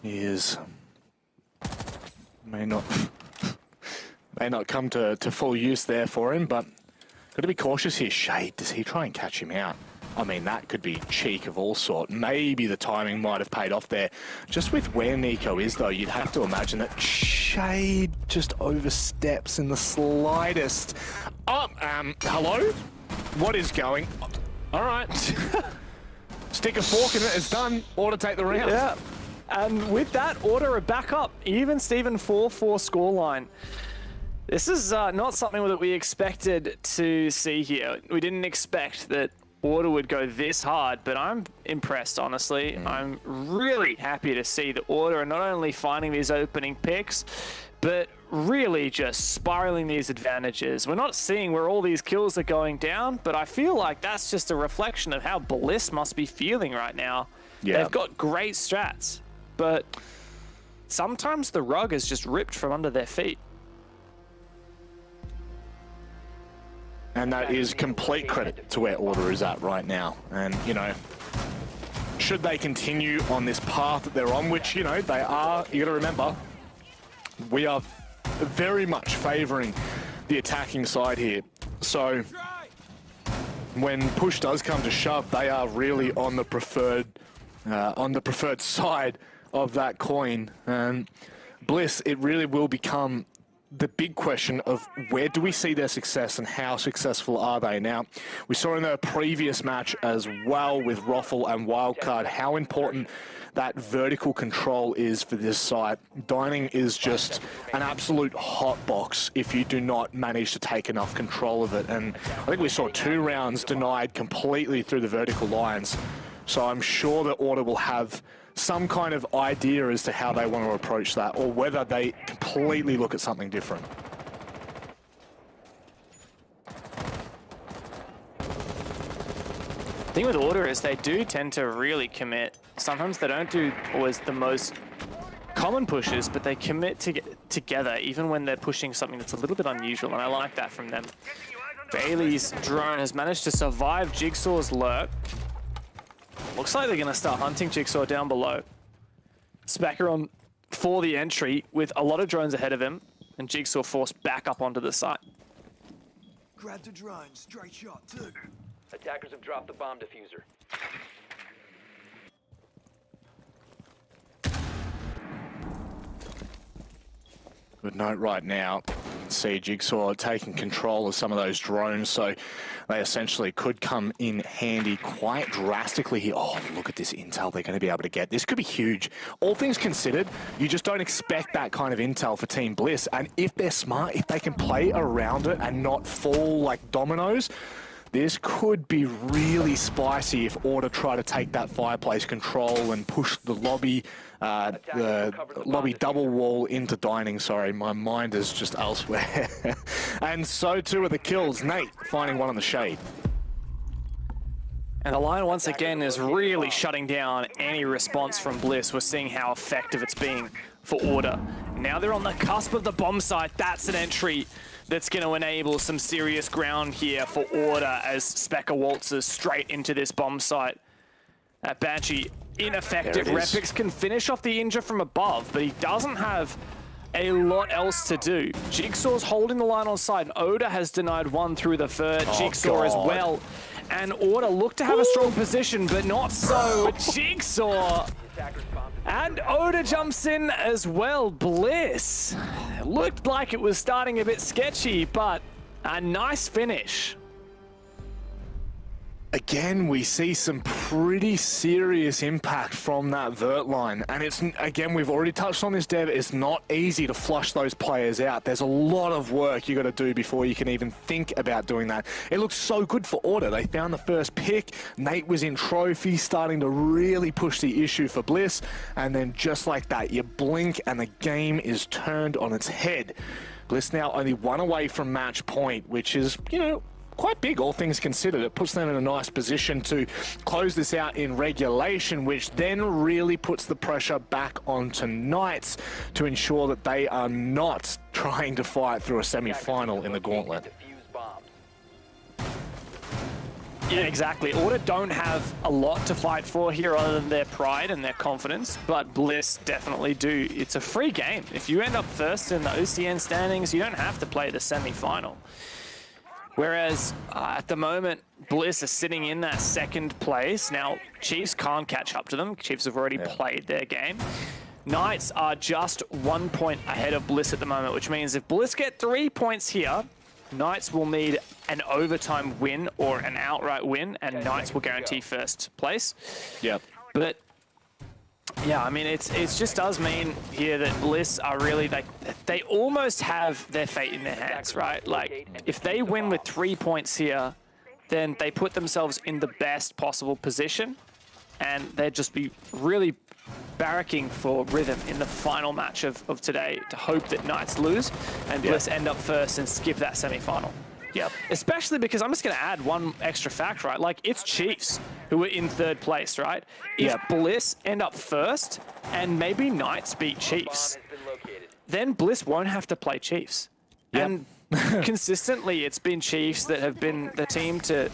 He is. May not. may not come to full use there for him, but got to be cautious here. Shade, does he try and catch him out? I mean, that could be cheek of all sort. Maybe the timing might have paid off there. Just with where Nico is, though, you'd have to imagine that Shade just oversteps in the slightest. Oh, hello? What is going? All right. Stick a fork in it, it's done. Order take the round. Yeah. And with that, Order are back up. Even Steven 4-4 scoreline. This is not something that we expected to see here. We didn't expect that Order would go this hard, but I'm impressed, honestly. I'm really happy to see the Order are not only finding these opening picks, but really just spiraling these advantages. We're not seeing where all these kills are going down, but I feel like that's just a reflection of how Bliss must be feeling right now. Yeah. They've got great strats, but sometimes the rug is just ripped from under their feet. And that is complete credit to where Order is at right now. And, you know, should they continue on this path that they're on, which, you know, they are, you got to remember, we are very much favouring the attacking side here. So when push does come to shove, they are really on the preferred side of that coin. And Bliss, it really will become the big question of where do we see their success and how successful are they? Now, we saw in the previous match as well with Roffle and Wildcard how important that vertical control is for this site. Dining is just an absolute hot box if you do not manage to take enough control of it. And I think we saw 2 rounds denied completely through the vertical lines. So I'm sure that Order will have some kind of idea as to how they want to approach that, or whether they completely look at something different. The thing with Order is they do tend to really commit. Sometimes they don't do always the most common pushes, but they commit together even when they're pushing something that's a little bit unusual, and I like that from them. Bailey's drone has managed to survive Jigsaw's lurk. Looks like they're going to start hunting Jigsaw down below. Spacker on for the entry with a lot of drones ahead of him, and Jigsaw forced back up onto the site. Grab the drone, straight shot too. Attackers have dropped the bomb diffuser. Good note right now. You can see Jigsaw taking control of some of those drones, so they essentially could come in handy quite drastically here. Oh, look at this intel they're going to be able to get. This could be huge. All things considered, you just don't expect that kind of intel for Team Bliss, and if they're smart, if they can play around it and not fall like dominoes, this could be really spicy if Order try to take that fireplace control and push the lobby double wall into Dining. Sorry, my mind is just elsewhere. And so too are the kills. Nate finding one on the Shade. And the line once again is really shutting down any response from Bliss. We're seeing how effective it's being for Order. Now they're on the cusp of the bomb site. That's an entry that's going to enable some serious ground here for Order as Specker waltzes straight into this bomb site. Banshee ineffective. Repix can finish off the injure from above, but he doesn't have a lot else to do. Jigsaw's holding the line on side. Oda has denied one through the third. Jigsaw as well. And Order look to have a strong position, but not so. Jigsaw. And Oda jumps in as well. Bliss. It looked like it was starting a bit sketchy, but a nice finish. Again, we see some pretty serious impact from that vert line. And it's, again, we've already touched on this, Dev, it's not easy to flush those players out. There's a lot of work you got to do before you can even think about doing that. It looks so good for Order. They found the first pick. Nate was in trophy, starting to really push the issue for Bliss. And then just like that, you blink and the game is turned on its head. Bliss now only one away from match point, which is, you know, quite big, all things considered. It puts them in a nice position to close this out in regulation, which then really puts the pressure back onto Knights to ensure that they are not trying to fight through a semi-final in the gauntlet. Yeah, exactly. Order don't have a lot to fight for here other than their pride and their confidence, but Bliss definitely do. It's a free game. If you end up first in the OCN standings, you don't have to play the semi-final. Whereas at the moment, Bliss is sitting in that second place. Now, Chiefs can't catch up to them. Chiefs have already played their game. Knights are just 1 point ahead of Bliss at the moment, which means if Bliss get 3 points here, Knights will need an overtime win or an outright win, and Knights will guarantee first place. Yep. But yeah, I mean, it just does mean here that Bliss are really, like, they almost have their fate in their hands, right? Like, if they win with 3 points here, then they put themselves in the best possible position, and they'd just be really barracking for rhythm in the final match of today to hope that Knights lose and Bliss end up first and skip that semi-final. Yep. Especially because I'm just going to add one extra fact, right? Like, it's Chiefs who are in third place, right? If Bliss end up first and maybe Knights beat Chiefs, then Bliss won't have to play Chiefs. And consistently, it's been Chiefs that have been the team to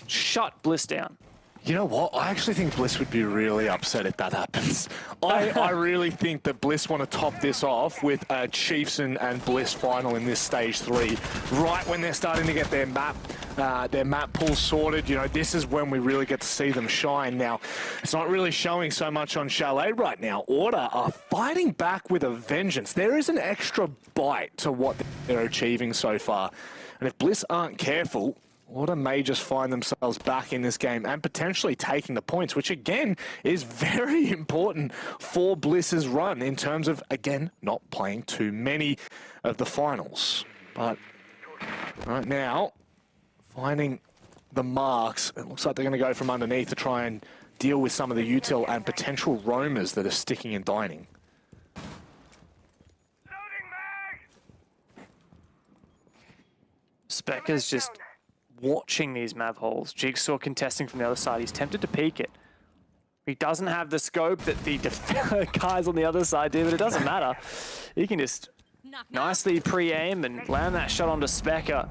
shut Bliss down. You know what? I actually think Bliss would be really upset if that happens. I really think that Bliss want to top this off with a Chiefs and Bliss final in this stage 3, right when they're starting to get their map pool sorted. You know, this is when we really get to see them shine. Now, it's not really showing so much on Chalet right now. Order are fighting back with a vengeance. There is an extra bite to what they're achieving so far. And if Bliss aren't careful, Order may just find themselves back in this game and potentially taking the points, which again is very important for Bliss's run in terms of, again, not playing too many of the finals. But right now, finding the marks, it looks like they're going to go from underneath to try and deal with some of the util and potential roamers that are sticking and dining. Specker's just watching these mav holes. Jigsaw contesting from the other side. He's tempted to peek it. He doesn't have the scope that the guys on the other side do, but it doesn't matter. He can just nicely pre-aim and land that shot onto Specker.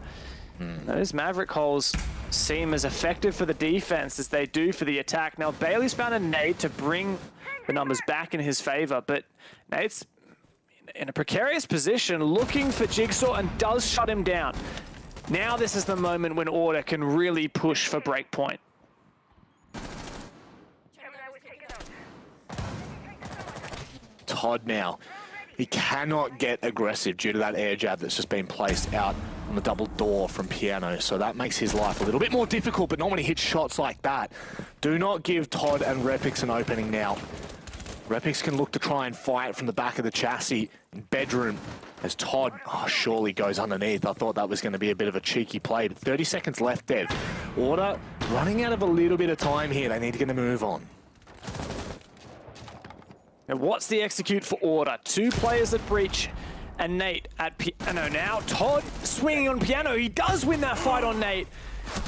Those Maverick holes seem as effective for the defense as they do for the attack. Now, Bailey's found a nade to bring the numbers back in his favor, but Nate's in a precarious position looking for Jigsaw and does shut him down. Now this is the moment when Order can really push for breakpoint. Todd now. He cannot get aggressive due to that air jab that's just been placed out on the double door from Piano. So that makes his life a little bit more difficult, but not when he hits shots like that. Do not give Todd and Repix an opening now. Repix can look to try and fight from the back of the chassis in bedroom as Todd surely goes underneath. I thought that was going to be a bit of a cheeky play, but 30 seconds left, Dev. Order running out of a little bit of time here. They need to get a move on. Now what's the execute for Order? 2 players at breach and Nate at Piano. Now Todd swinging on Piano. He does win that fight on Nate.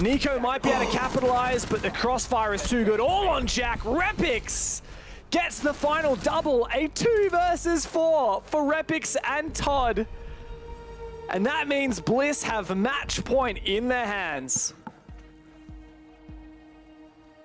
Nico might be able to capitalize, but the crossfire is too good. All on Jack. Repix gets the final double, a 2 versus 4 for Repix and Todd. And that means Bliss have match point in their hands.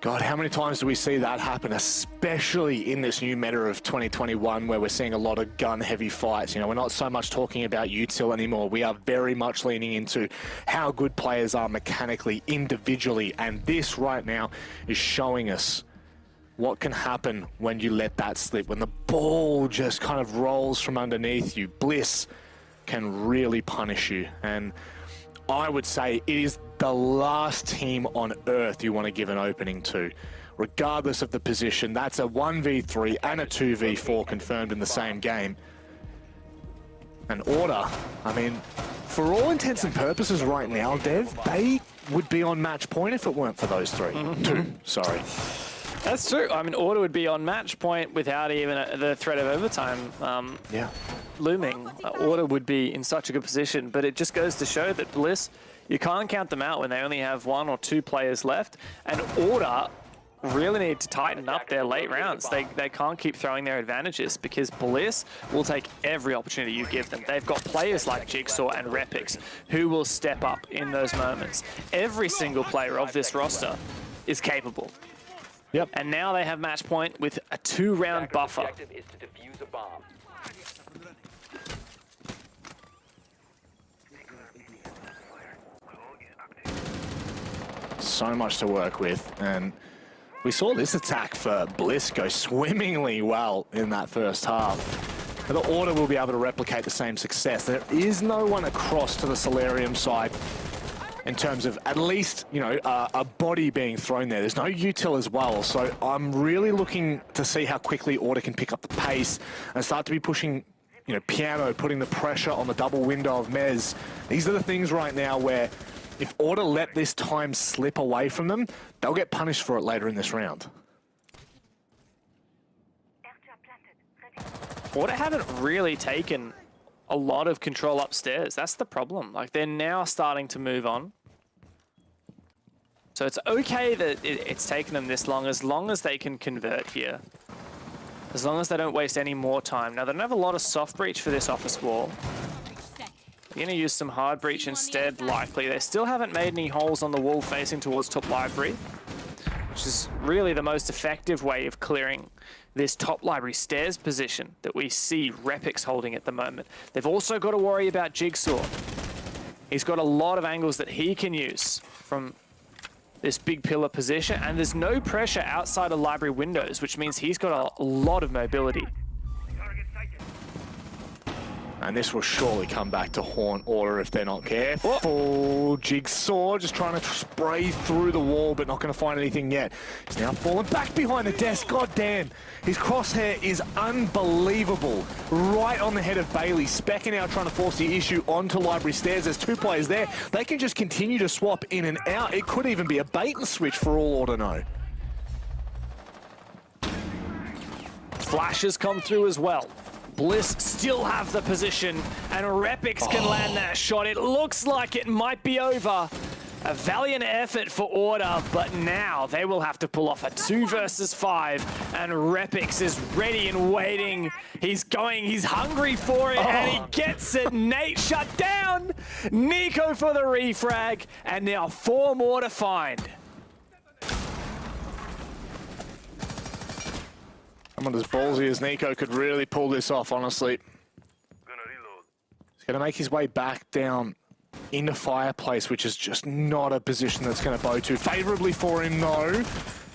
God, how many times do we see that happen, especially in this new meta of 2021 where we're seeing a lot of gun-heavy fights? You know, we're not so much talking about util anymore. We are very much leaning into how good players are mechanically, individually, and this right now is showing us what can happen when you let that slip. When the ball just kind of rolls from underneath you, Bliss can really punish you. And I would say it is the last team on earth you want to give an opening to. Regardless of the position, that's a 1v3 and a 2v4 confirmed in the same game. And Order, I mean, for all intents and purposes right now, Dev, they would be on match point if it weren't for those 3. 2, sorry. That's true. I mean, Order would be on match point without even the threat of overtime looming. Order would be in such a good position, but it just goes to show that Bliss, you can't count them out when they only have 1 or 2 players left. And Order really need to tighten up their late rounds. They can't keep throwing their advantages because Bliss will take every opportunity you give them. They've got players like Jigsaw and Repix who will step up in those moments. Every single player of this roster is capable. Yep. And now they have match point with a 2-round buffer. Objective is to defuse a bomb. So much to work with, and we saw this attack for Bliss go swimmingly well in that first half. The Order will be able to replicate the same success. There is no one across to the Solarium side in terms of at least, you know, a body being thrown there. There's no util as well, so I'm really looking to see how quickly Order can pick up the pace and start to be pushing, you know, Piano, putting the pressure on the double window of Mez. These are the things right now where if Order let this time slip away from them, they'll get punished for it later in this round. Order haven't really taken a lot of control upstairs. That's the problem. Like, they're now starting to move on. So it's okay that it's taken them this long as they can convert here. As long as they don't waste any more time. Now, they don't have a lot of soft breach for this office wall. They're going to use some hard breach instead, likely. They still haven't made any holes on the wall facing towards top library, which is really the most effective way of clearing this top library stairs position that we see Repix holding at the moment. They've also got to worry about Jigsaw. He's got a lot of angles that he can use from this big pillar position, and there's no pressure outside of library windows, which means he's got a lot of mobility. And this will surely come back to haunt Order if they're not careful. Jigsaw just trying to spray through the wall, but not going to find anything yet. He's now falling back behind the desk. God damn. His crosshair is unbelievable. Right on the head of Bailey. Specker now trying to force the issue onto library stairs. There's 2 players there. They can just continue to swap in and out. It could even be a bait and switch for all Order know. Flashes come through as well. Bliss still have the position, and Repix can land that shot. It looks like it might be over. A valiant effort for Order, but now they will have to pull off a 2 versus 5, and Repix is ready and waiting. He's hungry for it, and he gets it. Nate shut down. Nico for the refrag, and now 4 more to find. Someone as ballsy as Nico could really pull this off, honestly. He's going to make his way back down into Fireplace, which is just not a position that's going to bow too favorably for him, though.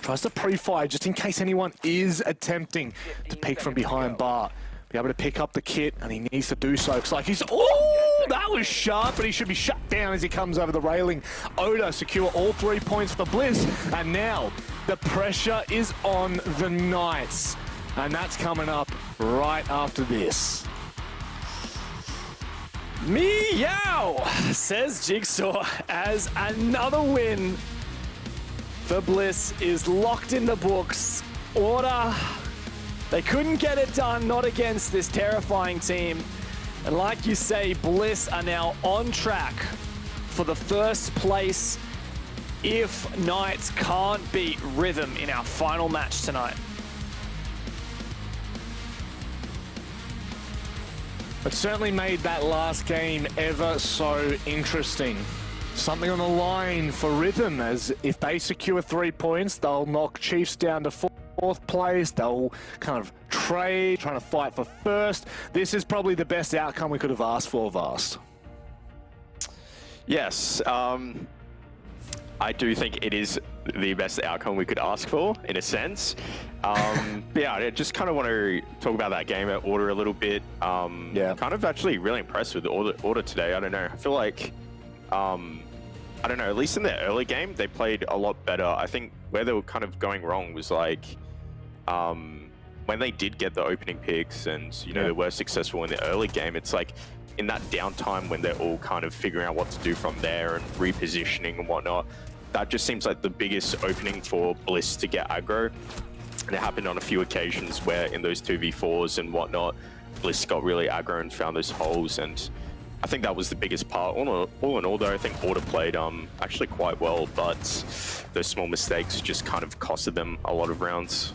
Tries to pre-fire just in case anyone is attempting to peek from behind bar. Be able to pick up the kit, and he needs to do so. Looks like he's... Oh, that was sharp, but he should be shut down as he comes over the railing. Oda secure all 3 points for Bliss, and now the pressure is on the Knights. And that's coming up right after this. Meow, says Jigsaw, as another win for Bliss is locked in the books. Order, they couldn't get it done, not against this terrifying team. And like you say, Bliss are now on track for the first place if Knights can't beat Rhythm in our final match tonight. It certainly made that last game ever so interesting. Something on the line for Rhythm, as if they secure 3 points, they'll knock Chiefs down to 4th place. They'll kind of trade, trying to fight for first. This is probably the best outcome we could have asked for, Vast. Yes, I do think it is the best outcome we could ask for, in a sense. Yeah, I just kind of want to talk about that game at Order a little bit. Kind of actually really impressed with the Order today. I don't know. I feel like, I don't know, at least in their early game, they played a lot better. I think where they were kind of going wrong was like, when they did get the opening picks and, you know, they were successful in the early game, it's like, in that downtime when they're all kind of figuring out what to do from there and repositioning and whatnot, that just seems like the biggest opening for Bliss to get aggro. And it happened on a few occasions where in those 2v4s and whatnot, Bliss got really aggro and found those holes. And I think that was the biggest part. All in all, though, I think Order played actually quite well, but those small mistakes just kind of costed them a lot of rounds.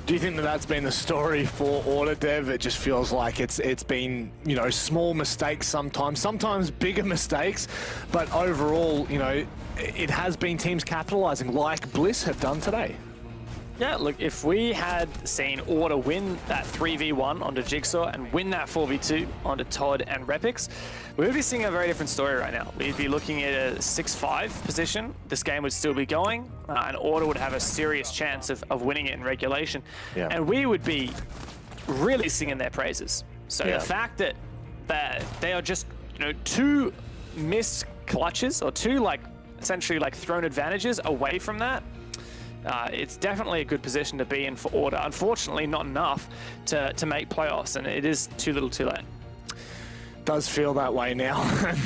Do you think that that's been the story for Order, Dev? It just feels like it's been, you know, small mistakes sometimes bigger mistakes, but overall, you know, it has been teams capitalizing like Bliss have done today. Yeah, look, if we had seen Order win that 3v1 onto Jigsaw and win that 4v2 onto Todd and Repix, we would be seeing a very different story right now. We'd be looking at a 6-5 position. This game would still be going, and Order would have a serious chance of winning it in regulation. Yeah. And we would be really singing their praises. So the fact that they are just, you know, 2 missed clutches or 2 like essentially like thrown advantages away from that, it's definitely a good position to be in for Order. Unfortunately, not enough to make playoffs, and it is too little too late. Does feel that way now.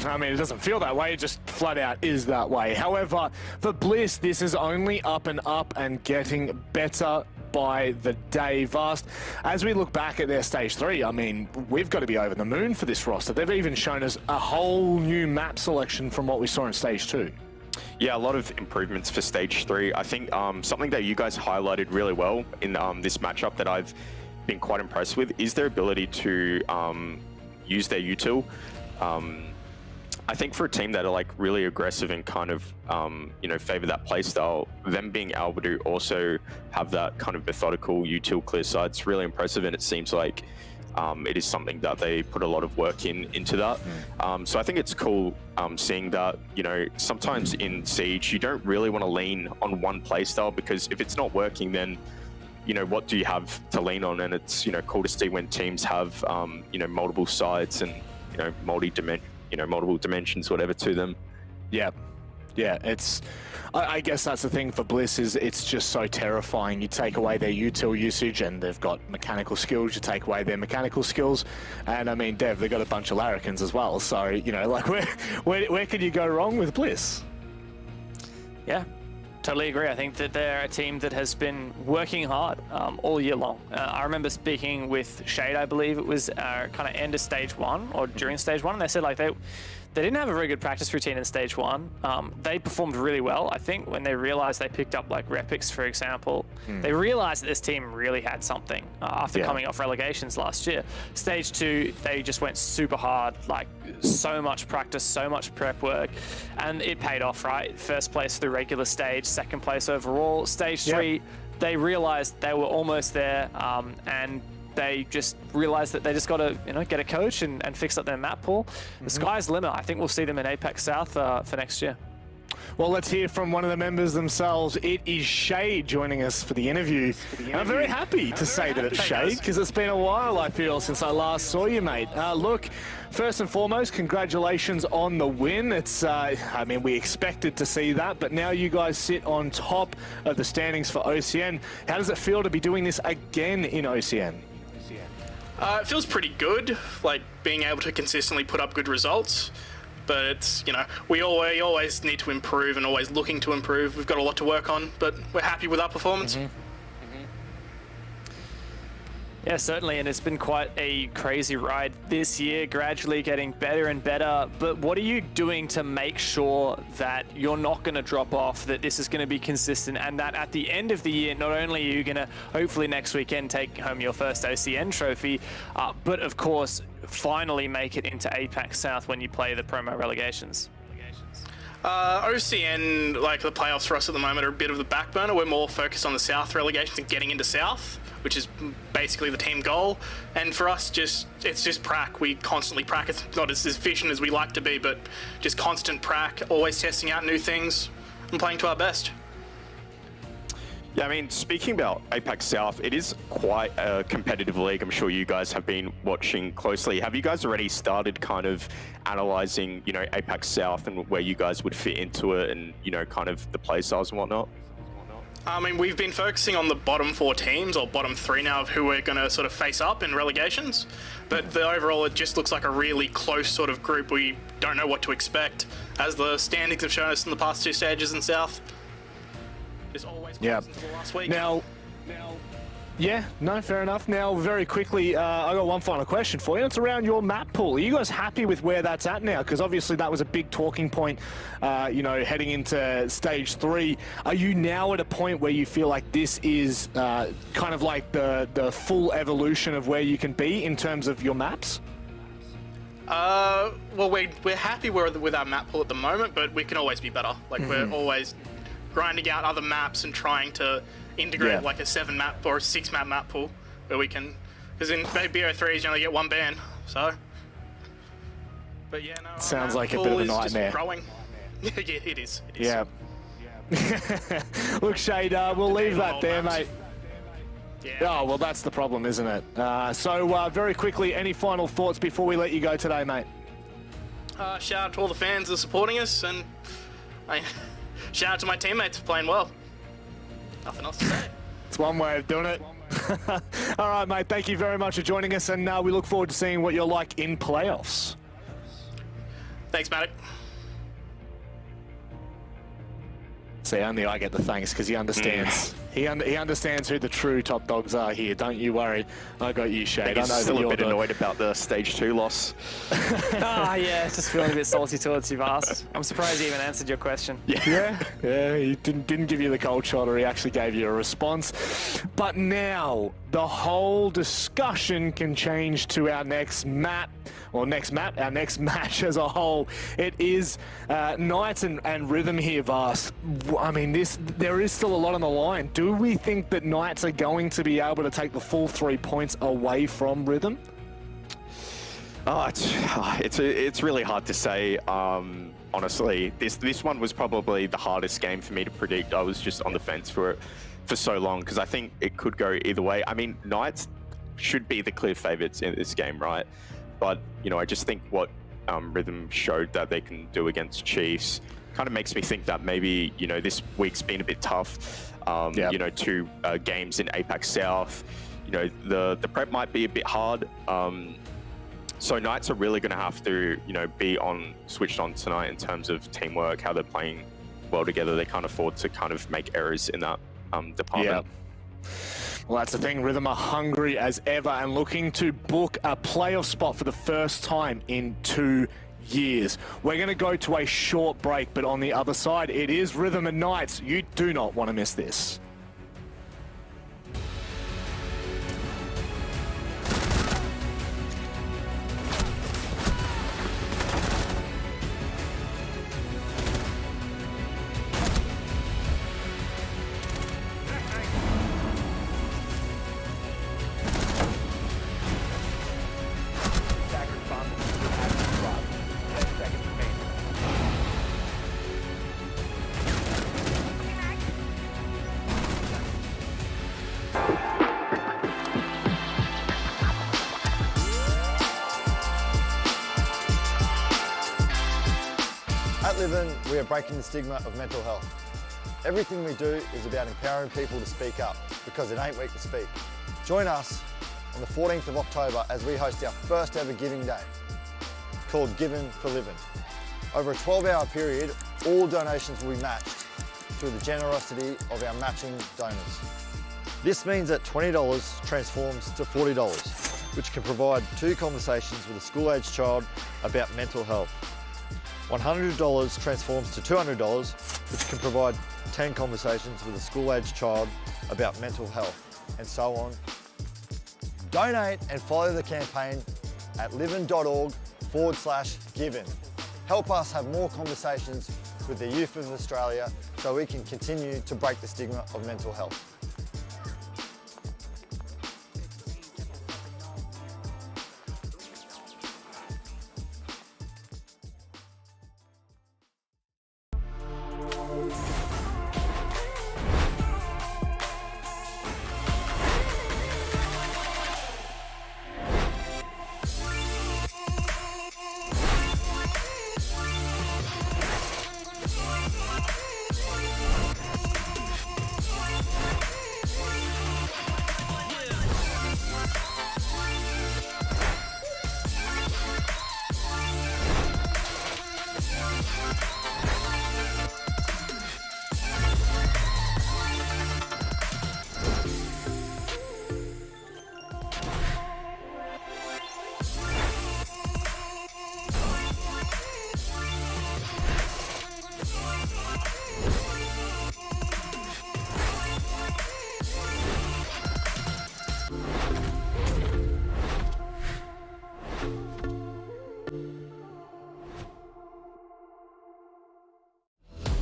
I mean, it doesn't feel that way, it just flat out is that way. However, for Bliss, this is only up and getting better by the day. Vast, as we look back at their Stage 3, I mean, we've got to be over the moon for this roster. They've even shown us a whole new map selection from what we saw in Stage 2. Yeah, a lot of improvements for Stage 3. I think something that you guys highlighted really well in this matchup that I've been quite impressed with is their ability to use their util. I think for a team that are like really aggressive and kind of you know, favor that play style, them being able to also have that kind of methodical util clear side, it's really impressive, and it seems like it is something that they put a lot of work into that. So I think it's cool seeing that, you know, sometimes in Siege, you don't really want to lean on one playstyle, because if it's not working, then, you know, what do you have to lean on? And it's, you know, cool to see when teams have, you know, multiple sides and, you know, multiple dimensions, whatever, to them. Yeah. Yeah, it's... I guess that's the thing for Bliss, is it's just so terrifying. You take away their util usage, and they've got mechanical skills. You take away their mechanical skills, and I mean, Dev, they've got a bunch of larrikins as well. So, you know, like, where could you go wrong with Bliss? Yeah, totally agree. I think that they're a team that has been working hard all year long. I remember speaking with Shade, I believe it was kind of end of Stage 1 or during Stage 1, and they said like they didn't have a very good practice routine in Stage 1. They performed really well, I think, when they realized they picked up like Repix, for example. They realized that this team really had something after coming off relegations last year. Stage 2, they just went super hard, like so much practice, so much prep work, and it paid off, right? First place through regular stage, second place overall. Stage 3, they realized they were almost there, and they just realized that they just got to, you know, get a coach and fix up their map pool. The sky's the limit. I think we'll see them in Apex South for next year. Well, let's hear from one of the members themselves. It is Shade joining us for the interview. And I'm very happy to say that it's Shade, because it's been a while, I feel, since I last saw you, mate. Look, first and foremost, congratulations on the win. It's, I mean, we expected to see that, but now you guys sit on top of the standings for OCN. How does it feel to be doing this again in OCN? It feels pretty good, like being able to consistently put up good results. But it's, you know, we always need to improve and always looking to improve. We've got a lot to work on, but we're happy with our performance. Yeah, certainly, and it's been quite a crazy ride this year, gradually getting better and better. But what are you doing to make sure that you're not going to drop off, that this is going to be consistent, and that at the end of the year, not only are you going to hopefully next weekend take home your first OCN trophy, but of course, finally make it into Apex South when you play the promo relegations? OCN, like the playoffs for us at the moment, are a bit of the back burner. We're more focused on the South relegations and getting into South, which is basically the team goal. And for us, it's just prac. We constantly prac. It's not as efficient as we like to be, but just constant prac, always testing out new things and playing to our best. Yeah, I mean, speaking about Apex South, it is quite a competitive league. I'm sure you guys have been watching closely. Have you guys already started kind of analyzing, you know, Apex South and where you guys would fit into it, and, you know, kind of the play styles and whatnot? I mean, we've been focusing on the bottom 4 teams, or bottom 3 now, of who we're going to sort of face up in relegations. But overall, it just looks like a really close sort of group. We don't know what to expect, as the standings have shown us in the past 2 stages in South. It's always close until the last week. Now, Yeah, no, fair enough. Now, very quickly, I got one final question for you. It's around your map pool. Are you guys happy with where that's at now? Because obviously that was a big talking point, heading into Stage 3. Are you now at a point where you feel like this is kind of like the full evolution of where you can be in terms of your maps? Well, we're happy with our map pool at the moment, but we can always be better. Like, we're always grinding out other maps and trying to integrate like a 7-map or a 6-map pool where we can, because in BO3s you only get 1 ban, so. But yeah, no. Sounds like a bit of a nightmare. Growing. Yeah, it is. Yeah. Look, Shade, we'll leave that there, mate. Yeah. Oh, well, that's the problem, isn't it? So, very quickly, any final thoughts before we let you go today, mate? Shout out to all the fans that are supporting us, and shout out to my teammates for playing well. Nothing else to say. It's one way of doing it. All right, mate, thank you very much for joining us, and we look forward to seeing what you're like in playoffs. Thanks, Matic. See, only I get the thanks because he understands. He understands who the true top dogs are here. Don't you worry. I got you, Shade. I know that still you're a bit annoyed about the Stage 2 loss. Yeah, just feeling a bit salty towards you've asked. I'm surprised he even answered your question. Yeah, he didn't give you the cold shoulder. He actually gave you a response. But now the whole discussion can change to our next map, our next match as a whole. It is Knights and Rhythm here, Vast. I mean, there is still a lot on the line. Do we think that Knights are going to be able to take the full 3 points away from Rhythm? Oh, it's really hard to say. Honestly, this one was probably the hardest game for me to predict. I was just on the fence for so long because I think it could go either way. I mean, Knights should be the clear favorites in this game, right? But I just think what Rhythm showed that they can do against Chiefs kind of makes me think that maybe this week's been a bit tough. 2 games in APAC South. The prep might be a bit hard. So Knights are really going to have to be switched on tonight in terms of teamwork, how they're playing well together. They can't afford to kind of make errors in that department. Yeah. Well, that's the thing. Rhythm are hungry as ever and looking to book a playoff spot for the first time in 2 years. We're going to go to a short break, but on the other side, it is Rhythm and Knights. You do not want to miss this. We are breaking the stigma of mental health. Everything we do is about empowering people to speak up, because it ain't weak to speak. Join us on the 14th of October as we host our first ever giving day, called Giving for Living. Over a 12-hour period, all donations will be matched through the generosity of our matching donors. This means that $20 transforms to $40, which can provide 2 conversations with a school-aged child about mental health. $100 transforms to $200, which can provide 10 conversations with a school-aged child about mental health, and so on. Donate and follow the campaign at livin.org/giving. Help us have more conversations with the youth of Australia so we can continue to break the stigma of mental health.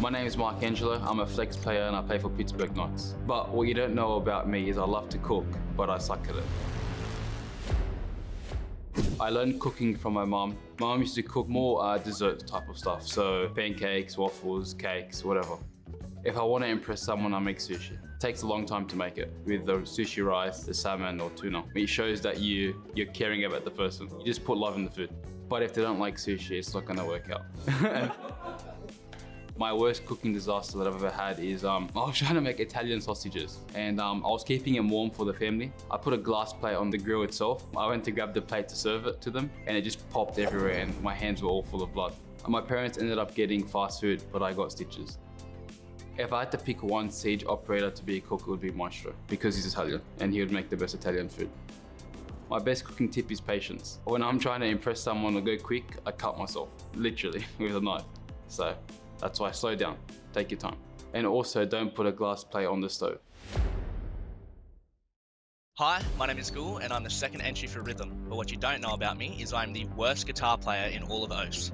My name is Mark Angelo. I'm a flex player and I play for Pittsburgh Knights. But what you don't know about me is I love to cook, but I suck at it. I learned cooking from my mom. My mom used to cook more dessert type of stuff, so pancakes, waffles, cakes, whatever. If I want to impress someone, I make sushi. It takes a long time to make it, with the sushi rice, the salmon or tuna. It shows that you're caring about the person. You just put love in the food. But if they don't like sushi, it's not gonna work out. My worst cooking disaster that I've ever had is I was trying to make Italian sausages and I was keeping them warm for the family. I put a glass plate on the grill itself. I went to grab the plate to serve it to them and it just popped everywhere and my hands were all full of blood. And my parents ended up getting fast food, but I got stitches. If I had to pick one Siege operator to be a cook, it would be Maestro because he's Italian and he would make the best Italian food. My best cooking tip is patience. When I'm trying to impress someone or go quick, I cut myself, literally, with a knife. So that's why slow down, take your time. And also don't put a glass plate on the stove. Hi, my name is Ghoul and I'm the second entry for Rhythm. But what you don't know about me is I'm the worst guitar player in all of OCE.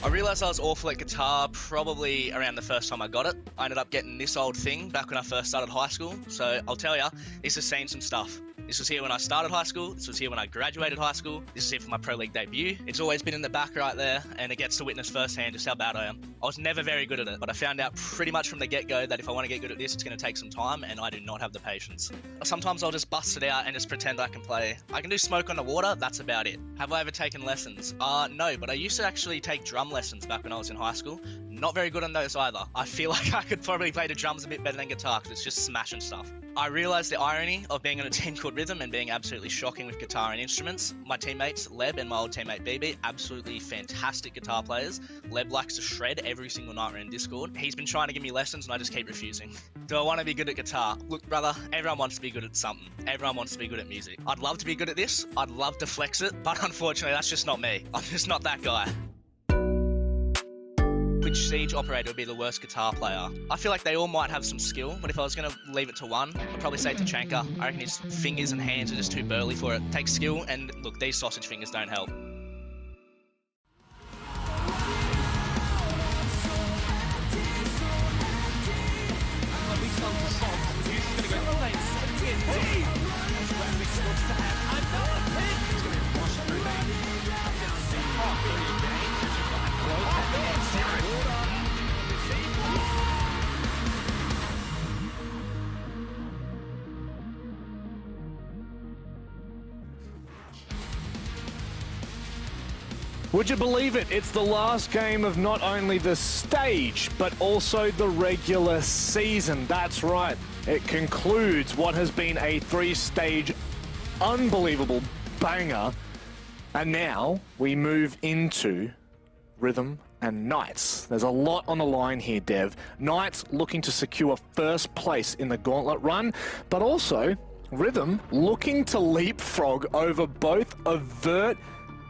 I realised I was awful at guitar probably around the first time I got it. I ended up getting this old thing back when I first started high school. So I'll tell ya, this has seen some stuff. This was here when I started high school, this was here when I graduated high school, this is here for my Pro League debut. It's always been in the back right there, and it gets to witness firsthand just how bad I am. I was never very good at it, but I found out pretty much from the get-go that if I want to get good at this, it's going to take some time, and I do not have the patience. Sometimes I'll just bust it out and just pretend I can play. I can do Smoke on the Water, that's about it. Have I ever taken lessons? No, but I used to actually take drum lessons back when I was in high school. Not very good on those either. I feel like I could probably play the drums a bit better than guitar because it's just smashing stuff. I realised the irony of being on a team called Rhythm and being absolutely shocking with guitar and instruments. My teammates, Leb and my old teammate BB, absolutely fantastic guitar players. Leb likes to shred every single night we're in Discord. He's been trying to give me lessons and I just keep refusing. Do I want to be good at guitar? Look, brother, everyone wants to be good at something. Everyone wants to be good at music. I'd love to be good at this. I'd love to flex it, but unfortunately, that's just not me. I'm just not that guy. Which Siege operator would be the worst guitar player? I feel like they all might have some skill, but if I was going to leave it to one, I'd probably say Tachanka. I reckon his fingers and hands are just too burly for it. Takes skill, and look, these sausage fingers don't help. Would you believe it? It's the last game of not only the stage, but also the regular season. That's right. It concludes what has been a three-stage unbelievable banger. And now we move into Rhythm and Knights. There's a lot on the line here, Dev. Knights looking to secure first place in the gauntlet run, but also Rhythm looking to leapfrog over both Avert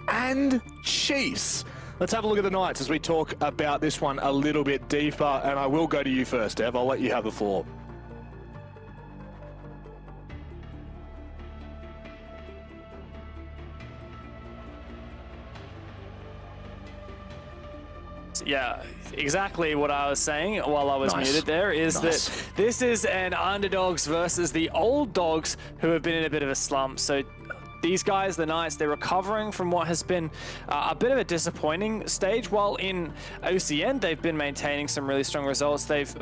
and Chiefs. Let's have a look at the Knights as we talk about this one a little bit deeper, and I will go to you first, Dev. I'll let you have the floor. Yeah, exactly what I was saying while I was muted there is that this is an underdogs versus the old dogs who have been in a bit of a slump. So these guys, the Knights, they're recovering from what has been a bit of a disappointing stage, while in OCN they've been maintaining some really strong results. They've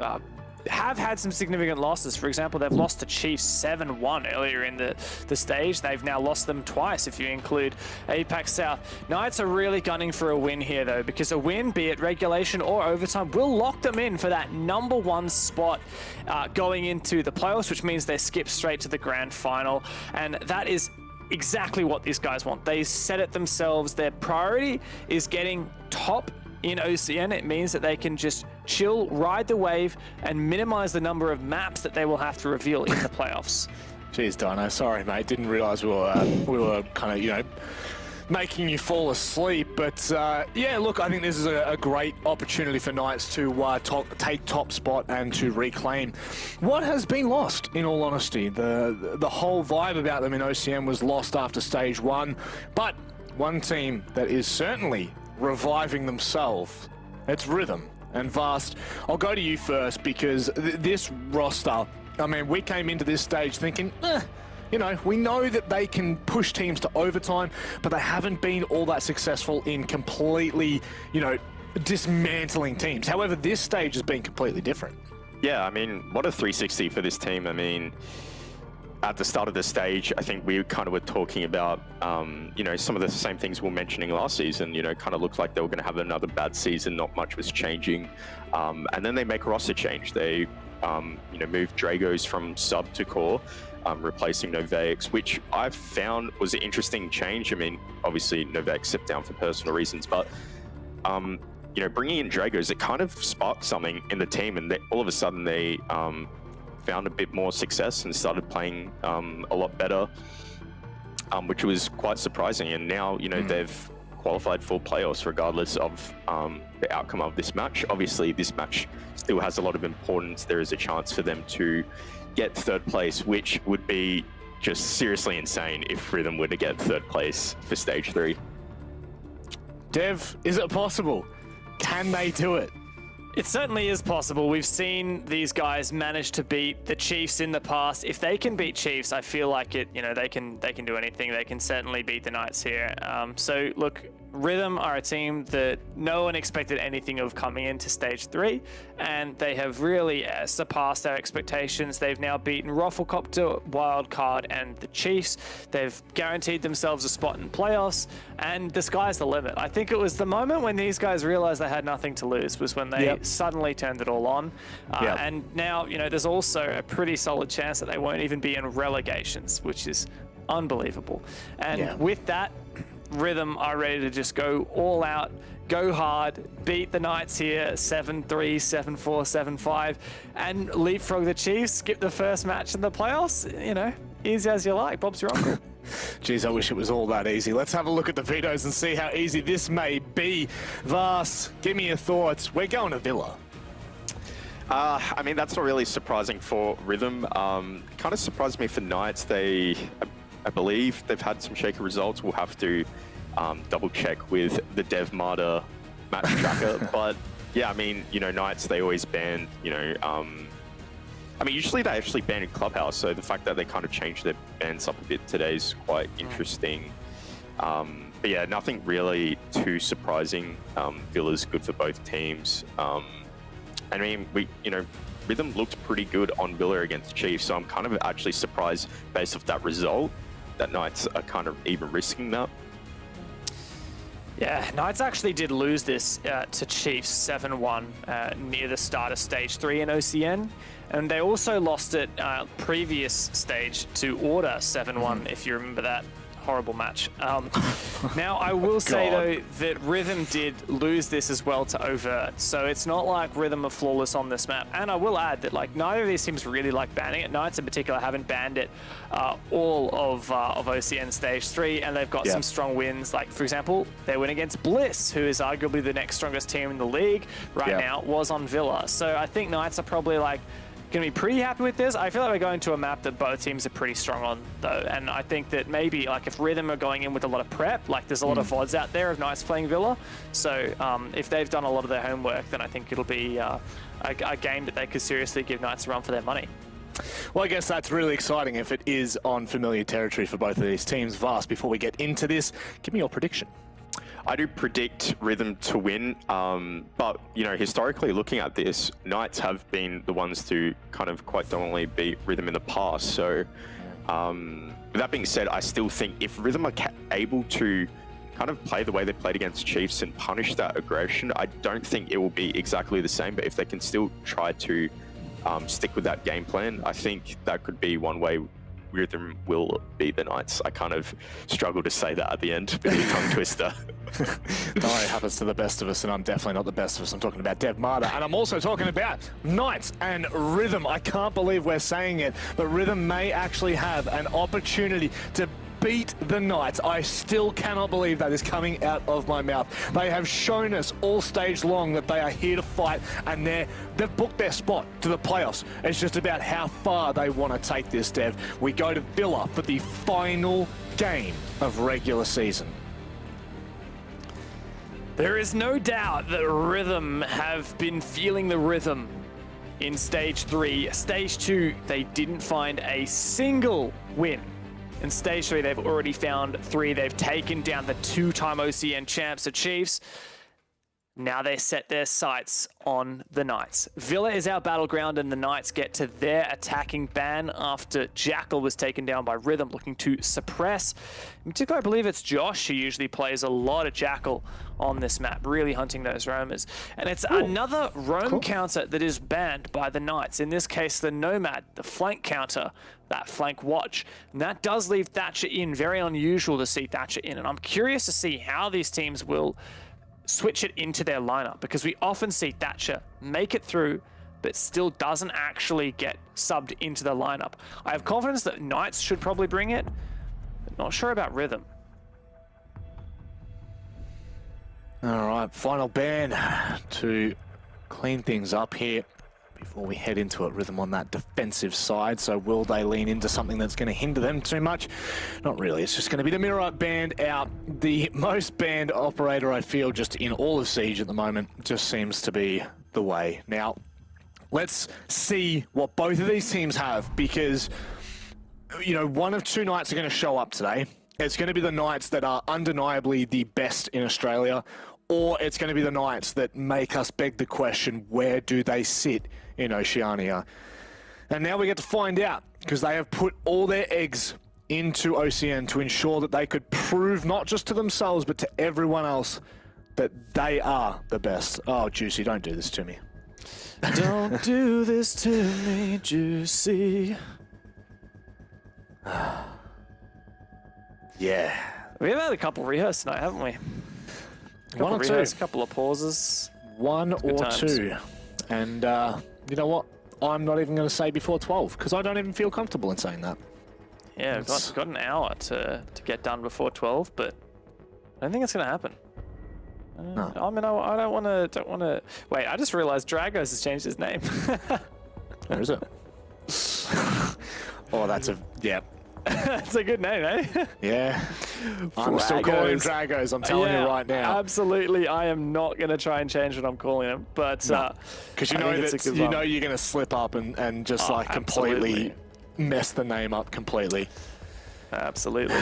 have had some significant losses. For example, they've lost to Chiefs 7-1 earlier in the stage. They've now lost them twice if you include APAC South. Knights are really gunning for a win here though, because a win, be it regulation or overtime, will lock them in for that #1 spot going into the playoffs, which means they skip straight to the grand final. And that is exactly what these guys want. They set it themselves. Their priority is getting top in OCN. It means that they can just chill, ride the wave, and minimize the number of maps that they will have to reveal in the playoffs. Jeez, Dino, sorry, mate. Didn't realize we were kind of, you know, making you fall asleep. But yeah, look, I think this is a great opportunity for Knights to take top spot and to reclaim what has been lost, in all honesty. The whole vibe about them in OCN was lost after stage 1. But one team that is certainly reviving themselves It's Rhythm. And Vast, I'll go to you first because this roster, I mean, we came into this stage thinking, you know, we know that they can push teams to overtime, but they haven't been all that successful in completely, you know, dismantling teams. However, this stage has been completely different. Yeah, I mean, what a 360 for this team. I mean, at the start of the stage, I think we kind of were talking about, you know, some of the same things we were mentioning last season. You know, kind of looked like they were going to have another bad season. Not much was changing. And then they make a roster change. They, you know, moved Dragos from sub to core, replacing Novaex, which I've found was an interesting change. I mean, obviously, Novaex stepped down for personal reasons, but, you know, bringing in Dragos, it kind of sparked something in the team, and all of a sudden they found a bit more success and started playing a lot better, which was quite surprising. And now, you know, they've qualified for playoffs regardless of the outcome of this match. Obviously, this match still has a lot of importance. There is a chance for them to get third place, which would be just seriously insane if Rhythm were to get third place for stage 3. Dev, is it possible? Can they do it? It certainly is possible. We've seen these guys manage to beat the Chiefs in the past. If they can beat Chiefs, I feel like it. You know, they can do anything. They can certainly beat the Knights here. So look, Rhythm are a team that no one expected anything of coming into stage 3, and they have really surpassed our expectations. They've now beaten Rafflecopter, Wildcard, and the Chiefs. They've guaranteed themselves a spot in playoffs, and the sky's the limit. I think it was the moment when these guys realized they had nothing to lose was when they suddenly turned it all on. And now, you know, there's also a pretty solid chance that they won't even be in relegations, which is unbelievable. And with that, Rhythm are ready to just go all out, go hard, beat the Knights here 7-3, 7-4, 7-5, and leapfrog the Chiefs, skip the first match in the playoffs. You know, easy as you like. Bob's your uncle. Jeez, I wish it was all that easy. Let's have a look at the vetoes and see how easy this may be. Vast, give me your thoughts. We're going to Villa. I mean, that's not really surprising for Rhythm. Kind of surprised me for Knights. I believe they've had some shaky results. We'll have to double check with the DevMarta match tracker. But yeah, I mean, you know, Knights, they always ban, you know, I mean, usually they actually ban in Clubhouse. So the fact that they kind of changed their bans up a bit today is quite interesting. But yeah, nothing really too surprising. Villa's good for both teams. I mean, you know, Rhythm looked pretty good on Villa against Chiefs. So I'm kind of actually surprised based off that result that Knights are kind of even risking that. Yeah, Knights actually did lose this to Chiefs 7-1 near the start of stage 3 in OCN. And they also lost it previous stage to Order 7-1, if you remember that horrible match. Now, I will say, though, that Rhythm did lose this as well to Overt. So it's not like Rhythm are flawless on this map. And I will add that, like, neither of these teams really like banning it. Knights in particular haven't banned it all of OCN Stage 3, and they've got some strong wins. Like, for example, their win against Bliss, who is arguably the next strongest team in the league right now, was on Villa. So I think Knights are probably, like, going to be pretty happy with this. I feel like we're going to a map that both teams are pretty strong on, though, and I think that maybe, like, if Rhythm are going in with a lot of prep, like, there's a lot of VODs out there of Knights playing Villa, so if they've done a lot of their homework, then I think it'll be a game that they could seriously give Knights a run for their money. Well, I guess that's really exciting if it is on familiar territory for both of these teams. Vast, before we get into this, give me your prediction. I do predict Rhythm to win, but, you know, historically looking at this, Knights have been the ones to kind of quite dominantly beat Rhythm in the past. So, with that being said, I still think if Rhythm are able to kind of play the way they played against Chiefs and punish that aggression, I don't think it will be exactly the same, but if they can still try to stick with that game plan, I think that could be one way Rhythm will beat the Knights. I kind of struggle to say that at the end, bit of a tongue twister. Don't worry, it happens to the best of us, and I'm definitely not the best of us. I'm talking about DevMarta, and I'm also talking about Knights and Rhythm. I can't believe we're saying it, but Rhythm may actually have an opportunity to beat the Knights. I still cannot believe that is coming out of my mouth. They have shown us all stage long that they are here to fight, and they've booked their spot to the playoffs. It's just about how far they want to take this, Dev. We go to Villa for the final game of regular season. There is no doubt that Rhythm have been feeling the rhythm in Stage 3. Stage 2, they didn't find a single win. In Stage 3, they've already found 3. They've taken down the 2-time OCN champs, the Chiefs. Now they set their sights on the Knights. Villa is our battleground, and the Knights get to their attacking ban after Jackal was taken down by Rhythm, looking to suppress. In particular, I believe it's Josh who usually plays a lot of Jackal on this map, really hunting those roamers. And it's another roam counter that is banned by the Knights. In this case, the Nomad, the flank counter, that flank watch. And that does leave Thatcher in. Very unusual to see Thatcher in. And I'm curious to see how these teams will switch it into their lineup, because we often see Thatcher make it through but still doesn't actually get subbed into the lineup. I have confidence that Knights should probably bring it, but not sure about Rhythm. All right, final ban to clean things up here before we head into it. Rhythm on that defensive side, so will they lean into something that's going to hinder them too much? Not really. It's just going to be the Mirror banned out. The most banned operator, I feel, just in all of Siege at the moment, just seems to be the way. Now, let's see what both of these teams have, because, you know, one of two Knights are going to show up today. It's going to be the Knights that are undeniably the best in Australia, or it's going to be the Knights that make us beg the question, where do they sit in Oceania? And now we get to find out, because they have put all their eggs into OCN to ensure that they could prove not just to themselves but to everyone else that they are the best. Oh, Juicy, don't do this to me. Don't do this to me, Juicy. Yeah. We've had a couple rehearsed tonight, haven't we? One or two. A couple of pauses. One or two. And you know what? I'm not even going to say before 12, because I don't even feel comfortable in saying that. Yeah, we've got an hour to get done before 12, but I don't think it's going to happen. No. I mean, I don't want to. Wait, I just realized Dragos has changed his name. Where is it? Oh, that's a... Yeah. That's a good name, eh? Yeah. I'm still calling him Dragos, I'm telling you right now. Absolutely, I am not going to try and change what I'm calling him, but... Because you know that you're going to slip up and just like completely mess the name up completely. Absolutely.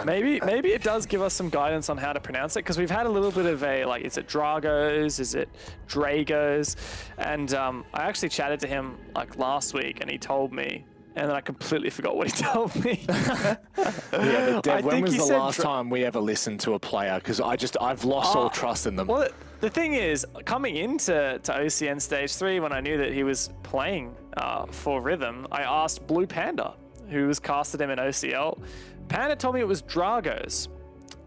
Maybe it does give us some guidance on how to pronounce it, because we've had a little bit of a, like, is it Dragos? Is it Dragos? And I actually chatted to him like last week, and he told me, and then I completely forgot what he told me. Yeah, but Dev, when was the last time we ever listened to a player? Because I've lost all trust in them. Well, the thing is, coming into OCN Stage 3, when I knew that he was playing for Rhythm, I asked Blue Panda, who was casted him in OCL. Panda told me it was Dragos,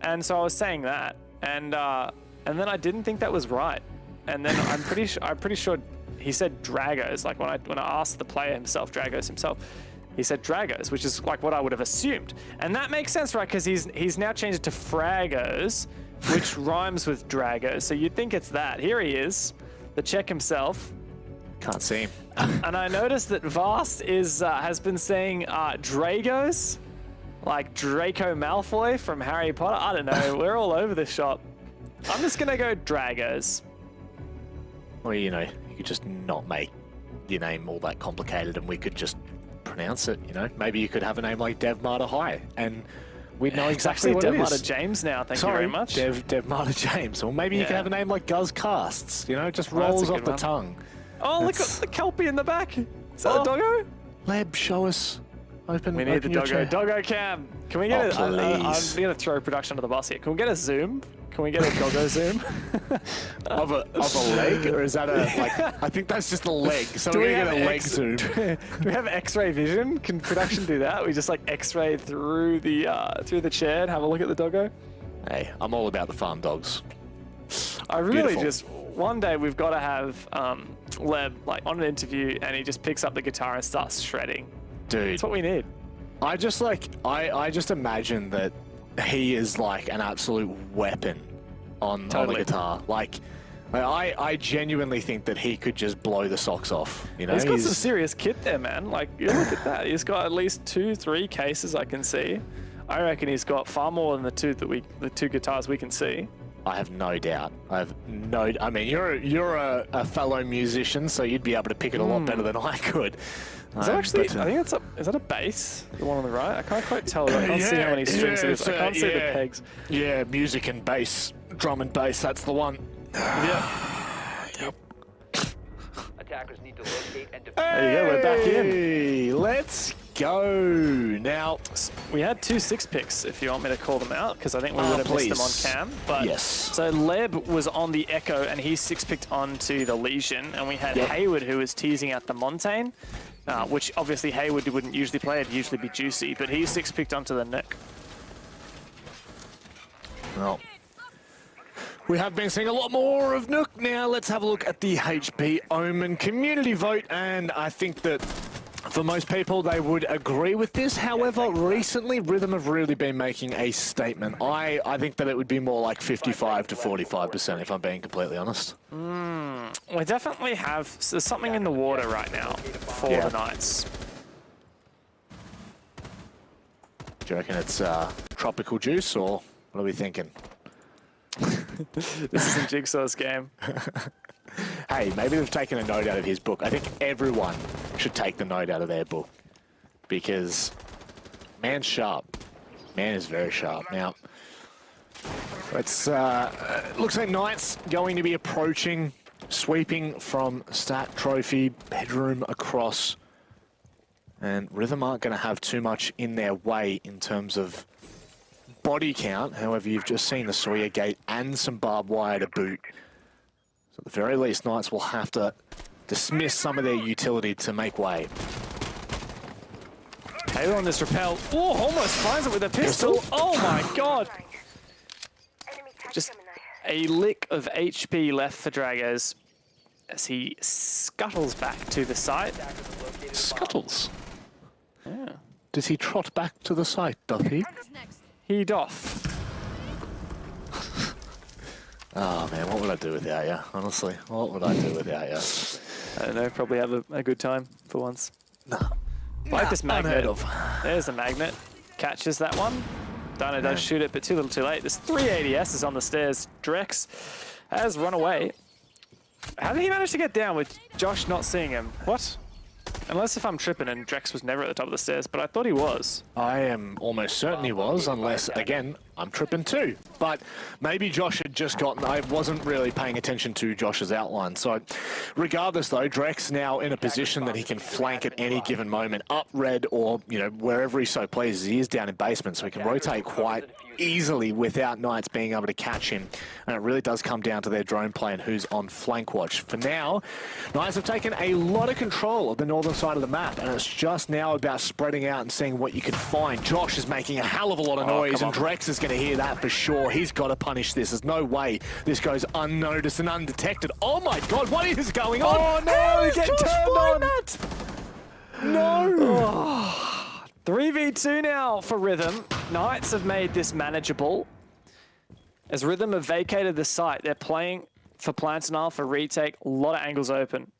and so I was saying that, and then I didn't think that was right, and then I'm pretty sure he said Dragos. Like when I asked the player himself, Dragos himself, he said Dragos, which is like what I would have assumed, and that makes sense, right? Because he's now changed it to Fragos, which rhymes with Dragos. So you'd think it's that. Here he is, the Czech himself. Can't see him. And I noticed that Vast has been saying Dragos, like Draco Malfoy from Harry Potter. I don't know. We're all over the shop. I'm just gonna go Dragos. Well, you know, you could just not make your name all that complicated, and we could just pronounce it. You know, maybe you could have a name like Dev Marta High, and we'd know exactly what Dev it is. Marta James now. Thank you very much. Dev Marta James, or maybe you could have a name like Guz Casts. You know, it just rolls off the tongue. Oh, look at the Kelpie in the back. Is that a doggo? Leb, show us. Open. We need the your doggo. chair. Doggo cam. Can we get Oh, I'm please. going to throw production under the bus here. Can we get a zoom? Can we get a doggo zoom? of a leg, or is that a like? I think that's just a leg. So we're gonna get a leg zoom. Do we have X-ray vision? Can production do that? We just like X-ray through the chair and have a look at the doggo. Hey, I'm all about the farm dogs. I really Beautiful. just one day we've got to have Leb like on an interview, and he just picks up the guitar and starts shredding. Dude, that's what we need. I just imagine that he is like an absolute weapon on the guitar. Like, I genuinely think that he could just blow the socks off. You know, he's got some serious kit there, man. Like, you look at that. He's got at least 2-3 cases I can see. I reckon he's got far more than the two guitars we can see. I have no doubt. I mean, you're a fellow musician, so you'd be able to pick it a lot better than I could. Is that actually, I think that's is that a bass? The one on the right? I can't quite tell. I can't see how many strings it is. I can't see the pegs. Yeah, music and bass, drum and bass, that's the one. Yep. Attackers need to locate and defuse. There you go, we're back in. Hey, let's go. Now, we had 2 6 picks, if you want me to call them out, because I think we would have missed them on cam. But yes. So Leb was on the Echo, and he 6-picked onto the Legion, and we had Hayward, who was teasing out the Montaigne, which obviously Hayward wouldn't usually play. It'd usually be Juicy, but he 6-picked onto the Nook. Well, we have been seeing a lot more of Nook. Now let's have a look at the HP Omen community vote, and I think that for most people they would agree with this. However, recently Rhythm have really been making a statement. I think that it would be more like 55 to 45%, if I'm being completely honest. We definitely have, there's something in the water right now for the Knights. Do you reckon it's tropical juice, or what are we thinking? This isn't Jigsaw's game. Hey, maybe they've taken a note out of his book. I think everyone should take the note out of their book, because man's sharp. Man is very sharp. Now, it's looks like Knights going to be approaching, sweeping from Stat Trophy, Bedroom across, and Rhythm aren't going to have too much in their way in terms of body count. However, you've just seen the Sawyer Gate and some barbed wire to boot. So at the very least, Knights will have to dismiss some of their utility to make way. Halo on this rappel. Oh, almost finds it with a pistol. Oh my god. Just a lick of HP left for Dragos as he scuttles back to the site. Scuttles? Yeah. Does he trot back to the site, doth he? He doth. Oh man, what would I do without you? Honestly, what would I do without you? I don't know, probably have a good time for once. No. Like this magnet. Unheard of. There's the magnet. Catches that one. Dino does shoot it, but too little too late. There's 3 ADSs on the stairs. Drex has run away. How did he manage to get down with Josh not seeing him? What? Unless if I'm tripping and Drex was never at the top of the stairs, but I thought he was. I am almost certain he was, unless, again, I'm tripping too. But maybe Josh had just gotten... I wasn't really paying attention to Josh's outline. So regardless, though, Drex now in a position that he can flank at any given moment, up red or, you know, wherever he so pleases. He is down in basement, so he can rotate quite easily without Knights being able to catch him. And it really does come down to their drone play and who's on flank watch. For now, Knights have taken a lot of control of the northern side of the map, and it's just now about spreading out and seeing what you can find. Josh is making a hell of a lot of noise, and Drex is going to hear that for sure. He's got to punish this. There's no way this goes unnoticed and undetected. Oh my god, what is going on? Oh no, he's getting turned on! That? No! Oh. 3v2 now for Rhythm. Knights have made this manageable. As Rhythm have vacated the site, they're playing for Plant and Alpha retake. A lot of angles open.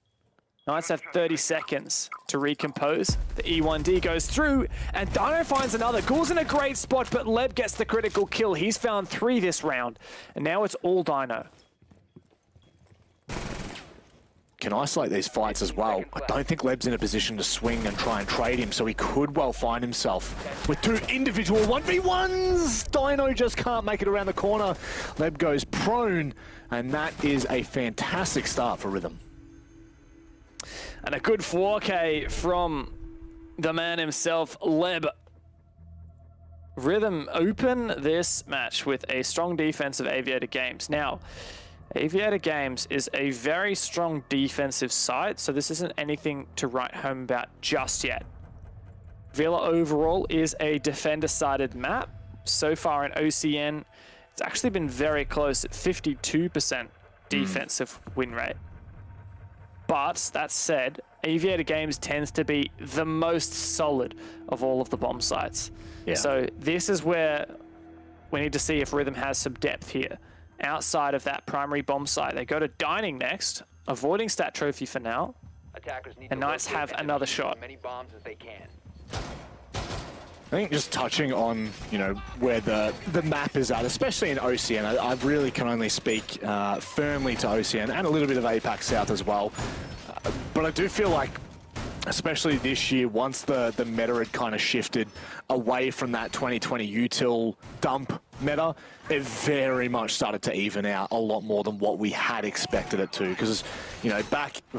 Knights have 30 seconds to recompose. The E1D goes through, and Dino finds another. Ghoul's in a great spot, but Leb gets the critical kill. He's found 3 this round, and now it's all Dino. Can isolate these fights as well. I don't think Leb's in a position to swing and try and trade him, so he could well find himself with 2 individual 1v1s. Dino just can't make it around the corner. Leb goes prone, and that is a fantastic start for Rhythm. And a good 4K from the man himself, Leb. Rhythm open this match with a strong defense of Aviator Games. Now, Aviator Games is a very strong defensive side, so this isn't anything to write home about just yet. Villa overall is a defender-sided map. So far in OCN, it's actually been very close at 52% defensive win rate. But that said, Aviator Games tends to be the most solid of all of the bomb sites. Yeah. So this is where we need to see if Rhythm has some depth here. Outside of that primary bomb site, they go to Dining next, avoiding Stat Trophy for now. Attackers need And to Knights locate have and another defuse shot. as many bombs as they can. I think just touching on, where the map is at, especially in OCN, I really can only speak firmly to OCN and a little bit of APAC South as well. But I do feel like, especially this year, once the meta had kind of shifted away from that 2020 util dump meta, it very much started to even out a lot more than what we had expected it to. Because,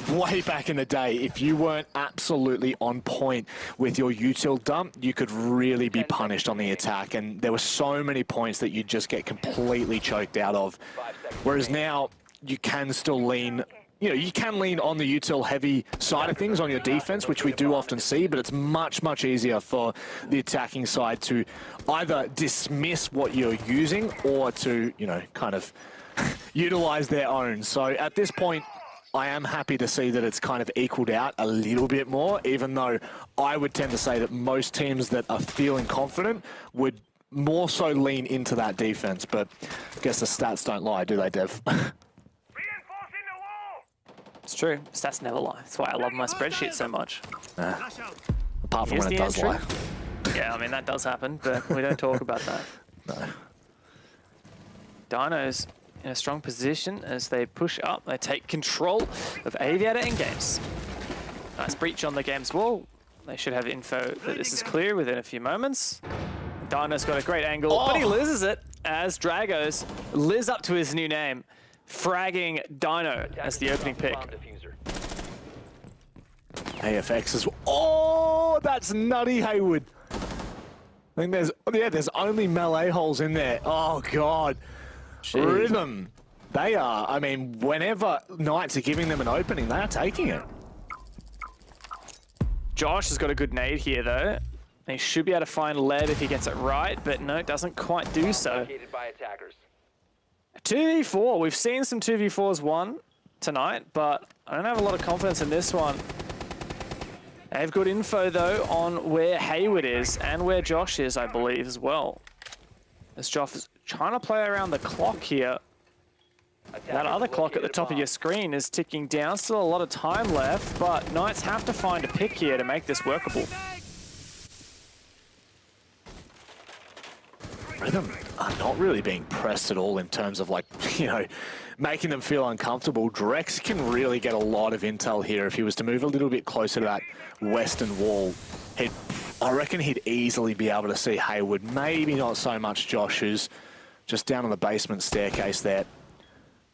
way back in the day, if you weren't absolutely on point with your util dump, you could really be punished on the attack. And there were so many points that you'd just get completely choked out of. Whereas now, you can still lean... you can lean on the util heavy side of things on your defense, which we do often see, but it's much, much easier for the attacking side to either dismiss what you're using or to, kind of utilize their own. So at this point, I am happy to see that it's kind of equaled out a little bit more, even though I would tend to say that most teams that are feeling confident would more so lean into that defense. But I guess the stats don't lie, do they, Dev? It's true. Stats never lie. That's why I love my spreadsheet so much. Apart from when it does lie. Yeah, I mean, that does happen, but we don't talk about that. No. Dino's in a strong position as they push up. They take control of Aviator and Games. Nice breach on the Games wall. They should have info that this is clear within a few moments. Dino's got a great angle, but he loses it as Dragos lives up to his new name, fragging Dino as the opening pick. AFX is... Oh, that's nutty, Haywood. I think there's only melee holes in there. Oh, God. Jeez. Rhythm. They are, I mean, whenever Knights are giving them an opening, they are taking it. Josh has got a good nade here, though. He should be able to find Lev if he gets it right, but no, doesn't quite do so. 2v4. We've seen some 2v4s won tonight, but I don't have a lot of confidence in this one. They have good info, though, on where Haywood is and where Josh is, I believe, as well. As Josh is trying to play around the clock here. That other clock at the top of your screen is ticking down. Still a lot of time left, but Knights have to find a pick here to make this workable. Rhythm are not really being pressed at all in terms of, like, making them feel uncomfortable. Drex can really get a lot of intel here. If he was to move a little bit closer to that western wall, I reckon he'd easily be able to see Haywood. Maybe not so much Josh, who's just down on the basement staircase there.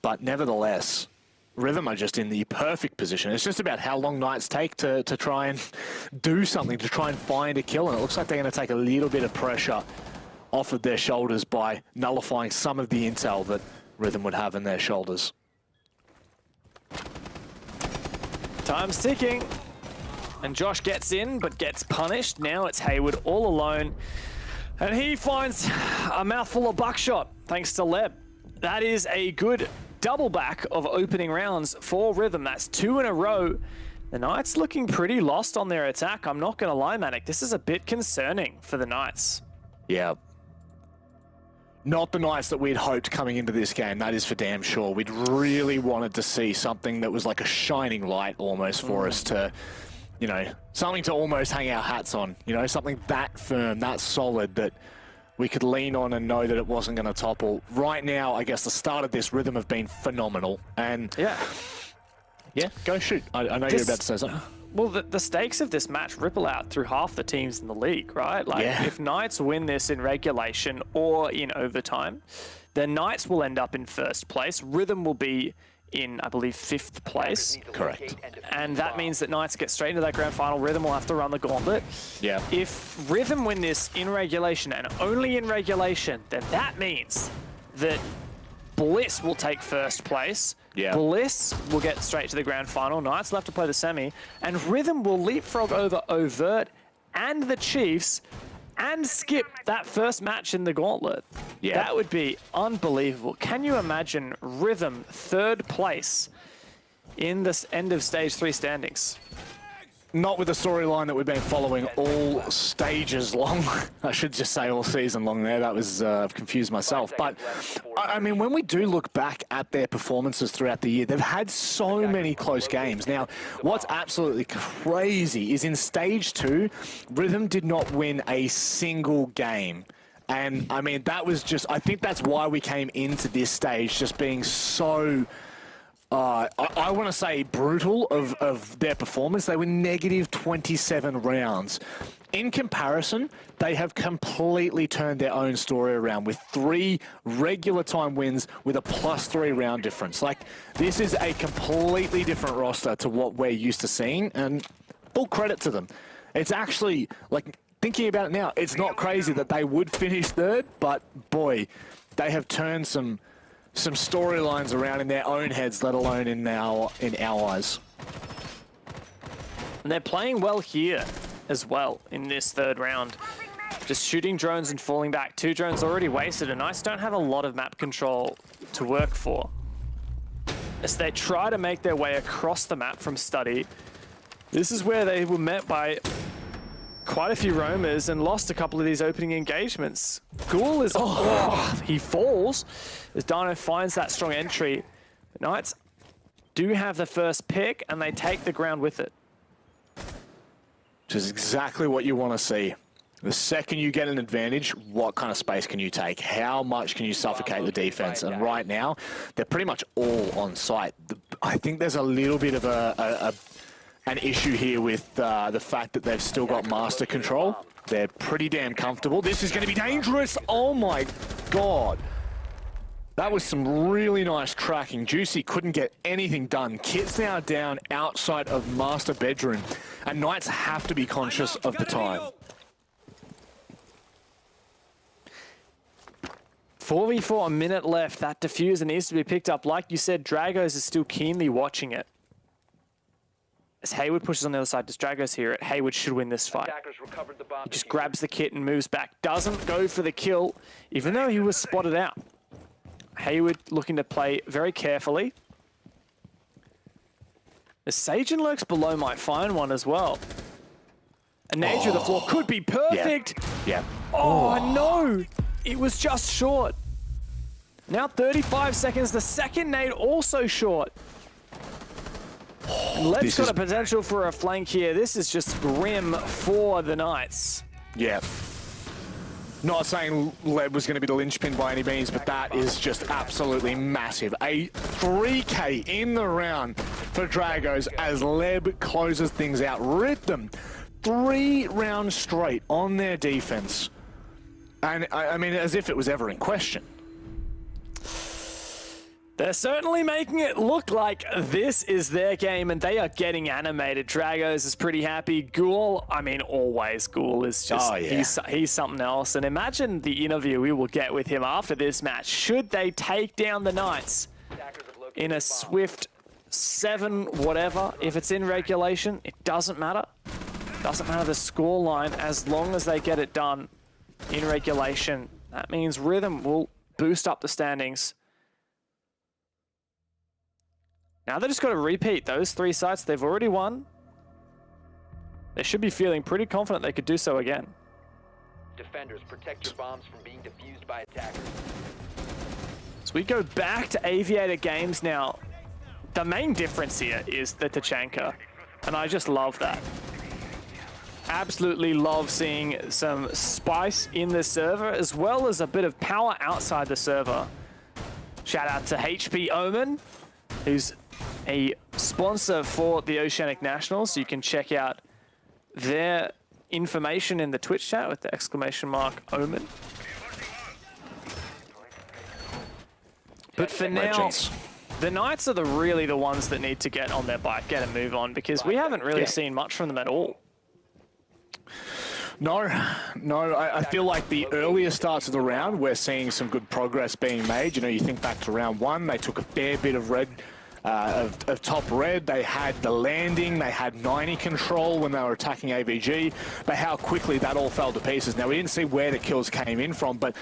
But nevertheless, Rhythm are just in the perfect position. It's just about how long Knights take to try and do something, to try and find a kill. And it looks like they're going to take a little bit of pressure off of their shoulders by nullifying some of the intel that Rhythm would have in their shoulders. Time's ticking. And Josh gets in, but gets punished. Now it's Haywood all alone. And he finds a mouthful of buckshot, thanks to Leb. That is a good double back of opening rounds for Rhythm. That's 2 in a row. The Knights looking pretty lost on their attack. I'm not going to lie, Manic. This is a bit concerning for the Knights. Yeah. Not the Knights that we'd hoped coming into this game, that is for damn sure. We'd really wanted to see something that was like a shining light almost for us to, something to almost hang our hats on. Something that firm, that solid that we could lean on and know that it wasn't going to topple. Right now, I guess the start of this Rhythm have been phenomenal. And yeah, go shoot. I know you're about to say something. Well, the stakes of this match ripple out through half the teams in the league, right? Like, if Knights win this in regulation or in overtime, then Knights will end up in first place. Rhythm will be in, I believe, 5th place. Correct. And that means that Knights get straight into that grand final. Rhythm will have to run the gauntlet. Yeah. If Rhythm win this in regulation and only in regulation, then that means that Bliss will take first place. Yeah. Bliss will get straight to the grand final. Knights will have to play the semi. And Rhythm will leapfrog over Overt and the Chiefs and skip that first match in the gauntlet. Yeah. That would be unbelievable. Can you imagine Rhythm 3rd place in this end of stage 3 standings? not with the storyline that we've been following all stages long. I should just say all season long there. That was confused myself. But, I mean, when we do look back at their performances throughout the year, they've had so many close games. Now, what's absolutely crazy is in Stage 2, Rhythm did not win a single game. And, I mean, that was just... I think that's why we came into this stage just being so... I want to say brutal of their performance. They were negative 27 rounds. In comparison, they have completely turned their own story around with 3 regular time wins with a +3 round difference. Like, this is a completely different roster to what we're used to seeing, and full credit to them. It's actually, like, thinking about it now, it's not crazy that they would finish 3rd, but boy, they have turned some storylines around in their own heads, let alone in our eyes. And they're playing well here as well in this 3rd round. Just shooting drones and falling back. 2 drones already wasted, and Knights don't have a lot of map control to work for. As they try to make their way across the map from Study, this is where they were met by quite a few roamers and lost a couple of these opening engagements. Ghoul is... he falls as Dino finds that strong entry. The Knights do have the first pick, and they take the ground with it. Which is exactly what you want to see. The second you get an advantage, what kind of space can you take? How much can you suffocate the defense? And right now, they're pretty much all on site. I think there's a little bit of an issue here with the fact that they've still got master control. They're pretty damn comfortable. This is going to be dangerous. Oh my God. That was some really nice tracking. Juicy couldn't get anything done. Kit's now down outside of master bedroom, and Knights have to be conscious of the time. 4v4, a minute left. That diffuser needs to be picked up. Like you said, Dragos is still keenly watching it. As Hayward pushes on the other side, does Dragos hear it? Hayward should win this fight. He just grabs the kit and moves back. Doesn't go for the kill, even though he was spotted out. Hayward looking to play very carefully. The Sage and Lurks below might find one as well. A nade through the floor could be perfect. Yeah. Oh, no. It was just short. Now 35 seconds. The second nade also short. And Leb's got a potential for a flank here. This is just grim for the Knights. Yeah. Not saying Leb was going to be the linchpin by any means, but that is just absolutely massive. A 3K in the round for Dragos as Leb closes things out. Rhythm 3 rounds straight on their defense. And I mean, as if it was ever in question. They're certainly making it look like this is their game, and they are getting animated. Dragos is pretty happy. Ghoul, I mean, always Ghoul is just, he's something else. And imagine the interview we will get with him after this match. Should they take down the Knights in a swift 7 whatever? If it's in regulation, it doesn't matter. Doesn't matter the scoreline as long as they get it done in regulation. That means Rhythm will boost up the standings. Now they just got to repeat those 3 sites they've already won. They should be feeling pretty confident they could do so again. Defenders, protect your bombs from being defused by attackers. So we go back to Aviator Games now. The main difference here is the Tachanka, and I just love that. Absolutely love seeing some spice in the server, as well as a bit of power outside the server. Shout out to HP Omen, who's a sponsor for the Oceanic Nationals, so you can check out their information in the Twitch chat with the !Omen. But for now, the Knights are really the ones that need to get on their bike, get a move on, because we haven't really seen much from them at all. No, I feel like the earlier starts of the round, we're seeing some good progress being made. You know, you think back to round 1, they took a fair bit of red of top red. They had the landing, they had 90 control when they were attacking AVG, but how quickly that all fell to pieces. Now, we didn't see where the kills came in from, but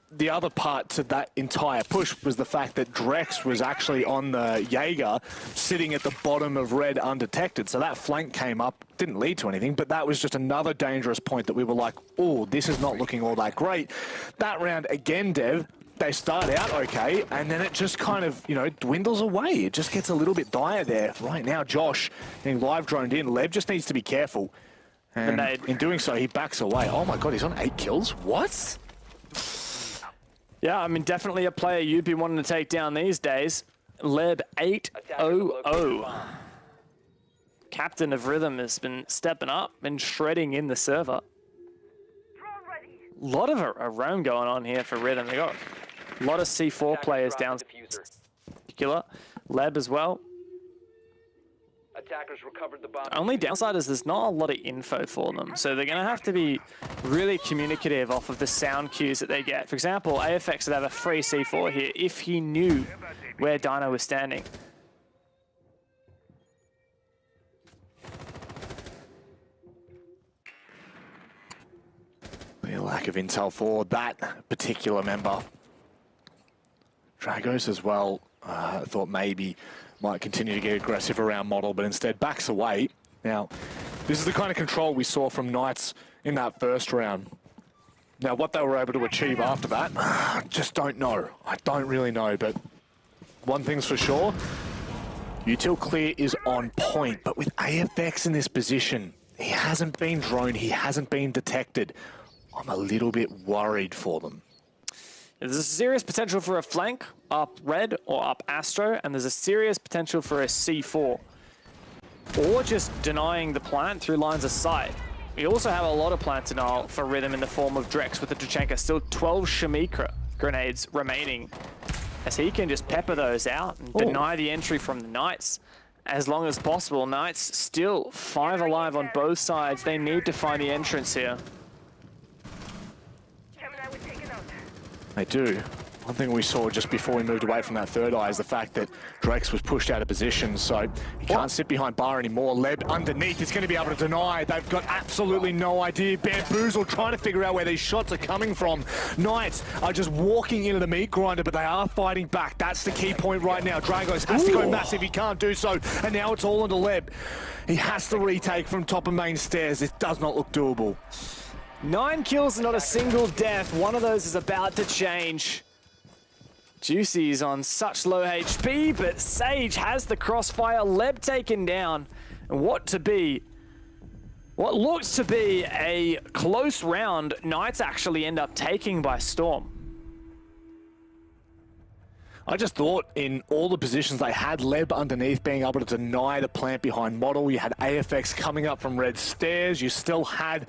the other part to that entire push was the fact that Drex was actually on the Jaeger, sitting at the bottom of red undetected. So that flank came up, didn't lead to anything, but that was just another dangerous point that we were like, oh, this is not looking all that great. That round again, Dev, they start out okay, and then it just kind of, you know, dwindles away. It just gets a little bit dire there. Right now, Josh, getting live droned in. Leb just needs to be careful. And in doing so, he backs away. Oh my God, he's on 8 kills? What? Yeah, I mean, definitely a player you'd be wanting to take down these days. Leb 800. Captain of Rhythm has been stepping up and shredding in the server. A lot of a roam going on here for Rhythm. They got a lot of C4 players down. Particular. Leb as well. Attackers recovered the bomb. Only downside is there's not a lot of info for them, so they're going to have to be really communicative off of the sound cues that they get. For example, AFX would have a free C4 here if he knew where Dino was standing. The lack of intel for that particular member. Dragos as well, thought maybe might continue to get aggressive around model, but instead backs away. Now, this is the kind of control we saw from Knights in that first round. Now, what they were able to achieve after that, I just don't know. I don't really know, but one thing's for sure, util clear is on point, but with AFX in this position, he hasn't been droned, he hasn't been detected. I'm a little bit worried for them. There's a serious potential for a flank up red or up Astro, and there's a serious potential for a C4. Or just denying the plant through lines of sight. We also have a lot of plant denial for Rhythm in the form of Drex with the Tuchenka. Still 12 Shamikra grenades remaining, as he can just pepper those out and deny the entry from the Knights as long as possible. Knights still 5 alive on both sides. They need to find the entrance here. They do. One thing we saw just before we moved away from that third eye is the fact that Drex was pushed out of position, so he can't sit behind bar anymore. Leb underneath is going to be able to deny. They've got absolutely no idea. Bamboozle trying to figure out where these shots are coming from. Knights are just walking into the meat grinder, but they are fighting back. That's the key point right now. Dragos has to go massive. He can't do so, and now it's all onto Leb. He has to retake from top of main stairs. It does not look doable. 9 kills and not a single death. One of those is about to change. Juicy's on such low HP, but Sage has the crossfire. Leb taken down. And what looks to be a close round, Knights actually end up taking by storm. I just thought in all the positions they had Leb underneath being able to deny the plant behind model. You had AFX coming up from red stairs. You still had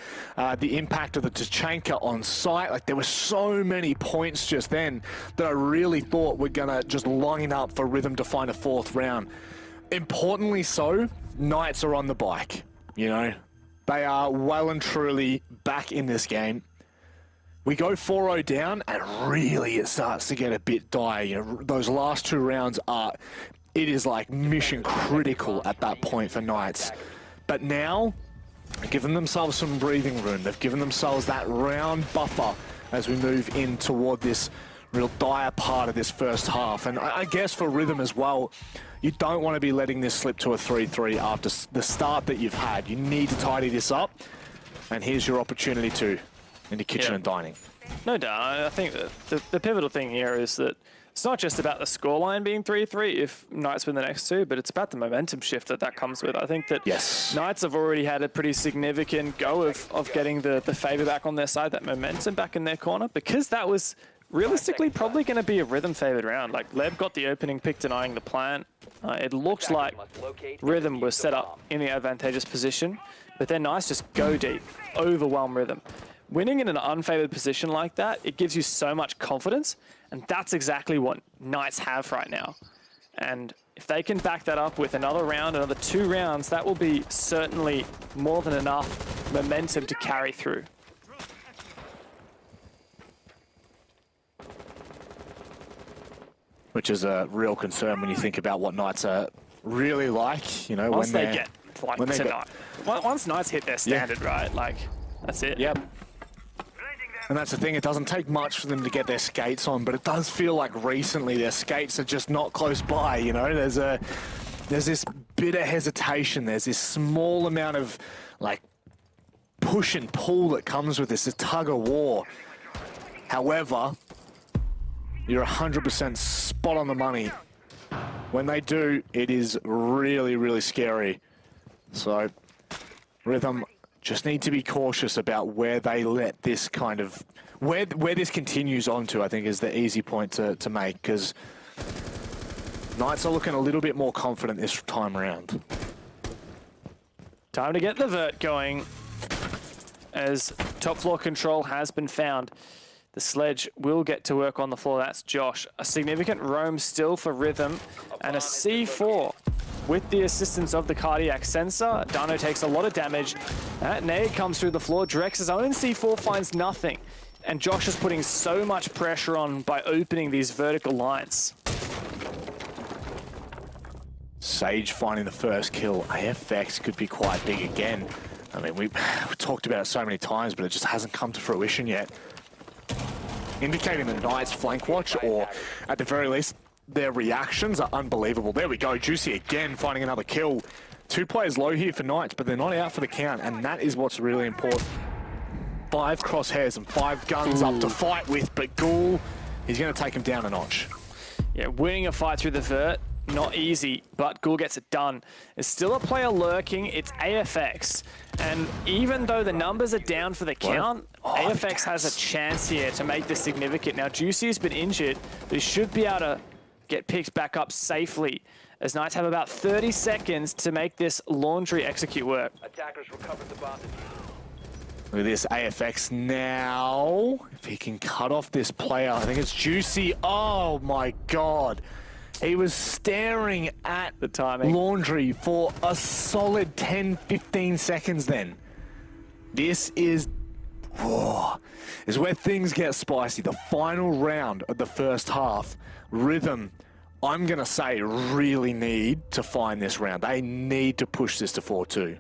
the impact of the Tuchenka on site. Like, there were so many points just then that I really thought were gonna just line up for Rhythm to find a 4th round. Importantly so, Knights are on the bike, you know. They are well and truly back in this game. We go 4-0 down, and really it starts to get a bit dire. You know, those last 2 rounds it is like mission critical at that point for Knights. But now, they've given themselves some breathing room. They've given themselves that round buffer as we move in toward this real dire part of this first half. And I guess for Rhythm as well, you don't want to be letting this slip to a 3-3 after the start that you've had. You need to tidy this up, and here's your opportunity to. Into kitchen and dining. No doubt. I think that the pivotal thing here is that it's not just about the scoreline being 3-3 if Knights win the next 2, but it's about the momentum shift that comes with. I think that Knights have already had a pretty significant go of getting the favor back on their side, that momentum back in their corner, because that was realistically probably going to be a Rhythm favored round. Like, Leb got the opening pick denying the plant. It looks like Rhythm was set up in the advantageous position, but then Knights just go deep, overwhelm Rhythm. Winning in an unfavored position like that, it gives you so much confidence, and that's exactly what Knights have right now. And if they can back that up with another round, another 2 rounds, that will be certainly more than enough momentum to carry through. which is a real concern when you think about what Knights are really like. You know, Once when they get like tonight, once Knights hit their standard, right? Like that's it. Yep. And that's the thing, it doesn't take much for them to get their skates on, but it does feel like recently their skates are just not close by, you know? There's this bit of hesitation, there's this small amount of, like, push and pull that comes with this tug of war. However, you're 100% spot on the money. When they do, it is really, really scary. So, Rhythm just need to be cautious about where they let this kind of, where this continues on to, I think, is the easy point to make, because Knights are looking a little bit more confident this time around. Time to get the vert going, as top floor control has been found. The sledge will get to work on the floor. That's Josh. A significant roam still for Rhythm, and a C4 with the assistance of the cardiac sensor. Dino takes a lot of damage. That nade comes through the floor. Drex's own C4 finds nothing. And Josh is putting so much pressure on by opening these vertical lines. Sage finding the first kill. AFX could be quite big again. I mean, we've talked about it so many times, but it just hasn't come to fruition yet. Indicating the Knights flank watch, or at the very least, their reactions are unbelievable. There we go, Juicy again finding another kill. 2 players low here for Knights, but they're not out for the count, and that is what's really important. 5 crosshairs and 5 guns up to fight with, but Ghoul, he's going to take him down a notch. Yeah, winning a fight through the vert, not easy, but Ghoul gets it done. There's still a player lurking, it's AFX. And even though the numbers are down for the count, AFX has a chance here to make this significant. Now, Juicy's been injured, but he should be able to get picked back up safely, as Knights have about 30 seconds to make this laundry execute work. Attackers recovered the bomb. Look at this AFX now. If he can cut off this player, I think it's Juicy. Oh my God. He was staring at the timing laundry for a solid 10-15 seconds then. This is where things get spicy. The final round of the first half. Rhythm, I'm going to say, really need to find this round. They need to push this to 4-2.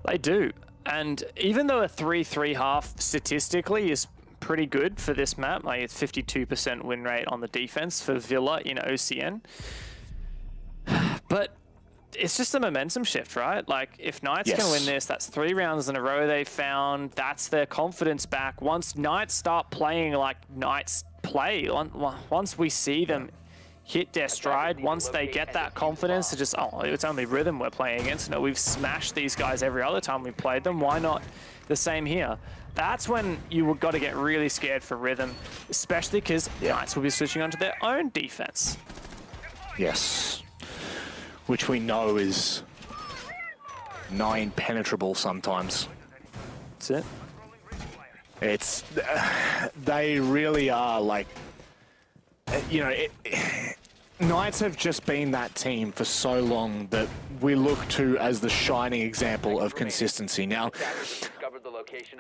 They do. And even though a 3-3 half statistically is pretty good for this map, like it's 52% win rate on the defense for Villa in OCN. But it's just a momentum shift, right? Like, if Knights can win this, that's 3 rounds in a row they found. That's their confidence back. Once Knights start playing like Knights play, once we see them hit their stride, once they get that confidence to just, oh, it's only Rhythm we're playing against. No, we've smashed these guys every other time we played them. Why not the same here? That's when you got to get really scared for Rhythm, especially because Knights will be switching onto their own defense. Yes. Which we know is nigh impenetrable sometimes. That's it. It's, they really are like, you know, Knights have just been that team for so long that we look to as the shining example of consistency. Now,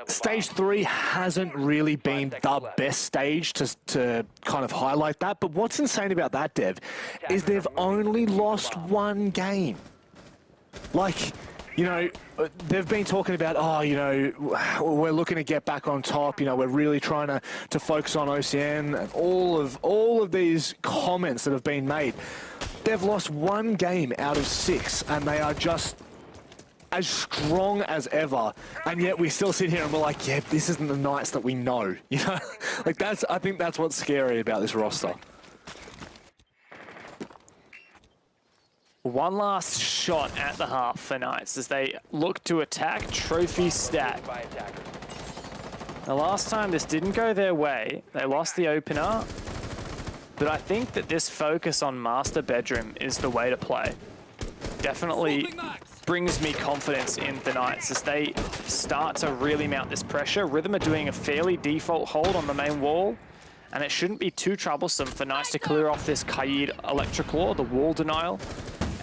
Stage 3 hasn't really been the best stage to kind of highlight that, but what's insane about that, Dev, is they've only lost 1 game. Like, you know, they've been talking about, oh, you know, we're looking to get back on top, you know, we're really trying to focus on OCN, and all of these comments that have been made. They've lost 1 game out of 6, and they are just as strong as ever, and yet we still sit here and we're like, yeah, this isn't the Knights that we know, you know? Like, I think that's what's scary about this roster. One last shot at the half for Knights as they look to attack trophy stat. The last time this didn't go their way, they lost the opener, but I think that this focus on Master Bedroom is the way to play. Definitely brings me confidence in the Knights as they start to really mount this pressure. Rhythm are doing a fairly default hold on the main wall, and it shouldn't be too troublesome for Knights to clear off this Kaid Electric Law, the wall denial,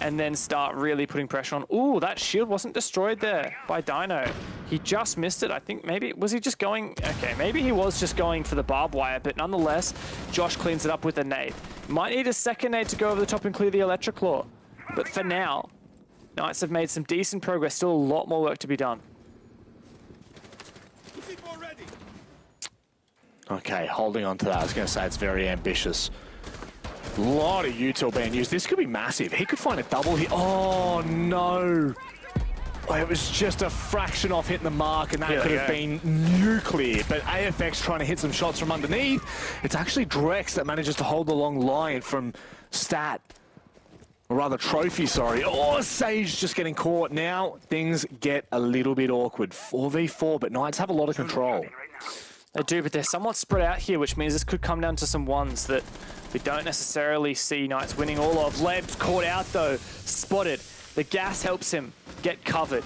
and then start really putting pressure on. Ooh, that shield wasn't destroyed there by Dino. He just missed it. I think maybe, was he just going? Okay, maybe he was just going for the barbed wire, but nonetheless, Josh cleans it up with a nade. Might need a second nade to go over the top and clear the electric claw. But for now, Knights have made some decent progress. Still a lot more work to be done. Okay, holding on to that. I was going to say it's very ambitious. A lot of util being used. This could be massive. He could find a double here. Oh, no. Oh, it was just a fraction off hitting the mark, and that could have been nuclear. But AFX trying to hit some shots from underneath. It's actually Drex that manages to hold the long line from Stat. Or rather, Trophy, sorry. Oh, Sage just getting caught. Now things get a little bit awkward. 4v4, but Knights have a lot of control. They do, but they're somewhat spread out here, which means this could come down to some ones that we don't necessarily see Knights winning all of. Leb's caught out, though. Spotted. The gas helps him get covered.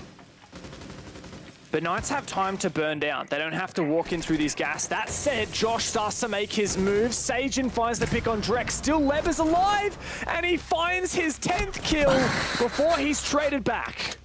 But Knights have time to burn down. They don't have to walk in through these gas. That said, Josh starts to make his move. Sajin finds the pick on Drex. Still Leb is alive, and he finds his 10th kill before he's traded back.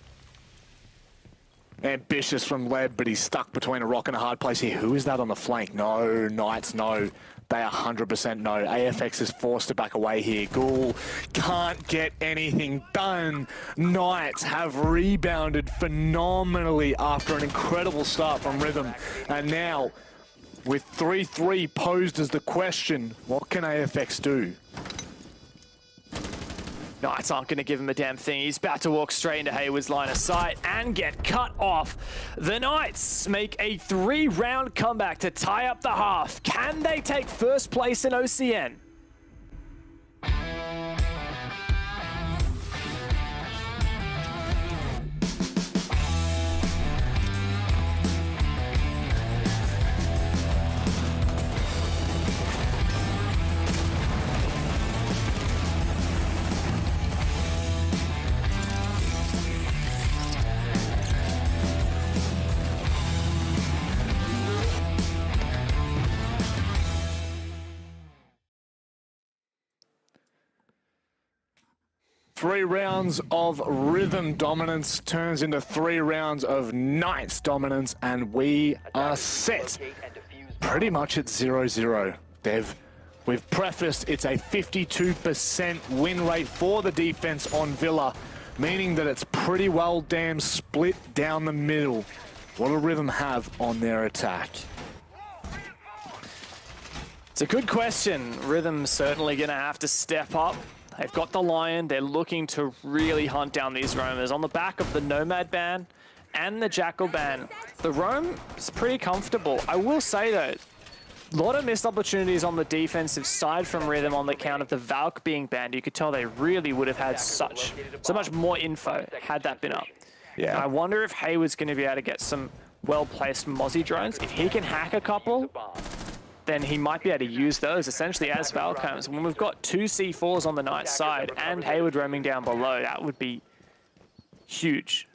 Ambitious from Leb, but he's stuck between a rock and a hard place here. Who is that on the flank? No, Knights, no. They 100% know. AFX is forced to back away here. Ghoul can't get anything done. Knights have rebounded phenomenally after an incredible start from Rhythm. And now, with 3-3 posed as the question, what can AFX do? Knights aren't going to give him a damn thing. He's about to walk straight into Hayward's line of sight and get cut off. The Knights make a 3-round comeback to tie up the half. Can they take first place in OCN? Three rounds of Rhythm dominance turns into 3 rounds of Knights dominance, and we are set pretty much at 0-0. We've prefaced it's a 52% win rate for the defense on Villa, meaning that it's pretty well damn split down the middle. What do Rhythm have on their attack? It's a good question. Rhythm's certainly going to have to step up. They've got the Lion. They're looking to really hunt down these roamers. On the back of the Nomad ban and the Jackal ban, the roam is pretty comfortable. I will say, though, a lot of missed opportunities on the defensive side from Rhythm on the count of the Valk being banned. You could tell they really would have had so much more info had that been up. Yeah. And I wonder if Hayward's going to be able to get some well-placed Mozzie drones. If he can hack a couple, then he might be able to use those essentially as Falcons. When we've got 2 C4s on the Knights side and Hayward roaming down below, that would be huge.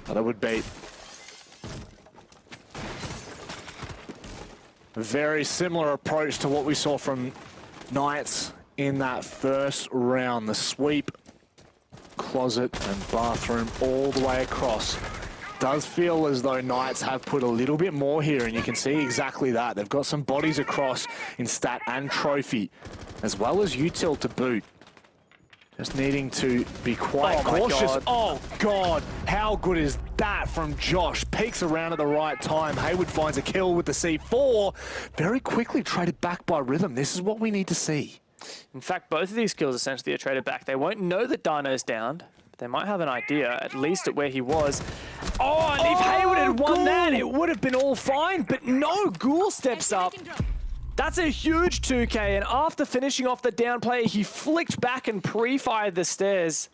That would be a very similar approach to what we saw from Knights in that first round. The sweep, closet and bathroom all the way across. Does feel as though Knights have put a little bit more here, and you can see exactly that. They've got some bodies across in Stat and Trophy, as well as Util to boot. Just needing to be quite cautious. Oh, God. How good is that from Josh? Peeks around at the right time. Hayward finds a kill with the C4. Very quickly traded back by Rhythm. This is what we need to see. In fact, both of these kills essentially are traded back. They won't know that Dino's downed. They might have an idea, at least at where he was. Oh, and if Hayward had won that, it would have been all fine. But no, Ghoul steps up. That's a huge 2K, and after finishing off the down player, he flicked back and pre-fired the stairs.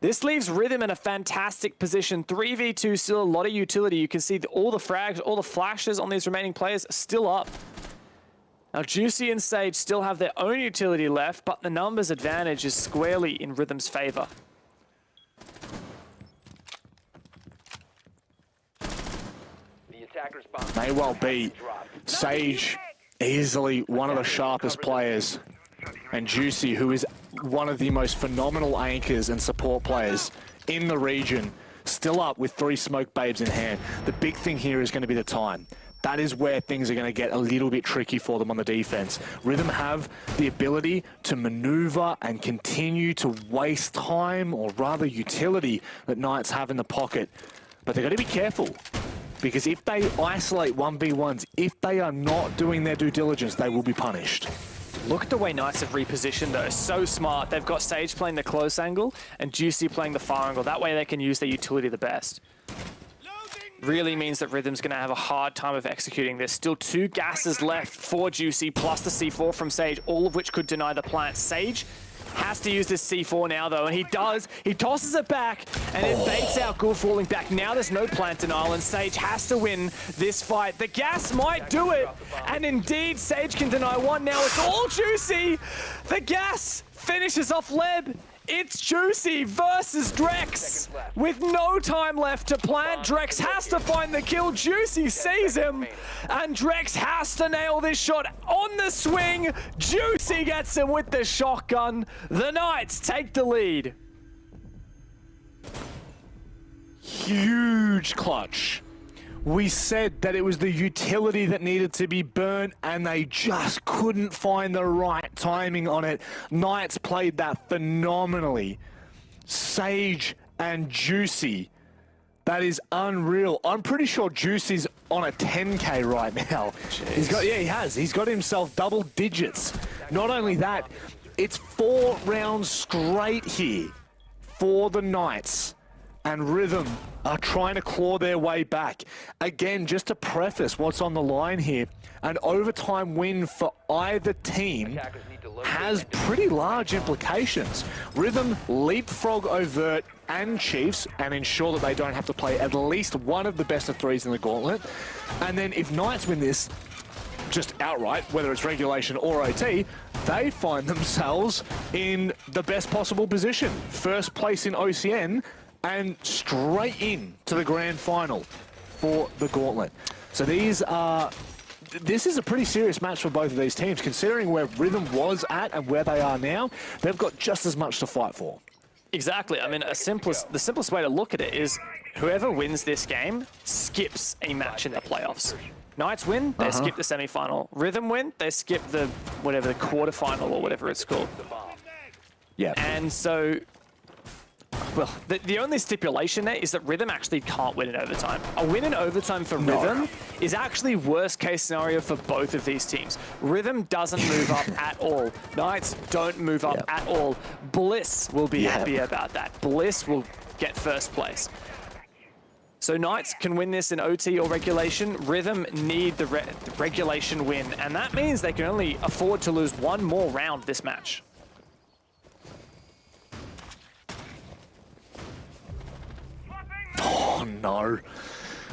This leaves Rhythm in a fantastic position. 3v2, still a lot of utility. You can see all the frags, all the flashes on these remaining players are still up. Now, Juicy and Sage still have their own utility left, but the numbers advantage is squarely in Rhythm's favor. May well be. Sage, easily one of the sharpest players And Juicy, who is one of the most phenomenal anchors and support players in the region, still up with 3 smoke babes in hand. The big thing here is going to be the time. That is where things are going to get a little bit tricky for them on the defense. Rhythm have the ability to maneuver and continue to waste time, or rather utility, that Knights have in the pocket. But they've got to be careful, because if they isolate 1v1s, if they are not doing their due diligence, they will be punished. Look at the way Knights have repositioned though, so smart. They've got Sage playing the close angle and Juicy playing the far angle. That way they can use their utility the best. Really means that Rhythm's going to have a hard time of executing this. Still 2 gases left for Juicy, plus the C4 from Sage, all of which could deny the plant. Sage has to use this C4 now, though, and he does. He tosses it back, and it baits out Good falling back. Now there's no plant denial, and Sage has to win this fight. The gas might do it, and indeed, Sage can deny 1. Now it's all Juicy. The gas finishes off Leb. It's Juicy versus Drex. With no time left to plant, Drex has to find the kill. Juicy sees him, and Drex has to nail this shot on the swing. Juicy gets him with the shotgun. The Knights take the lead. Huge clutch. We said that it was the utility that needed to be burnt, and they just couldn't find the right timing on it. Knights played that phenomenally. Sage and Juicy, that is unreal. I'm pretty sure Juicy's on a 10K right now. Jeez. He's got himself double digits. Not only that, it's 4 rounds straight here for the Knights. And Rhythm are trying to claw their way back. Again, just to preface what's on the line here, an overtime win for either team has pretty large implications. Rhythm leapfrog Overt and Chiefs and ensure that they don't have to play at least one of the best of 3s in the gauntlet. And then if Knights win this, just outright, whether it's regulation or OT, they find themselves in the best possible position. First place in OCN, and straight in to the grand final for the gauntlet. So this is a pretty serious match for both of these teams, considering where Rhythm was at and where they are now. They've got just as much to fight for. Exactly. I mean, the simplest way to look at it is whoever wins this game skips a match in the playoffs. Knights win, they skip the semi-final. Rhythm win, they skip the quarterfinal or whatever it's called. Yeah. And so, well, the only stipulation there is that Rhythm actually can't win in overtime. A win in overtime for Rhythm is actually worst case scenario for both of these teams. Rhythm doesn't move up at all. Knights don't move up at all. Bliss will be happy about that. Bliss will get first place. So Knights can win this in OT or regulation. Rhythm need the regulation win, and that means they can only afford to lose 1 more round this match. Oh no,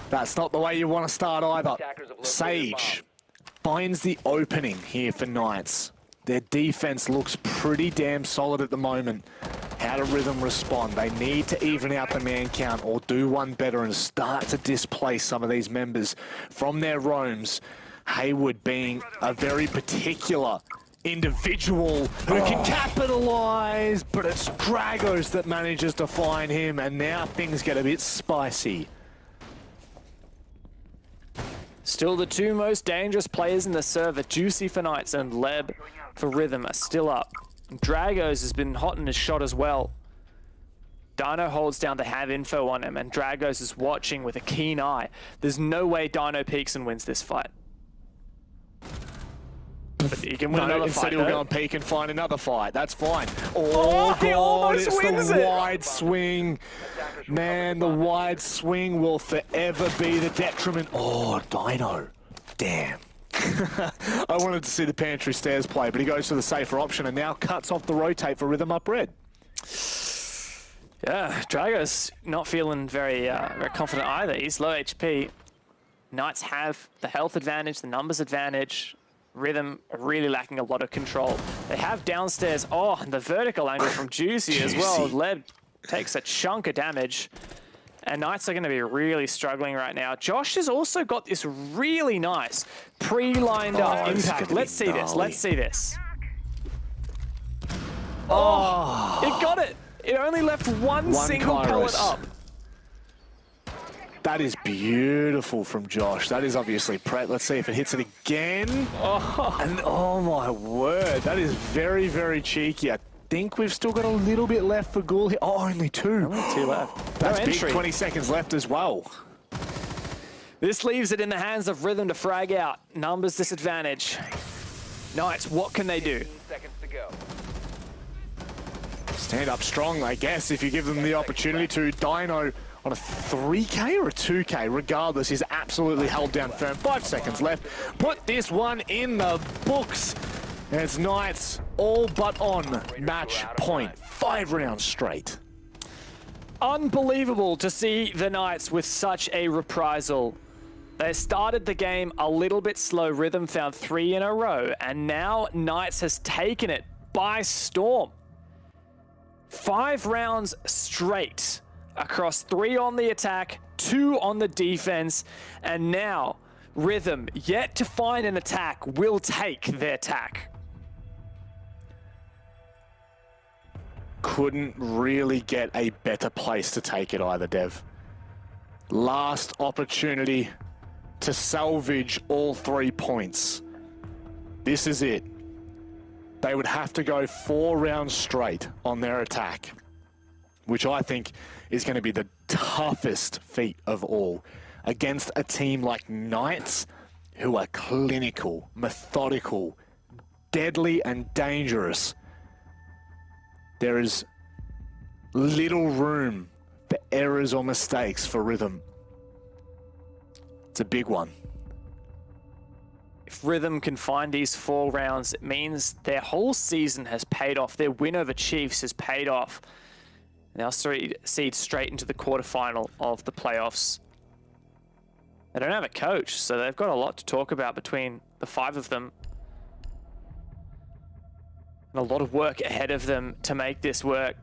that's not the way you want to start either. Sage finds the opening here for Knights. Their defense looks pretty damn solid at the moment. How do Rhythm respond? They need to even out the man count or do one better and start to displace some of these members from their roams. Hayward being a very particular individual who can capitalize, but it's Dragos that manages to find him, and now things get a bit spicy. Still the 2 most dangerous players in the server, Juicy for Knights and Leb for Rhythm, are still up. Dragos has been hot in his shot as well. Dino holds down to have info on him, and Dragos is watching with a keen eye. There's no way Dino peeks and wins this fight. But he can win another instead fight, he'll though. go and peek and find another fight. That's fine. Oh, he almost wins the it. wide swing. Man, the wide swing will forever be the detriment. Oh, Dino. Damn. I wanted to see the pantry stairs play, but he goes for the safer option and now cuts off the rotate for Rhythm up red. Yeah, Dragos not feeling very confident either. He's low HP. Knights have the health advantage, the numbers advantage. Rhythm are really lacking a lot of control. They have downstairs, and the vertical angle from Juicy as well. Leb takes a chunk of damage. And Knights are going to be really struggling right now. Josh has also got this really nice pre-lined up impact. Let's see this. Let's see this. Oh, it got it. It only left one single pellet up. That is beautiful from Josh. That is obviously Pret. Let's see if it hits it again. Oh, and oh my word. That is very, very cheeky. I think we've still got a little bit left for Ghoul here. Oh, only two. Only two left. That's No big. entry. 20 seconds left as well. This leaves it in the hands of Rhythm to frag out. Numbers disadvantage. Knights, what can they do? 15 seconds to go. Stand up strong, I guess, if you give them the opportunity to. Dino on a 3K or a 2K, regardless, is absolutely held down firm. 5 seconds left. Put this one in the books. As Knights all but on match point. 5 rounds straight. Unbelievable to see the Knights with such a reprisal. They started the game a little bit slow. Rhythm found 3 in a row, and now Knights has taken it by storm. 5 rounds straight across 3 on the attack, 2 on the defense, and now Rhythm, yet to find an attack, will take their attack. Couldn't really get a better place to take it either, Dev. Last opportunity to salvage all 3 points. This is it. They would have to go 4 rounds straight on their attack, which I think is going to be the toughest feat of all against a team like Knights, who are clinical, methodical, deadly and dangerous. There is little room for errors or mistakes for Rhythm. It's a big one. If Rhythm can find these 4 rounds, it means their whole season has paid off. Their win over Chiefs has paid off. Now seed straight into the quarterfinal of the playoffs. They don't have a coach, so they've got a lot to talk about between the 5 of them. And a lot of work ahead of them to make this work.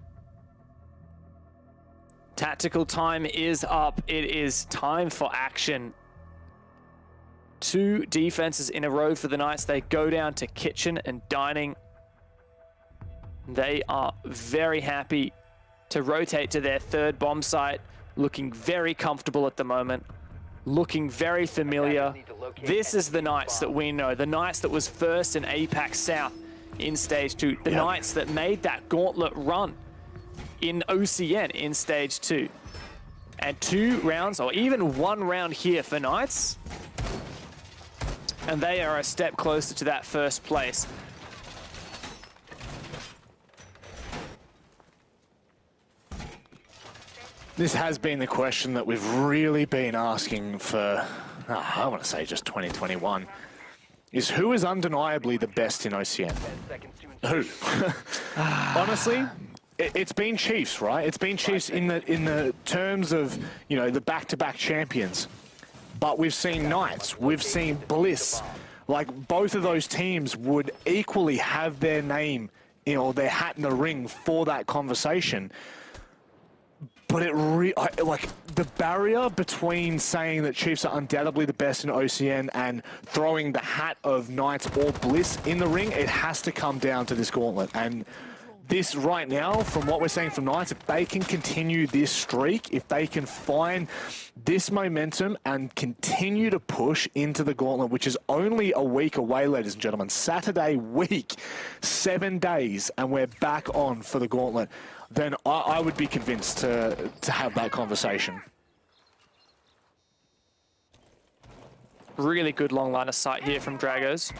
Tactical time is up. It is time for action. 2 defenses in a row for the Knights. They go down to kitchen and dining. They are very happy to rotate to their 3rd bomb site, looking very comfortable at the moment, looking very familiar. This is the Knights that we know, the Knights that was first in APAC South in Stage 2, the Knights that made that gauntlet run in OCN in Stage 2. And 2 rounds, or even 1 round here for Knights, and they are a step closer to that first place. This has been the question that we've really been asking for, I want to say just 2021, is who is undeniably the best in OCN? Who? Honestly, it's been Chiefs, right? It's been Chiefs in the terms of, you know, the back-to-back champions. But we've seen Knights, we've seen Bliss. Like, both of those teams would equally have their name, you know, their hat in the ring for that conversation. But like, the barrier between saying that Chiefs are undoubtedly the best in OCN and throwing the hat of Knights or Bliss in the ring, it has to come down to this gauntlet. And this right now, from what we're seeing from Knights, if they can continue this streak, if they can find this momentum and continue to push into the gauntlet, which is only a week away, ladies and gentlemen, Saturday week, 7 days, and we're back on for the gauntlet, then I would be convinced to have that conversation. Really good long line of sight here from Dragos.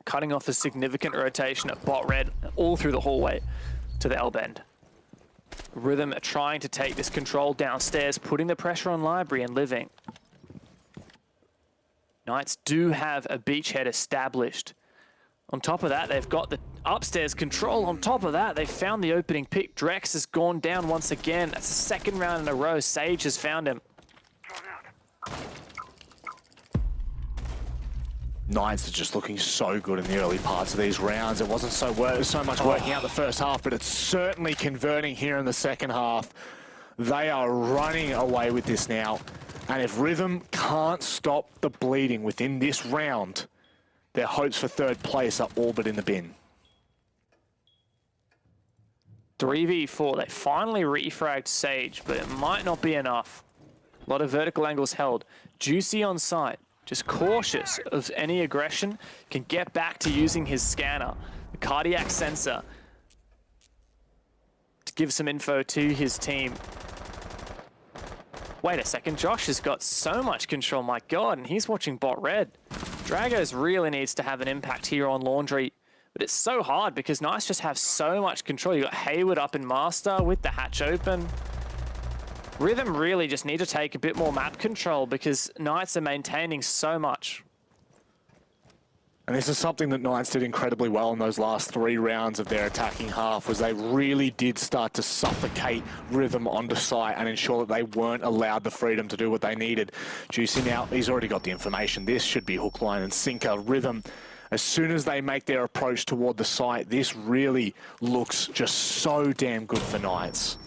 Cutting off a significant rotation at bot red all through the hallway to the L-bend. Rhythm trying to take this control downstairs, putting the pressure on Library and Living. Knights do have a beachhead established. On top of that, they've got the upstairs control. On top of that, they found the opening pick. Drex has gone down once again. That's the 2nd round in a row. Sage has found him. Knights are just looking so good in the early parts of these rounds. It wasn't so much working out the first half, but it's certainly converting here in the second half. They are running away with this now. And if Rhythm can't stop the bleeding within this round, their hopes for 3rd place are all but in the bin. 3v4. They finally refragged Sage, but it might not be enough. A lot of vertical angles held. Juicy on site, just cautious of any aggression, can get back to using his scanner, the cardiac sensor, to give some info to his team. Wait a second, Josh has got so much control, my God, and he's watching bot red. Dragos really needs to have an impact here on Laundry, but it's so hard because Knights just have so much control. You got Hayward up in Master with the hatch open. Rhythm really just need to take a bit more map control because Knights are maintaining so much. And this is something that Knights did incredibly well in those last 3 rounds of their attacking half, was they really did start to suffocate Rhythm onto site and ensure that they weren't allowed the freedom to do what they needed. Juicy now, he's already got the information. This should be hook, line, and sinker. Rhythm, as soon as they make their approach toward the site, this really looks just so damn good for Knights.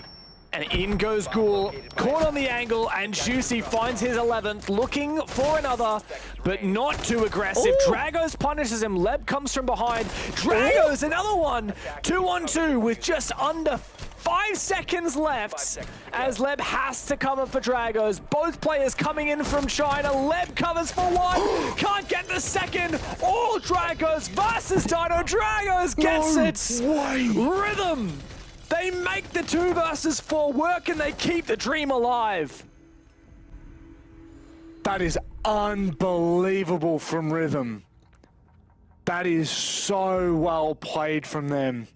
And in goes Ghoul, caught on the angle, and Juicy finds his 11th, looking for another, but not too aggressive. Ooh. Dragos punishes him, Leb comes from behind. Dragos, another one, 2-on-2 with just under 5 seconds left, as Leb has to cover for Dragos. Both players coming in from China. Leb covers for one, can't get the second. All Dragos versus Dino. Dragos gets it. Rhythm. They make the 2 versus 4 work and they keep the dream alive. That is unbelievable from Rhythm. That is so well played from them.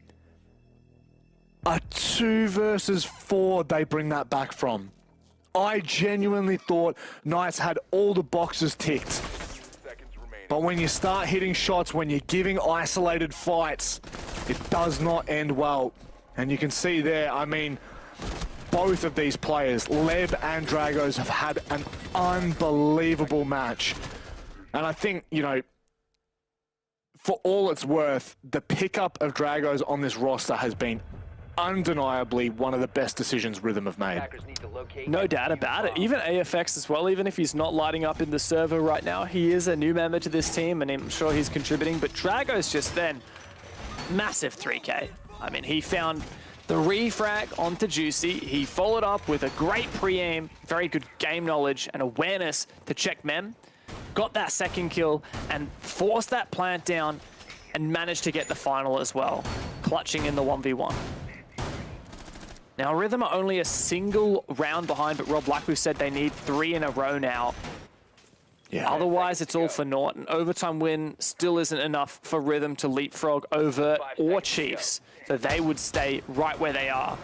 A 2 versus 4 they bring that back from. I genuinely thought Knights had all the boxes ticked. But when you start hitting shots, when you're giving isolated fights, it does not end well. And you can see there, I mean, both of these players, Leb and Dragos, have had an unbelievable match. And I think, you know, for all it's worth, the pickup of Dragos on this roster has been undeniably one of the best decisions Rhythm have made. No doubt about it. Even AFX as well, even if he's not lighting up in the server right now, he is a new member to this team and I'm sure he's contributing. But Dragos just then, massive 3K. I mean, he found the refrag onto Juicy. He followed up with a great pre-aim, very good game knowledge and awareness to check Mem. Got that second kill and forced that plant down and managed to get the final as well, clutching in the 1v1. Now, Rhythm are only a single round behind, but Rob, like we said, they need 3 in a row now. Yeah. Otherwise, it's all for naught. An overtime win still isn't enough for Rhythm to leapfrog over or Chiefs. So they would stay right where they are.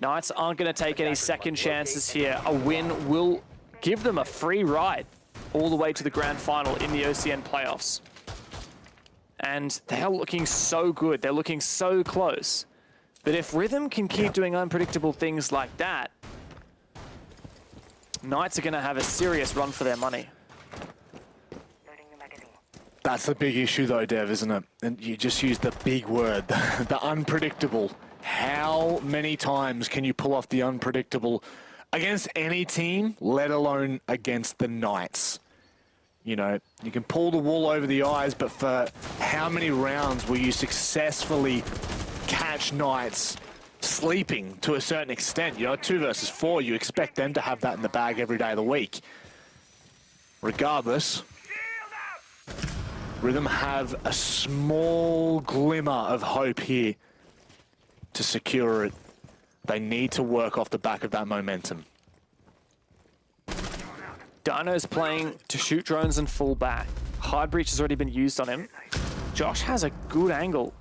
Knights aren't going to take any second chances here. A win will give them a free ride all the way to the grand final in the OCN playoffs. And they're looking so good. They're looking so close. But if Rhythm can keep doing unpredictable things like that, Knights are going to have a serious run for their money. That's the big issue though, Dev, isn't it? And you just used the big word, the unpredictable. How many times can you pull off the unpredictable against any team, let alone against the Knights? You know, you can pull the wool over the eyes, but for how many rounds will you successfully catch Knights sleeping to a certain extent? You know, 2 versus 4, you expect them to have that in the bag every day of the week. Regardless, Rhythm have a small glimmer of hope here to secure it. They need to work off the back of that momentum. Dino's playing to shoot drones and fall back. Hard breach has already been used on him. Josh has a good angle.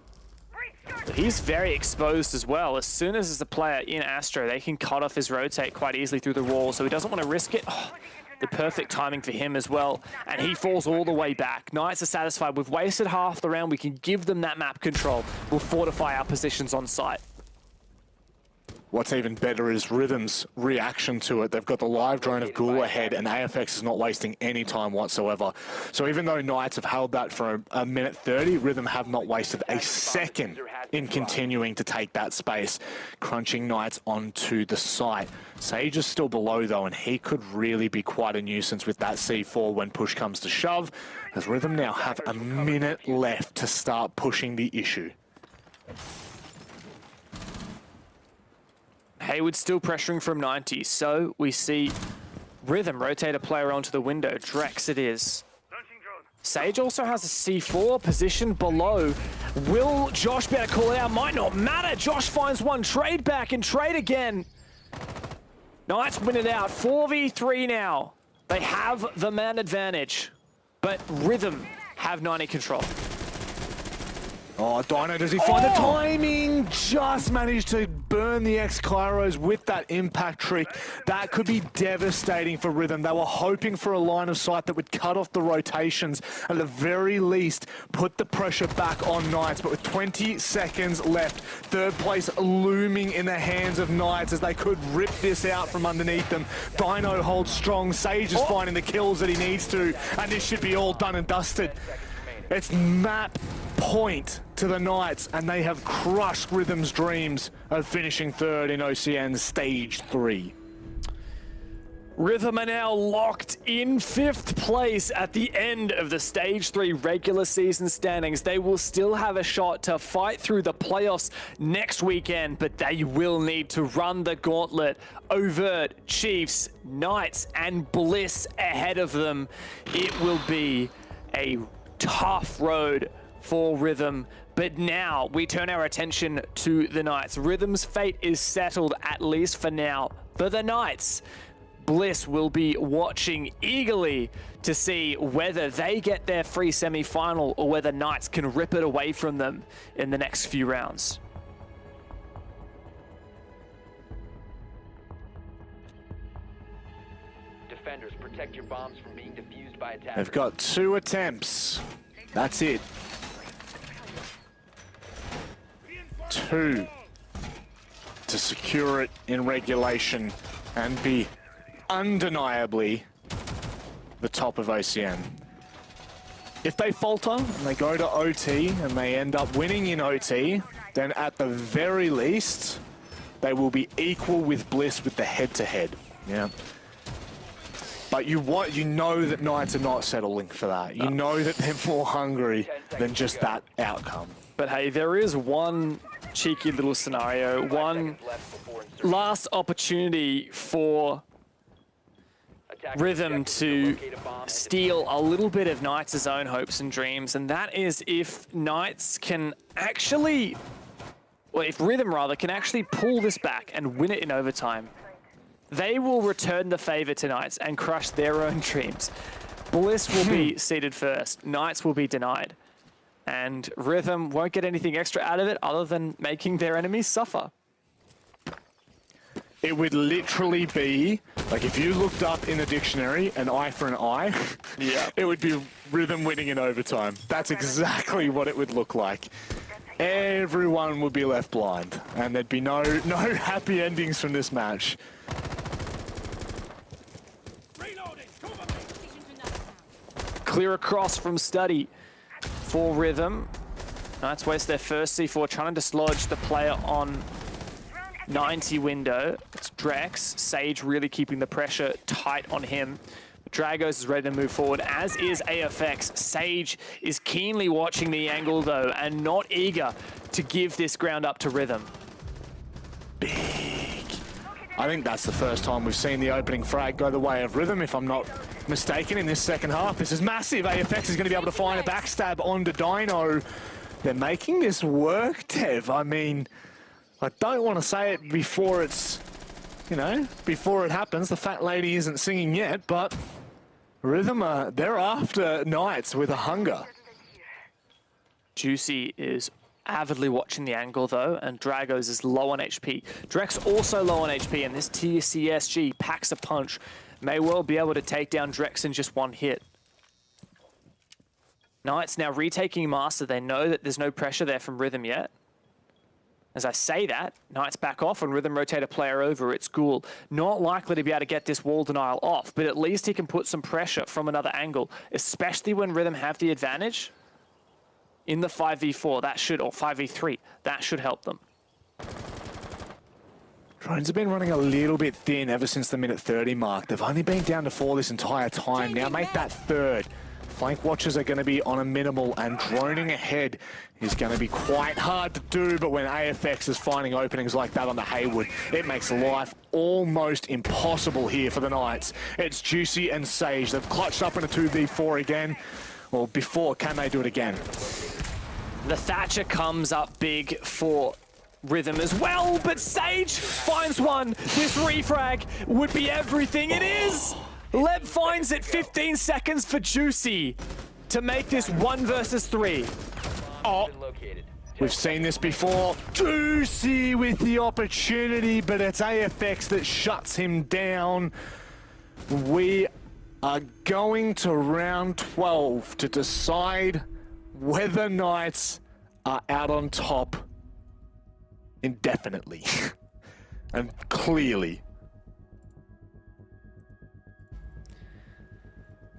He's very exposed as well. As soon as there's a player in Astro, they can cut off his rotate quite easily through the wall, so he doesn't want to risk it. Oh, the perfect timing for him as well. And he falls all the way back. Knights are satisfied. We've wasted half the round. We can give them that map control. We'll fortify our positions on site. What's even better is Rhythm's reaction to it. They've got the live drone of Ghoul ahead, and AFX is not wasting any time whatsoever. So even though Knights have held that for a minute 30, Rhythm have not wasted a second in continuing to take that space, crunching Knights onto the site. Sage is still below, though, and he could really be quite a nuisance with that C4 when push comes to shove, as Rhythm now have a minute left to start pushing the issue. Hayward still pressuring from 90, so we see Rhythm rotate a player onto the window. Drex it is. Sage also has a C4 positioned below. Will Josh be able to call it out? Might not matter. Josh finds one. Trade back and trade again. Knights win it out. 4v3 now. They have the man advantage, but Rhythm have 90 control. Oh, Dino, does he find the timing? Just managed to burn the X-Kairos with that impact trick. That could be devastating for Rhythm. They were hoping for a line of sight that would cut off the rotations, at the very least put the pressure back on Knights. But with 20 seconds left, third place looming in the hands of Knights as they could rip this out from underneath them. Dino holds strong. Sage is finding the kills that he needs to, and this should be all done and dusted. It's map point to the Knights, and they have crushed Rhythm's dreams of finishing third in OCN Stage 3. Rhythm are now locked in 5th place at the end of the Stage 3 regular season standings. They will still have a shot to fight through the playoffs next weekend, but they will need to run the gauntlet. Overt, Chiefs, Knights, and Bliss ahead of them. It will be a tough road for Rhythm, but now we turn our attention to the Knights. Rhythm's fate is settled, at least for now. For the Knights, Bliss will be watching eagerly to see whether they get their free semi-final or whether Knights can rip it away from them in the next few rounds. Defenders, protect your bombs from being defused by attackers. They've got 2 attempts. That's it. 2 to secure it in regulation and be undeniably the top of OCN. If they falter and they go to OT and they end up winning in OT, then at the very least, they will be equal with Bliss with the head-to-head. Yeah. But you know that Knights are not settling for that. You know that they're more hungry than just that outcome. But hey, there is one cheeky little scenario, one last opportunity for Rhythm to steal a little bit of Knights' own hopes and dreams, and that is if Knights can actually, well, if Rhythm rather, can actually pull this back and win it in overtime. They will return the favor to Knights and crush their own dreams. Bliss will be seated first. Knights will be denied. And Rhythm won't get anything extra out of it other than making their enemies suffer. It would literally be, like if you looked up in the dictionary an eye for an eye, yeah, it would be Rhythm winning in overtime. That's exactly what it would look like. Everyone would be left blind, and there'd be no happy endings from this match. Clear across from Study for Rhythm. Knights waste their first C4, trying to dislodge the player on 90 window. It's Drex. Sage really keeping the pressure tight on him. Dragos is ready to move forward, as is AFX. Sage is keenly watching the angle though, and not eager to give this ground up to Rhythm. Big. I think that's the first time we've seen the opening frag go the way of Rhythm, if I'm not mistaken, in this second half. This is massive. AFX is going to be able to find a backstab onto Dino. They're making this work, Tev. I mean, I don't want to say it before it's, you know, before it happens. The fat lady isn't singing yet, but Rhythm, they're after Knights with a hunger. Juicy is avidly watching the angle though, and Dragos is low on HP. Drex also low on HP, and this TCSG packs a punch. May well be able to take down Drex in just one hit. Knights now retaking Master. They know that there's no pressure there from Rhythm yet. As I say that, Knights back off and Rhythm rotate a player over. It's Ghoul. Not likely to be able to get this wall denial off, but at least he can put some pressure from another angle, especially when Rhythm have the advantage in the 5v4. That should, or 5v3, that should help them. Drones have been running a little bit thin ever since the minute 30 mark. They've only been down to 4 this entire time. Now make that third. Flank watches are going to be on a minimal, and droning ahead is going to be quite hard to do, but when AFX is finding openings like that on the Haywood, it makes life almost impossible here for the Knights. It's Juicy and Sage. They've clutched up in a 2v4 again. Well, before, can they do it again? The Thatcher comes up big for Rhythm as well, but Sage finds one. This refrag would be everything. It is! Leb finds it. 15 seconds for Juicy to make this 1 versus 3. Oh, we've seen this before. Juicy with the opportunity, but it's AFX that shuts him down. We are going to round 12 to decide whether Knights are out on top indefinitely and clearly.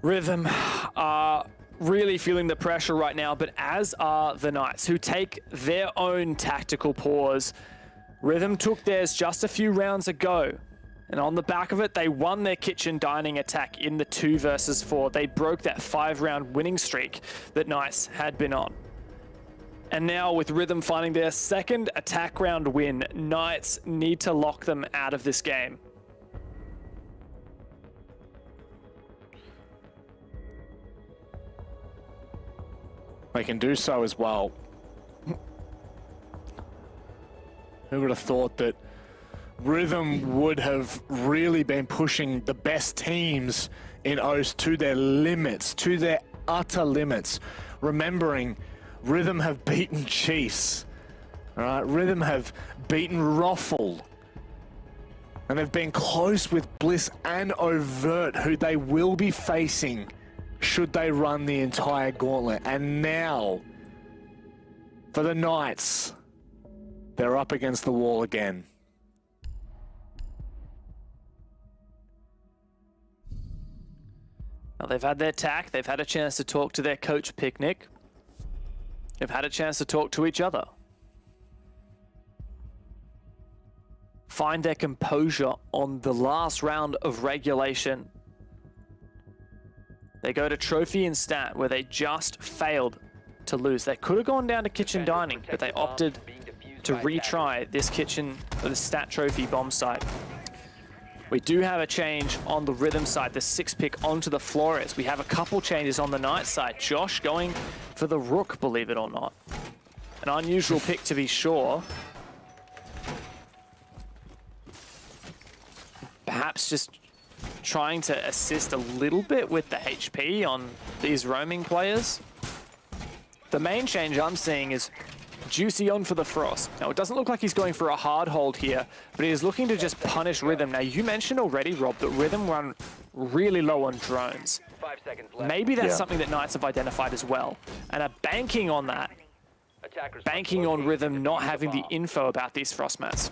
Rhythm are really feeling the pressure right now, but as are the Knights, who take their own tactical pause. Rhythm took theirs just a few rounds ago, and on the back of it, they won their kitchen dining attack in the 2 versus 4. They broke that 5-round winning streak that Knights had been on. And now with Rhythm finding their second attack round win, Knights need to lock them out of this game. They can do so as well. Who would have thought that Rhythm would have really been pushing the best teams in OCE to their limits, to their utter limits. Remembering, Rhythm have beaten Chiefs. All right, Rhythm have beaten Roffle. And they've been close with Bliss and Overt, who they will be facing should they run the entire gauntlet. And now, for the Knights, they're up against the wall again. Now they've had their tack, they've had a chance to talk to their coach Picnic. They've had a chance to talk to each other. Find their composure on the last round of regulation. They go to Trophy and Stat, where they just failed to lose. They could have gone down to Kitchen Dining, but they opted to retry this Kitchen, or the Stat Trophy bomb site. We do have a change on the Rhythm side, the 6 pick onto the Flores. We have a couple changes on the Knight side. Josh going for the Rook, believe it or not. An unusual pick to be sure. Perhaps just trying to assist a little bit with the HP on these roaming players. The main change I'm seeing is Juicy on for the Frost. Now, it doesn't look like he's going for a hard hold here, but he is looking to just punish Rhythm. Now, you mentioned already, Rob, that Rhythm run really low on drones. Maybe that's something that Knights have identified as well, and are banking on that. Banking on Rhythm not having the info about these Frost mats.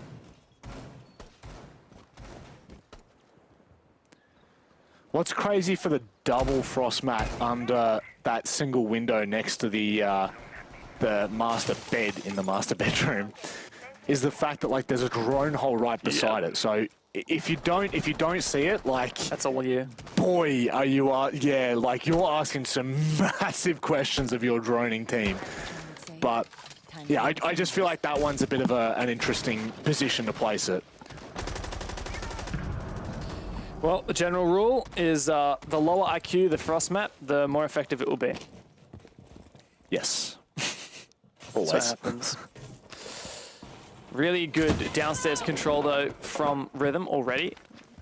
What's crazy for the double Frost mat under that single window next to the master bed in the master bedroom is the fact that like there's a drone hole right beside it. So if you don't see it, like that's all you. Boy, are you like you're asking some massive questions of your droning team. But yeah, I just feel like that one's a bit of an interesting position to place it. Well, the general rule is the lower IQ the Frost map, the more effective it will be. Yes. Always. That's what happens. Really good downstairs control, though, from Rhythm already.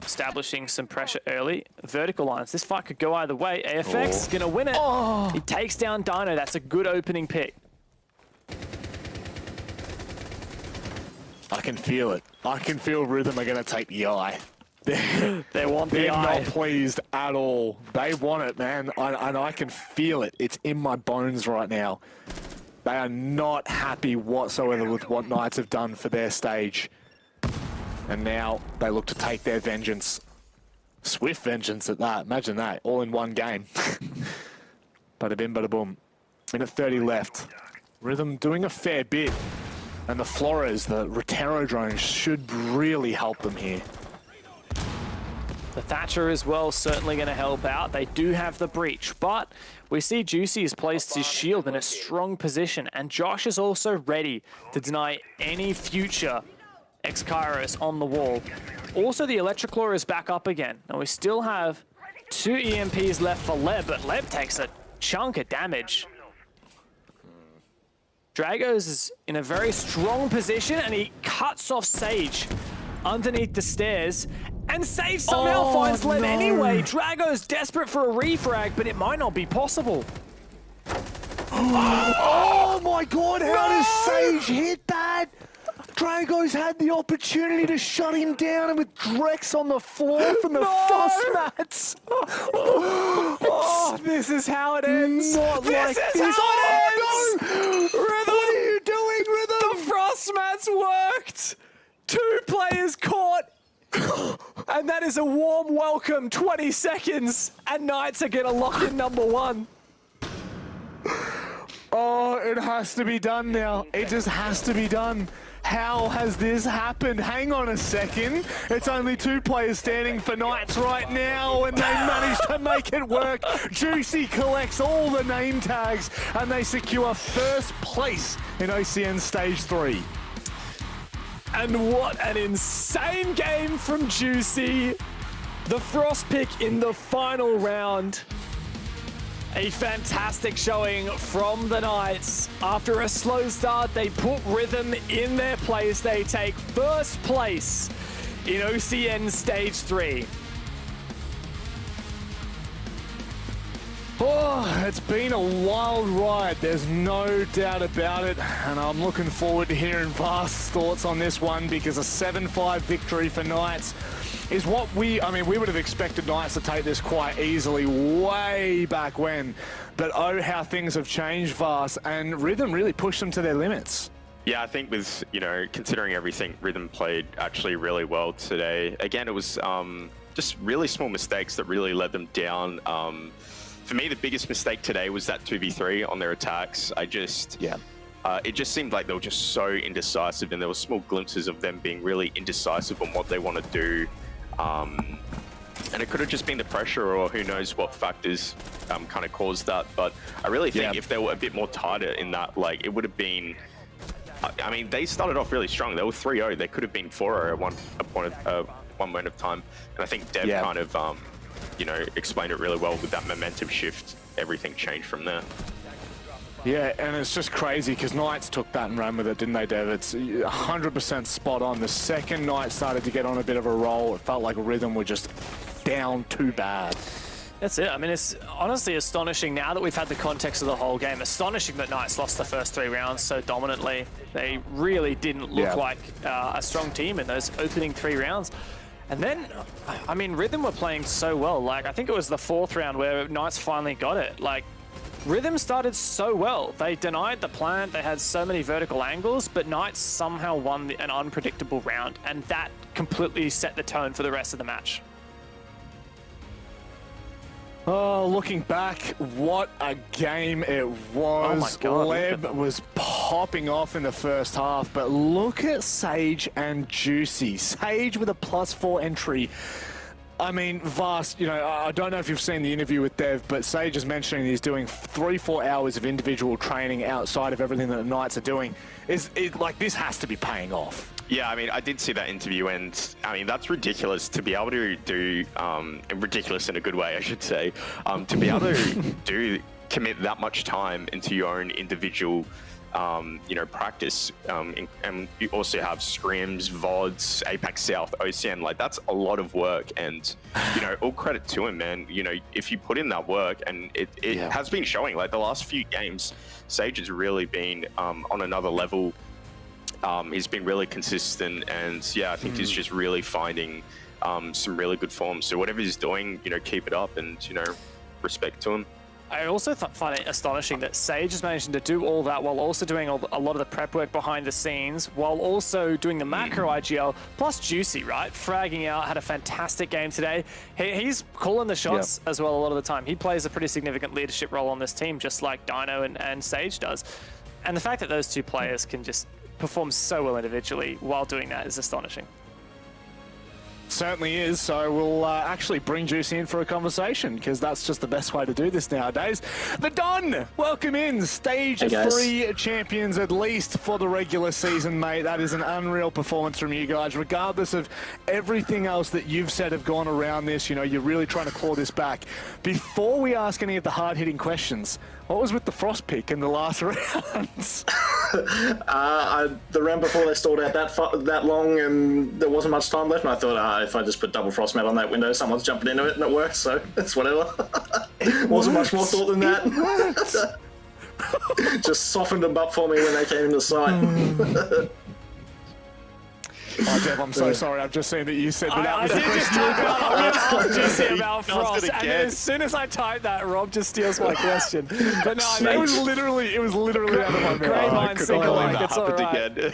Establishing some pressure early. Vertical lines. This fight could go either way. AFX is going to win it. Oh. He takes down Dino. That's a good opening pick. I can feel it. I can feel Rhythm are going to take the eye. They want the eye. They're not pleased at all. They want it, man. And I can feel it. It's in my bones right now. They are not happy whatsoever with what Knights have done for their stage. And now they look to take their vengeance. Swift vengeance at that. Imagine that. All in one game. Bada bim, bada boom. Minute 30 left. Rhythm doing a fair bit. And the Flores, the Rotero drones, should really help them here. The Thatcher as well, certainly going to help out. They do have the breach, but we see Juicy has placed his shield in a strong position, and Josh is also ready to deny any future X-Kairos on the wall. Also, the Electroclaw is back up again. Now, we still have 2 EMPs left for Leb, but Leb takes a chunk of damage. Dragos is in a very strong position, and he cuts off Sage underneath the stairs, and Sage somehow finds Leb anyway. Dragos desperate for a refrag, but it might not be possible. Oh my god, how does Sage hit that? Dragos had the opportunity to shut him down, and with Drex on the floor from the frost mats. Oh, this is how it ends. Not this like is this. how it ends. No. Rhythm. What are you doing, Rhythm? The frost mats worked. 2 players caught. And that is a warm welcome. 20 seconds, and Knights are gonna lock in number 1. Oh, it has to be done now. It just has to be done. How has this happened? Hang on a second. It's only 2 players standing for Knights right now, and they managed to make it work. Juicy collects all the name tags, and they secure first place in OCN Stage 3. And what an insane game from Juicy. The Frost pick in the final round. A fantastic showing from the Knights. After a slow start, they put Rhythm in their place. They take first place in OCN Stage 3. Oh, it's been a wild ride. There's no doubt about it. And I'm looking forward to hearing Vast's thoughts on this one, because a 7-5 victory for Knights is what we would have expected Knights to take this quite easily way back when. But oh, how things have changed, Vast, and Rhythm really pushed them to their limits. Yeah, I think with, considering everything, Rhythm played actually really well today. Again, it was just really small mistakes that really led them down. For me, the biggest mistake today was that 2v3 on their attacks. it just seemed like they were just so indecisive, and there were small glimpses of them being really indecisive on what they want to do. And it could have just been the pressure, or who knows what factors kind of caused that. But I really think if they were a bit more tighter in that, like, it would have been... I mean, they started off really strong. They were 3-0. They could have been 4-0 at one moment of time. And I think Dev kind of, explained it really well with that momentum shift. Everything changed from there. Yeah, and it's just crazy because Knights took that and ran with it, didn't they, Dev? It's 100% spot on. The second Knights started to get on a bit of a roll, it felt like Rhythm were just down too bad. That's it. I mean, it's honestly astonishing now that we've had the context of the whole game. Astonishing that Knights lost the first 3 rounds so dominantly. They really didn't look like a strong team in those opening 3 rounds. And then, I mean, Rhythm were playing so well. Like, I think it was the 4th round where Knights finally got it. Like, Rhythm started so well. They denied the plant. They had so many vertical angles, but Knights somehow won an unpredictable round, and that completely set the tone for the rest of the match. Oh, looking back, what a game it was. Oh my God, Leb was popping off in the first half, but look at Sage and Juicy. Sage with a +4 entry. I mean, Vast, I don't know if you've seen the interview with Dev, but Sage is mentioning he's doing 3-4 hours of individual training outside of everything that the Knights are doing. Like, this has to be paying off. Yeah, I mean, I did see that interview, and I mean, that's ridiculous to be able to do, ridiculous in a good way, I should say, to be able to commit that much time into your own individual, practice. And you also have scrims, VODs, Apex South, OCN, like, that's a lot of work, and, all credit to him, man. If you put in that work, and it has been showing, like, the last few games, Sage has really been on another level. He's been really consistent, and I think he's just really finding some really good form. So whatever he's doing, keep it up, and respect to him. I also find it astonishing that Sage is managing to do all that while also doing a lot of the prep work behind the scenes, while also doing the macro IGL, plus Juicy, right? Fragging out, had a fantastic game today. He's calling the shots as well a lot of the time. He plays a pretty significant leadership role on this team, just like Dino and Sage does. And the fact that those 2 players can just perform so well individually while doing that is astonishing. Certainly is. So we'll actually bring Juicy in for a conversation, because that's just the best way to do this nowadays. The Don, welcome in. Stage 3 champions, at least for the regular season, mate. That is an unreal performance from you guys, regardless of everything else that you've said have gone around this. You know, you're really trying to claw this back. Before we ask any of the hard-hitting questions, what was with the frost pick in the last rounds? The round before they stalled out that long and there wasn't much time left, and I thought if I just put double frost mat on that window, someone's jumping into it, and it worked, so it's whatever. Wasn't much more thought than that. Just softened them up for me when they came into sight. Oh, Dev, I'm so sorry. I've just seen that you said that was I the did just question. type out. I'm going to ask Jesse about frost, and then as soon as I type that, Rob just steals my question. But no, I mean, it was literally out of my mouth. Great minds think alike. It's all right.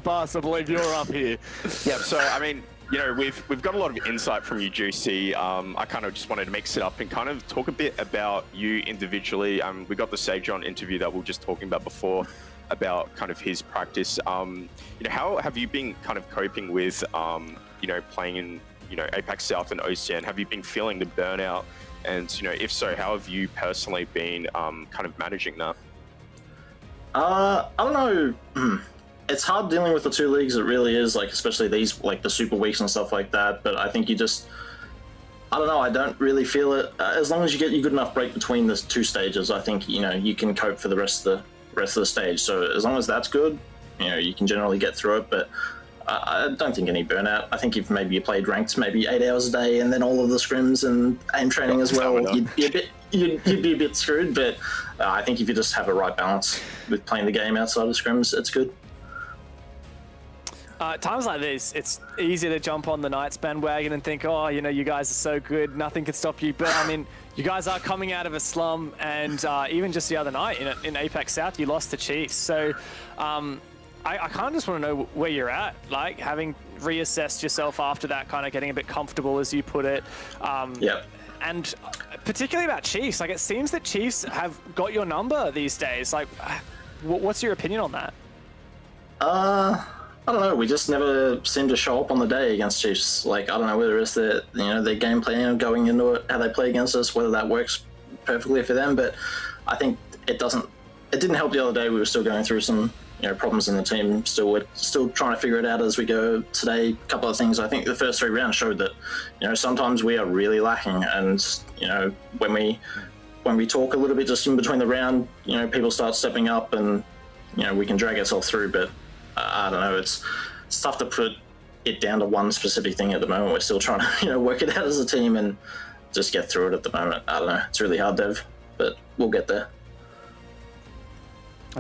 Bas, I believe you're up here. Yeah, so I mean, you know, we've got a lot of insight from you, Juicy. I kind of just wanted to mix it up and kind of talk a bit about you individually. We got the Sage on interview that we were just talking about before, about kind of his practice. You know, how have you been kind of coping with, you know, playing in, you know, Apex South and OCN? Have you been feeling the burnout? And, you know, if so, how have you personally been kind of managing that? I don't know. It's hard dealing with the two leagues. It really is, like, especially these, like the super weeks and stuff like that. But I think you just, I don't know. I don't really feel it. As long as you get your good enough break between the two stages, I think, you know, you can cope for the rest of the stage. So as long as that's good, you know, you can generally get through it. But I don't think any burnout. I think if maybe you played ranked maybe 8 hours a day and then all of the scrims and aim training as well, you'd be a bit screwed. But I think if you just have a right balance with playing the game outside of scrims, it's good. Times like this, it's easy to jump on the Knights bandwagon and think, oh, you know, you guys are so good, nothing can stop you. But I mean, you guys are coming out of a slum, and even just the other night in Apex South, you lost to Chiefs. So I kind of just want to know where you're at, like having reassessed yourself after that, kind of getting a bit comfortable, as you put it. Yeah. And particularly about Chiefs, like it seems that Chiefs have got your number these days. Like, what's your opinion on that? I don't know. We just never seem to show up on the day against Chiefs. Like, I don't know whether it's their game plan going into it, how they play against us, whether that works perfectly for them. But I think it doesn't. It didn't help the other day. We were still going through some, you know, problems in the team. We're still trying to figure it out as we go. Today, a couple of things. I think the first 3 rounds showed that, you know, sometimes we are really lacking, and you know, when we talk a little bit just in between the round, you know, people start stepping up, and you know, we can drag ourselves through. But I don't know. It's tough to put it down to one specific thing at the moment. We're still trying to, you know, work it out as a team and just get through it at the moment. I don't know. It's really hard, Dev, but we'll get there.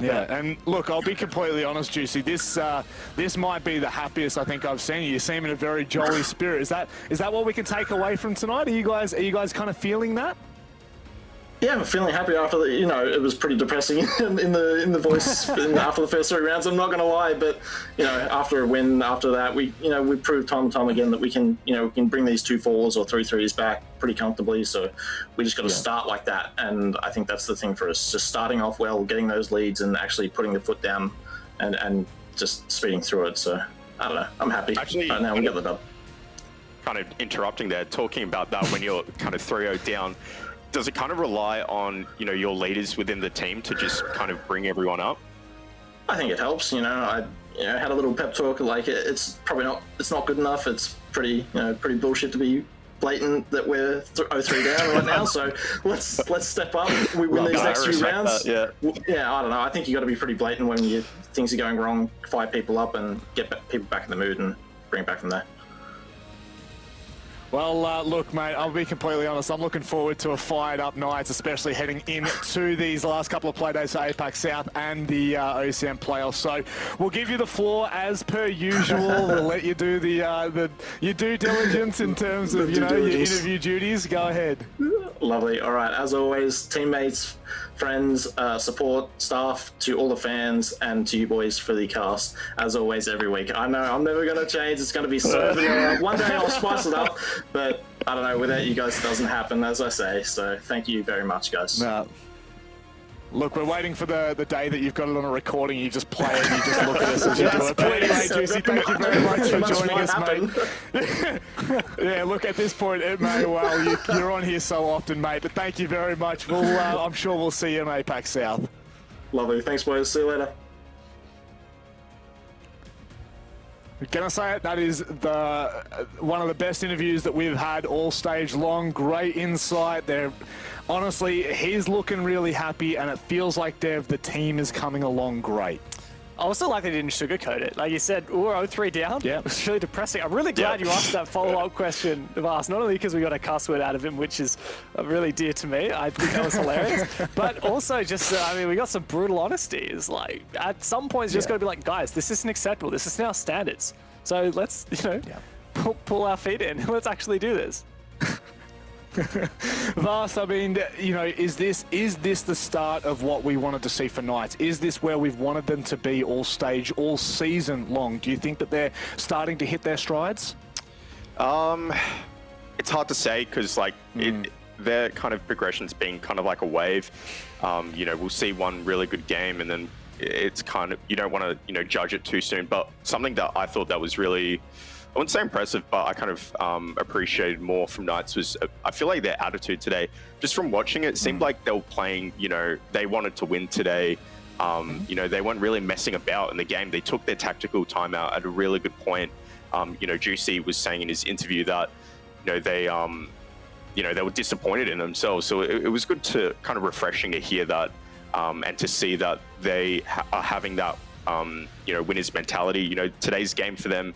Yeah, and look, I'll be completely honest, Juicy. This might be the happiest I think I've seen you. You seem in a very jolly spirit. Is that what we can take away from tonight? Are you guys kind of feeling that? Yeah, I'm feeling happy after the, you know, it was pretty depressing in the voice after the first 3 rounds. I'm not going to lie, but you know, after a win, after that, we proved time and time again that we can bring these 2 4s or 3 3s back pretty comfortably. So we just got to start like that, and I think that's the thing for us: just starting off well, getting those leads, and actually putting the foot down, and just speeding through it. So I don't know, I'm happy. Actually, right now we got the dub. Kind of interrupting there, talking about that when you're kind of 3-0 down. Does it kind of rely on, you know, your leaders within the team to just kind of bring everyone up? I think it helps. You know, I had a little pep talk. Like, it's probably not. It's not good enough. It's pretty bullshit to be blatant that we're 0-3 down right now. So let's step up. We win these next few rounds. That, yeah. I don't know. I think you got to be pretty blatant when things are going wrong. Fire people up and get people back in the mood and bring it back from there. Well, look, mate, I'll be completely honest. I'm looking forward to a fired-up Knights, especially heading into these last couple of play days for Apex South and the OCN playoffs. So we'll give you the floor as per usual. We'll let you do your due diligence in terms of your interview duties. Go ahead. Lovely. All right. As always, teammates, friends, support, staff, to all the fans, and to you boys for the cast. As always, every week. I know I'm never going to change. It's going to be so vanilla. One day I'll spice it up, but I don't know. Without you guys, it doesn't happen, as I say. So thank you very much, guys. No. Look, we're waiting for the day that you've got it on a recording, you just play it and you just look at us as you do it. But anyway, Juicy, thank you very much for joining us, mate. Yeah, look, at this point, it may well, you're on here so often, mate, but thank you very much. I'm sure we'll see you in APAC South. Lovely. Thanks, boys. See you later. Can I say it? That is one of the best interviews that we've had all stage long. Great insight there. Honestly, he's looking really happy, and it feels like, Dev, the team is coming along great. I also like they didn't sugarcoat it. Like you said, we're 0-3 down. Yeah. It was really depressing. I'm really glad you asked that follow-up question of us, not only because we got a cuss word out of him, which is really dear to me. I think that was hilarious. But also just, I mean, we got some brutal honesty. It's like, at some points, you just got to be like, guys, this isn't acceptable. This is now standards. So let's, pull our feet in. Let's actually do this. Vast, I mean, is this the start of what we wanted to see for Knights? Is this where we've wanted them to be all stage, all season long? Do you think that they're starting to hit their strides? It's hard to say because their kind of progression's been kind of like a wave. We'll see one really good game and then it's kind of, you don't want to, judge it too soon. But something that I thought that was really, I wouldn't say impressive, but I kind of appreciated more from Knights was, I feel like their attitude today, just from watching it, seemed like they were playing, they wanted to win today. They weren't really messing about in the game. They took their tactical timeout at a really good point. Juicy was saying in his interview that, they were disappointed in themselves. So it was good to kind of refreshing to hear that and to see that they are having that, winner's mentality. Today's game for them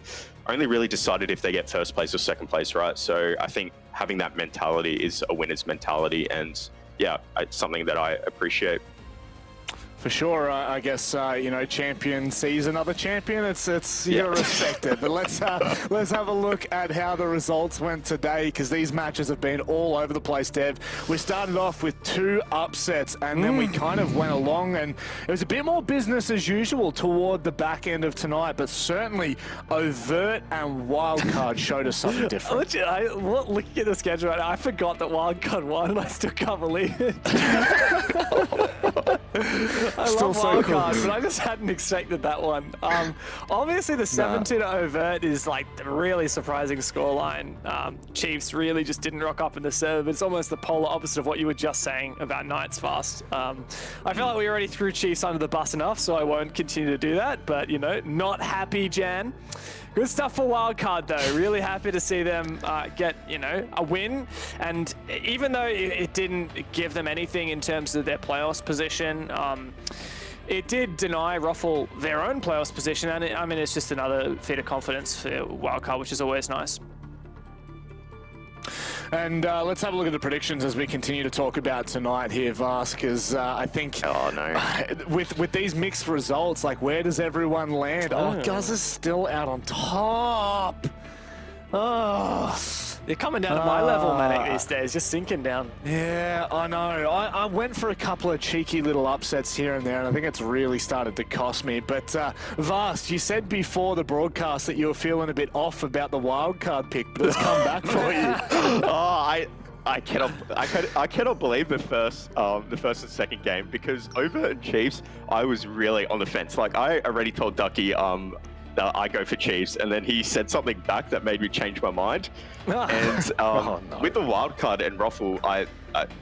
only really decided if they get first place or second place, right? So I think having that mentality is a winner's mentality, and yeah, it's something that I appreciate. For sure, I guess champion sees another champion. It's you gotta respect it. But let's have a look at how the results went today, because these matches have been all over the place, Dev. We started off with 2 upsets, and then we kind of went along, and it was a bit more business as usual toward the back end of tonight. But certainly, Overt and Wildcard showed us something different. Looking at the schedule right now, I forgot that Wildcard won, and I still can't believe it. I Still love so cool. Wildcard, but I just hadn't expected that one. Obviously, the 7-2 to Overt is like a really surprising scoreline. Chiefs really just didn't rock up in the serve. It's almost the polar opposite of what you were just saying about Knights Fast. I feel like we already threw Chiefs under the bus enough, so I won't continue to do that. But, not happy, Jan. Good stuff for Wildcard, though. Really happy to see them get, a win. And even though it didn't give them anything in terms of their playoffs position, it did deny Ruffle their own playoffs position. And it's just another feat of confidence for Wildcard, which is always nice. And let's have a look at the predictions as we continue to talk about tonight here, Vas, because I think with these mixed results, like, where does everyone land? Oh, Guz is still out on top. Oh, you're coming down to my level, Manic, these days, just sinking down. Yeah, I know. I went for a couple of cheeky little upsets here and there, and I think it's really started to cost me. But Vast, you said before the broadcast that you were feeling a bit off about the wildcard pick, but it's come back for you. I cannot believe the first and second game, because over in Chiefs, I was really on the fence. Like, I already told Ducky that I go for Chiefs, and then he said something back that made me change my mind. And with the wildcard and Ruffle, I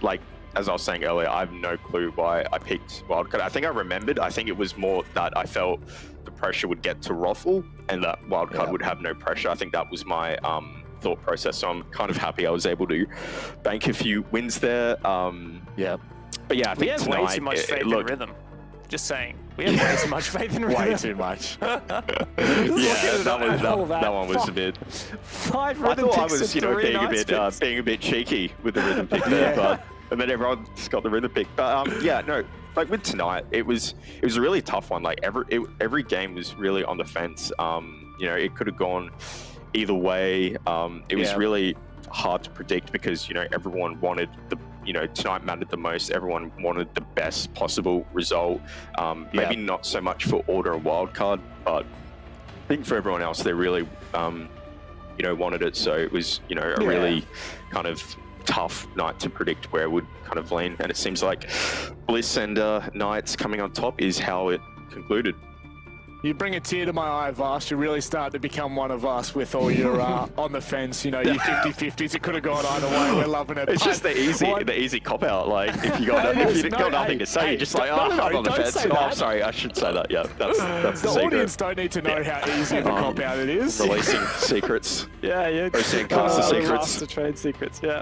like, as I was saying earlier, I have no clue why I picked wildcard. I think I remembered. I think it was more that I felt the pressure would get to Ruffle and that wildcard would have no pressure. I think that was my thought process. So I'm kind of happy I was able to bank a few wins there. But yeah, I think we have way too much faith in rhythm. Just saying. We have way too much faith in rhythm. Way too much. that one was a bit. 5 rhythm picks. I thought I was, being a bit cheeky with the rhythm pick there, and then everyone just got the rhythm pick. But like with tonight, it was a really tough one. Like every game was really on the fence. It could have gone either way. It was really hard to predict because everyone wanted tonight mattered the most. Everyone wanted the best possible result. Maybe not so much for Order and Wildcard, but I think for everyone else, they really wanted it. So it was a really kind of tough night to predict where it would kind of lean. And it seems like Bliss and Knights coming on top is how it concluded. You bring a tear to my eye, Vast. You really start to become one of us with all your on the fence. You know, your 50-50s. It could have gone either way. We're loving it. It's just the easy cop out. Like if you got nothing to say, you're just like, I'm on the fence. Oh, I'm sorry, I should say that. Yeah, that's the secret. Audience don't need to know how easy of a cop out it is. Releasing secrets. Yeah. OCN caster secrets. The trade secrets. Yeah.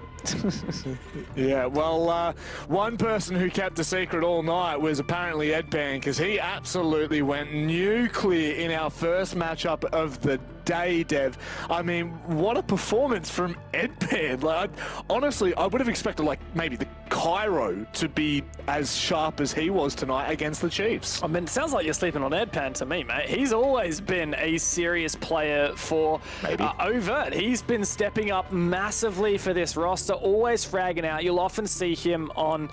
Yeah. Well, one person who kept a secret all night was apparently Edpan, because he absolutely went nuclear in our first matchup of the day, Dev. I mean, what a performance from Edpan. Like, honestly, I would have expected like maybe the Cairo to be as sharp as he was tonight against the Chiefs. I mean, it sounds like you're sleeping on Edpan to me, mate. He's always been a serious player for Overt. He's been stepping up massively for this roster, always fragging out. You'll often see him on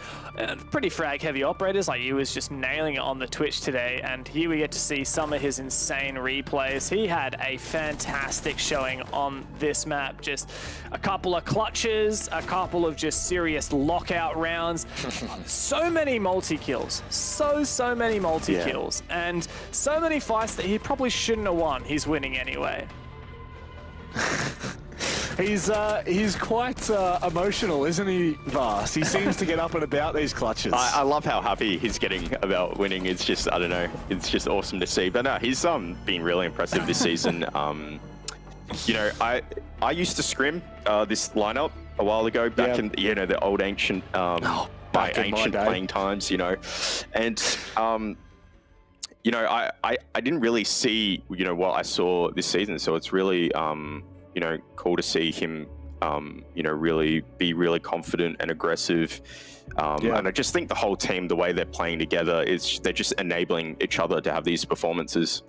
pretty frag-heavy operators, like he was just nailing it on the Twitch today, and here we get to see some of his insane replays. He had a fantastic showing on this map. Just a couple of clutches, a couple of just serious lockout rounds. So many multi-kills. So many multi-kills. And so many fights that he probably shouldn't have won. He's winning anyway. He's quite emotional, isn't he, Vast? He seems to get up and about these clutches. I love how happy he's getting about winning. It's just, I don't know, it's just awesome to see. But no, he's been really impressive this season. You know, I used to scrim this lineup a while ago, back in the old ancient ancient playing times, you know, and you know, I didn't really see what I saw this season, so it's really you know, cool to see him, you know, really be really confident and aggressive. And I just think the whole team, the way they're playing together, they're just enabling each other to have these performances.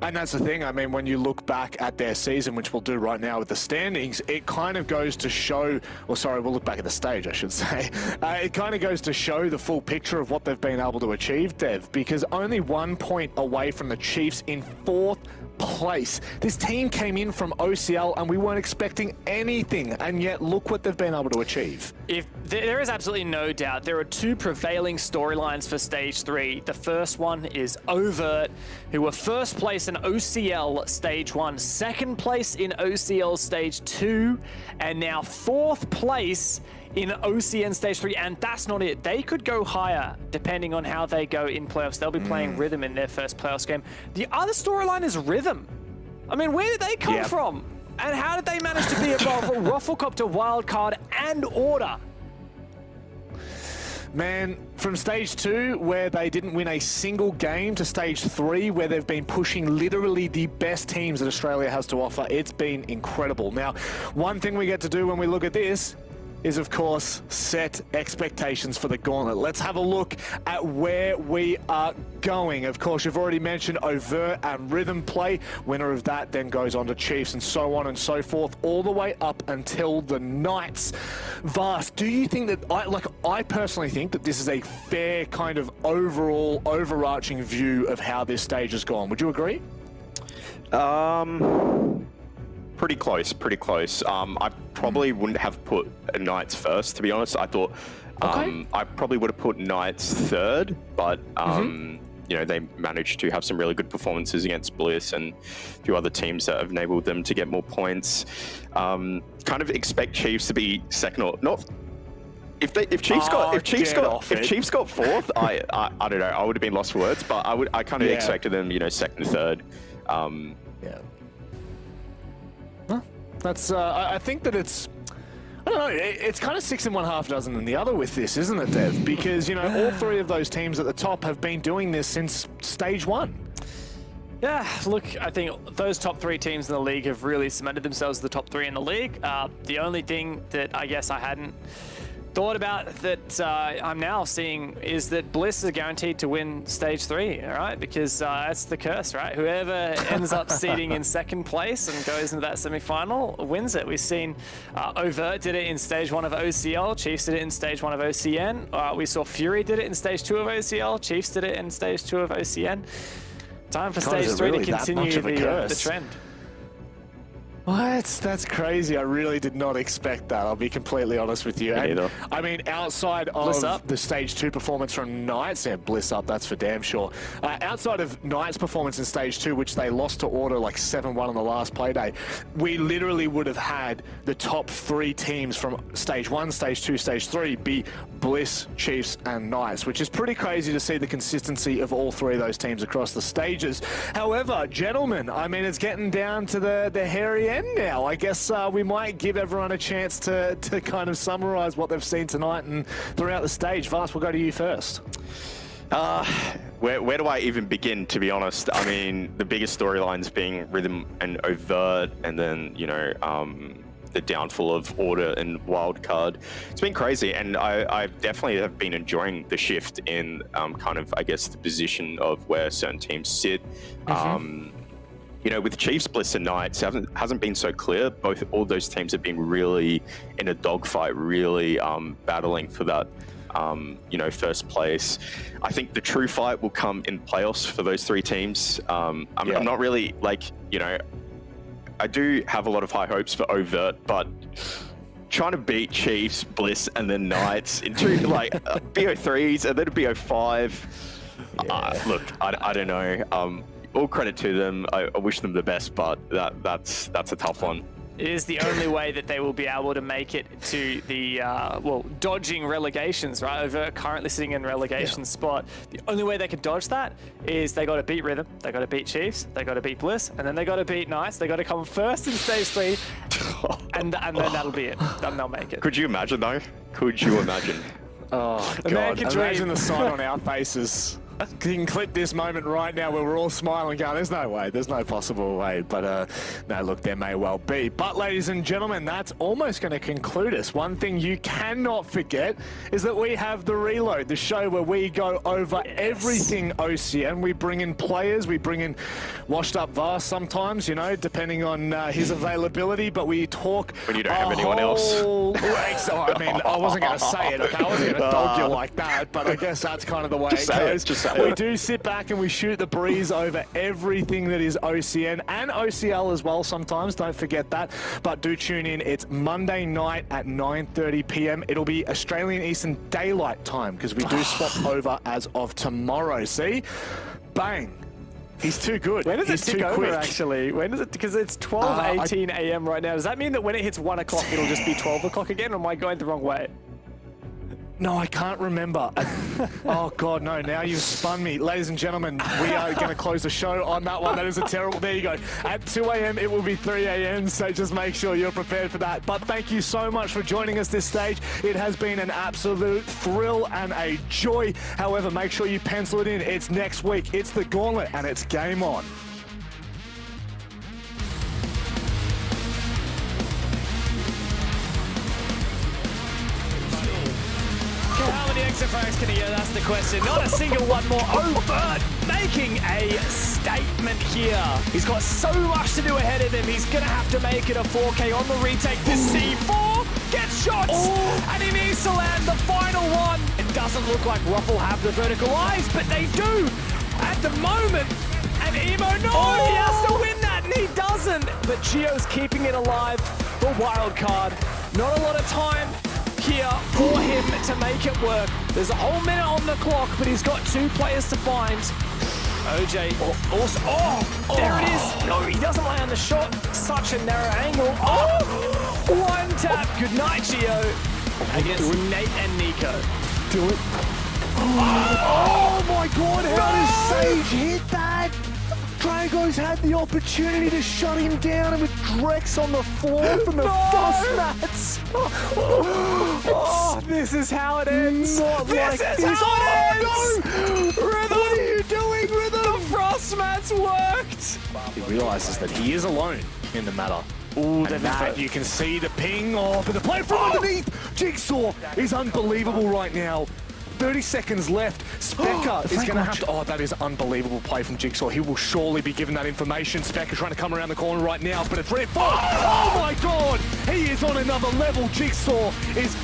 And that's the thing. I mean, when you look back at their season, which we'll do right now with the standings, it kind of goes to show, or sorry, we'll look back at the stage, I should say. It kind of goes to show the full picture of what they've been able to achieve, Dev, because only 1 point away from the Chiefs in 4th place. This team came in from OCL and we weren't expecting anything, and yet look what they've been able to achieve. There is absolutely no doubt there are 2 prevailing storylines for Stage 3. The first one is Overt, who were first place in OCL Stage 1, second place in OCL Stage 2, and now 4th place in OCN Stage 3, and that's not it. They could go higher depending on how they go in playoffs. They'll be playing Rhythm in their first playoffs game. The other storyline is Rhythm. I mean, where did they come from? And how did they manage to be above Rufflecopter, Wildcard, and Order? Man, from Stage 2, where they didn't win a single game, to Stage 3, where they've been pushing literally the best teams that Australia has to offer, it's been incredible. Now, one thing we get to do when we look at this is, of course, set expectations for the gauntlet. Let's have a look at where we are going. Of course, you've already mentioned Overt and Rhythm Play. Winner of that then goes on to Chiefs, and so on and so forth, all the way up until the Knights. Vast, do you think that, I personally think that this is a fair kind of overall overarching view of how this stage has gone? Would you agree? Pretty close. I probably wouldn't have put Knights first, to be honest. I thought I probably would have put Knights third, but you know, they managed to have some really good performances against Bliss and a few other teams that have enabled them to get more points. Kind of expect Chiefs to be second or not. If Chiefs got fourth, I don't know. I would have been lost for words, but I kind of expected them, you know, second, third. That's, I think that it's, I don't know, it's kind of 6 in one, half dozen in the other with this, isn't it, Dev? Because, you know, all 3 of those teams at the top have been doing this since Stage 1. Yeah, look, I think those top 3 teams in the league have really cemented themselves as the top 3 in the league. The only thing that I guess I hadn't thought about that I'm now seeing is that Bliss is guaranteed to win Stage 3, all right? Because that's the curse, right? Whoever ends up seeding in second place and goes into that semi-final wins it. We've seen Overt did it in Stage 1 of OCL, Chiefs did it in Stage 1 of OCN. We saw Fury did it in Stage 2 of OCL, Chiefs did it in Stage 2 of OCN. Time for Stage 3 to continue the trend. What? That's crazy. I really did not expect that. I'll be completely honest with you. And, I mean, outside of the Stage 2 performance from Knights, yeah, bliss up, that's for damn sure. Outside of Knights' performance in Stage 2, which they lost to Order like 7-1 on the last Playday, we literally would have had the top 3 teams from Stage 1, Stage 2, Stage 3 be Bliss, Chiefs, and Knights, which is pretty crazy to see the consistency of all 3 of those teams across the stages. However, gentlemen, I mean, it's getting down to the hairy end now. I guess we might give everyone a chance to kind of summarize what they've seen tonight and throughout the stage. Vast, we'll go to you first. Where do I even begin, to be honest? I mean, the biggest storylines being Rhythm and Overt, and then, you know, the downfall of Order and Wildcard. It's been crazy, and I definitely have been enjoying the shift in kind of, I guess, the position of where certain teams sit. You know, with Chiefs, Bliss, and Knights, hasn't been so clear. All those teams have been really in a dogfight, really battling for that, you know, first place. I think the true fight will come in playoffs for those 3 teams. I'm not really, like, you know, I do have a lot of high hopes for Overt, but trying to beat Chiefs, Bliss, and then Knights into like BO3s and then BO5. Look, I don't know. All credit to them. I wish them the best, but that's a tough one. It is the only way that they will be able to make it to the, well, dodging relegations, right? Over currently sitting in relegation spot. The only way they can dodge that is they got to beat Rhythm, they got to beat Chiefs, they got to beat Bliss, and then they got to beat Knights. They got to come first in Stage 3, and then that'll be it. Then they'll make it. Could you imagine, though? Could you imagine? Oh, God. Imagine the sight on our faces. You can clip this moment right now where we're all smiling going, there's no way, there's no possible way. But no, look, there may well be. But ladies and gentlemen, that's almost going to conclude us. One thing you cannot forget is that we have The Reload, the show where we go over everything OCN. We bring in players, we bring in washed up Vast sometimes, you know, depending on his availability, but we talk... When you don't have anyone else. I mean, I wasn't going to say it, okay? I wasn't going to dog you like that, but I guess that's kind of the way it goes. We do sit back and we shoot the breeze over everything that is OCN and OCL as well sometimes, don't forget that. But do tune in, it's Monday night at 9:30 p.m. It'll be Australian Eastern Daylight Time because we do swap over as of tomorrow, see? Bang. He's too good. When does He's it tick too over, quick. actually? When does it? Because it's 12:18 a.m. right now. Does that mean that when it hits 1 o'clock, it'll just be 12 o'clock again, or am I going the wrong way? No, I can't remember. Oh, God, no. Now you've spun me. Ladies and gentlemen, we are going to close the show on that one. That is a terrible... There you go. At 2 a.m., it will be 3 a.m., so just make sure you're prepared for that. But thank you so much for joining us this stage. It has been an absolute thrill and a joy. However, make sure you pencil it in. It's next week. It's the Gauntlet, and it's game on. How many exit frags can he get? That's the question. Not a single one more. Overt making a statement here. He's got so much to do ahead of him. He's going to have to make it a 4K on the retake. The C4 gets shots, and he needs to land the final one. It doesn't look like Ruffle have the vertical eyes, but they do at the moment. And Emo, he has to win that, and he doesn't. But Gio's keeping it alive. The wild card. Not a lot of time here for him to make it work. There's a whole minute on the clock, but he's got 2 players to find. OJ also, there it is. No, he doesn't land the shot. Such a narrow angle. One tap. Good night, Gio. Against Nate and Nico. Do it. Oh my God, how does Sage hit that? Drago's had the opportunity to shut him down, and with Drex on the floor from the frost mats. Oh, this is how it ends. Not this like is this. how it ends. No. Rhythm. What are you doing, Rhythm? The frost mats worked. He realizes that he is alone in the matter. Ooh, and that you can see the ping off, and the play from underneath. Jigsaw is unbelievable right now. 30 seconds left. Specker is going to have to... Oh, that is unbelievable play from Jigsaw. He will surely be given that information. Specker trying to come around the corner right now, but it's ready for... Oh my God! He is on another level. Jigsaw is...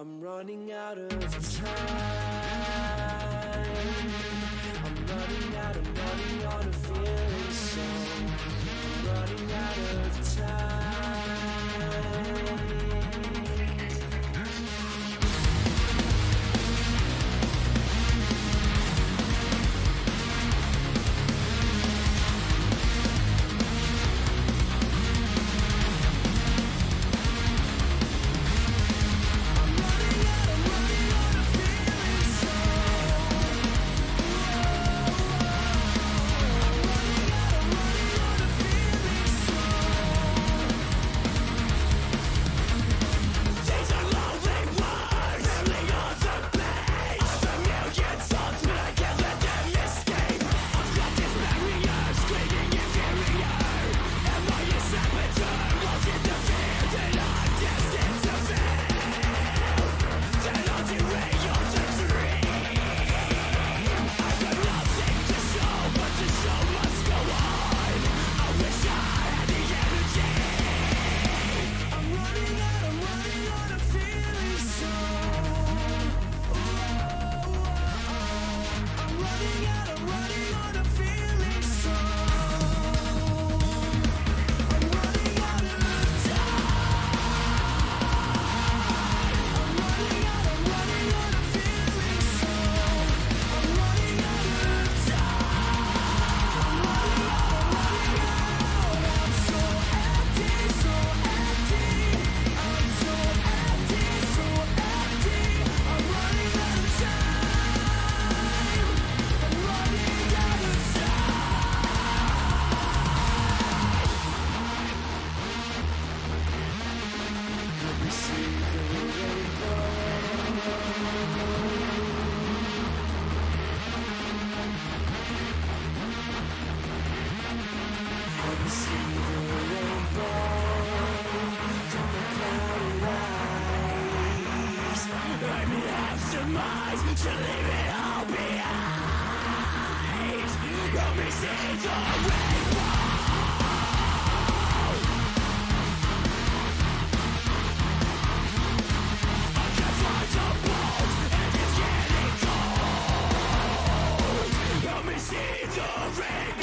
I'm running out of time. I'm running out of feeling, so I'm running out of time. Let me see the rainbow.